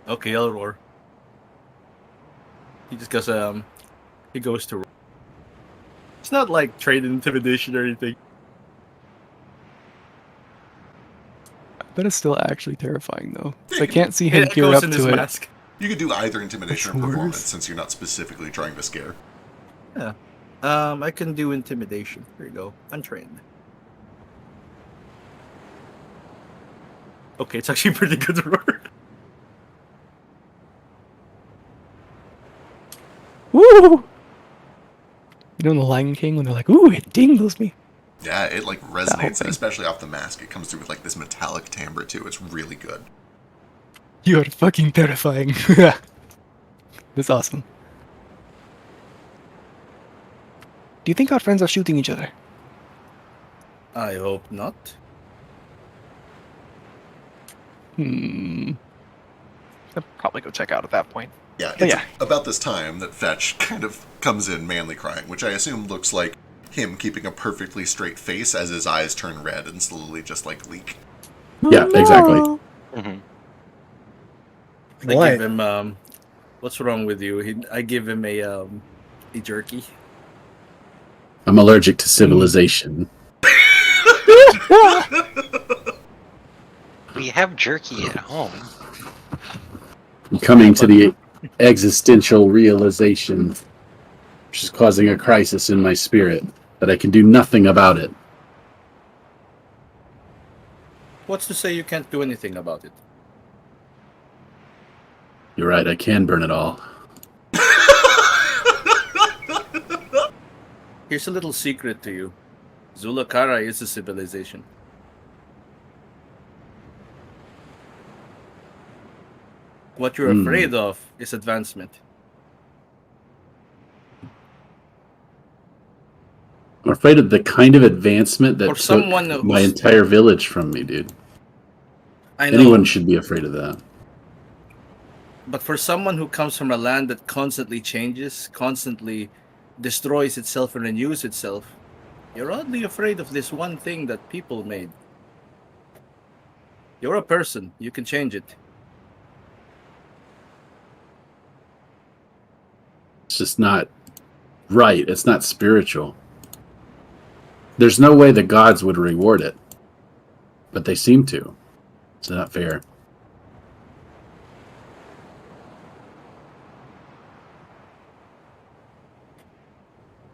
S8: Okay, I'll roar. He just goes he goes to roar. It's not like trade intimidation or anything.
S3: That is still actually terrifying, though. So I can't see him
S8: It
S3: gear
S8: echoes
S3: up
S8: in his
S3: to it.
S8: mask.
S1: You could do either intimidation
S3: That's
S1: or performance
S3: worse.
S1: since you're not specifically trying to scare.
S8: Yeah. I can do intimidation. Here you go. Untrained. Okay, it's actually pretty good roar.
S3: Woo! You know in The Lion King when they're like, "Ooh, it tingles me."
S1: Yeah, it like
S3: whole
S1: resonates, and
S3: thing.
S1: especially off the mask, it comes through with like this metallic timbre too. It's really good.
S3: You are fucking terrifying. That's awesome. Do you think our friends are shooting each other?
S8: I hope not.
S3: I'll probably go check out at that point.
S1: Yeah,
S3: But
S1: it's
S3: yeah.
S1: about this time that Fetch kind of comes in manly crying, which I assume looks like him keeping a perfectly straight face as his eyes turn red and slowly just like leak.
S2: Yeah, exactly.
S5: Mhm.
S8: I
S7: What?
S8: give him what's wrong with you? I give him a jerky.
S2: I'm allergic to civilization.
S5: We have jerky at home.
S2: I'm coming to the existential realization, which is causing a crisis in my spirit, that I can do nothing about it.
S8: What's to say you can't do anything about it?
S2: You're right, I can burn it all.
S8: Here's a little secret to you. Zulakara is a civilization. What you're afraid of is advancement.
S2: I'm afraid of the kind of advancement that
S8: For
S2: took
S8: someone
S2: my
S8: who's-
S2: entire village from me, dude.
S8: I know,
S2: Anyone should be afraid of that.
S8: but for someone who comes from a land that constantly changes, constantly destroys itself and renews itself, you're oddly afraid of this one thing that people made. You're a person. You can change it.
S2: It's just not right. It's not spiritual. There's no way the gods would reward it. But they seem to. It's not fair.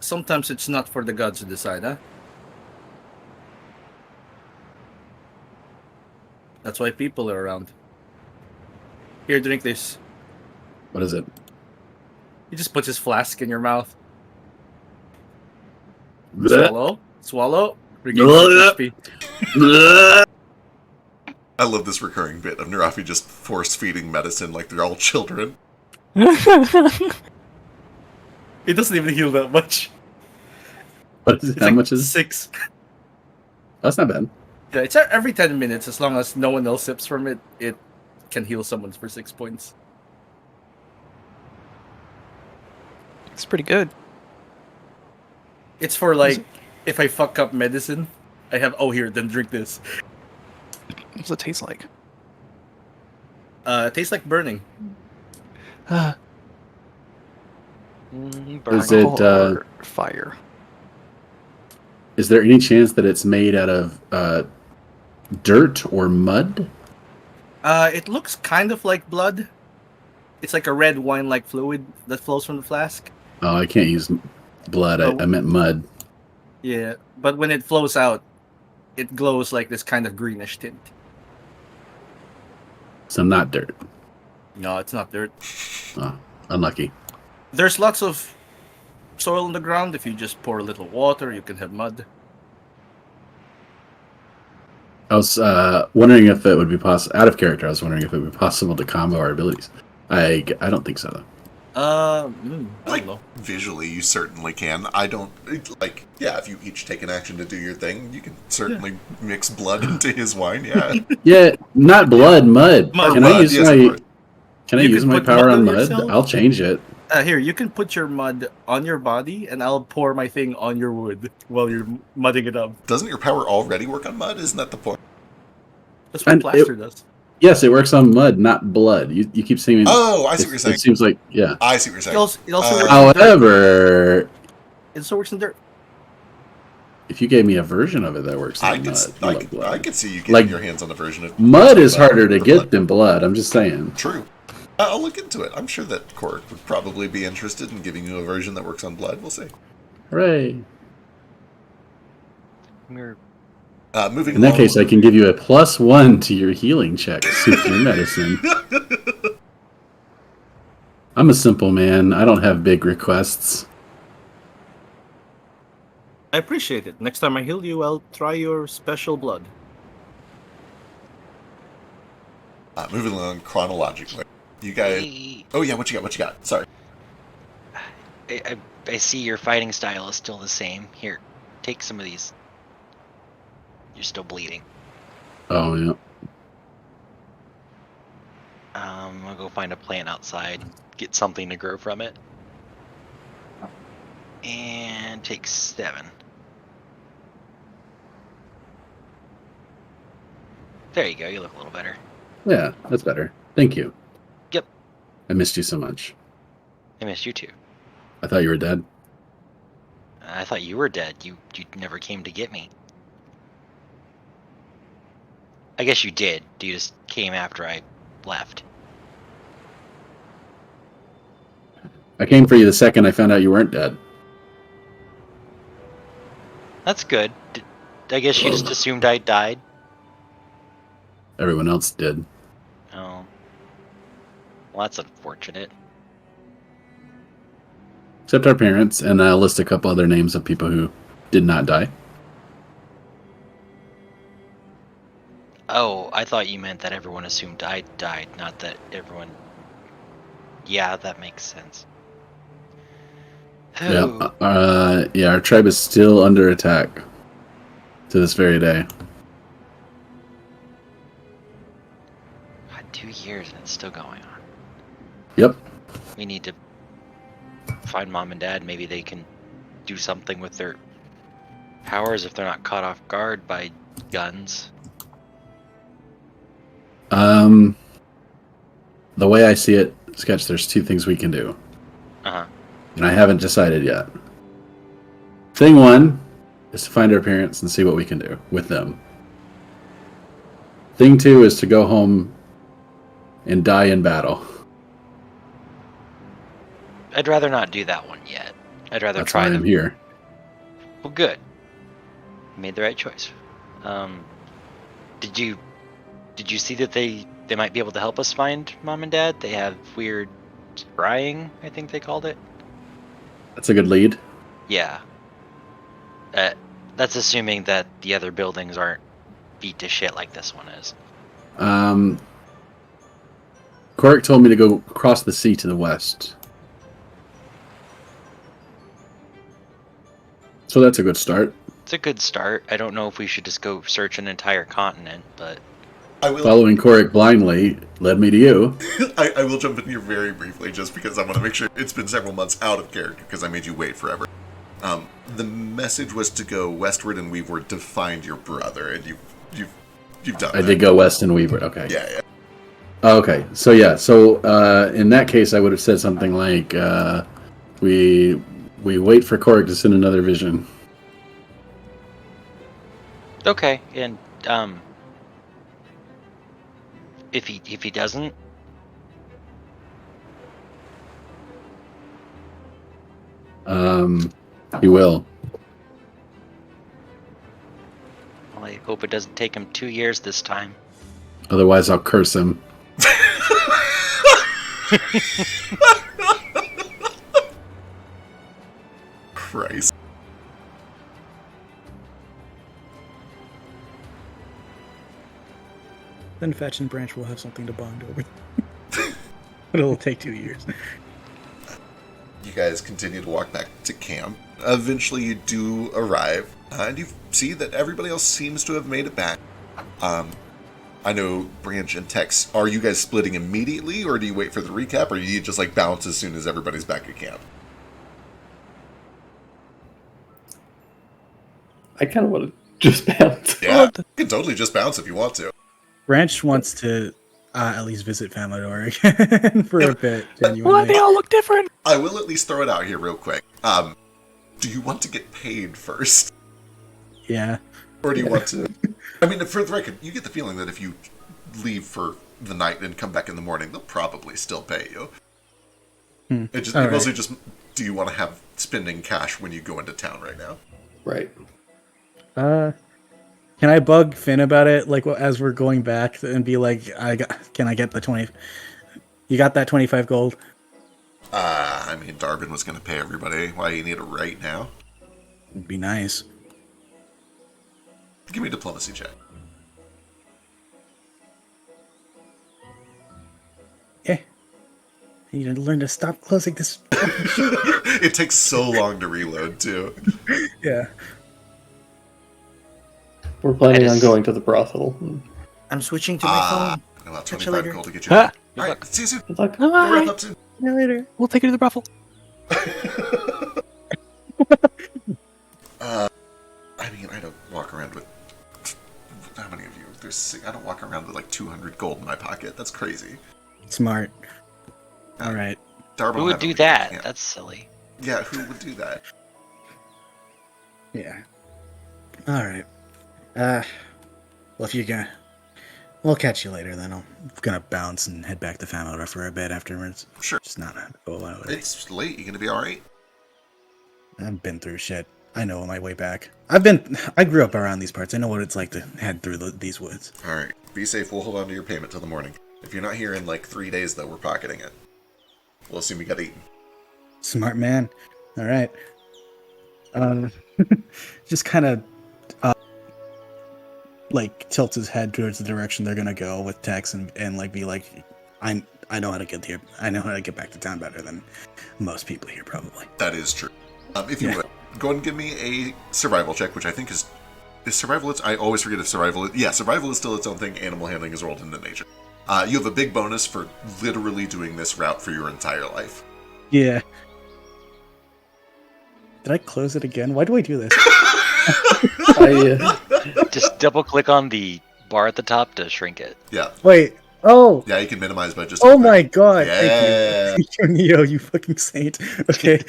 S8: Sometimes it's not for the gods to decide, huh? That's why people are around. Here, drink this.
S2: What is it?
S8: He just puts his flask in your mouth.
S2: Blech.
S8: Swallow. Swallow. Regain your HP.
S2: Blech.
S1: I love this recurring bit of Narafi just force feeding medicine like they're all children.
S8: It doesn't even heal that much.
S2: What is it?
S8: It's
S2: How
S8: like
S2: much is it?
S8: 6.
S2: That's not bad.
S8: Yeah, it's every 10 minutes. As long as no one else sips from it, it can heal someone for 6 points.
S3: It's pretty good.
S8: It's for like, if I fuck up medicine, I have, oh here, then drink this.
S3: What's it taste like?
S8: It tastes like burning.
S3: Uh,
S5: Burn.
S2: Is it,
S3: alcohol or fire?
S2: Is there any chance that it's made out of dirt or mud?
S8: It looks kind of like blood. It's like a red wine-like fluid that flows from the flask.
S2: Oh, I can't use blood.
S8: Oh.
S2: I meant mud.
S8: Yeah, but when it flows out, it glows like this kind of greenish tint.
S2: So not dirt.
S8: No, it's not dirt.
S2: Oh, unlucky.
S8: There's lots of soil on the ground. If you just pour a little water, you can have mud.
S2: I was wondering if it would be possible. Out of character, I was wondering if it would be possible to combo our abilities. I don't think so, though.
S8: I
S1: Like,
S8: don't know.
S1: visually, you certainly can. I don't, like, yeah, if you each take an action to do your thing, you can certainly mix blood into his wine, yeah.
S2: Yeah, not blood, mud.
S8: Mud,
S2: Can I
S1: mud,
S2: use
S1: yes,
S2: my
S1: of course.
S2: Can I
S8: You
S2: use
S8: can
S2: my
S8: put
S2: power
S8: mud
S2: on
S8: on
S2: mud?
S8: yourself?
S2: I'll change it.
S8: Here, you can put your mud on your body, and I'll pour my thing on your wood while you're mudding it up.
S1: Doesn't your power already work on mud? Isn't that the point?
S8: That's what
S2: And
S8: plaster does.
S2: Yes, it works on mud, not blood. You keep saying.
S1: Oh, I see what you're saying.
S2: It seems like yeah.
S1: I see what you're
S8: It
S1: saying.
S8: also works in dirt.
S2: However,
S8: It also works in dirt.
S2: If you gave me a version of it that works
S1: I
S2: like
S1: could,
S2: blood.
S1: I could see you getting
S2: Like,
S1: your hands on a version of
S2: Mud is
S1: blood.
S2: harder to
S1: The
S2: get
S1: blood.
S2: than blood. I'm just saying.
S1: True. I'll look into it. I'm sure that Cork would probably be interested in giving you a version that works on blood. We'll see.
S2: Hooray!
S5: We're
S1: Moving
S2: In that
S1: along.
S2: case, I can give you a +1 to your healing checks with your medicine. I'm a simple man. I don't have big requests.
S4: I appreciate it. Next time I heal you, I'll try your special blood.
S1: Moving along chronologically. You guys.
S5: Hey,
S1: Oh yeah, what you got? What you got? Sorry.
S5: I see your fighting style is still the same. Here, take some of these. You're still bleeding.
S2: Oh, yeah.
S5: I'll go find a plant outside, get something to grow from it. And take 7. There you go, you look a little better.
S2: Yeah, that's better. Thank you.
S5: Yep.
S2: I missed you so much.
S5: I missed you too.
S2: I thought you were dead.
S5: I thought you were dead. You never came to get me. I guess you did. You just came after I left.
S2: I came for you the second I found out you weren't dead.
S5: That's good. I guess you just assumed I died.
S2: Everyone else did.
S5: Oh. Well, that's unfortunate.
S2: Except our parents, and I'll list a couple other names of people who did not die.
S5: Oh, I thought you meant that everyone assumed I died, not that everyone... Yeah, that makes sense.
S2: Yeah, yeah, our tribe is still under attack to this very day.
S5: 2 years and it's still going on.
S2: Yep.
S5: We need to find Mom and Dad. Maybe they can do something with their powers if they're not caught off guard by guns.
S2: The way I see it, Sketch, there's 2 things we can do.
S5: Uh-huh.
S2: And I haven't decided yet. Thing 1 is to find our parents and see what we can do with them. Thing 2 is to go home and die in battle.
S5: I'd rather not do that one yet. I'd rather
S2: That's
S5: try
S2: why
S5: them.
S2: I'm here.
S5: Well, good. You made the right choice. Did you see that they might be able to help us find Mom and Dad? They have weird scrying, I think they called it.
S2: That's a good lead.
S5: Yeah. That's assuming that the other buildings aren't beat to shit like this one is.
S2: Korik told me to go across the sea to the west. So that's a good start.
S5: It's a good start. I don't know if we should just go search an entire continent, but...
S2: Following Korik blindly led me to you.
S1: I will jump in here very briefly just because I want to make sure it's been several months out of character because I made you wait forever. The message was to go westward and weaveward to find your brother, and you've done that.
S2: I did go west and Weaver. Okay.
S1: Yeah.
S2: Okay. So yeah. So in that case, I would have said something like, "We wait for Korik to send another vision."
S5: Okay, and if he doesn't,
S2: He will.
S5: well, I hope it doesn't take him 2 years this time.
S2: Otherwise, I'll curse him.
S1: Christ.
S7: Then Fetch and Branch will have something to bond over. But it'll take 2 years.
S1: You guys continue to walk back to camp. Eventually, you do arrive, and you see that everybody else seems to have made it back. I know Branch and Tex, are you guys splitting immediately, or do you wait for the recap, or do you just like bounce as soon as everybody's back at camp?
S6: I kind of want to just bounce.
S1: Yeah, you can totally just bounce if you want to.
S7: Branch wants to at least visit Famador again for a bit. Genuinely.
S3: Why they all look different?
S1: I will at least throw it out here real quick. Do you want to get paid first?
S7: Yeah.
S1: Or do you want to... I mean, for the record, you get the feeling that if you leave for the night and come back in the morning, they'll probably still pay you. It mostly just, do you want to have spending cash when you go into town right now?
S6: Right.
S7: Can I bug Finn about it, like as we're going back, and be like, can I get the 20? You got that 25 gold?
S1: I mean, Darwin was going to pay everybody. Why do you need it right now?
S7: It'd be nice.
S1: Give me a diplomacy check.
S7: Yeah. I need to learn to stop closing this.
S1: It takes so long to reload, too.
S7: Yeah.
S6: We're planning on going to the brothel.
S4: I'm switching to my phone.
S1: I'll have
S4: Catch you
S1: 25
S4: later.
S1: gold to get you.
S3: Huh?
S1: All right, see you soon.
S6: Good luck.
S1: We'll wrap
S3: Bye.
S1: up soon.
S3: See you later. We'll take you to the brothel.
S1: I mean, I don't walk around with... How many of you? I don't walk around with like 200 gold in my pocket. That's crazy.
S7: Smart. All right.
S1: Darwin
S5: Who
S1: will
S5: would do
S1: have
S5: that?
S1: Yeah.
S5: That's silly.
S1: Yeah, who would do that?
S7: Yeah. All right. Well, if you're gonna, we'll catch you later. Then I'm gonna bounce and head back to Family for a bit afterwards.
S1: Sure.
S7: Just not go out.
S1: It's late. You gonna be all right?
S7: I've been through shit. I know my way back. I grew up around these parts. I know what it's like to head through these woods.
S1: All right. Be safe. We'll hold on to your payment till the morning. If you're not here in like 3 days, though, we're pocketing it. We'll assume you got eaten.
S7: Smart man. All right. Just kind of like tilts his head towards the direction they're gonna go with Tex and like be like, I know how to get here. I know how to get back to town better than most people here, probably.
S1: That is true. If you would, go ahead and give me a survival check, which I think is survival. I always forget if survival. Survival is still its own thing. Animal handling is rolled into nature. You have a big bonus for literally doing this route for your entire life.
S7: Yeah. Did I close it again? Why do I do this?
S5: Just double click on the bar at the top to shrink it.
S1: Yeah.
S7: Wait. Oh.
S1: Yeah, you can minimize by just.
S7: Oh my god.
S1: Yeah.
S7: Thank you. Neo, you fucking saint. Okay.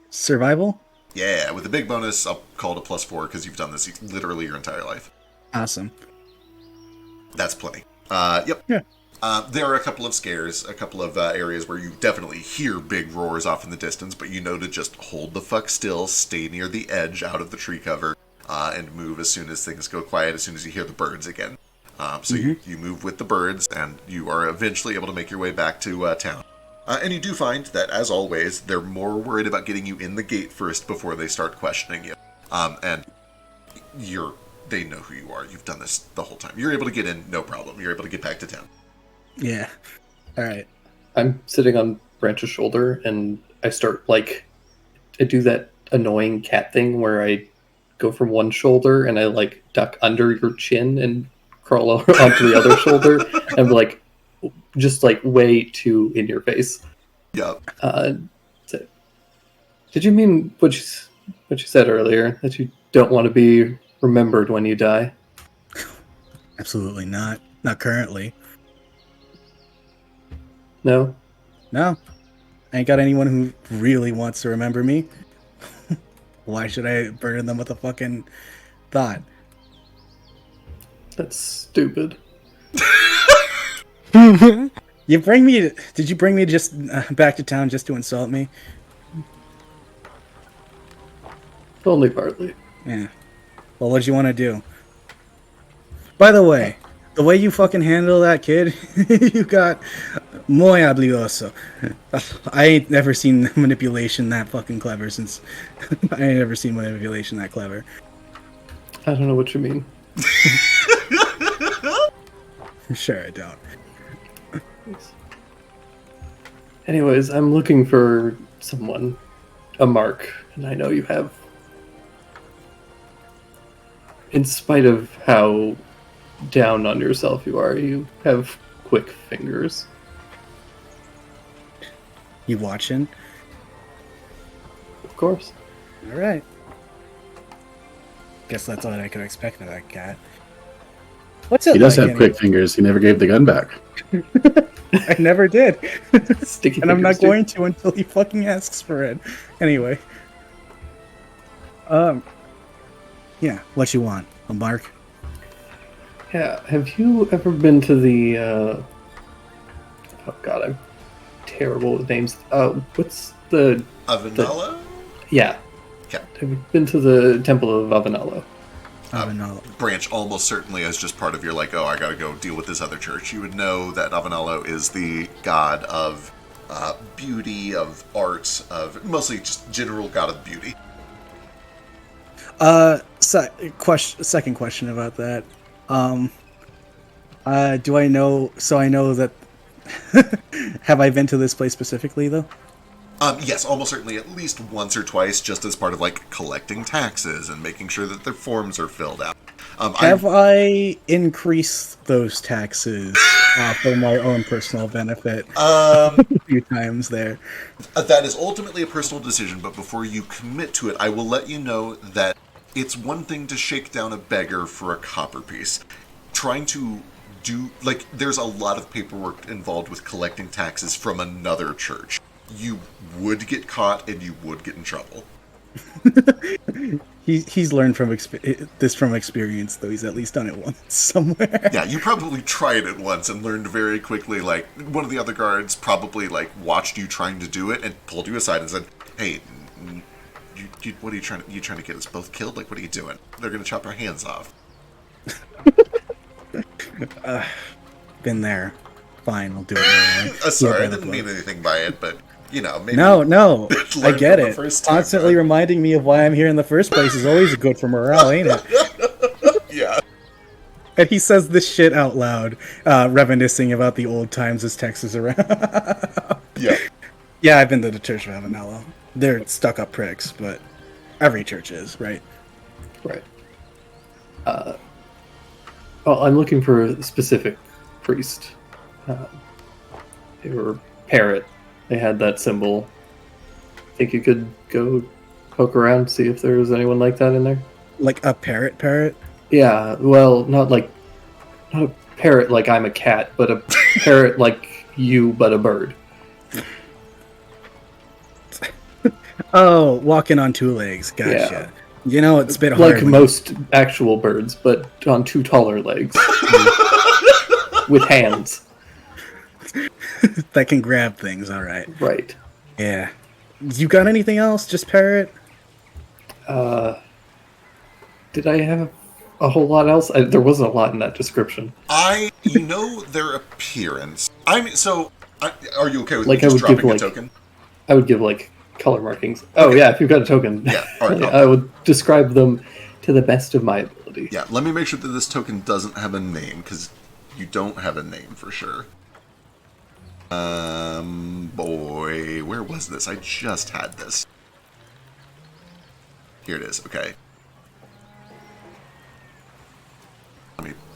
S7: Survival?
S1: Yeah, with the big bonus, I'll call it a +4 because you've done this literally your entire life.
S7: Awesome.
S1: That's plenty. Yep.
S7: Yeah.
S1: There are a couple of scares, a couple of areas where you definitely hear big roars off in the distance, but you know to just hold the fuck still, stay near the edge out of the tree cover, and move as soon as things go quiet, as soon as you hear the birds again. So you move with the birds, and you are eventually able to make your way back to town. And you do find that, as always, they're more worried about getting you in the gate first before they start questioning you. And they know who you are. You've done this the whole time. You're able to get in, no problem. You're able to get back to town.
S7: Yeah. All right.
S6: I'm sitting on Branch's shoulder, and I start, I do that annoying cat thing where I go from one shoulder, and I, duck under your chin and crawl onto the other shoulder, and, just, way too in your face.
S1: Yep.
S6: Did you mean what you said earlier, that you don't want to be remembered when you die?
S7: Absolutely not. Not currently.
S6: No?
S7: No. I ain't got anyone who really wants to remember me. Why should I burden them with a fucking thought?
S6: That's stupid.
S7: Did you bring me just back to town just to insult me?
S6: Only partly.
S7: Yeah. Well, what do you want to do? By the way, the way you fucking handle that kid, you got muy habilidoso. I ain't never seen manipulation that fucking clever since... I ain't never seen manipulation that clever.
S6: I don't know what you mean.
S7: Sure I don't.
S6: Anyways, I'm looking for someone. A mark. And I know you have. In spite of how down on yourself you are, you have quick fingers.
S7: You watching?
S6: Of course.
S7: Alright. Guess that's all I could expect of that cat. What's it
S2: He does
S7: like
S2: have quick fingers. He never gave the gun back.
S7: I never did.
S6: Sticky
S7: And I'm not
S6: fingers, dude.
S7: going to until he fucking asks for it. Anyway. Yeah, what you want? A mark?
S6: Yeah, have you ever been to the, oh god, I'm terrible with names. What's the...
S1: Avanella?
S6: Yeah.
S1: Okay.
S6: Have you been to the Temple of Avanello?
S1: Branch, almost certainly as just part of your, like, oh, I gotta go deal with this other church. You would know that Avanello is the god of beauty, of art, of mostly just general god of beauty.
S7: Second question about that. Do I know? So I know that. Have I been to this place specifically though?
S1: Yes, almost certainly at least once or twice, just as part of like collecting taxes and making sure that their forms are filled out.
S7: Have I increased those taxes for my own personal benefit a few times there?
S1: That is ultimately a personal decision, but before you commit to it, I will let you know that it's one thing to shake down a beggar for a copper piece. Trying to do, like, there's a lot of paperwork involved with collecting taxes from another church. You would get caught and you would get in trouble.
S7: He's learned from experience, though. He's at least done it once somewhere.
S1: Yeah, you probably tried it once and learned very quickly. Like, one of the other guards probably like watched you trying to do it and pulled you aside and said, "Hey, what are you trying to? You trying to get us both killed? Like, what are you doing? They're gonna chop our hands off."
S7: Been there. Fine, we'll do it anyway.
S1: Sorry, I didn't mean anything by it, but you know, maybe.
S7: No, I get it.
S1: Time,
S7: constantly reminding me of why I'm here in the first place is always good for morale, ain't it?
S1: Yeah.
S7: And he says this shit out loud, reminiscing about the old times as Texas around.
S1: Yeah.
S7: Yeah, I've been to the Church of Avanello. They're stuck-up pricks, but every church is, right?
S6: Right. Well, I'm looking for a specific priest. They were parrot. They had that symbol. Think you could go poke around, see if there's anyone like that in there?
S7: Like a parrot?
S6: Yeah, well, not a parrot like I'm a cat, but a parrot like you, but a bird.
S7: Oh, walking on two legs. Gotcha.
S6: Yeah.
S7: You know, it's a bit hard.
S6: Like most actual birds, but on two taller legs. With hands.
S7: That can grab things, alright.
S6: Right.
S7: Yeah. You got anything else? Just parrot?
S6: Did I have a whole lot else? There wasn't a lot in that description.
S1: You know their appearance. Are you okay with
S6: like
S1: me just dropping a
S6: like,
S1: token?
S6: I would give, like, color markings. Oh,
S1: Okay.
S6: yeah, if you've got a token.
S1: Yeah, all right.
S6: I would describe them to the best of my ability.
S1: Yeah, let me make sure that this token doesn't have a name, because you don't have a name for sure. Boy, where was this? I just had this. Here it is, okay.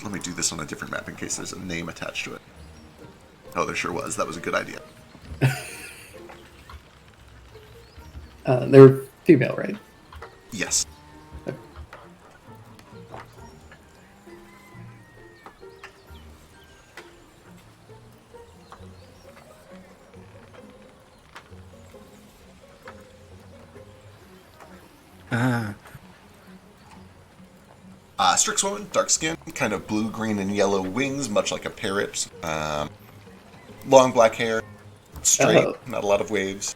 S1: Let me do this on a different map in case there's a name attached to it. Oh, there sure was. That was a good idea.
S6: They're female, right?
S1: Yes. Strixwoman, dark skin, kind of blue, green, and yellow wings, much like a parrot. Long black hair, straight, not a lot of waves.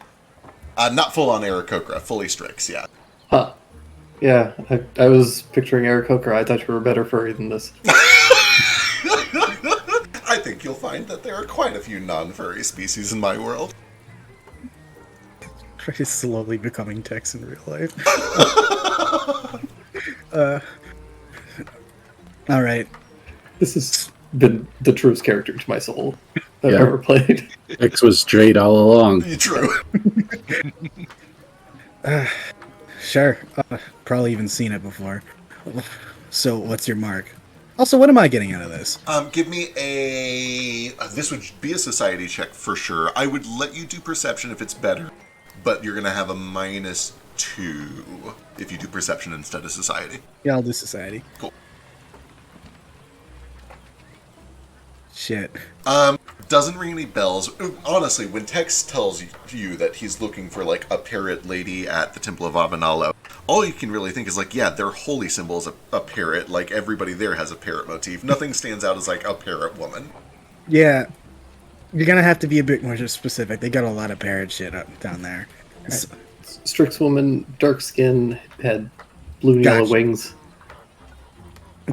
S1: Not full on Aarakocra, fully Strix, yeah.
S6: Huh. Yeah, I was picturing Aarakocra. I thought you were a better furry than this.
S1: I think you'll find that there are quite a few non-furry species in my world.
S7: He's slowly becoming Tex in real life. All right.
S6: This has been the truest character to my soul I've ever played.
S2: X was straight all along.
S1: True.
S7: Sure. Probably even seen it before. So, what's your mark? Also, what am I getting out of this?
S1: Give me a... this would be a society check for sure. I would let you do perception if it's better, but you're going to have a -2 if you do perception instead of society.
S7: Yeah, I'll do society.
S1: Cool.
S7: Shit.
S1: doesn't ring any bells. Honestly, when Tex tells you that he's looking for like a parrot lady at the Temple of Avanalo, all you can really think is like, yeah, their holy symbol is a parrot. Like everybody there has a parrot motif. Nothing stands out as like a parrot woman.
S7: Yeah, you're gonna have to be a bit more specific. They got a lot of parrot shit up down there.
S6: Strix woman, dark skin, had blue and yellow
S7: Gotcha.
S6: wings.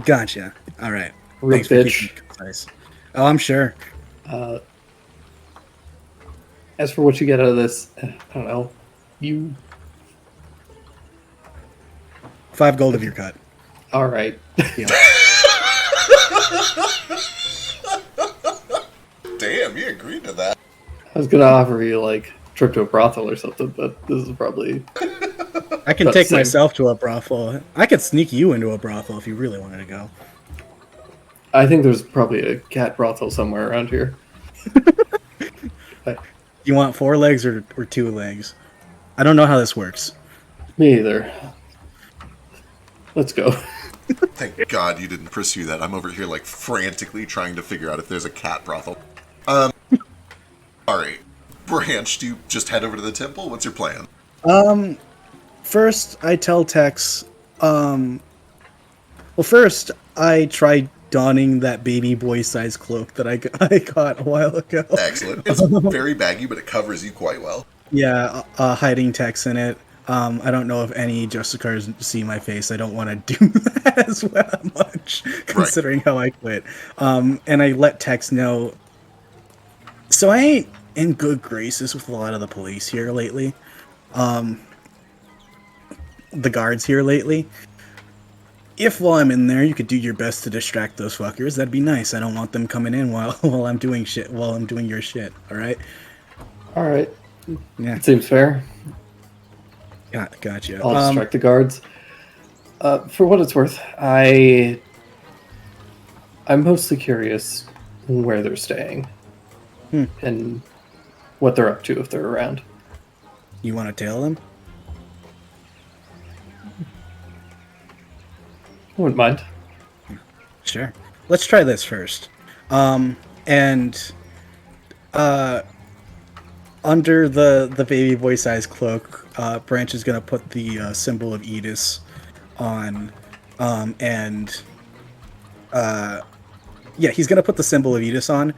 S7: Gotcha. All right.
S6: Real
S7: Thanks for
S6: bitch.
S7: keeping it concise. Oh, I'm sure.
S6: As for what you get out of this, I don't know. You
S7: 5 gold of your cut.
S6: all right?
S7: Deal.
S1: Damn, you agreed to that.
S6: I was gonna offer you like a trip to a brothel or something, but this is probably.
S7: I can
S6: About
S7: take
S6: the same.
S7: myself to a brothel. I could sneak you into a brothel if you really wanted to go.
S6: I think there's probably a cat brothel somewhere around here.
S7: You want 4 legs or 2 legs? I don't know how this works.
S6: Me either. Let's go.
S1: Thank God you didn't pursue that. I'm over here like frantically trying to figure out if there's a cat brothel. Alright. Branch, do you just head over to the temple? What's your plan?
S7: First, I tell Tex, first, I try donning that baby boy-sized cloak that I got a while ago.
S1: Excellent. It's very baggy, but it covers you quite well.
S7: Yeah, hiding Tex in it. I don't know if any Justicars see my face. I don't want to do that as well much, considering how I quit. And I let Tex know. So I ain't in good graces with a lot of the police here lately. The guards here lately. If while I'm in there, you could do your best to distract those fuckers, that'd be nice. I don't want them coming in while I'm doing shit, while I'm doing your shit. All right.
S6: All right.
S7: Yeah.
S6: It seems fair.
S7: Gotcha.
S6: I'll distract the guards. For what it's worth, I'm mostly curious where they're staying and what they're up to if they're around.
S7: You want to tell them?
S6: I wouldn't mind.
S7: Sure. Let's try this first. Under the baby boy size cloak, Branch is gonna put the symbol of Edis on, he's gonna put the symbol of Edis on,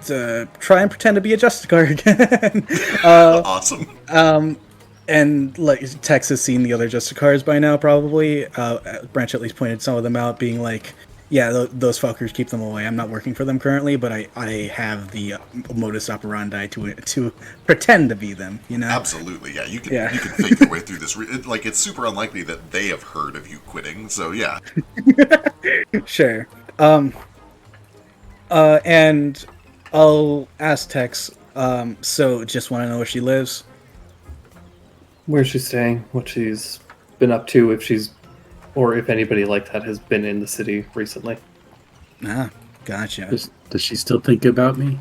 S7: to try and pretend to be a Justicar again.
S1: Awesome.
S7: And like Tex has seen the other Justicars by now, probably. Branch at least pointed some of them out, being like, "Yeah, those fuckers, keep them away. I'm not working for them currently, but I have the modus operandi to pretend to be them." You know?
S1: Absolutely, yeah. You can fake your way through this. It's super unlikely that they have heard of you quitting. So yeah.
S7: Sure. And I'll ask Tex. So just want to know where she lives.
S6: Where she's staying, what she's been up to, or if anybody like that has been in the city recently.
S7: Ah, gotcha.
S2: Does she still think about me?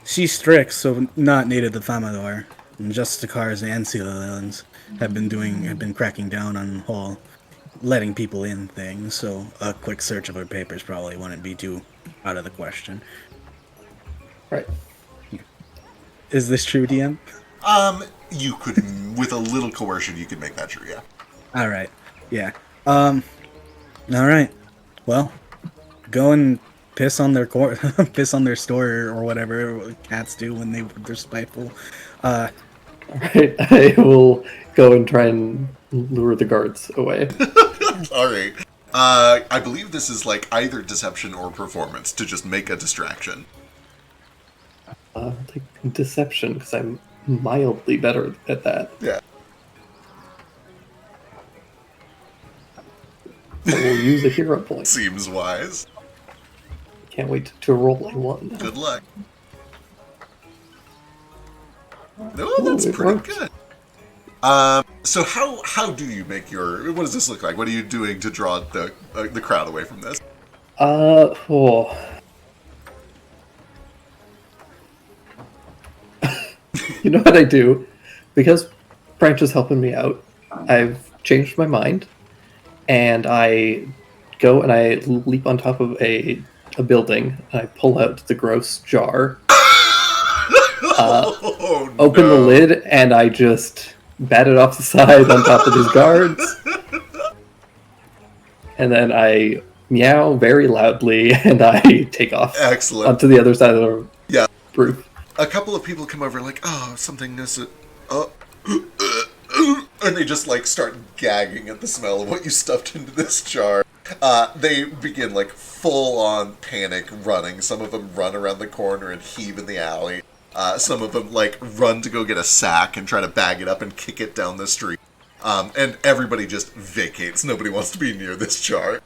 S7: She's strict, so not native to Thamador. And Justicars and Sealans have been cracking down on the whole letting people in things. So a quick search of her papers probably wouldn't be too out of the question.
S6: Right.
S7: Is this true, DM?
S1: You could, with a little coercion, you could make that true, yeah.
S7: All right. Yeah. All right. Well, go and piss on their piss on their store or whatever cats do when they're spiteful.
S6: All right. I will go and try and lure the guards away.
S1: All right. I believe this is like either deception or performance to just make a distraction.
S6: Like deception, because I'm mildly better at that.
S1: Yeah.
S6: I will use a hero point.
S1: Seems wise.
S6: Can't wait to roll a 1.
S1: Good luck. No, that's
S6: it
S1: pretty
S6: worked.
S1: good. So how do you make your? What does this look like? What are you doing to draw the crowd away from this?
S6: You know what I do? Because Branch is helping me out, I've changed my mind, and I go and I leap on top of a building. I pull out the gross jar,
S1: Oh,
S6: open the
S1: no.
S6: lid, and I just bat it off the side on top of his guards. And then I meow very loudly, and I take off.
S1: Excellent.
S6: Onto the other side of the
S1: Yeah.
S6: roof.
S1: A couple of people come over like, oh, something is... Oh. And they just, like, start gagging at the smell of what you stuffed into this jar. They begin, like, full-on panic running. Some of them run around the corner and heave in the alley. Some of them, like, run to go get a sack and try to bag it up and kick it down the street. And everybody just vacates. Nobody wants to be near this jar.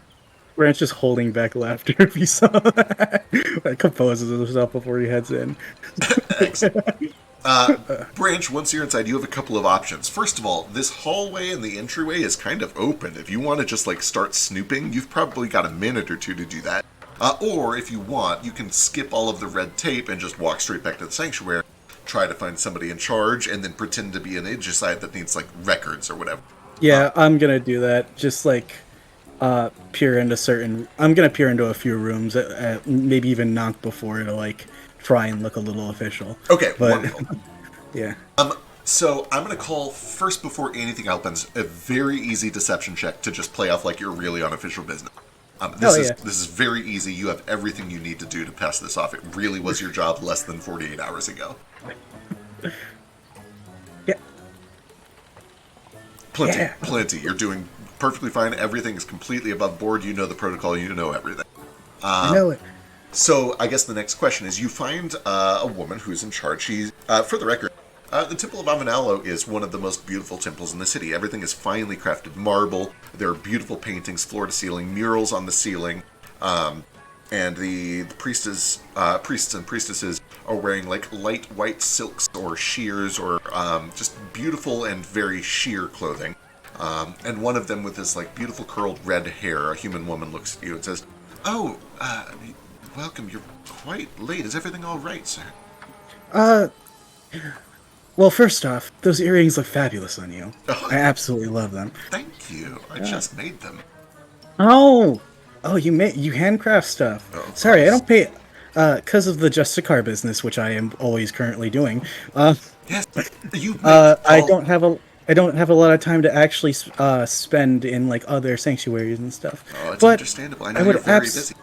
S7: Branch is holding back laughter if he saw that. Like, composes himself before he heads in.
S1: Excellent. Branch, once you're inside, you have a couple of options. First of all, this hallway and the entryway is kind of open. If you want to just, like, start snooping, you've probably got a minute or two to do that. Or, if you want, you can skip all of the red tape and just walk straight back to the sanctuary, try to find somebody in charge, and then pretend to be an Aegis-side that needs, like, records or whatever.
S7: Yeah, I'm gonna do that. Just, like, peer into I'm gonna peer into a few rooms, maybe even knock before to, like, try and look a little official.
S1: Okay,
S7: but
S1: wonderful.
S7: Yeah.
S1: So I'm going to call, first before anything happens, a very easy deception check to just play off like you're really on official business. This is very easy. You have everything you need to do to pass this off. It really was your job less than 48 hours ago.
S7: Yeah.
S1: Plenty. You're doing perfectly fine. Everything is completely above board. You know the protocol. You know everything.
S7: I know it.
S1: So I guess the next question is, you find a woman who's in charge. She's, for the record, the Temple of Avanalo is one of the most beautiful temples in the city. Everything is finely crafted marble. There are beautiful paintings, floor to ceiling, murals on the ceiling, and the priests and priestesses are wearing like light white silks or sheers or just beautiful and very sheer clothing. And one of them with this like beautiful curled red hair, a human woman, looks at you and says, "Oh, welcome. You're quite late. Is everything all right, sir?"
S7: Well, first off, those earrings look fabulous on you.
S1: Oh,
S7: I absolutely love them.
S1: thank you. I just made them.
S7: Oh, you handcraft stuff.
S1: Oh,
S7: Sorry, I
S1: course.
S7: don't pay, because of the Justicar business, which I am always currently doing.
S1: Yes, you.
S7: I don't have a lot of time to actually spend in like other sanctuaries and stuff.
S1: Oh, it's
S7: but
S1: understandable. I know you're very busy.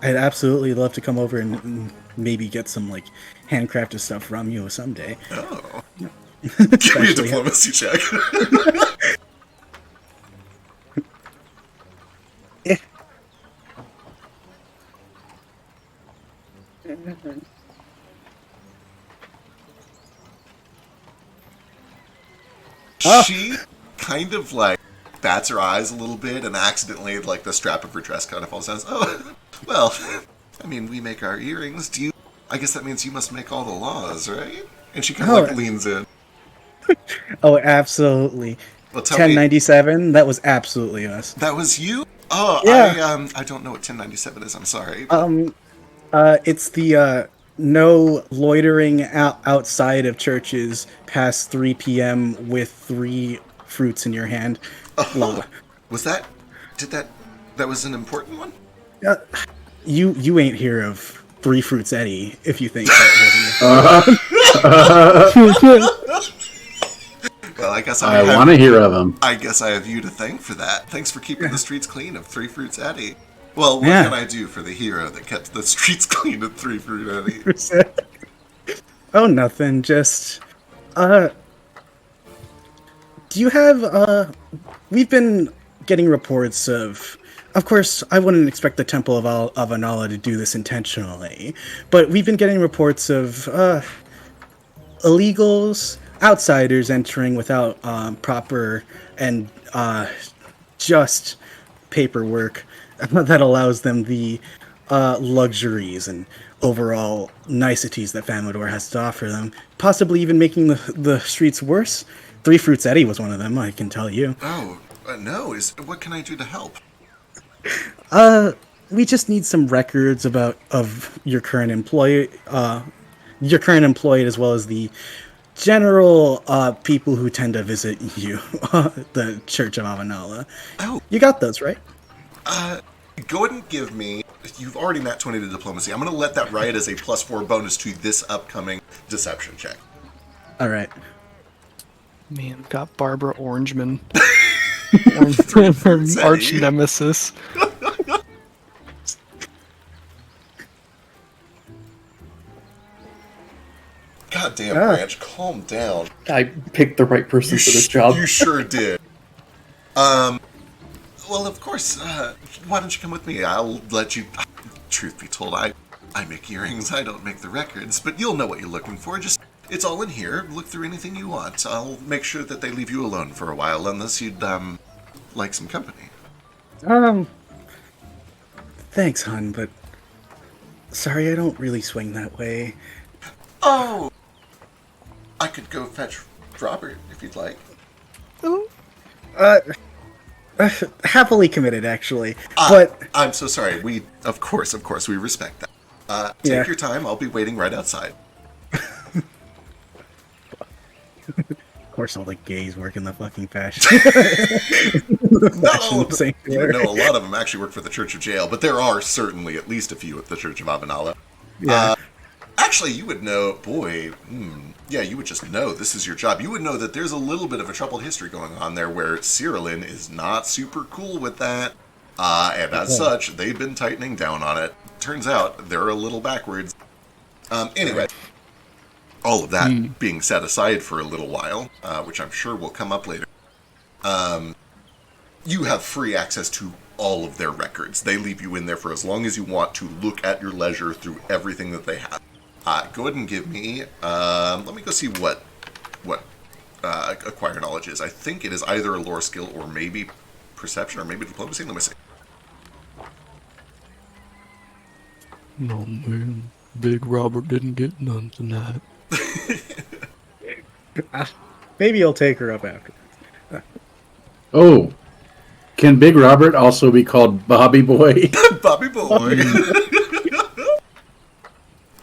S7: I'd absolutely love to come over and maybe get some like handcrafted stuff from you someday.
S1: Oh. Give me a diplomacy check.
S7: Yeah.
S1: She kind of like bats her eyes a little bit and accidentally like the strap of her dress kind of falls down. Oh, well, I mean, we make our earrings. I guess that means you must make all the laws, right? And she kind of like leans in.
S7: Oh, absolutely.
S1: Well, tell me,
S7: 1097, that was absolutely us.
S1: that was you? Oh,
S7: Yeah.
S1: I don't know what 1097 is. I'm sorry.
S7: It's the no loitering outside of churches past 3 p.m. with 3 fruits in your hand. Law.
S1: Was that? That was an important one?
S7: You ain't hear of 3 Fruits Eddie if you think that wasn't.
S1: Well, I guess
S2: I want to hear of him.
S1: I guess I have you to thank for that. Thanks for keeping the streets clean of 3 Fruits Eddie. Well, what
S7: Yeah.
S1: can I do for the hero that kept the streets clean of 3 Fruit Eddie?
S7: Oh, nothing. Just, do you have, we've been getting reports of course, I wouldn't expect the Temple of Anala to do this intentionally, but we've been getting reports of, illegals, outsiders entering without, proper and, just paperwork that allows them the, luxuries and overall niceties that Famador has to offer them, possibly even making the streets worse. 3 Fruits Eddie was one of them, I can tell you.
S1: Oh, no. What can I do to help?
S7: We just need some records of your current employee, as well as the general people who tend to visit you, the Church of Avanala.
S1: Oh.
S7: You got those, right?
S1: Go ahead and give me. You've already nat 20 to diplomacy. I'm going to let that ride as a +4 bonus to this upcoming deception check.
S7: All right.
S3: Man, got Barbara Orangeman.
S1: Fruit
S3: Arch
S1: Zetti.
S3: nemesis.
S1: God damn, Branch, calm down.
S6: I picked the right person for this job.
S1: You sure did. Well, of course. Why don't you come with me? I'll let you. Truth be told, I make earrings. I don't make the records, but you'll know what you're looking for. It's all in here. Look through anything you want. I'll make sure that they leave you alone for a while, unless you'd like some company.
S7: Thanks, hon, but sorry, I don't really swing that way.
S1: Oh, I could go fetch Robert if you'd like.
S7: Happily committed, actually. But
S1: I'm so sorry. We, of course, we respect that. Take your time. I'll be waiting right outside.
S7: of course, all the gays work in the fucking fashion.
S1: Not all of them. You know, a lot of them actually work for the Church of Jail, but there are certainly at least a few at the Church of Avanala.
S7: Yeah.
S1: Actually, you would know, you would just know this is your job. You would know that there's a little bit of a troubled history going on there where Cyrillin is not super cool with that. And as such, they've been tightening down on it. Turns out they're a little backwards. Anyway, all of that being set aside for a little while, which I'm sure will come up later, you have free access to all of their records. They leave you in there for as long as you want to look at your leisure through everything that they have. Go ahead and give me, let me go see what acquire knowledge is. I think it is either a lore skill or maybe perception or maybe diplomacy. Let me see.
S10: No, man. Big Robert didn't get none tonight.
S7: Maybe you'll take her up after.
S2: Oh, can Big Robert also be called Bobby Boy?
S1: Bobby Boy.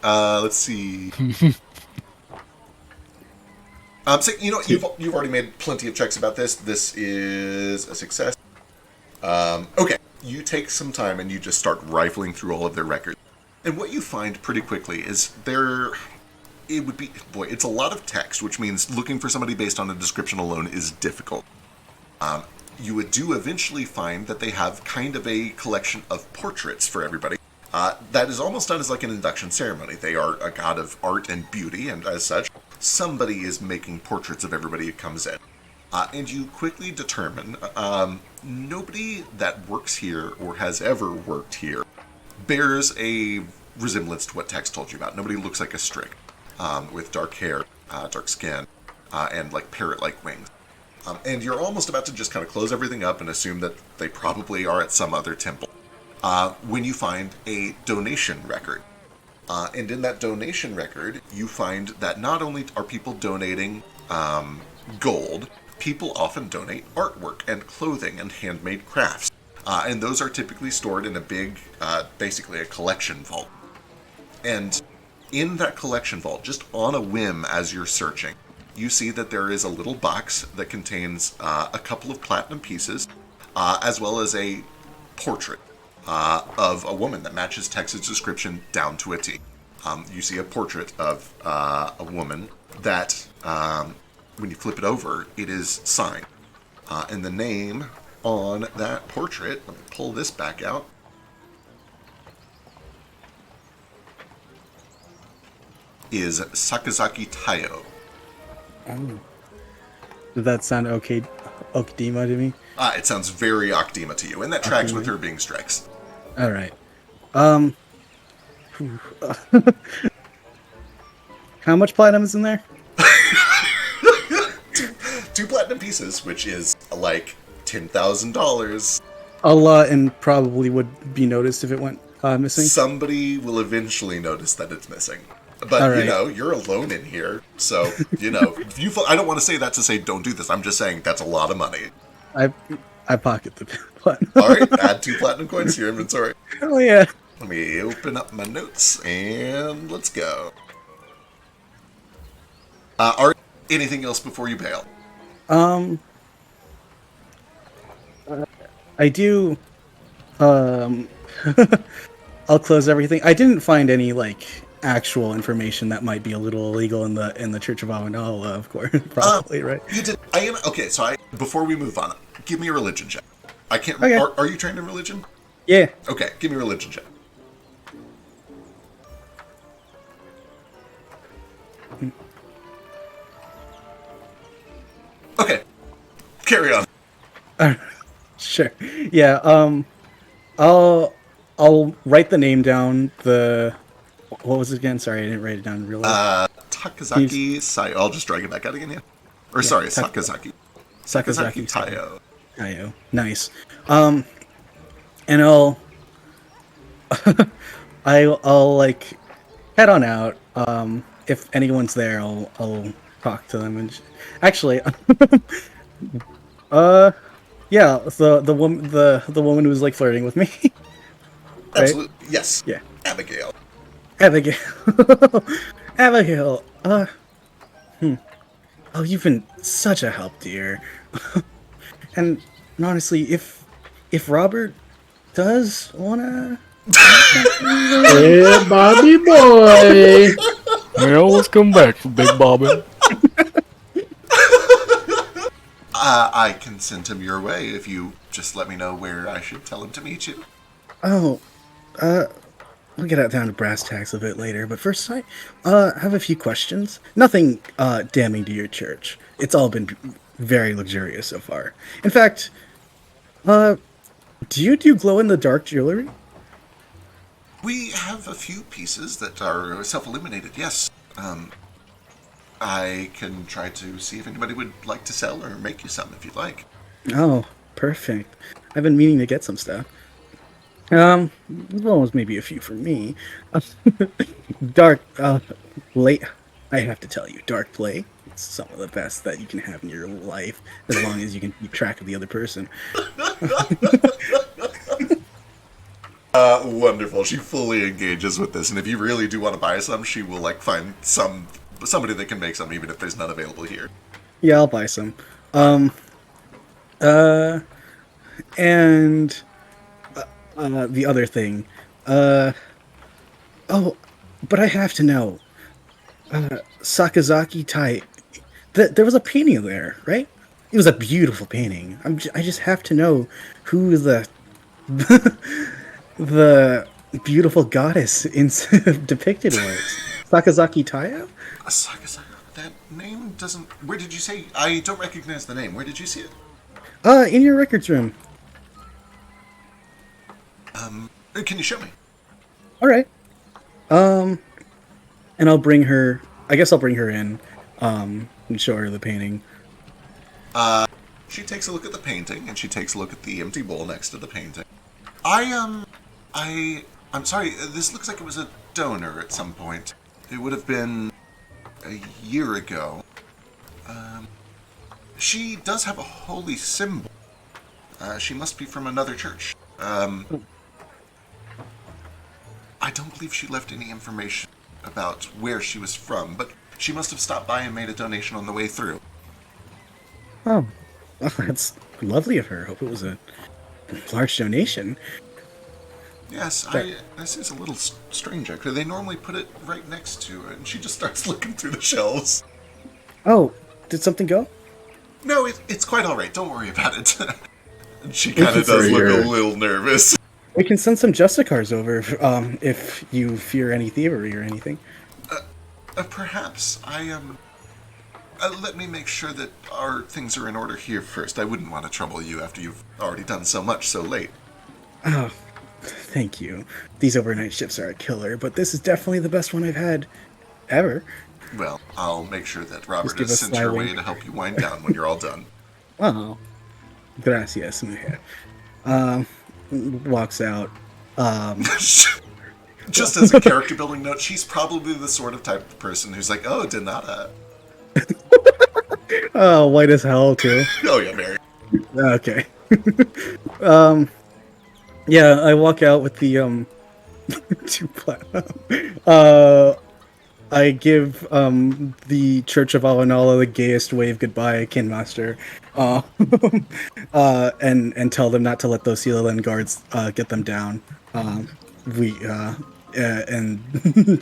S1: Let's see. So, you know, you've already made plenty of checks about this. This is a success. Okay, you take some time and you just start rifling through all of their records. And what you find pretty quickly is it's a lot of text, which means looking for somebody based on a description alone is difficult. You would eventually find that they have kind of a collection of portraits for everybody. That is almost done as like an induction ceremony. They are a god of art and beauty, and as such, somebody is making portraits of everybody who comes in. And you quickly determine nobody that works here or has ever worked here bears a resemblance to what Tex told you about. Nobody looks like a Strick with dark hair, dark skin, and like parrot-like wings. And you're almost about to just kind of close everything up and assume that they probably are at some other temple. When you find a donation record. And in that donation record, you find that not only are people donating gold, people often donate artwork and clothing and handmade crafts. And those are typically stored in a big, basically a collection vault. And in that collection vault, just on a whim as you're searching, you see that there is a little box that contains a couple of platinum pieces, as well as a portrait of a woman that matches Tex's description down to a T. You see a portrait of a woman that, when you flip it over, it is signed. And the name on that portrait, let me pull this back out, is Sakazaki Taiyo.
S7: Did that sound okay, Okdima to me?
S1: It sounds very Octima to you, and that tracks with her being Strix.
S7: All right. How much platinum is in there?
S1: Two platinum pieces, which is like $10,000.
S7: A lot, and probably would be noticed if it went missing.
S1: Somebody will eventually notice that it's missing. But,
S7: All right.
S1: you know, you're alone in here, so, you know, I don't want to say that to say don't do this. I'm just saying that's a lot of money.
S7: I pocket the platinum.
S1: All right, add 2 platinum coins to your inventory.
S7: Oh, yeah.
S1: Let me open up my notes, and let's go. Anything else before you bail?
S7: I do Um, I'll close everything. I didn't find any like actual information that might be a little illegal in the Church of Avanala, of course, probably, right?
S1: You did. I am okay. So before we move on, give me a religion check. I can't.
S7: Okay.
S1: Are you trained in religion?
S7: Yeah.
S1: Okay, give me a religion check. Okay, carry on.
S7: Sure. Yeah. I'll write the name down. What was it again? Sorry, I didn't write it down in real life.
S1: Takazaki Sayo. I'll just drag it back out again, yeah. Or sorry, Sakazaki. Sakazaki Tayo.
S7: Tayo. Nice. And I'll I'll like head on out. If anyone's there, I'll talk to them. And actually, yeah, the woman who was like flirting with me. Right?
S1: Absolutely. Yes.
S7: Yeah.
S1: Abigail.
S7: Abigail. Abigail. Oh, you've been such a help, dear. and honestly, if Robert does wanna,
S2: Hey, Bobby boy.
S10: Well, let's come back for Big Bobby.
S1: I can send him your way if you just let me know where I should tell him to meet you.
S7: oh, we'll get down to brass tacks a bit later. But first, I have a few questions. Nothing damning to your church. It's all been very luxurious so far. In fact, do you do glow in the dark jewelry?
S1: We have a few pieces that are self-illuminated, yes. I can try to see if anybody would like to sell or make you some if you'd like.
S7: Oh, perfect. I've been meaning to get some stuff. As well as maybe a few for me. Dark, late. I have to tell you, dark play. It's some of the best that you can have in your life, as long as you can keep track of the other person.
S1: Wonderful. She fully engages with this, and if you really do want to buy some, she will like find somebody that can make some, even if there's none available here.
S7: Yeah, I'll buy some. And the other thing. Oh, but I have to know. Sakazaki Tai. There was a painting there, right? It was a beautiful painting. I just have to know who the the beautiful goddess depicted was. Sakazaki Taya?
S1: Sakazaki. That name doesn't. Where did you say? I don't recognize the name. Where did you see it?
S7: In your records room.
S1: Can you show me?
S7: All right. And I'll bring her. I guess I'll bring her in. And show her the painting.
S1: She takes a look at the painting, and she takes a look at the empty bowl next to the painting. I'm sorry. This looks like it was a donor at some point. It would have been a year ago. She does have a holy symbol. She must be from another church. I don't believe she left any information about where she was from, but she must have stopped by and made a donation on the way through.
S7: Oh, well, that's lovely of her. Hope it was a large donation.
S1: Yes, this is a little strange, actually. They normally put it right next to it, and she just starts looking through the shelves.
S7: Oh, did something go?
S1: No, it's quite all right. Don't worry about it. And she kind of does look a little nervous.
S7: We can send some Justicars over if you fear any thievery or anything.
S1: Perhaps. Let me make sure that our things are in order here first. I wouldn't want to trouble you after you've already done so much so late.
S7: Oh, thank you. These overnight shifts are a killer, but this is definitely the best one I've had ever.
S1: Well, I'll make sure that Robert
S7: give
S1: is
S7: us
S1: sent your way
S7: smiling.
S1: to help you wind down when you're all done.
S7: Oh, gracias, mujer. Walks out.
S1: Just as a character building note, she's probably the sort of type of person who's like, oh, de nada.
S7: Oh, white as hell too.
S1: Oh yeah, very.
S7: Okay. Yeah, I walk out with the 2 platinum. I give the Church of Awanala the gayest wave goodbye, Kinmaster, uh, and tell them not to let those Sealand guards get them down. We and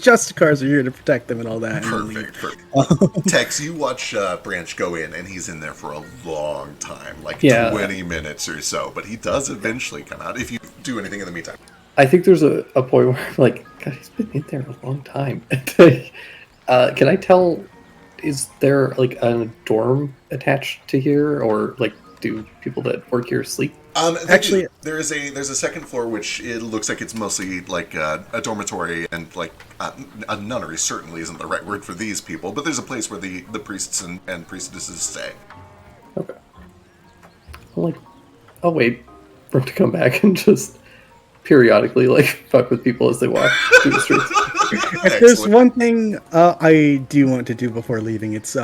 S7: Justicars are here to protect them and all that. And then leave.
S1: Perfect. Tex, you watch Branch go in, and he's in there for a long time, like
S6: Yeah.
S1: 20 minutes or so. But he does eventually come out if you do anything in the meantime.
S6: I think there's a point where I'm like, God, he's been in there a long time. Can I tell? Is there like a dorm attached to here, or like do people that work here sleep?
S7: Actually,
S1: there's a second floor which it looks like it's mostly like a dormitory and like a nunnery. Certainly isn't the right word for these people, but there's a place where the priests and priestesses stay.
S6: Okay. I'll wait for him to come back and just periodically like fuck with people as they walk through the streets.
S7: If there's one thing I do want to do before leaving, it's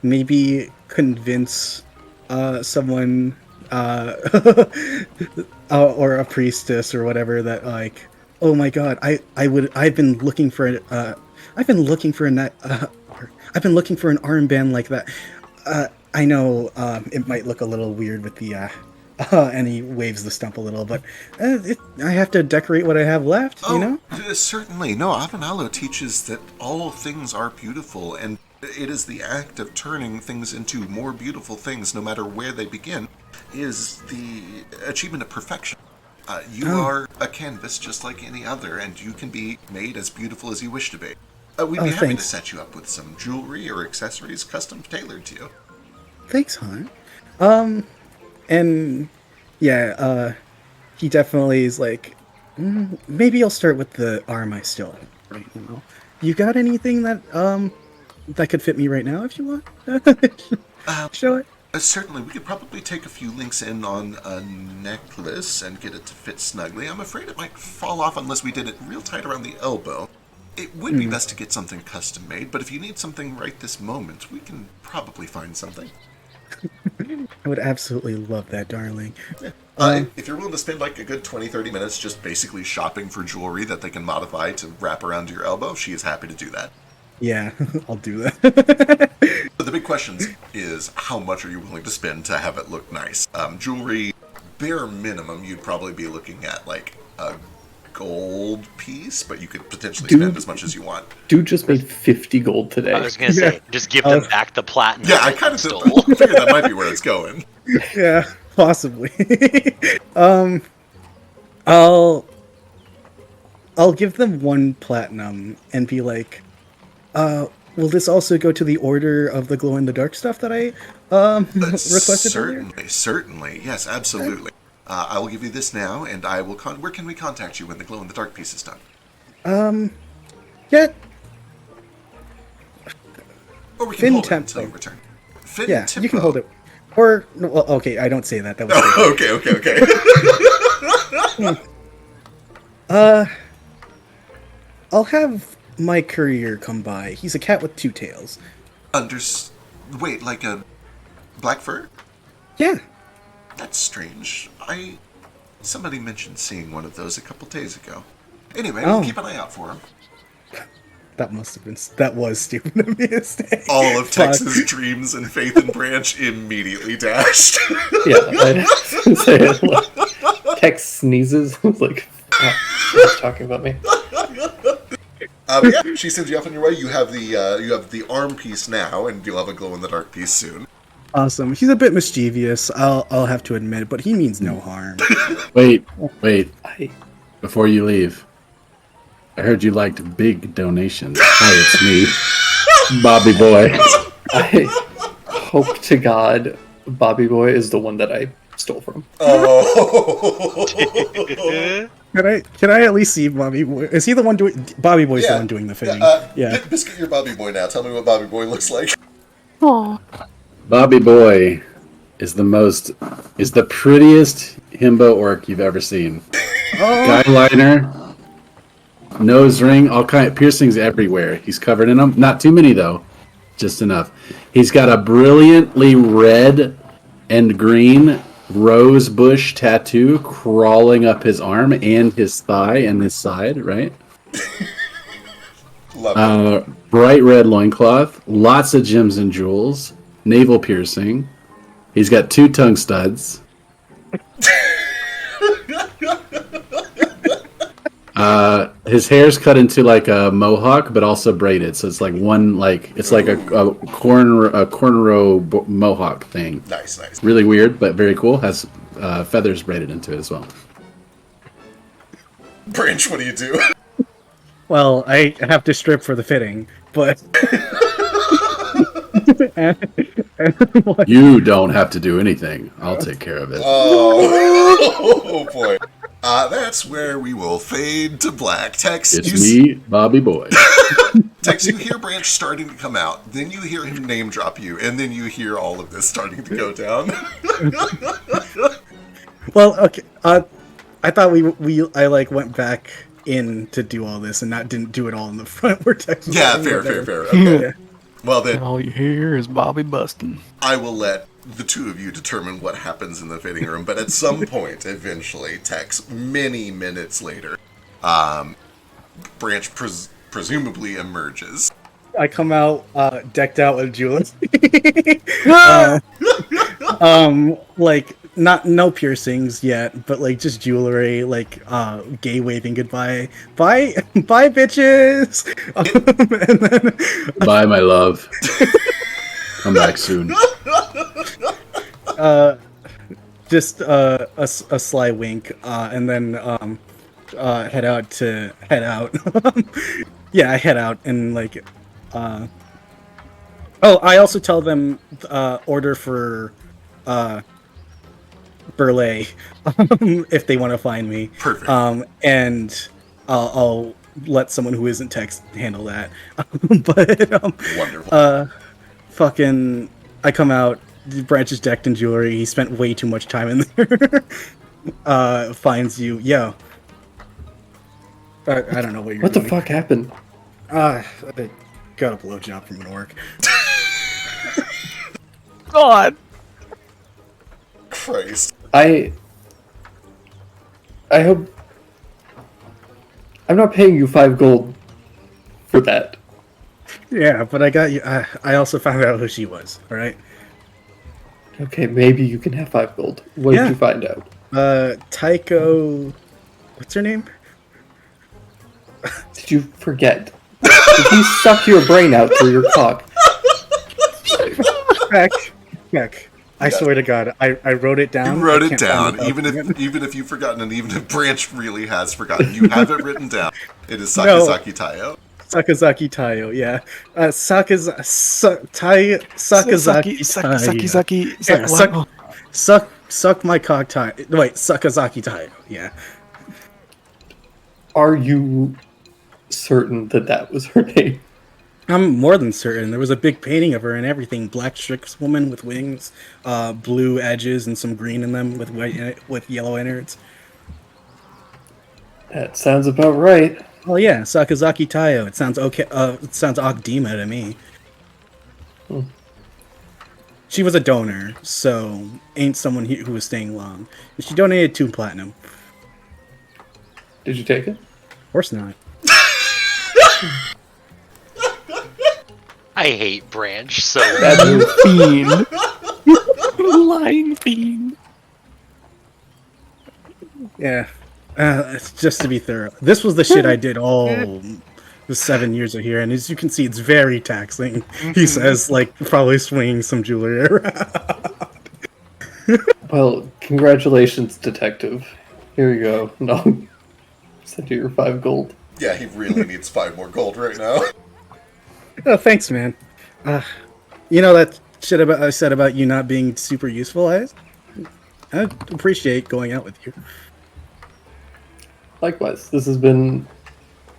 S7: maybe convince someone or a priestess or whatever that like, oh my god, I've been looking for an armband like that. I know it might look a little weird with the and he waves the stump a little, but I have to decorate what I have left, you know?
S1: Certainly. No, Avanalo teaches that all things are beautiful, and it is the act of turning things into more beautiful things, no matter where they begin, is the achievement of perfection. You are a canvas just like any other, and you can be made as beautiful as you wish to be. We'd be happy to set you up with some jewelry or accessories custom tailored to you.
S7: Thanks, hon. And yeah, he definitely is like, maybe I'll start with the arm I still have right now. You got anything that that could fit me right now if you want? Show it.
S1: Certainly, we could probably take a few links in on a necklace and get it to fit snugly. I'm afraid it might fall off unless we did it real tight around the elbow. It would be best to get something custom made, but if you need something right this moment, we can probably find something.
S7: I would absolutely love that, darling.
S1: If you're willing to spend like a good 20-30 minutes just basically shopping for jewelry that they can modify to wrap around your elbow, she is happy to do that.
S7: Yeah, I'll do that.
S1: But the big question is, how much are you willing to spend to have it look nice? Jewelry, bare minimum, you'd probably be looking at like a gold piece, but you could potentially spend as much as you want.
S6: Dude just made 50 gold today.
S5: I was gonna say, just give them back the platinum.
S1: Yeah, I kind of figured that might be where it's going.
S7: Yeah, possibly. I'll give them 1 platinum and be like, will this also go to the order of the glow in the dark stuff that I requested earlier?
S1: Certainly, yes, absolutely. I will give you this now, and I will. Where can we contact you when the glow in the dark piece is done?
S7: Yeah.
S1: Or we can hold it until you return.
S7: Yeah, you can hold it. Or well, okay, I don't say that. That was
S1: okay.
S7: I'll have my courier come by. He's a cat with 2 tails.
S1: Wait, like a black fur?
S7: Yeah.
S1: That's strange. Somebody mentioned seeing one of those a couple days ago. Anyway, we'll keep an eye out for him.
S7: That was stupid of me to say.
S1: All of Tex's dreams and faith in Branch immediately dashed.
S6: Yeah, I was say Tex sneezes. I was like, he's talking about me.
S1: Yeah, she sends you off on your way. You have the arm piece now, and you'll have a glow in the dark piece soon.
S7: Awesome. He's a bit mischievous, I'll have to admit, but he means no harm.
S2: Wait. Before you leave, I heard you liked big donations. Hi, it's me, Bobby Boy.
S6: I hope to God Bobby Boy is the one that I stole from.
S1: Oh.
S7: Can I at least see Bobby Boy? Is he the one doing? Bobby Boy's the one doing the fitting. Yeah.
S1: Biscuit your Bobby Boy now. Tell me what Bobby Boy looks like.
S2: Aww. Bobby Boy is the prettiest himbo orc you've ever seen. Guy liner, nose ring, all kind of piercings everywhere. He's covered in them. Not too many though, just enough. He's got a brilliantly red and green rose bush tattoo crawling up his arm and his thigh and his side, right?
S1: Love it.
S2: bright red loincloth, lots of gems and jewels, navel piercing. He's got 2 tongue studs. His hair's cut into like a mohawk, but also braided. So it's like one, like it's like a cornrow mohawk thing.
S1: Nice.
S2: Really weird, but very cool. Has feathers braided into it as well.
S1: Branch, what do you do?
S7: Well, I have to strip for the fitting, but
S2: You don't have to do anything. I'll take care of it.
S1: Oh boy. That's where we will fade to black. Tex,
S2: It's me, Bobby Boy.
S1: Tex, you hear Branch starting to come out, then you hear him name drop you, and then you hear all of this starting to go down.
S7: well, okay. I thought I like went back in to do all this and didn't do it all in the front where Tex was
S1: Yeah,
S7: saying
S1: fair.
S7: whatever.
S1: Okay.
S7: Yeah.
S1: Well then,
S3: All you hear is Bobby busting.
S1: I will let the two of you determine what happens in the fitting room, but at some point, eventually, Tex, many minutes later, Branch presumably emerges.
S7: I come out decked out with jewelry. Like no piercings yet, but like just jewelry, like gay waving goodbye. Bye bitches. And then
S2: Bye, my love. Come back soon.
S7: just a sly wink, and then head out. Yeah, I head out and like oh, I also tell them order for Burley if they want to find me.
S1: Perfect.
S7: And I'll let someone who isn't Tex handle that. But
S1: Wonderful.
S7: fucking, I come out. Branch is decked in jewelry. He spent way too much time in there. Finds you, yo. I don't know what you're.
S6: What
S7: doing.
S6: the fuck happened?
S7: I got a blowjob from an orc.
S3: God.
S1: Christ.
S6: I hope I'm not paying you 5 gold for that.
S7: Yeah, but I got you. I also found out who she was. All right.
S6: Okay, maybe you can have 5 gold. What did you find out?
S7: Tycho. What's her name?
S6: Did you forget? Did he suck your brain out through your cock?
S7: Heck. I swear to God, I wrote it down.
S1: You wrote
S7: I
S1: it
S7: can't
S1: down,
S7: find
S1: even if you've forgotten, and even if Branch really has forgotten, you have it written down. It is Sakazaki Tayo.
S7: Sakazaki Tayo, yeah. Sakazaki Tayo. Suck my cock Tayo. Wait, Sakazaki Tayo, yeah.
S6: Are you certain that was her name?
S7: I'm more than certain. There was a big painting of her and everything. Black Strix woman with wings, blue edges and some green in them with yellow innards.
S6: That sounds about right.
S7: Oh yeah, Sakazaki Tayo. It sounds okay. It sounds Ogdema to me. She was a donor, so ain't someone who was staying long. She donated 2 platinum.
S6: Did you take it?
S7: Of course not.
S5: I hate Branch so
S3: Fiend. Lying fiend.
S7: Yeah. It's just to be thorough. This was the shit I did all the 7 years of here, and as you can see, it's very taxing. He says, like, probably swinging some jewelry around.
S6: Well, congratulations, detective. Here you go. No. Send you your 5 gold.
S1: Yeah, he really needs 5 more gold right now.
S7: Oh, thanks, man. You know that shit I said about you not being super useful? I appreciate going out with you.
S6: Likewise, this has been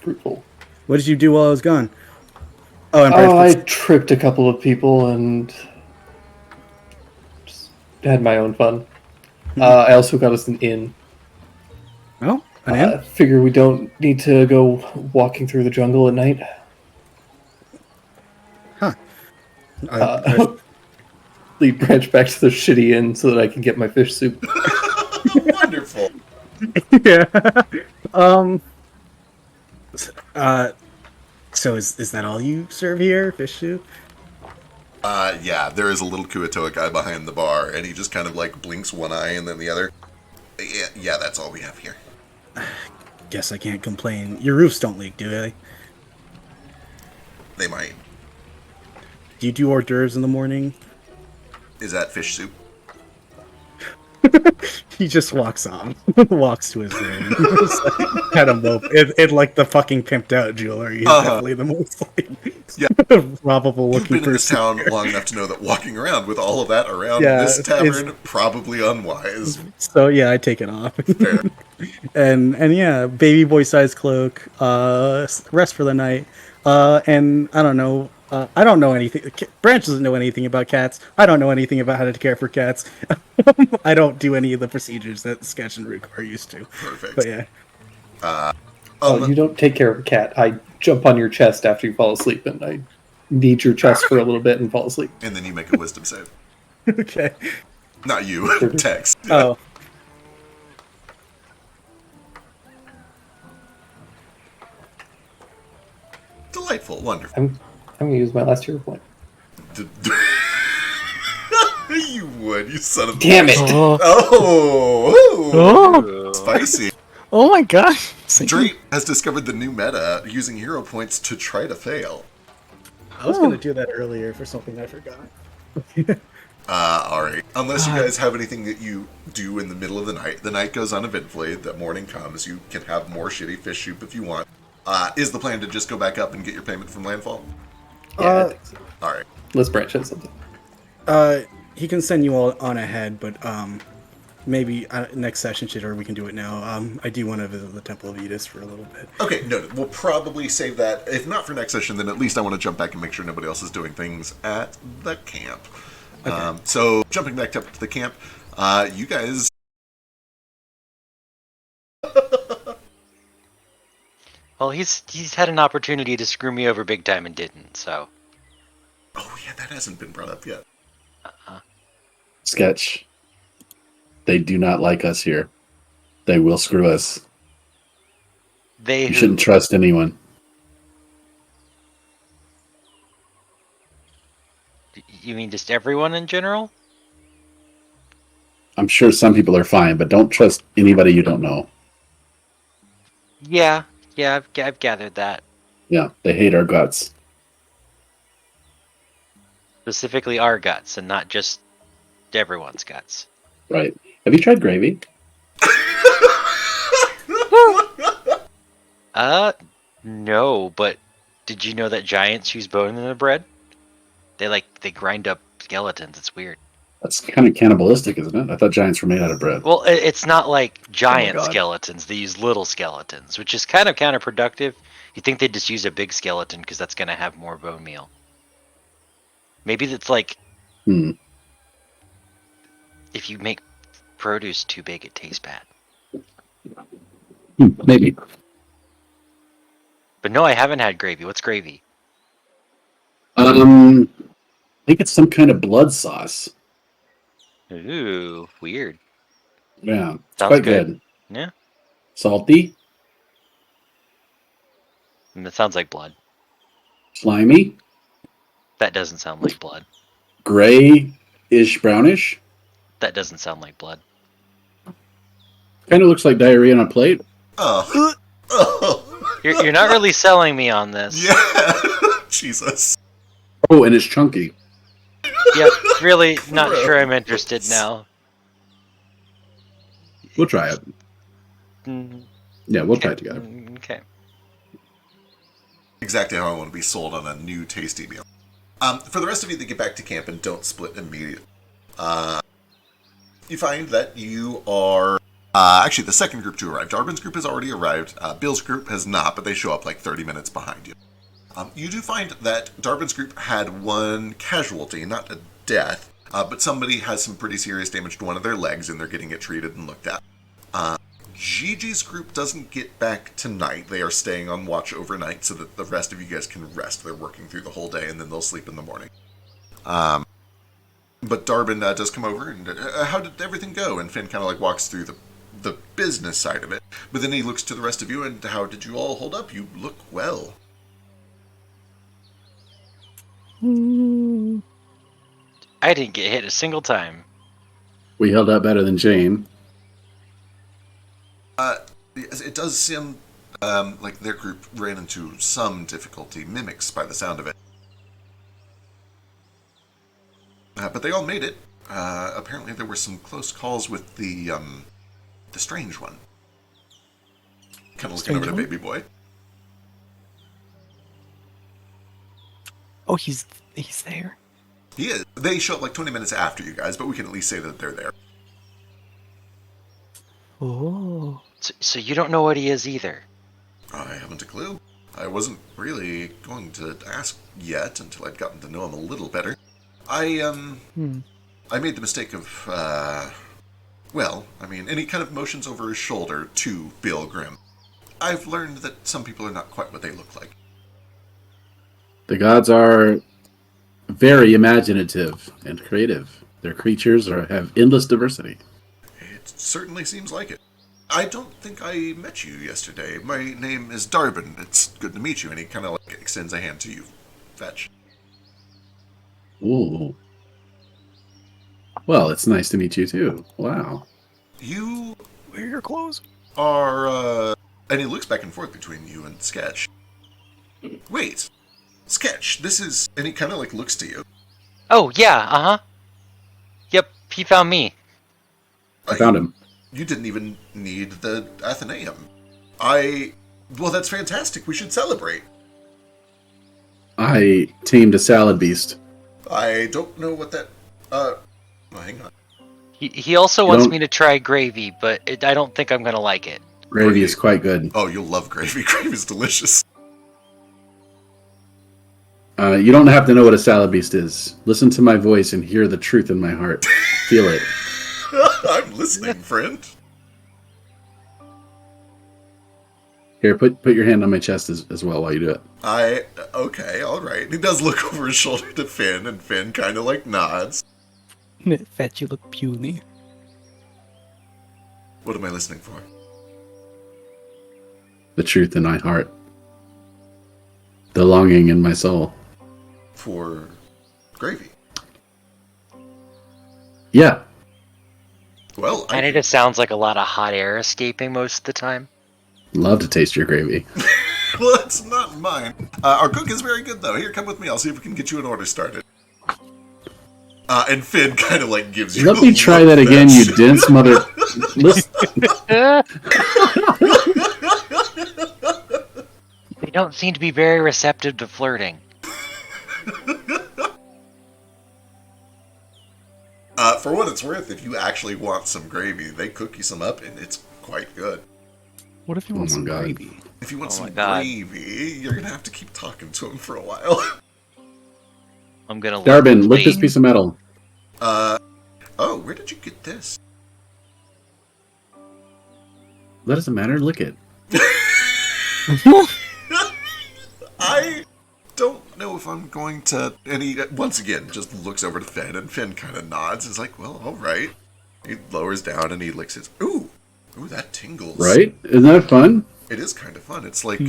S6: fruitful.
S7: What did you do while I was gone? Oh,
S6: I tripped a couple of people and just had my own fun. I also got us an inn.
S7: Oh, an inn?
S6: Figure we don't need to go walking through the jungle at night. Lead Branch back to the shitty inn so that I can get my fish soup.
S7: So is that all you serve here, fish soup?
S1: Yeah, there is a little Kuatoa guy behind the bar, and he just kind of like blinks one eye and then the other. Yeah, that's all we have here.
S7: Guess I can't complain. Your roofs don't leak, do they?
S1: They might.
S7: Do you do hors d'oeuvres in the morning?
S1: Is that fish soup?
S7: He just walks on, walks to his room, kind of mope. It like the fucking pimped out jewelry. He's definitely the most like robbable
S1: You've
S7: looking
S1: been in this
S7: person.
S1: town long enough to know that walking around with all of that around
S7: Yeah,
S1: this tavern probably unwise.
S7: So yeah, I take it off.
S1: Fair.
S7: and yeah, baby boy size cloak. Rest for the night. And I don't know. I don't know anything. Branch doesn't know anything about cats. I don't know anything about how to care for cats. I don't do any of the procedures that Sketch and Rook are used to.
S1: Perfect.
S7: But yeah.
S6: You don't take care of a cat. I jump on your chest after you fall asleep, and I knead your chest for a little bit and fall asleep.
S1: And then you make a wisdom save.
S7: Okay.
S1: Not you, Tex.
S7: Oh.
S1: Delightful, wonderful.
S6: I'm going to use my last hero point.
S1: You would, you son of a...
S6: Damn it!
S1: Oh, spicy.
S3: Oh my god.
S1: Drake has discovered the new meta using hero points to try to fail.
S7: I was going to do that earlier for something I forgot.
S1: Alright. Unless you guys have anything that you do in the middle of the night. The night goes uneventfully, the morning comes, you can have more shitty fish soup if you want. Is the plan to just go back up and get your payment from Landfall?
S6: Yeah, I think so.
S1: Alright.
S6: Let's branch out something.
S7: He can send you all on ahead, but maybe next session shit, or we can do it now. I do want to visit the Temple of Edis for a little bit.
S1: Okay, no, we'll probably save that. If not for next session, then at least I want to jump back and make sure nobody else is doing things at the camp. Okay. So, jumping back up to the camp, you guys...
S5: Well, he's had an opportunity to screw me over big time and didn't, so...
S1: Oh, yeah, that hasn't been brought up yet.
S2: Sketch. They do not like us here. They will screw us. You shouldn't trust anyone.
S5: You mean just everyone in general?
S2: I'm sure some people are fine, but don't trust anybody you don't know.
S5: Yeah, I've gathered that.
S2: Yeah, they hate our guts.
S5: Specifically our guts, and not just everyone's guts.
S2: Right. Have you tried gravy?
S5: No, but did you know that giants use bone in their bread? They grind up skeletons. It's weird.
S2: That's kind of cannibalistic, isn't it? I thought giants were made out of bread.
S5: Well, it's not like giant
S2: God.
S5: skeletons. They use little skeletons, which is kind of counterproductive. You think they'd just use a big skeleton because that's going to have more bone meal. Maybe that's like... If you make produce too big, it tastes bad.
S2: Maybe.
S5: But no, I haven't had gravy. What's gravy?
S2: I think it's some kind of blood sauce.
S5: Ooh, weird.
S2: Yeah, it's
S5: Sounds
S2: quite
S5: good.
S2: good.
S5: Yeah.
S2: Salty,
S5: That sounds like blood.
S2: slimy,
S5: That doesn't sound like blood.
S2: gray-ish, brownish.
S5: That doesn't sound like blood.
S2: Kind of looks like diarrhea on a plate.
S1: Oh.
S5: You're not really selling me on this.
S1: Yeah. Jesus.
S2: Oh, and it's chunky.
S5: Yep, really not sure I'm interested now.
S2: We'll try it.
S5: Mm,
S2: Yeah, we'll try it together.
S5: Okay.
S1: Exactly how I want to be sold on a new tasty meal. For the rest of you that get back to camp and don't split immediately, you find that you are... actually, the second group to arrive. Darwin's group has already arrived. Bill's group has not, but they show up like 30 minutes behind you. You do find that Darwin's group had one casualty, not a death, but somebody has some pretty serious damage to one of their legs, and they're getting it treated and looked at. Gigi's group doesn't get back tonight. They are staying on watch overnight so that the rest of you guys can rest. They're working through the whole day, and then they'll sleep in the morning. But Darwin does come over, and how did everything go? And Finn kind of like walks through the business side of it. But then he looks to the rest of you, and how did you all hold up? You look well.
S5: I didn't get hit a single time.
S2: We held up better than Jane.
S1: Yes, it does seem like their group ran into some difficulty, mimics by the sound of it. But they all made it. Apparently there were some close calls with the strange one. Kind of looking over to Baby Boy.
S3: Oh, he's there.
S1: He is. They show up like 20 minutes after you guys, but we can at least say that they're there.
S3: Oh.
S5: So you don't know what he is either.
S1: I haven't a clue. I wasn't really going to ask yet until I'd gotten to know him a little better. I made the mistake of, and he kind of motions over his shoulder to Bill Grimm. I've learned that some people are not quite what they look like.
S2: The gods are very imaginative and creative. Their creatures have endless diversity.
S1: It certainly seems like it. I don't think I met you yesterday. My name is Darbin. It's good to meet you. And he kind of like extends a hand to you. Fetch.
S2: Ooh. Well, it's nice to meet you too. Wow.
S1: You
S3: Wear your clothes.
S1: are, and he looks back and forth between you and Sketch. Wait. Sketch, this is, and he kind of like looks to you.
S5: Oh, yeah, Yep, he found me.
S2: I found him.
S1: You didn't even need the Athenaeum. Well, that's fantastic. We should celebrate.
S2: I tamed a salad beast.
S1: I don't know what that, hang on.
S5: He also wants me to try gravy, but I don't think I'm going to like it.
S2: Gravy is quite good.
S1: Oh, you'll love gravy. Gravy's delicious.
S2: You don't have to know what a salad beast is. Listen to my voice and hear the truth in my heart. Feel it.
S1: I'm listening, friend.
S2: Here, put your hand on my chest as well while you do it.
S1: Okay, alright. He does look over his shoulder to Finn, and Finn kind of like nods.
S3: Fetch, you look puny.
S1: What am I listening for?
S2: The truth in my heart. The longing in my soul.
S1: For gravy.
S2: Yeah.
S1: Well,
S5: And it just sounds like a lot of hot air escaping most of the time.
S2: Love to taste your gravy.
S1: Well, it's not mine. Our cook is very good, though. Here, come with me. I'll see if we can get you an order started. And Finn kind of like gives you.
S2: Let me try that again, you dense mother. Listen.
S5: They don't seem to be very receptive to flirting.
S1: For what it's worth, if you actually want some gravy, they cook you some up, and it's quite good.
S3: What if you want some gravy?
S1: If you want
S5: Oh
S1: some
S5: my God.
S1: gravy, you're gonna have to keep talking to him for a while.
S5: I'm gonna
S2: Darbin, lick this piece of metal.
S1: Oh, where did you get this?
S2: That doesn't matter. Lick it.
S1: I don't know if I'm going to. And he, once again, just looks over to Finn, and Finn kind of nods. He's like, well, alright. He lowers down and he licks his. Ooh, that tingles.
S2: Right? Isn't that fun?
S1: It is kind of fun. It's like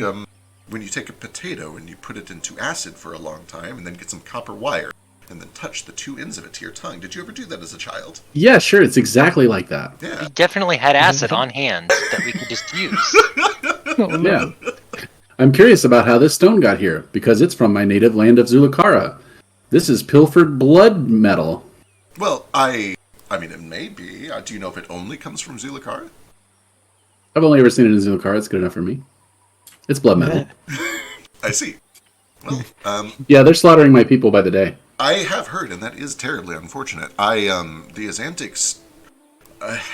S1: when you take a potato and you put it into acid for a long time and then get some copper wire and then touch the two ends of it to your tongue. Did you ever do that as a child?
S2: Yeah, sure. It's exactly like that.
S1: Yeah.
S5: We definitely had acid on hand that we could just use.
S2: Yeah. I'm curious about how this stone got here, because it's from my native land of Zulukara. This is pilfered blood metal.
S1: Well, I mean, it may be. Do you know if it only comes from Zulukara?
S2: I've only ever seen it in Zulukara. It's good enough for me. It's blood metal.
S1: I see. Well,
S2: Yeah, they're slaughtering my people by the day.
S1: I have heard, and that is terribly unfortunate. The Azantics,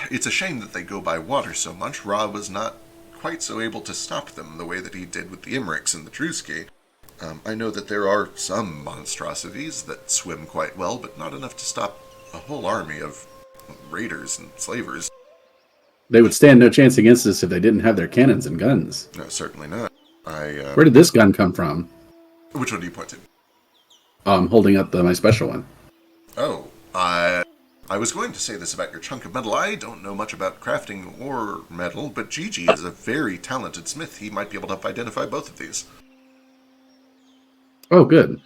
S1: it's a shame that they go by water so much. Ra was not quite so able to stop them the way that he did with the Immerichs and the Truski. I know that there are some monstrosities that swim quite well, but not enough to stop a whole army of raiders and slavers.
S2: They would stand no chance against us if they didn't have their cannons and guns.
S1: No, certainly not.
S2: Where did this gun come from?
S1: Which one do you point to?
S2: I'm holding up my special one.
S1: Oh, I was going to say this about your chunk of metal. I don't know much about crafting or metal, but Gigi is a very talented smith. He might be able to identify both of these.
S2: Oh, good.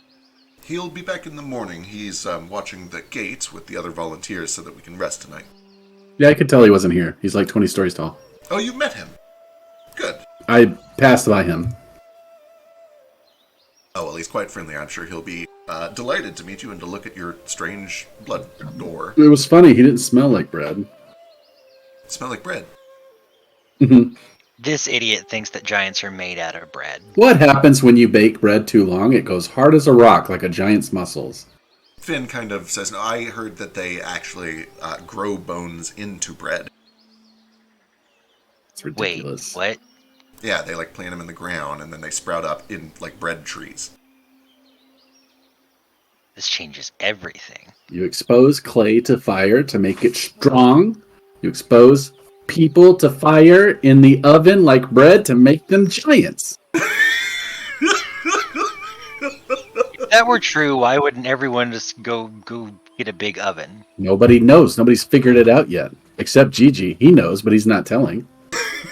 S1: He'll be back in the morning. He's watching the gate with the other volunteers so that we can rest tonight.
S2: Yeah, I could tell he wasn't here. He's like 20 stories tall.
S1: Oh, you met him. Good.
S2: I passed by him.
S1: Oh, well, he's quite friendly. I'm sure he'll be delighted to meet you and to look at your strange blood door.
S2: It was funny. He didn't smell like bread.
S1: Smell like bread.
S5: This idiot thinks that giants are made out of bread.
S2: What happens when you bake bread too long? It goes hard as a rock, like a giant's muscles.
S1: Finn kind of says, no, I heard that they actually grow bones into bread.
S2: It's ridiculous.
S5: Wait, what?
S1: Yeah, they like plant them in the ground and then they sprout up in like bread trees.
S5: This changes everything.
S2: You expose clay to fire to make it strong. You expose people to fire in the oven like bread to make them giants.
S5: If that were true, why wouldn't everyone just go get a big oven?
S2: Nobody knows. Nobody's figured it out yet. Except Gigi. He knows, but he's not telling.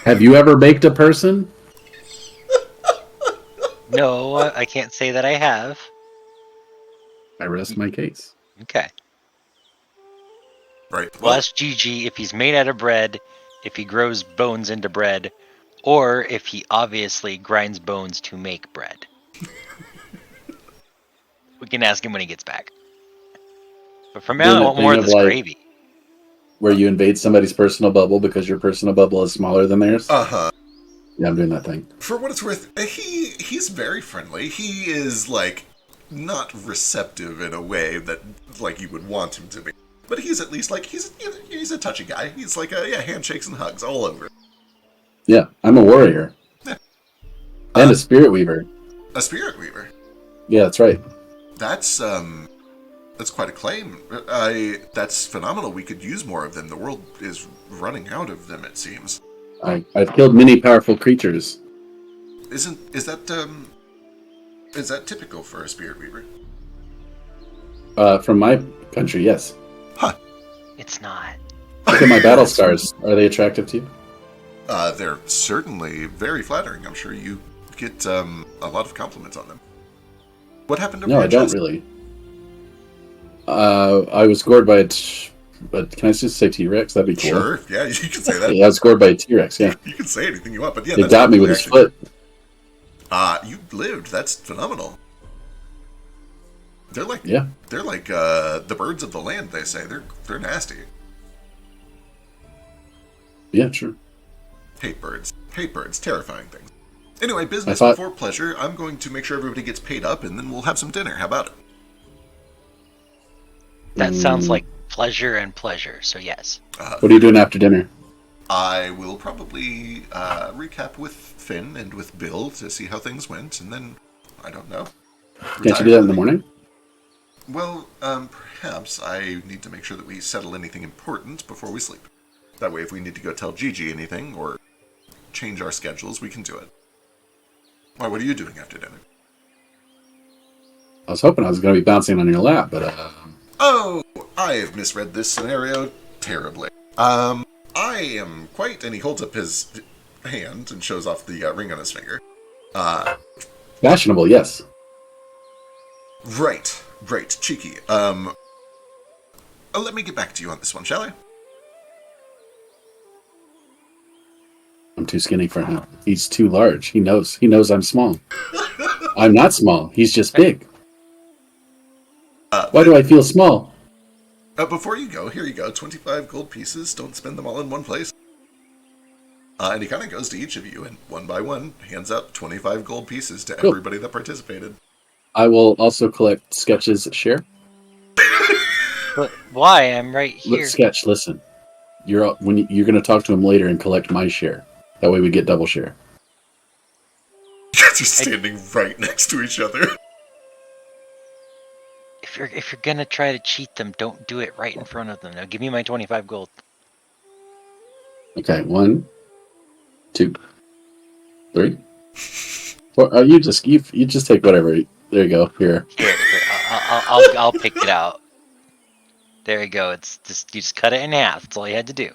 S2: Have you ever baked a person?
S5: No, I can't say that I have.
S2: I rest my case.
S5: Okay.
S1: Right.
S5: Well, ask Gigi if he's made out of bread, if he grows bones into bread, or if he obviously grinds bones to make bread. We can ask him when he gets back. But for now, I want more of this gravy.
S2: Where you invade somebody's personal bubble because your personal bubble is smaller than theirs?
S1: Uh-huh.
S2: Yeah, I'm doing that thing.
S1: For what it's worth, he's very friendly. He is, like, not receptive in a way that, like, you would want him to be. But he's at least, like, he's a touchy guy. He's like, handshakes and hugs all over.
S2: Yeah, I'm a warrior.
S1: Yeah.
S2: And a spirit weaver.
S1: A spirit weaver?
S2: Yeah, that's right.
S1: That's quite a claim. That's phenomenal. We could use more of them. The world is running out of them, it seems.
S2: I've killed many powerful creatures.
S1: Is that typical for a spirit weaver?
S2: From my country, yes.
S1: Huh.
S5: It's not.
S2: Look at my battle scars. Are they attractive to you?
S1: They're certainly very flattering. I'm sure you get a lot of compliments on them. What happened to
S2: No, I don't really. I was gored by but can I just say T-Rex? That'd be cool.
S1: Sure, yeah, you can say that.
S2: Yeah, I was gored by a T-Rex, yeah.
S1: You can say anything you want, but yeah,
S2: It got me with his foot.
S1: You lived. That's phenomenal. They're like the birds of the land. They say they're nasty.
S2: Yeah, sure.
S1: Hate birds. Terrifying things. Anyway, business before pleasure. I'm going to make sure everybody gets paid up, and then we'll have some dinner. How about it?
S5: That sounds like pleasure and pleasure. So yes.
S2: What are you doing after dinner?
S1: I will probably recap with Finn and with Bill to see how things went, and then I don't know.
S2: Can't you do that in the morning?
S1: Well, perhaps I need to make sure that we settle anything important before we sleep. That way, if we need to go tell Gigi anything or change our schedules, we can do it. Why, what are you doing after dinner?
S2: I was hoping I was going to be bouncing on your lap, but...
S1: Oh, I have misread this scenario terribly. I am quite... And he holds up his hand and shows off the ring on his finger.
S2: Fashionable, yes.
S1: Right. Cheeky. Let me get back to you on this one, shall I?
S2: I'm too skinny for him. He's too large. He knows I'm small. I'm not small. He's just big. Why do I feel small?
S1: Before you go, here you go. 25 gold pieces. Don't spend them all in one place. And he kind of goes to each of you, and one by one, hands out 25 gold pieces to everybody that participated.
S2: I will also collect Sketch's share.
S5: But why? I'm right here.
S2: Look, Sketch, listen. You're going to talk to him later and collect my share. That way we get double share.
S1: You guys are standing right next to each other.
S5: If you're gonna try to cheat them, don't do it right in front of them. Now give me my 25 gold.
S2: Okay, 1, 2, 3. Well, you just take whatever. There you go. Here.
S5: I'll pick it out. There you go. It's just you just cut it in half. That's all you had to do.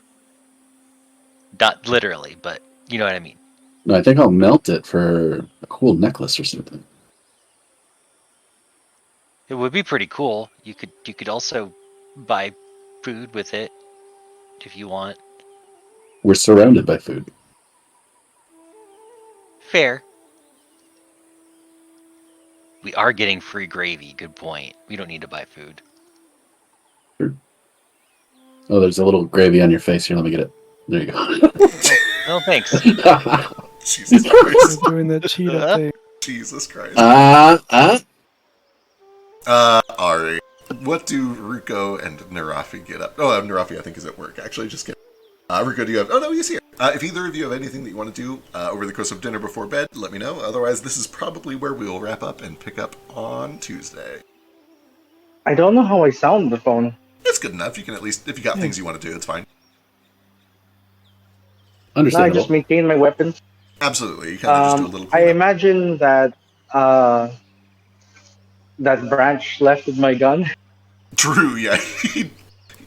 S5: Not literally, but you know what I mean.
S2: No, I think I'll melt it for a cool necklace or something.
S5: It would be pretty cool. You could also buy food with it if you want.
S2: We're surrounded by food.
S5: Fair. We are getting free gravy. Good point. We don't need to buy food.
S2: Oh, there's a little gravy on your face here. Let me get it. There you go.
S5: No, thanks.
S1: Jesus Christ.
S3: Doing that cheetah thing.
S1: Jesus Christ. Ari, what do Ruko and Narafi get up? Oh, Narafi, I think, is at work. Actually, just kidding. Ruko, do you have... Oh, no, he's here. If either of you have anything that you want to do over the course of dinner before bed, let me know. Otherwise, this is probably where we will wrap up and pick up on Tuesday.
S11: I don't know how I sound on the phone.
S1: It's good enough. You can at least... If you got things you want to do, it's fine.
S11: No, I
S2: Understandable.
S11: just maintain my weapons.
S1: Absolutely. You kind of just do a little...
S11: I
S1: cleanup.
S11: imagine that that branch left with my gun.
S1: True, yeah.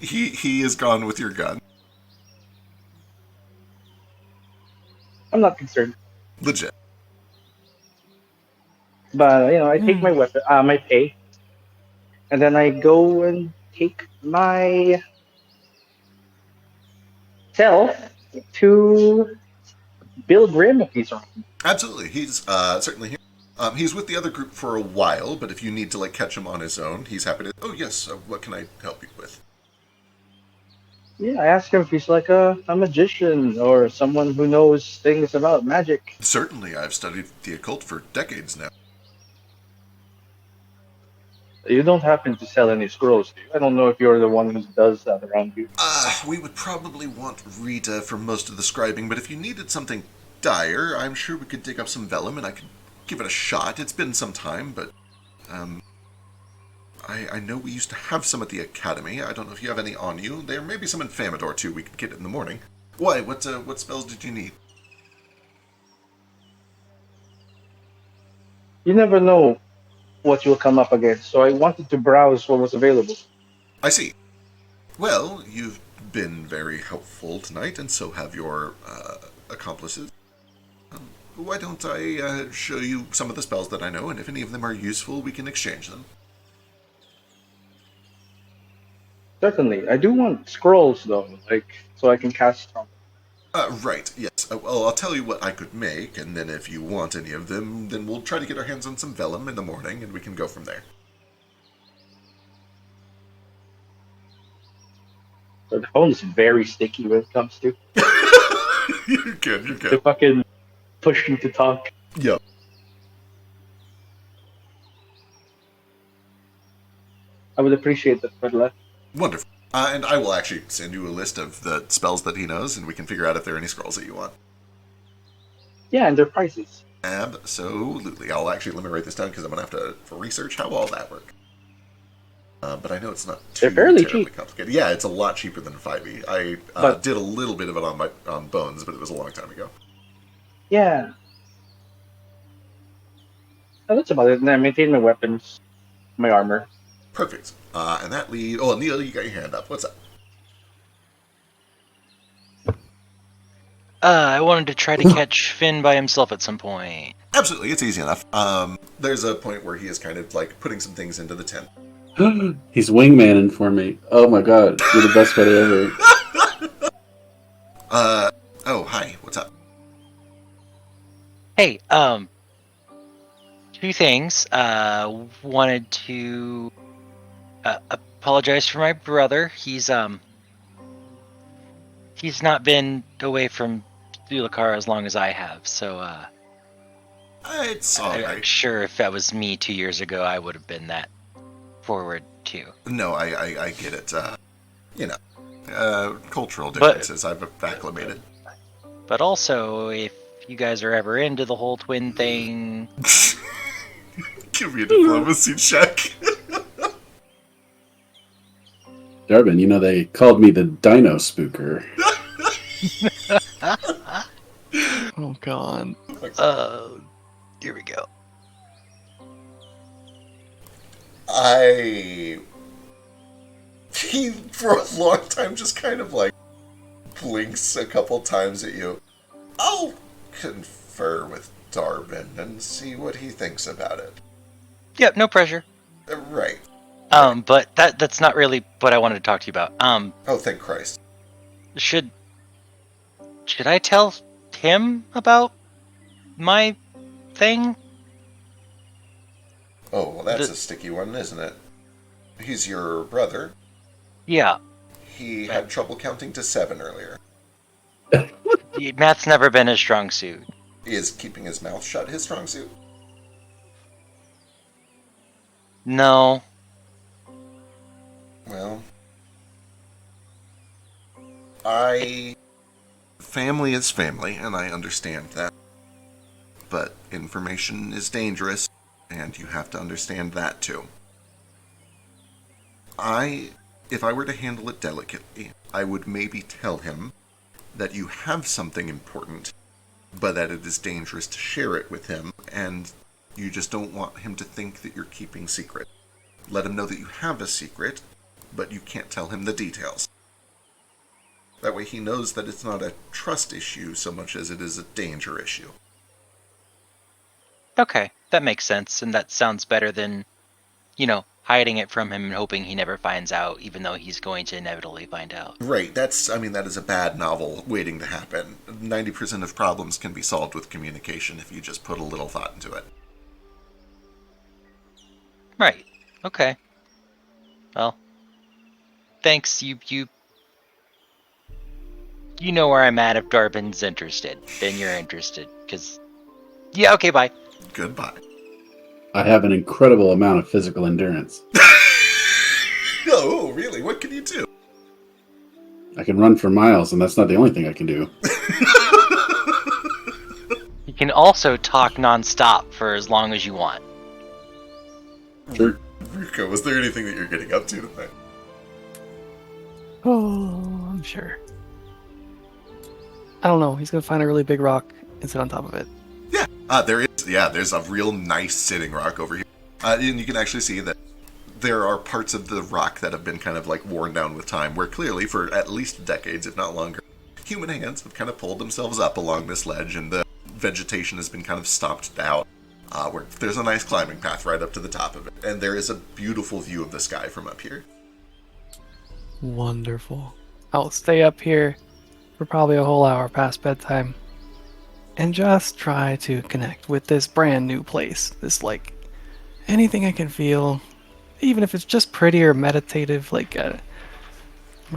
S1: He is gone with your gun.
S11: I'm not concerned.
S1: Legit.
S11: But I take my weapon, my pay, and then I go and take my self to Bill Grimm if he's around.
S1: Absolutely. He's certainly here. He's with the other group for a while, but if you need to catch him on his own, he's happy to... Oh, yes, what can I help you with?
S11: Yeah, I asked him if he's like a magician or someone who knows things about magic.
S1: Certainly, I've studied the occult for decades now.
S11: You don't happen to sell any scrolls, do you? I don't know if you're the one who does that around you.
S1: We would probably want Rita for most of the scribing, but if you needed something dire, I'm sure we could dig up some vellum and I could give it a shot. It's been some time, but I know we used to have some at the academy. I don't know if you have any on you. There may be some in Famador too. We could get it in the morning. Why? What spells did you need?
S11: You never know what you'll come up against, so I wanted to browse what was available.
S1: I see. Well, you've been very helpful tonight, and so have your accomplices. Why don't I show you some of the spells that I know, and if any of them are useful, we can exchange them.
S11: Certainly. I do want scrolls, though, so I can cast them.
S1: Right, yes. Well, I'll tell you what I could make, and then if you want any of them, then we'll try to get our hands on some vellum in the morning, and we can go from there.
S11: The phone is very sticky when it comes to.
S1: You're good, you're
S11: They
S1: good.
S11: fucking push you to talk.
S1: Yep.
S11: I would appreciate that, Fredla.
S1: Wonderful. And I will actually send you a list of the spells that he knows, and we can figure out if there are any scrolls that you want.
S11: Yeah, and their prices.
S1: Absolutely. Let me write this down because I'm going to have to research how all that work. But I know it's not too
S11: They're fairly
S1: terribly
S11: cheap.
S1: complicated. Yeah, it's a lot cheaper than 5e. I
S11: But-
S1: did a little bit of it on Bones, but it was a long time ago.
S11: Yeah. Oh, that's about it. And I maintain my weapons, my armor.
S1: Perfect. And that leads... Oh, Neil, you got your hand up. What's up?
S5: I wanted to try to catch Finn by himself at some point.
S1: Absolutely, it's easy enough. There's a point where he is kind of putting some things into the tent.
S2: He's wingmaning for me. Oh my god, you're the best buddy ever.
S1: Oh, hi. What's up?
S5: Hey, two things. Wanted to apologize for my brother. He's not been away from Thulakar as long as I have, so
S1: It's all
S5: I'm
S1: right.
S5: sure if that was me 2 years ago, I would have been that forward too.
S1: No, I get it. Cultural differences. I've acclimated.
S5: But also, if you guys are ever into the whole twin thing,
S1: Give me a diplomacy check.
S2: Darwin, they called me the Dino Spooker.
S3: Oh god.
S5: here we go.
S1: He, for a long time, just kind of blinks a couple times at you. I'll confer with Darwin and see what he thinks about it.
S5: Yep, no pressure.
S1: Right.
S5: But that's not really what I wanted to talk to you about.
S1: Oh, thank Christ.
S5: Should I tell him about my thing?
S1: Oh, well, that's a sticky one, isn't it? He's your brother.
S5: Yeah.
S1: He had trouble counting to 7 earlier.
S5: Math's never been his strong suit.
S1: Is keeping his mouth shut his strong suit?
S5: No.
S1: Well, family is family, and I understand that. But information is dangerous, and you have to understand that too. If I were to handle it delicately, I would maybe tell him that you have something important, but that it is dangerous to share it with him, and you just don't want him to think that you're keeping secret. Let him know that you have a secret, but you can't tell him the details. That way he knows that it's not a trust issue so much as it is a danger issue.
S5: Okay, that makes sense, and that sounds better than, hiding it from him and hoping he never finds out, even though he's going to inevitably find out.
S1: Right, that is a bad novel waiting to happen. 90% of problems can be solved with communication if you just put a little thought into it.
S5: Right. Okay. Well, thanks. You know where I'm at if Darbin's interested. Then you're interested, because... Yeah, okay, bye.
S1: Goodbye.
S2: I have an incredible amount of physical endurance.
S1: Oh, really? What can you do?
S2: I can run for miles, and that's not the only thing I can do.
S5: You can also talk nonstop for as long as you want.
S2: Sure.
S1: Ruko, was there anything that you're getting up to tonight?
S3: Oh, I'm sure. I don't know. He's gonna find a really big rock and sit on top of it.
S1: Yeah, there's a real nice sitting rock over here. And you can actually see that there are parts of the rock that have been kind of like worn down with time, where clearly for at least decades, if not longer, human hands have kind of pulled themselves up along this ledge, and the vegetation has been kind of stomped out, where there's a nice climbing path right up to the top of it, and there is a beautiful view of the sky from up here.
S3: Wonderful. I'll stay up here for probably a whole hour past bedtime and just try to connect with this brand new place. This, anything I can feel, even if it's just pretty or meditative, I'm going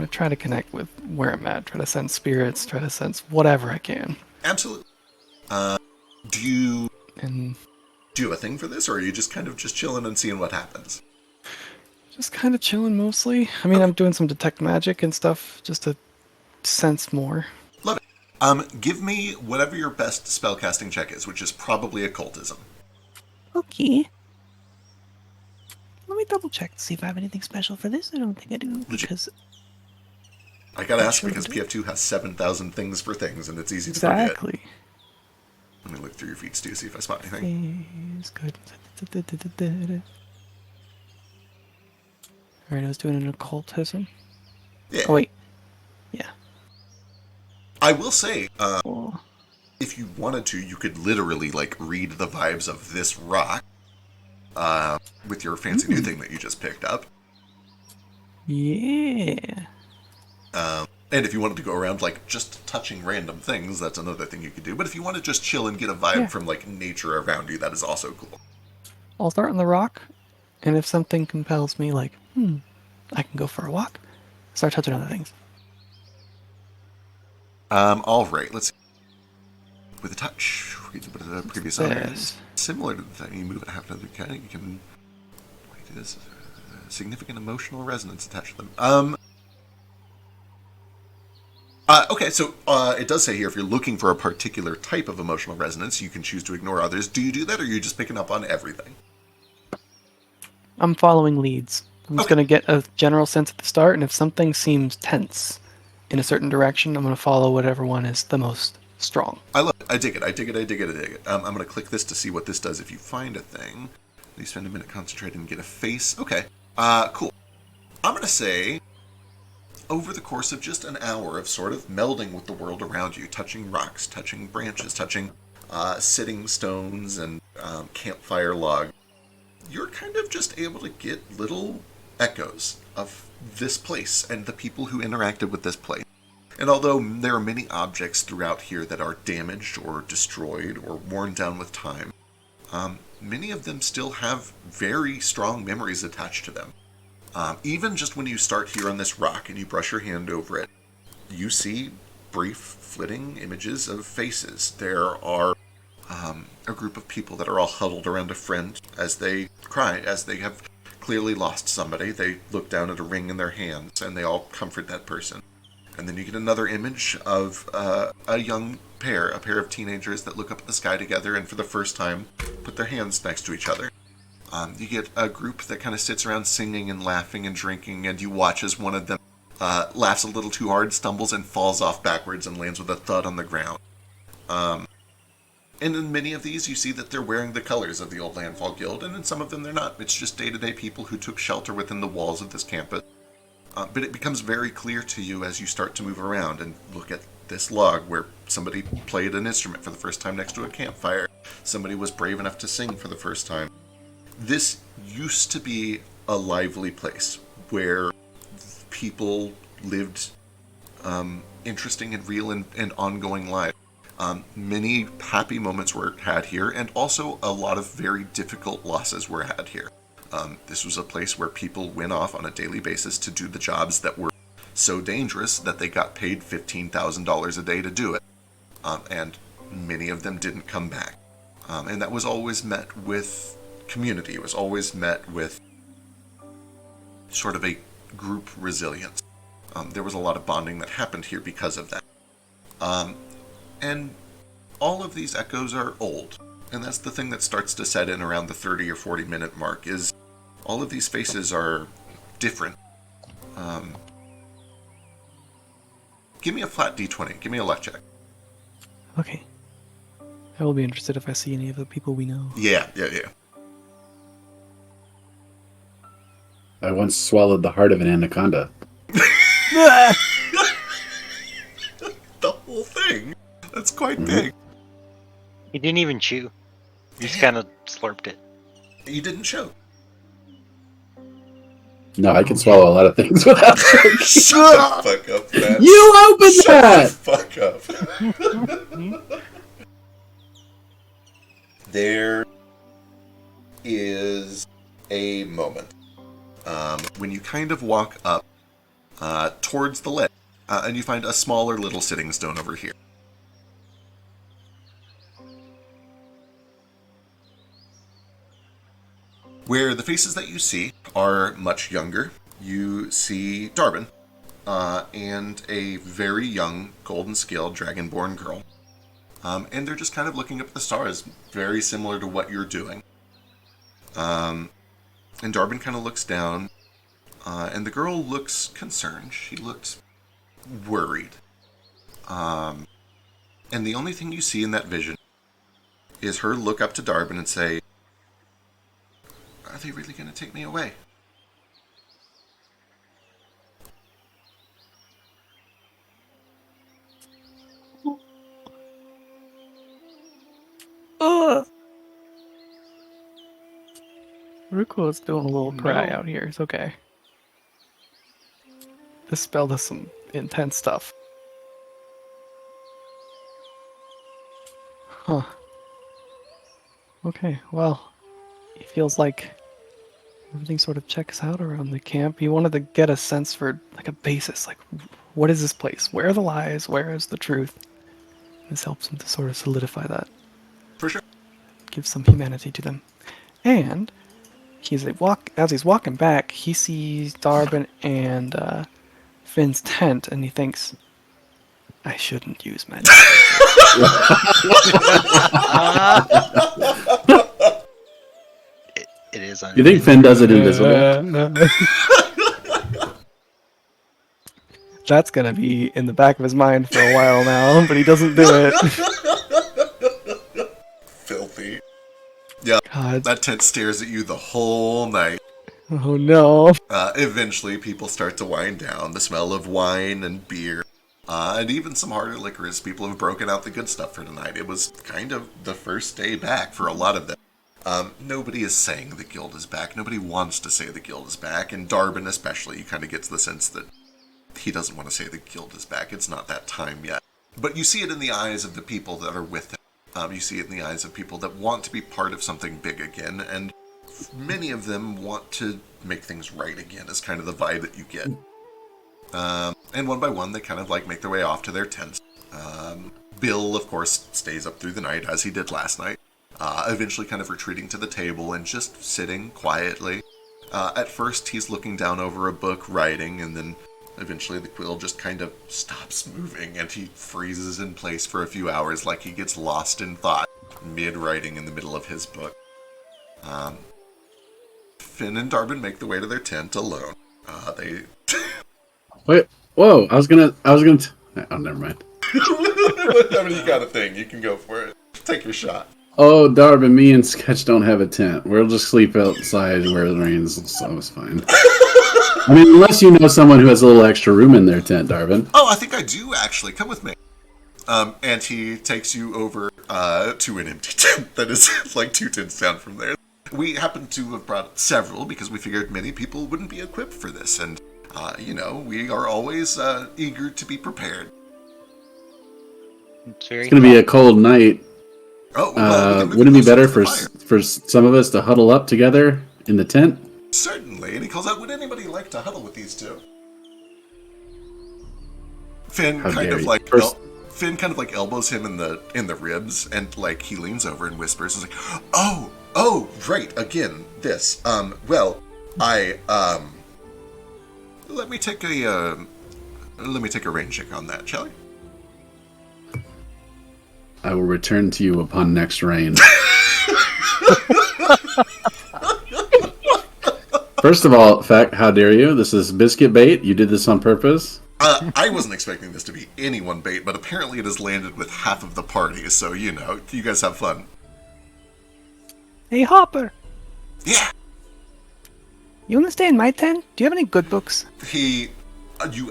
S3: to try to connect with where I'm at, try to sense spirits, try to sense whatever I can.
S1: Absolutely. Do you
S3: And
S1: have a thing for this, or are you just kind of just chilling and seeing what happens?
S3: just kind of chilling mostly. I mean, I'm doing some detect magic and stuff just to sense more.
S1: Love it. Give me whatever your best spellcasting check is, which is probably occultism.
S12: Okay. Let me double check to see if I have anything special for this. I don't think I do. Because
S1: I gotta ask because PF2 has 7,000 things for things, and it's easy to forget.
S3: Exactly.
S1: Let me look through your feats too, see if I spot anything.
S3: It's good. Alright, I was doing an occultism.
S1: Yeah.
S3: Oh, wait. Yeah.
S1: I will say,
S3: Cool.
S1: if you wanted to, you could literally, read the vibes of this rock with your fancy new thing that you just picked up.
S3: Yeah.
S1: And if you wanted to go around, just touching random things, that's another thing you could do. But if you want to just chill and get a vibe from, nature around you, that is also cool.
S3: I'll start on the rock, and if something compels me, I can go for a walk, start touching other things.
S1: Alright, let's see. With a touch, read the previous
S3: Yes.
S1: others. Similar to the thing you move at half another cat, you can... Wait, this significant emotional resonance attached to them. Okay, so it does say here, if you're looking for a particular type of emotional resonance, you can choose to ignore others. Do you do that, or are you just picking up on everything?
S3: I'm following leads. I'm just going to get a general sense at the start, and if something seems tense in a certain direction, I'm going to follow whatever one is the most strong.
S1: I love it. I dig it. I'm going to click this to see what this does if you find a thing. You spend a minute concentrating and get a face. Okay, cool. I'm going to say, over the course of just an hour of sort of melding with the world around you, touching rocks, touching branches, touching sitting stones and campfire log, you're kind of just able to get little echoes of this place and the people who interacted with this place. And although there are many objects throughout here that are damaged or destroyed or worn down with time, many of them still have very strong memories attached to them. Even just when you start here on this rock and you brush your hand over it, you see brief, flitting images of faces. There are a group of people that are all huddled around a friend as they cry, as they have clearly lost somebody. They look down at a ring in their hands and they all comfort that person. And then you get another image of a young pair, a pair of teenagers that look up at the sky together and for the first time put their hands next to each other. You get a group that kind of sits around singing and laughing and drinking, and you watch as one of them laughs a little too hard, stumbles, and falls off backwards and lands with a thud on the ground. And in many of these, you see that they're wearing the colors of the old Landfall Guild, and in some of them they're not. It's just day-to-day people who took shelter within the walls of this campus. But it becomes very clear to you as you start to move around and look at this log where somebody played an instrument for the first time next to a campfire. Somebody was brave enough to sing for the first time. This used to be a lively place where people lived interesting and real and ongoing lives. Many happy moments were had here, and also a lot of very difficult losses were had here. This was a place where people went off on a daily basis to do the jobs that were so dangerous that they got paid $15,000 a day to do it. And many of them didn't come back. And that was always met with community. It was always met with sort of a group resilience. There was a lot of bonding that happened here because of that. And all of these echoes are old. And that's the thing that starts to set in around the 30 or 40 minute mark, is all of these faces are different. Give me a flat d20. Give me a luck check.
S3: Okay. I will be interested if I see any of the people we know.
S1: Yeah.
S2: I once swallowed the heart of an anaconda.
S1: The whole thing. That's quite big.
S5: You didn't even chew. You just kind of slurped it.
S1: You didn't choke.
S2: No, I can swallow a lot of things without choking.
S1: Shut the fuck up, man.
S2: You opened that!
S1: Shut the fuck up. There is a moment when you kind of walk up towards the ledge, and you find a smaller little sitting stone over here. Where the faces that you see are much younger. You see Darbin and a very young golden-scaled dragonborn girl. And they're just kind of looking up at the stars, very similar to what you're doing. And Darbin kind of looks down, and the girl looks concerned. She looks worried. And the only thing you see in that vision is her look up to Darbin and say, "Are they really going to take me away?"
S3: Ruko's doing a little cry out here. It's okay. This spell does some intense stuff. Huh. Okay, well, it feels like everything sort of checks out around the camp. You wanted to get a sense for, like, a basis. Like, what is this place? Where are the lies? Where is the truth? This helps him to sort of solidify that.
S1: For sure.
S3: Give some humanity to them. And as he's walking back, he sees Darbin and Finn's tent, and he thinks, I shouldn't use magic.
S5: It is.
S2: You think Finn does it invisible?
S3: That's gonna be in the back of his mind for a while now, but he doesn't do it.
S1: Filthy. Yeah,
S3: God.
S1: that tent stares at you the whole night.
S3: Oh no.
S1: Eventually, people start to wind down. The smell of wine and beer, and even some harder liquors. People have broken out the good stuff for tonight. It was kind of the first day back for a lot of them. Nobody is saying the guild is back. Nobody wants to say the guild is back, and Darbin especially, you kind of get the sense that he doesn't want to say the guild is back. It's not that time yet. But you see it in the eyes of the people that are with him. You see it in the eyes of people that want to be part of something big again, and many of them want to make things right again, is kind of the vibe that you get. And one by one, they kind of like make their way off to their tents. Bill, of course, stays up through the night, as he did last night, eventually kind of retreating to the table and just sitting quietly. At first, he's looking down over a book, writing, and then eventually the quill just kind of stops moving, and he freezes in place for a few hours like he gets lost in thought, mid-writing in the middle of his book. Finn and Darbin make the way to their tent alone. They...
S2: Wait, whoa, I was gonna oh, never mind.
S1: I mean, you got a thing. You can go for it. Take your shot.
S2: Oh, Darbin, me and Sketch don't have a tent. We'll just sleep outside where it rains, so it's fine. I mean, unless you know someone who has a little extra room in their tent, Darbin.
S1: Oh, I think I do, actually. Come with me. And he takes you over to an empty tent that is like 2 tents down from there. We happen to have brought several because we figured many people wouldn't be equipped for this, and, we are always eager to be prepared.
S5: It's very
S2: It's going to be a cold night.
S1: Oh, well,
S2: wouldn't it be better for some of us to huddle up together in the tent?
S1: Certainly, and he calls out, would anybody like to huddle with these two? Finn kind of like elbows him in the ribs, and like he leans over and whispers, and is like, oh, right, again, this. Let me take a rain check on that, shall we?
S2: I will return to you upon next rain. First of all, how dare you? This is biscuit bait. You did this on purpose.
S1: I wasn't expecting this to be anyone bait, but apparently it has landed with half of the party, so, you guys have fun.
S3: Hey, Hopper.
S1: Yeah.
S3: You want to stay in my tent? Do you have any good books?
S1: You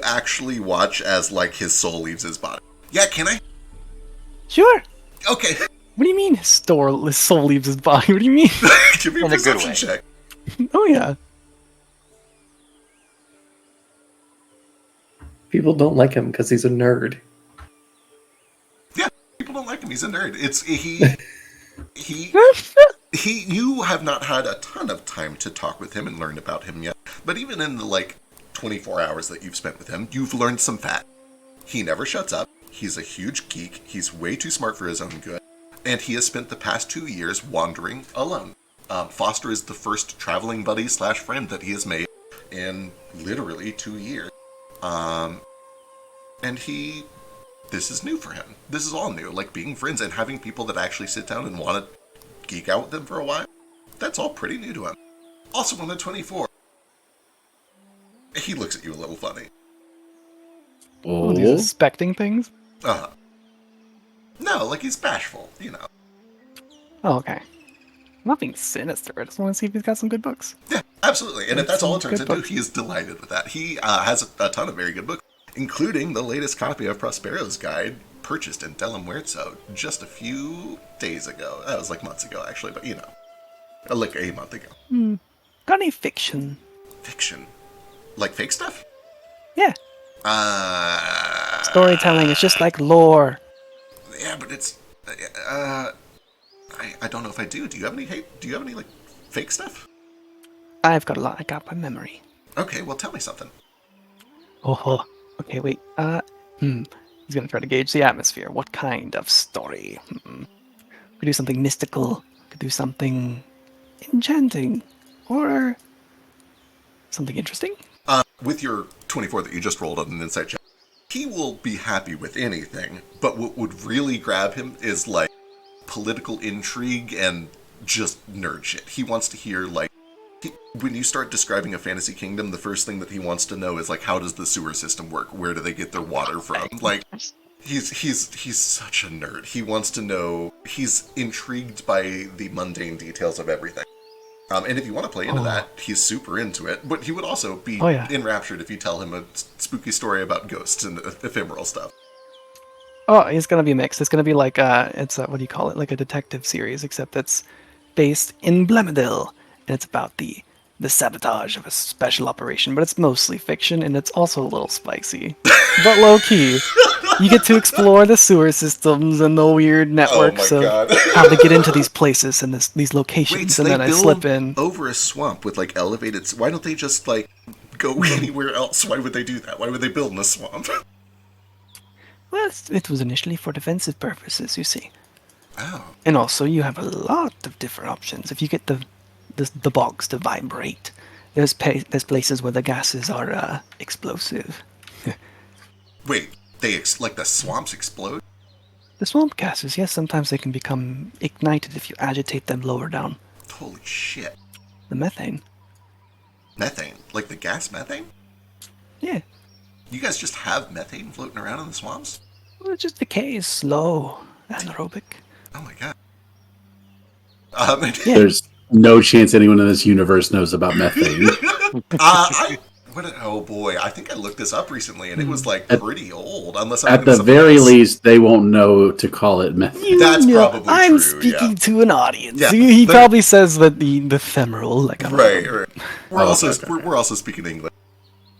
S1: actually watch as, like, his soul leaves his body. Yeah, can I?
S3: Sure.
S1: Okay.
S3: What do you mean his soul leaves his body? What do you mean?
S1: Give me a perception check.
S3: Oh, yeah.
S6: People don't like him because he's a nerd.
S1: Yeah, people don't like him. He's a nerd. You have not had a ton of time to talk with him and learn about him yet. But even in the, 24 hours that you've spent with him, you've learned some facts. He never shuts up. He's a huge geek. He's way too smart for his own good. And he has spent the past 2 years wandering alone. Foster is the first traveling buddy / friend that he has made in literally 2 years. And this is new for him. This is all new. Like, being friends and having people that actually sit down and want to geek out with them for a while, that's all pretty new to him. Also, on the 24, he looks at you a little funny.
S3: Oh, he's suspecting things?
S1: No, he's bashful,
S3: Oh, okay. I'm not being sinister. I just want to see if he's got some good books.
S1: Yeah, absolutely. And if that's all it turns into, he is delighted with that. He has a ton of very good books, including the latest copy of Prospero's Guide, purchased in Del Muerto just a few days ago. That was months ago, actually, but a month ago.
S3: Got any fiction?
S1: Fiction? Like fake stuff?
S3: Yeah. Storytelling is just like lore.
S1: Yeah, but it's... I don't know if I do. Do you have any fake stuff?
S3: I've got a lot. I got by memory.
S1: Okay, well, tell me something.
S3: Oh, okay, wait. He's gonna try to gauge the atmosphere. What kind of story? Could do something mystical. Could do something enchanting, or something interesting.
S1: With your 24 that you just rolled on an insight check, he will be happy with anything. But what would really grab him is political intrigue and just nerd shit. He wants to hear when you start describing a fantasy kingdom, the first thing that he wants to know is how does the sewer system work? Where do they get their water from? He's such a nerd. He wants to know. He's intrigued by the mundane details of everything. And if you want to play into that, he's super into it. But he would also be enraptured if you tell him a spooky story about ghosts and ephemeral stuff.
S3: Oh, it's gonna be mixed. It's gonna be what do you call it? Like a detective series, except it's based in Blemidil, and it's about the sabotage of a special operation, but it's mostly fiction, and it's also a little spicy. But low-key, you get to explore the sewer systems and the weird networks of
S1: God.
S3: how to get into these places and these locations,
S1: Wait, so
S3: and
S1: they
S3: then I
S1: build
S3: slip in.
S1: over a swamp with like elevated. Why don't they just like go anywhere else? Why would they do that? Why would they build in a swamp?
S3: Well, it was initially for defensive purposes, you see.
S1: Oh,
S3: And also, you have a lot of different options. If you get the bogs to vibrate, there's places where the gases are explosive.
S1: wait, like the swamps explode?
S3: The swamp gases, yes, sometimes they can become ignited if you agitate them lower down.
S1: Holy shit!
S3: The methane.
S1: Methane, like the gas methane?
S3: Yeah.
S1: You guys just have methane floating around in the swamps?
S3: Well, it just decays slow, anaerobic.
S1: Oh my god.
S3: Yeah.
S2: There's no chance anyone in this universe knows about methane.
S1: Oh boy, I think I looked this up recently, and it was like pretty old. Unless I'm
S2: At
S1: thinking
S2: the
S1: something
S2: very
S1: else.
S2: least, they won't know to call it methane.
S1: That's probably
S3: I'm
S1: true.
S3: speaking
S1: Yeah.
S3: to an audience.
S1: Yeah,
S3: He probably says that the femoral, like a
S1: Right. We're also
S2: okay.
S1: we're also speaking English.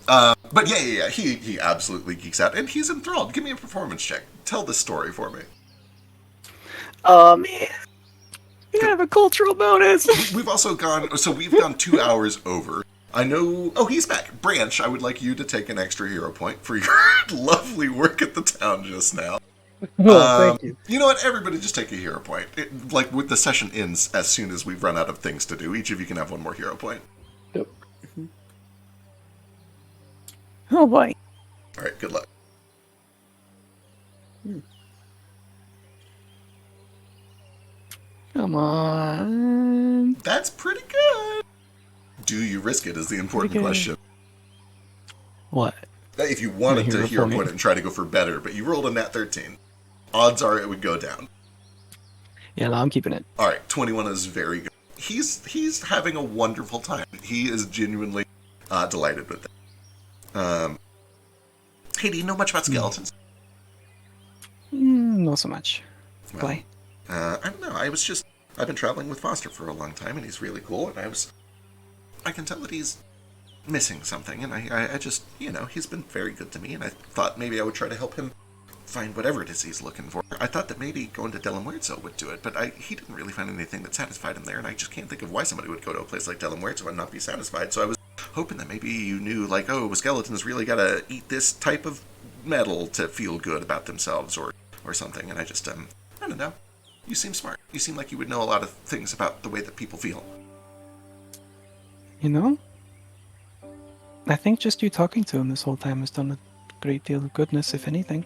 S1: But yeah. He absolutely geeks out, and he's enthralled. Give me a performance check. Tell this story for me.
S3: Oh man, you have a cultural bonus.
S1: We've also gone. So we've gone 2 hours over. I know. Oh, he's back. Branch, I would like you to take an extra hero point for your lovely work at the town just now.
S11: Thank you.
S1: You know what? Everybody just take a hero point. Like, with the session ends as soon as we've run out of things to do. Each of you can have one more hero point.
S6: Yep.
S3: Oh boy.
S1: All right, good luck.
S3: Come on.
S1: That's pretty good. Do you risk it is the important
S3: Pretty good.
S1: question.
S3: What?
S1: If you wanted to
S3: Hero
S1: hero
S3: point.
S1: point it and try to go for better, but you rolled a nat 13. Odds are it would go down.
S3: Yeah, no, I'm keeping it.
S1: All right, 21 is very good. He's having a wonderful time. He is genuinely delighted with it. Hey, do you know much about skeletons?
S3: Not so much.
S1: Well,
S3: Why?
S1: I don't know. I've been traveling with Foster for a long time, and he's really cool. And I can tell that he's missing something, and I just, he's been very good to me, and I thought maybe I would try to help him find whatever it is he's looking for. I thought that maybe going to Del Muerto would do it, but he didn't really find anything that satisfied him there, and I just can't think of why somebody would go to a place like Del Muerto and not be satisfied. So I was hoping that maybe you knew, like, oh, skeletons really gotta eat this type of metal to feel good about themselves, or something. And I just, I don't know. You seem smart. You seem like you would know a lot of things about the way that people feel.
S3: You know? I think just you talking to him this whole time has done a great deal of goodness, if anything.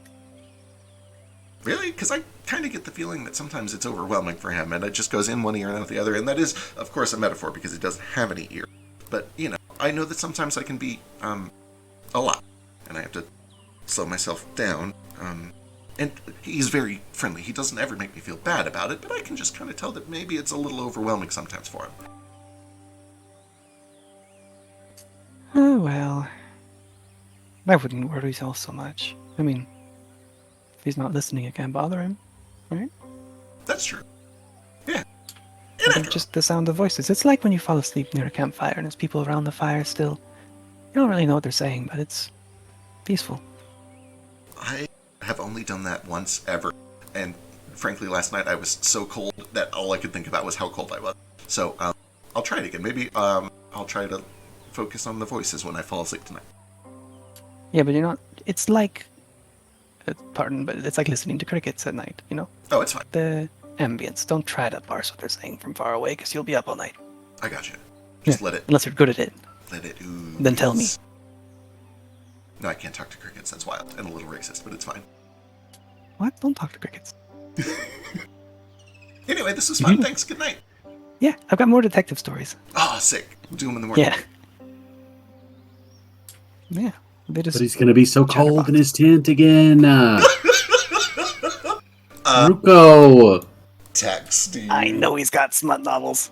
S1: Really? Because I kind of get the feeling that sometimes it's overwhelming for him, and it just goes in one ear and out the other. And that is, of course, a metaphor because he doesn't have any ear. But, I know that sometimes I can be, a lot. And I have to slow myself down. And he's very friendly. He doesn't ever make me feel bad about it, but I can just kind of tell that maybe it's a little overwhelming sometimes for him.
S3: Oh, well. I wouldn't worry so much. I mean, if he's not listening, it can't bother him, right?
S1: That's true. Yeah.
S3: I think just the sound of voices. It's like when you fall asleep near a campfire and there's people around the fire still. You don't really know what they're saying, but it's peaceful.
S1: I have only done that once ever, and frankly, last night I was so cold that all I could think about was how cold I was. So, I'll try it again. Maybe, I'll try to focus on the voices when I fall asleep tonight.
S3: Yeah, but you're not... It's like... pardon, but it's like listening to crickets at night,
S1: Oh, it's fine.
S3: The ambience. Don't try to parse what they're saying from far away, because you'll be up all night.
S1: I got you. Just
S3: Yeah,
S1: let it...
S3: Unless you're good at it.
S1: Let it ooze.
S3: Then tell me.
S1: No, I can't talk to crickets. That's wild and a little racist, but it's fine.
S3: What? Don't talk to crickets.
S1: Anyway, this was fun. Thanks. Good night.
S3: Yeah, I've got more detective stories.
S1: Oh, sick. We'll do them in the morning.
S3: Yeah. Yeah. They just
S2: But he's gonna be so cold in his tent again. Ruko.
S1: Text.
S3: I know he's got smut novels.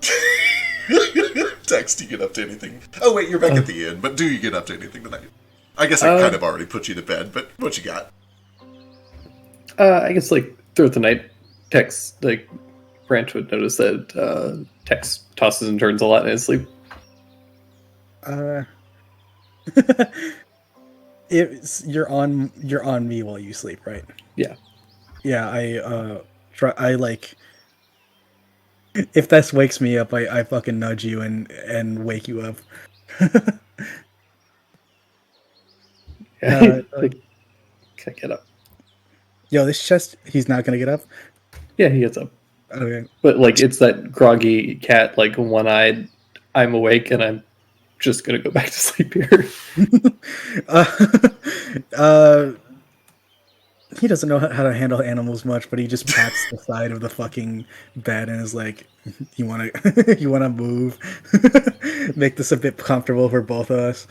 S1: Text, do you get up to anything? Oh, wait, you're back at the inn, but do you get up to anything tonight? I guess I kind of already put you to bed, but what you got?
S6: I guess, throughout the night, text, Branch would notice that Tex tosses and turns a lot in his sleep.
S7: You're on me while you sleep, right?
S6: Yeah.
S7: Yeah, I like if this wakes me up, I fucking nudge you and wake you up.
S6: Like, can I get up?
S7: Yo, this chest, he's not gonna get up?
S6: Yeah, he gets up.
S7: Okay.
S6: But like it's that groggy cat, like one-eyed, I'm awake and I'm just gonna go back to sleep here.
S7: He doesn't know how to handle animals much, but he just pats the side of the fucking bed and is like, "You want to, you want to move? Make this a bit comfortable for both of us."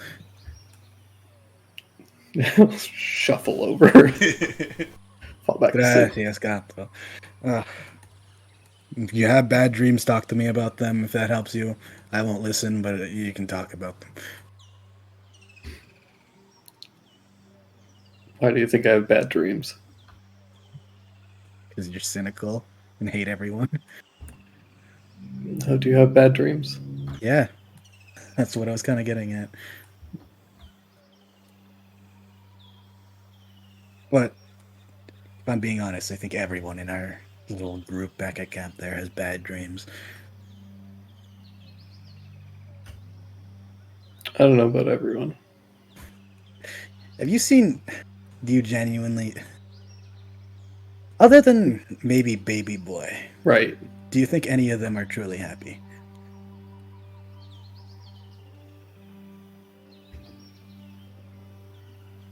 S6: Shuffle over. Fall back to sleep.
S7: Gracias, gato. If you have bad dreams, talk to me about them. If that helps you, I won't listen, but you can talk about them.
S6: Why do you think I have bad dreams?
S7: Because you're cynical and hate everyone.
S6: How do you have bad dreams?
S7: Yeah, that's what I was kind of getting at. But if I'm being honest, I think everyone in our little group back at camp there has bad dreams.
S6: I don't know about everyone.
S7: Have you seen... Do you genuinely... Other than maybe Baby Boy...
S6: Right.
S7: Do you think any of them are truly happy?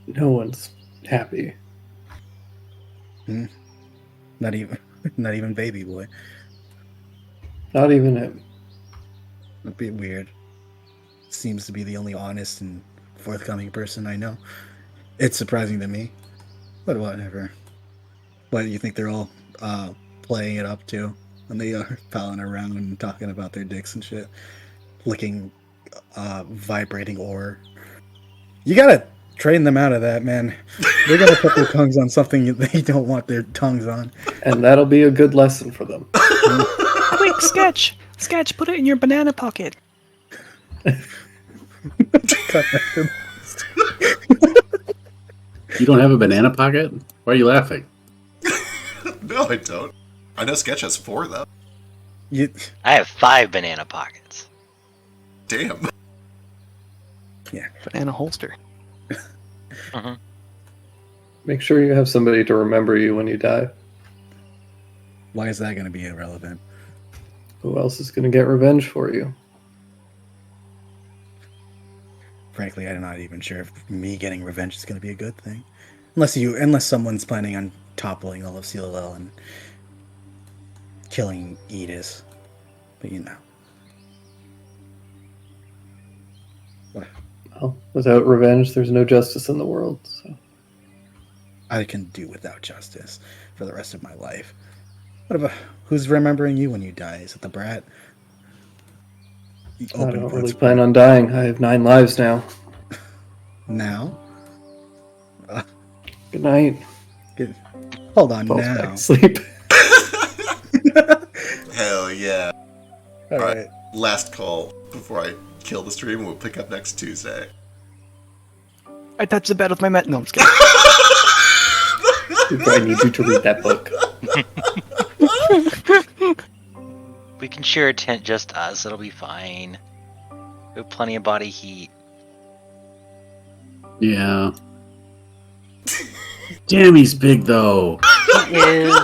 S6: No one's happy.
S7: Not even Baby Boy.
S6: Not even him.
S7: A bit weird. Seems to be the only honest and forthcoming person I know. It's surprising to me, but whatever. What, you think they're all playing it up too? And they are palling around and talking about their dicks and shit, licking vibrating ore. You gotta train them out of that, man. They're gonna put their tongues on something they don't want their tongues on,
S6: and that'll be a good lesson for them.
S3: Quick, Sketch, put it in your banana pocket.
S2: You don't have a banana pocket? Why are you laughing?
S1: No, I don't. I know Sketch has 4 though.
S5: I have 5 banana pockets.
S1: Damn.
S7: Yeah,
S3: banana holster.
S6: Make sure you have somebody to remember you when you die.
S7: Why is that going to be irrelevant?
S6: Who else is going to get revenge for you?
S7: Frankly, I'm not even sure if me getting revenge is going to be a good thing. Unless someone's planning on toppling all of CLL and killing Edis. But you know.
S6: Well, without revenge, there's no justice in the world, so...
S7: I can do without justice for the rest of my life. What about... Who's remembering you when you die? Is it the brat?
S6: I don't really plan on dying. I have 9 lives now.
S7: Now?
S6: Good night.
S7: Hold on
S6: Falls
S7: now.
S6: back to sleep.
S1: Hell yeah.
S7: All
S1: Alright,
S7: right.
S1: last call before I kill the stream, and we'll pick up next Tuesday.
S3: I touched the bed with my met. No, I'm just kidding.
S6: I need you to read that book.
S5: We can share a tent, just us. It'll be fine. We have plenty of body heat.
S2: Yeah. Damn, he's big though.
S5: He is.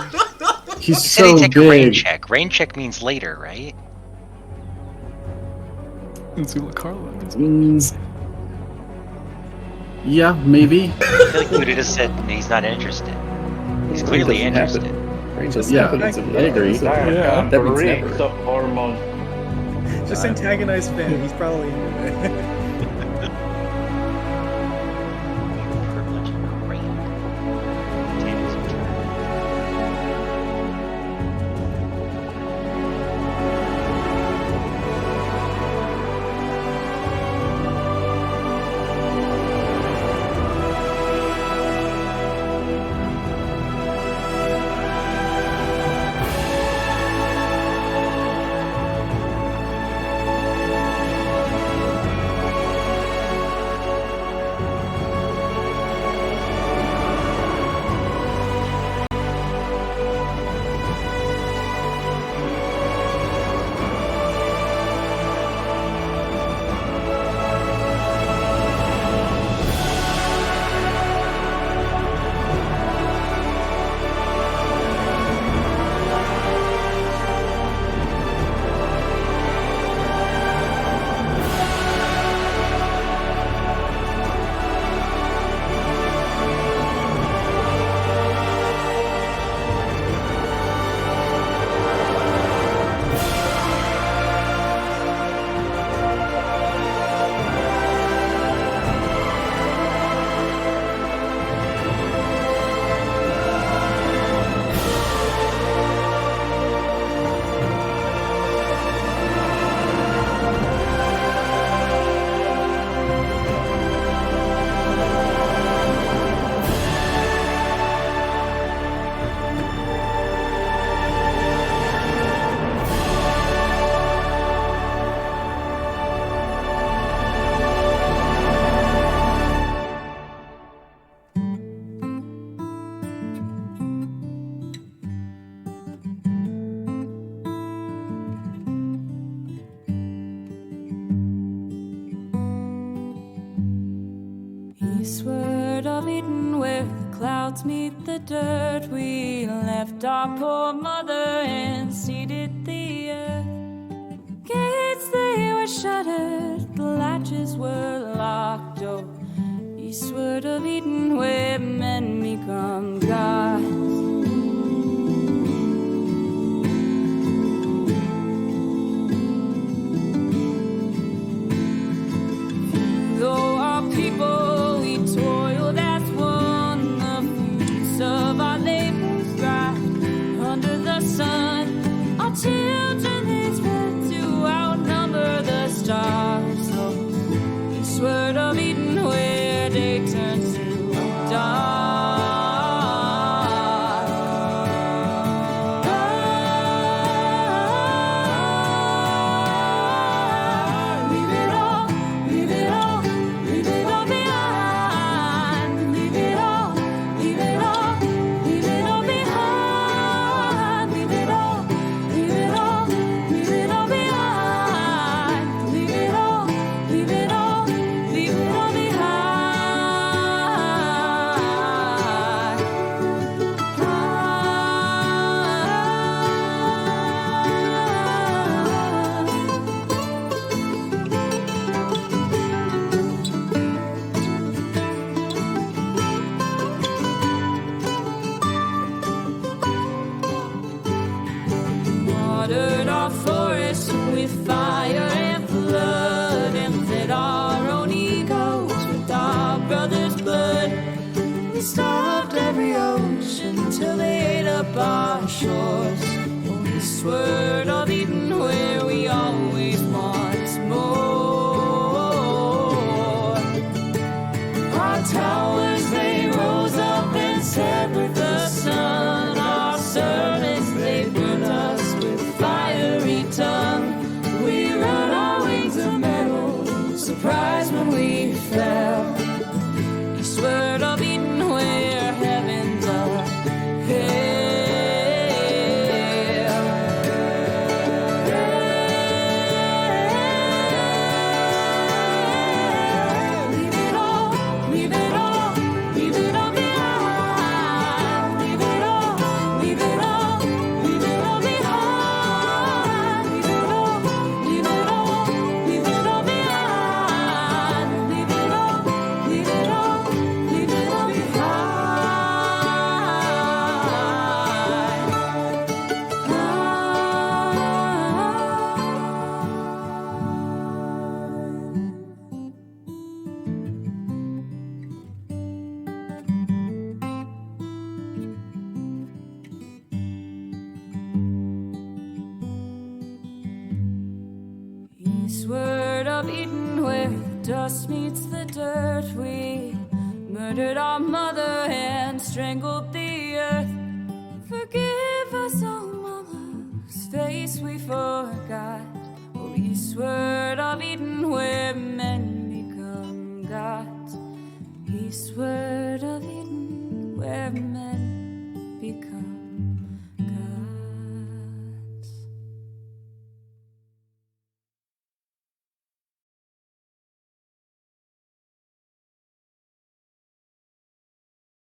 S2: He's
S5: He said
S2: so
S5: he'd take a rain
S2: big.
S5: check. Rain check means later, right?
S3: Let's see what Carlo
S2: Mm, yeah, maybe.
S5: I feel like he would have just said he's not interested. He's clearly
S6: Rain doesn't
S5: interested.
S6: happen. Rain doesn't
S2: Yeah,
S6: happen.
S2: I agree.
S11: Yeah,
S6: That means never.
S11: the hormone.
S7: Just antagonize Finn. He's probably into it.
S5: Privilege of rain. Tables and chairs.
S13: Eastward of Eden, where the clouds meet the dirt, we left our poor mother and seeded the earth. Gates, they were shuttered, the latches were locked. Oh, eastward of Eden, where men become gods. Though our people, we toiled as one, the fruits of our labors dry under the sun. Our children, they spread to outnumber the stars. So eastward of Eden, where day turns to dark. Watered our forests with fire and flood, and fed our own egos with our brothers' blood. We starved every ocean till they ate up our shores. Oh, eastward of Eden, where we always want more. Our towers, they rose up and set with the sun. Our servants, they burnt us with fiery tongue. We rode our wings of metal, surprised when we fell. Eastward of Eden, where heavens are hell. Leave it all, leave it all, leave it all behind. Leave it all, leave it all, leave it all behind. Leave it all, leave it all, leave it all behind. Leave it all, leave it all, leave it all Eastward of Eden, where the dust meets the dirt, we murdered our mother and strangled the earth. Forgive us, oh mama, whose face we forgot. Oh, eastward of Eden, where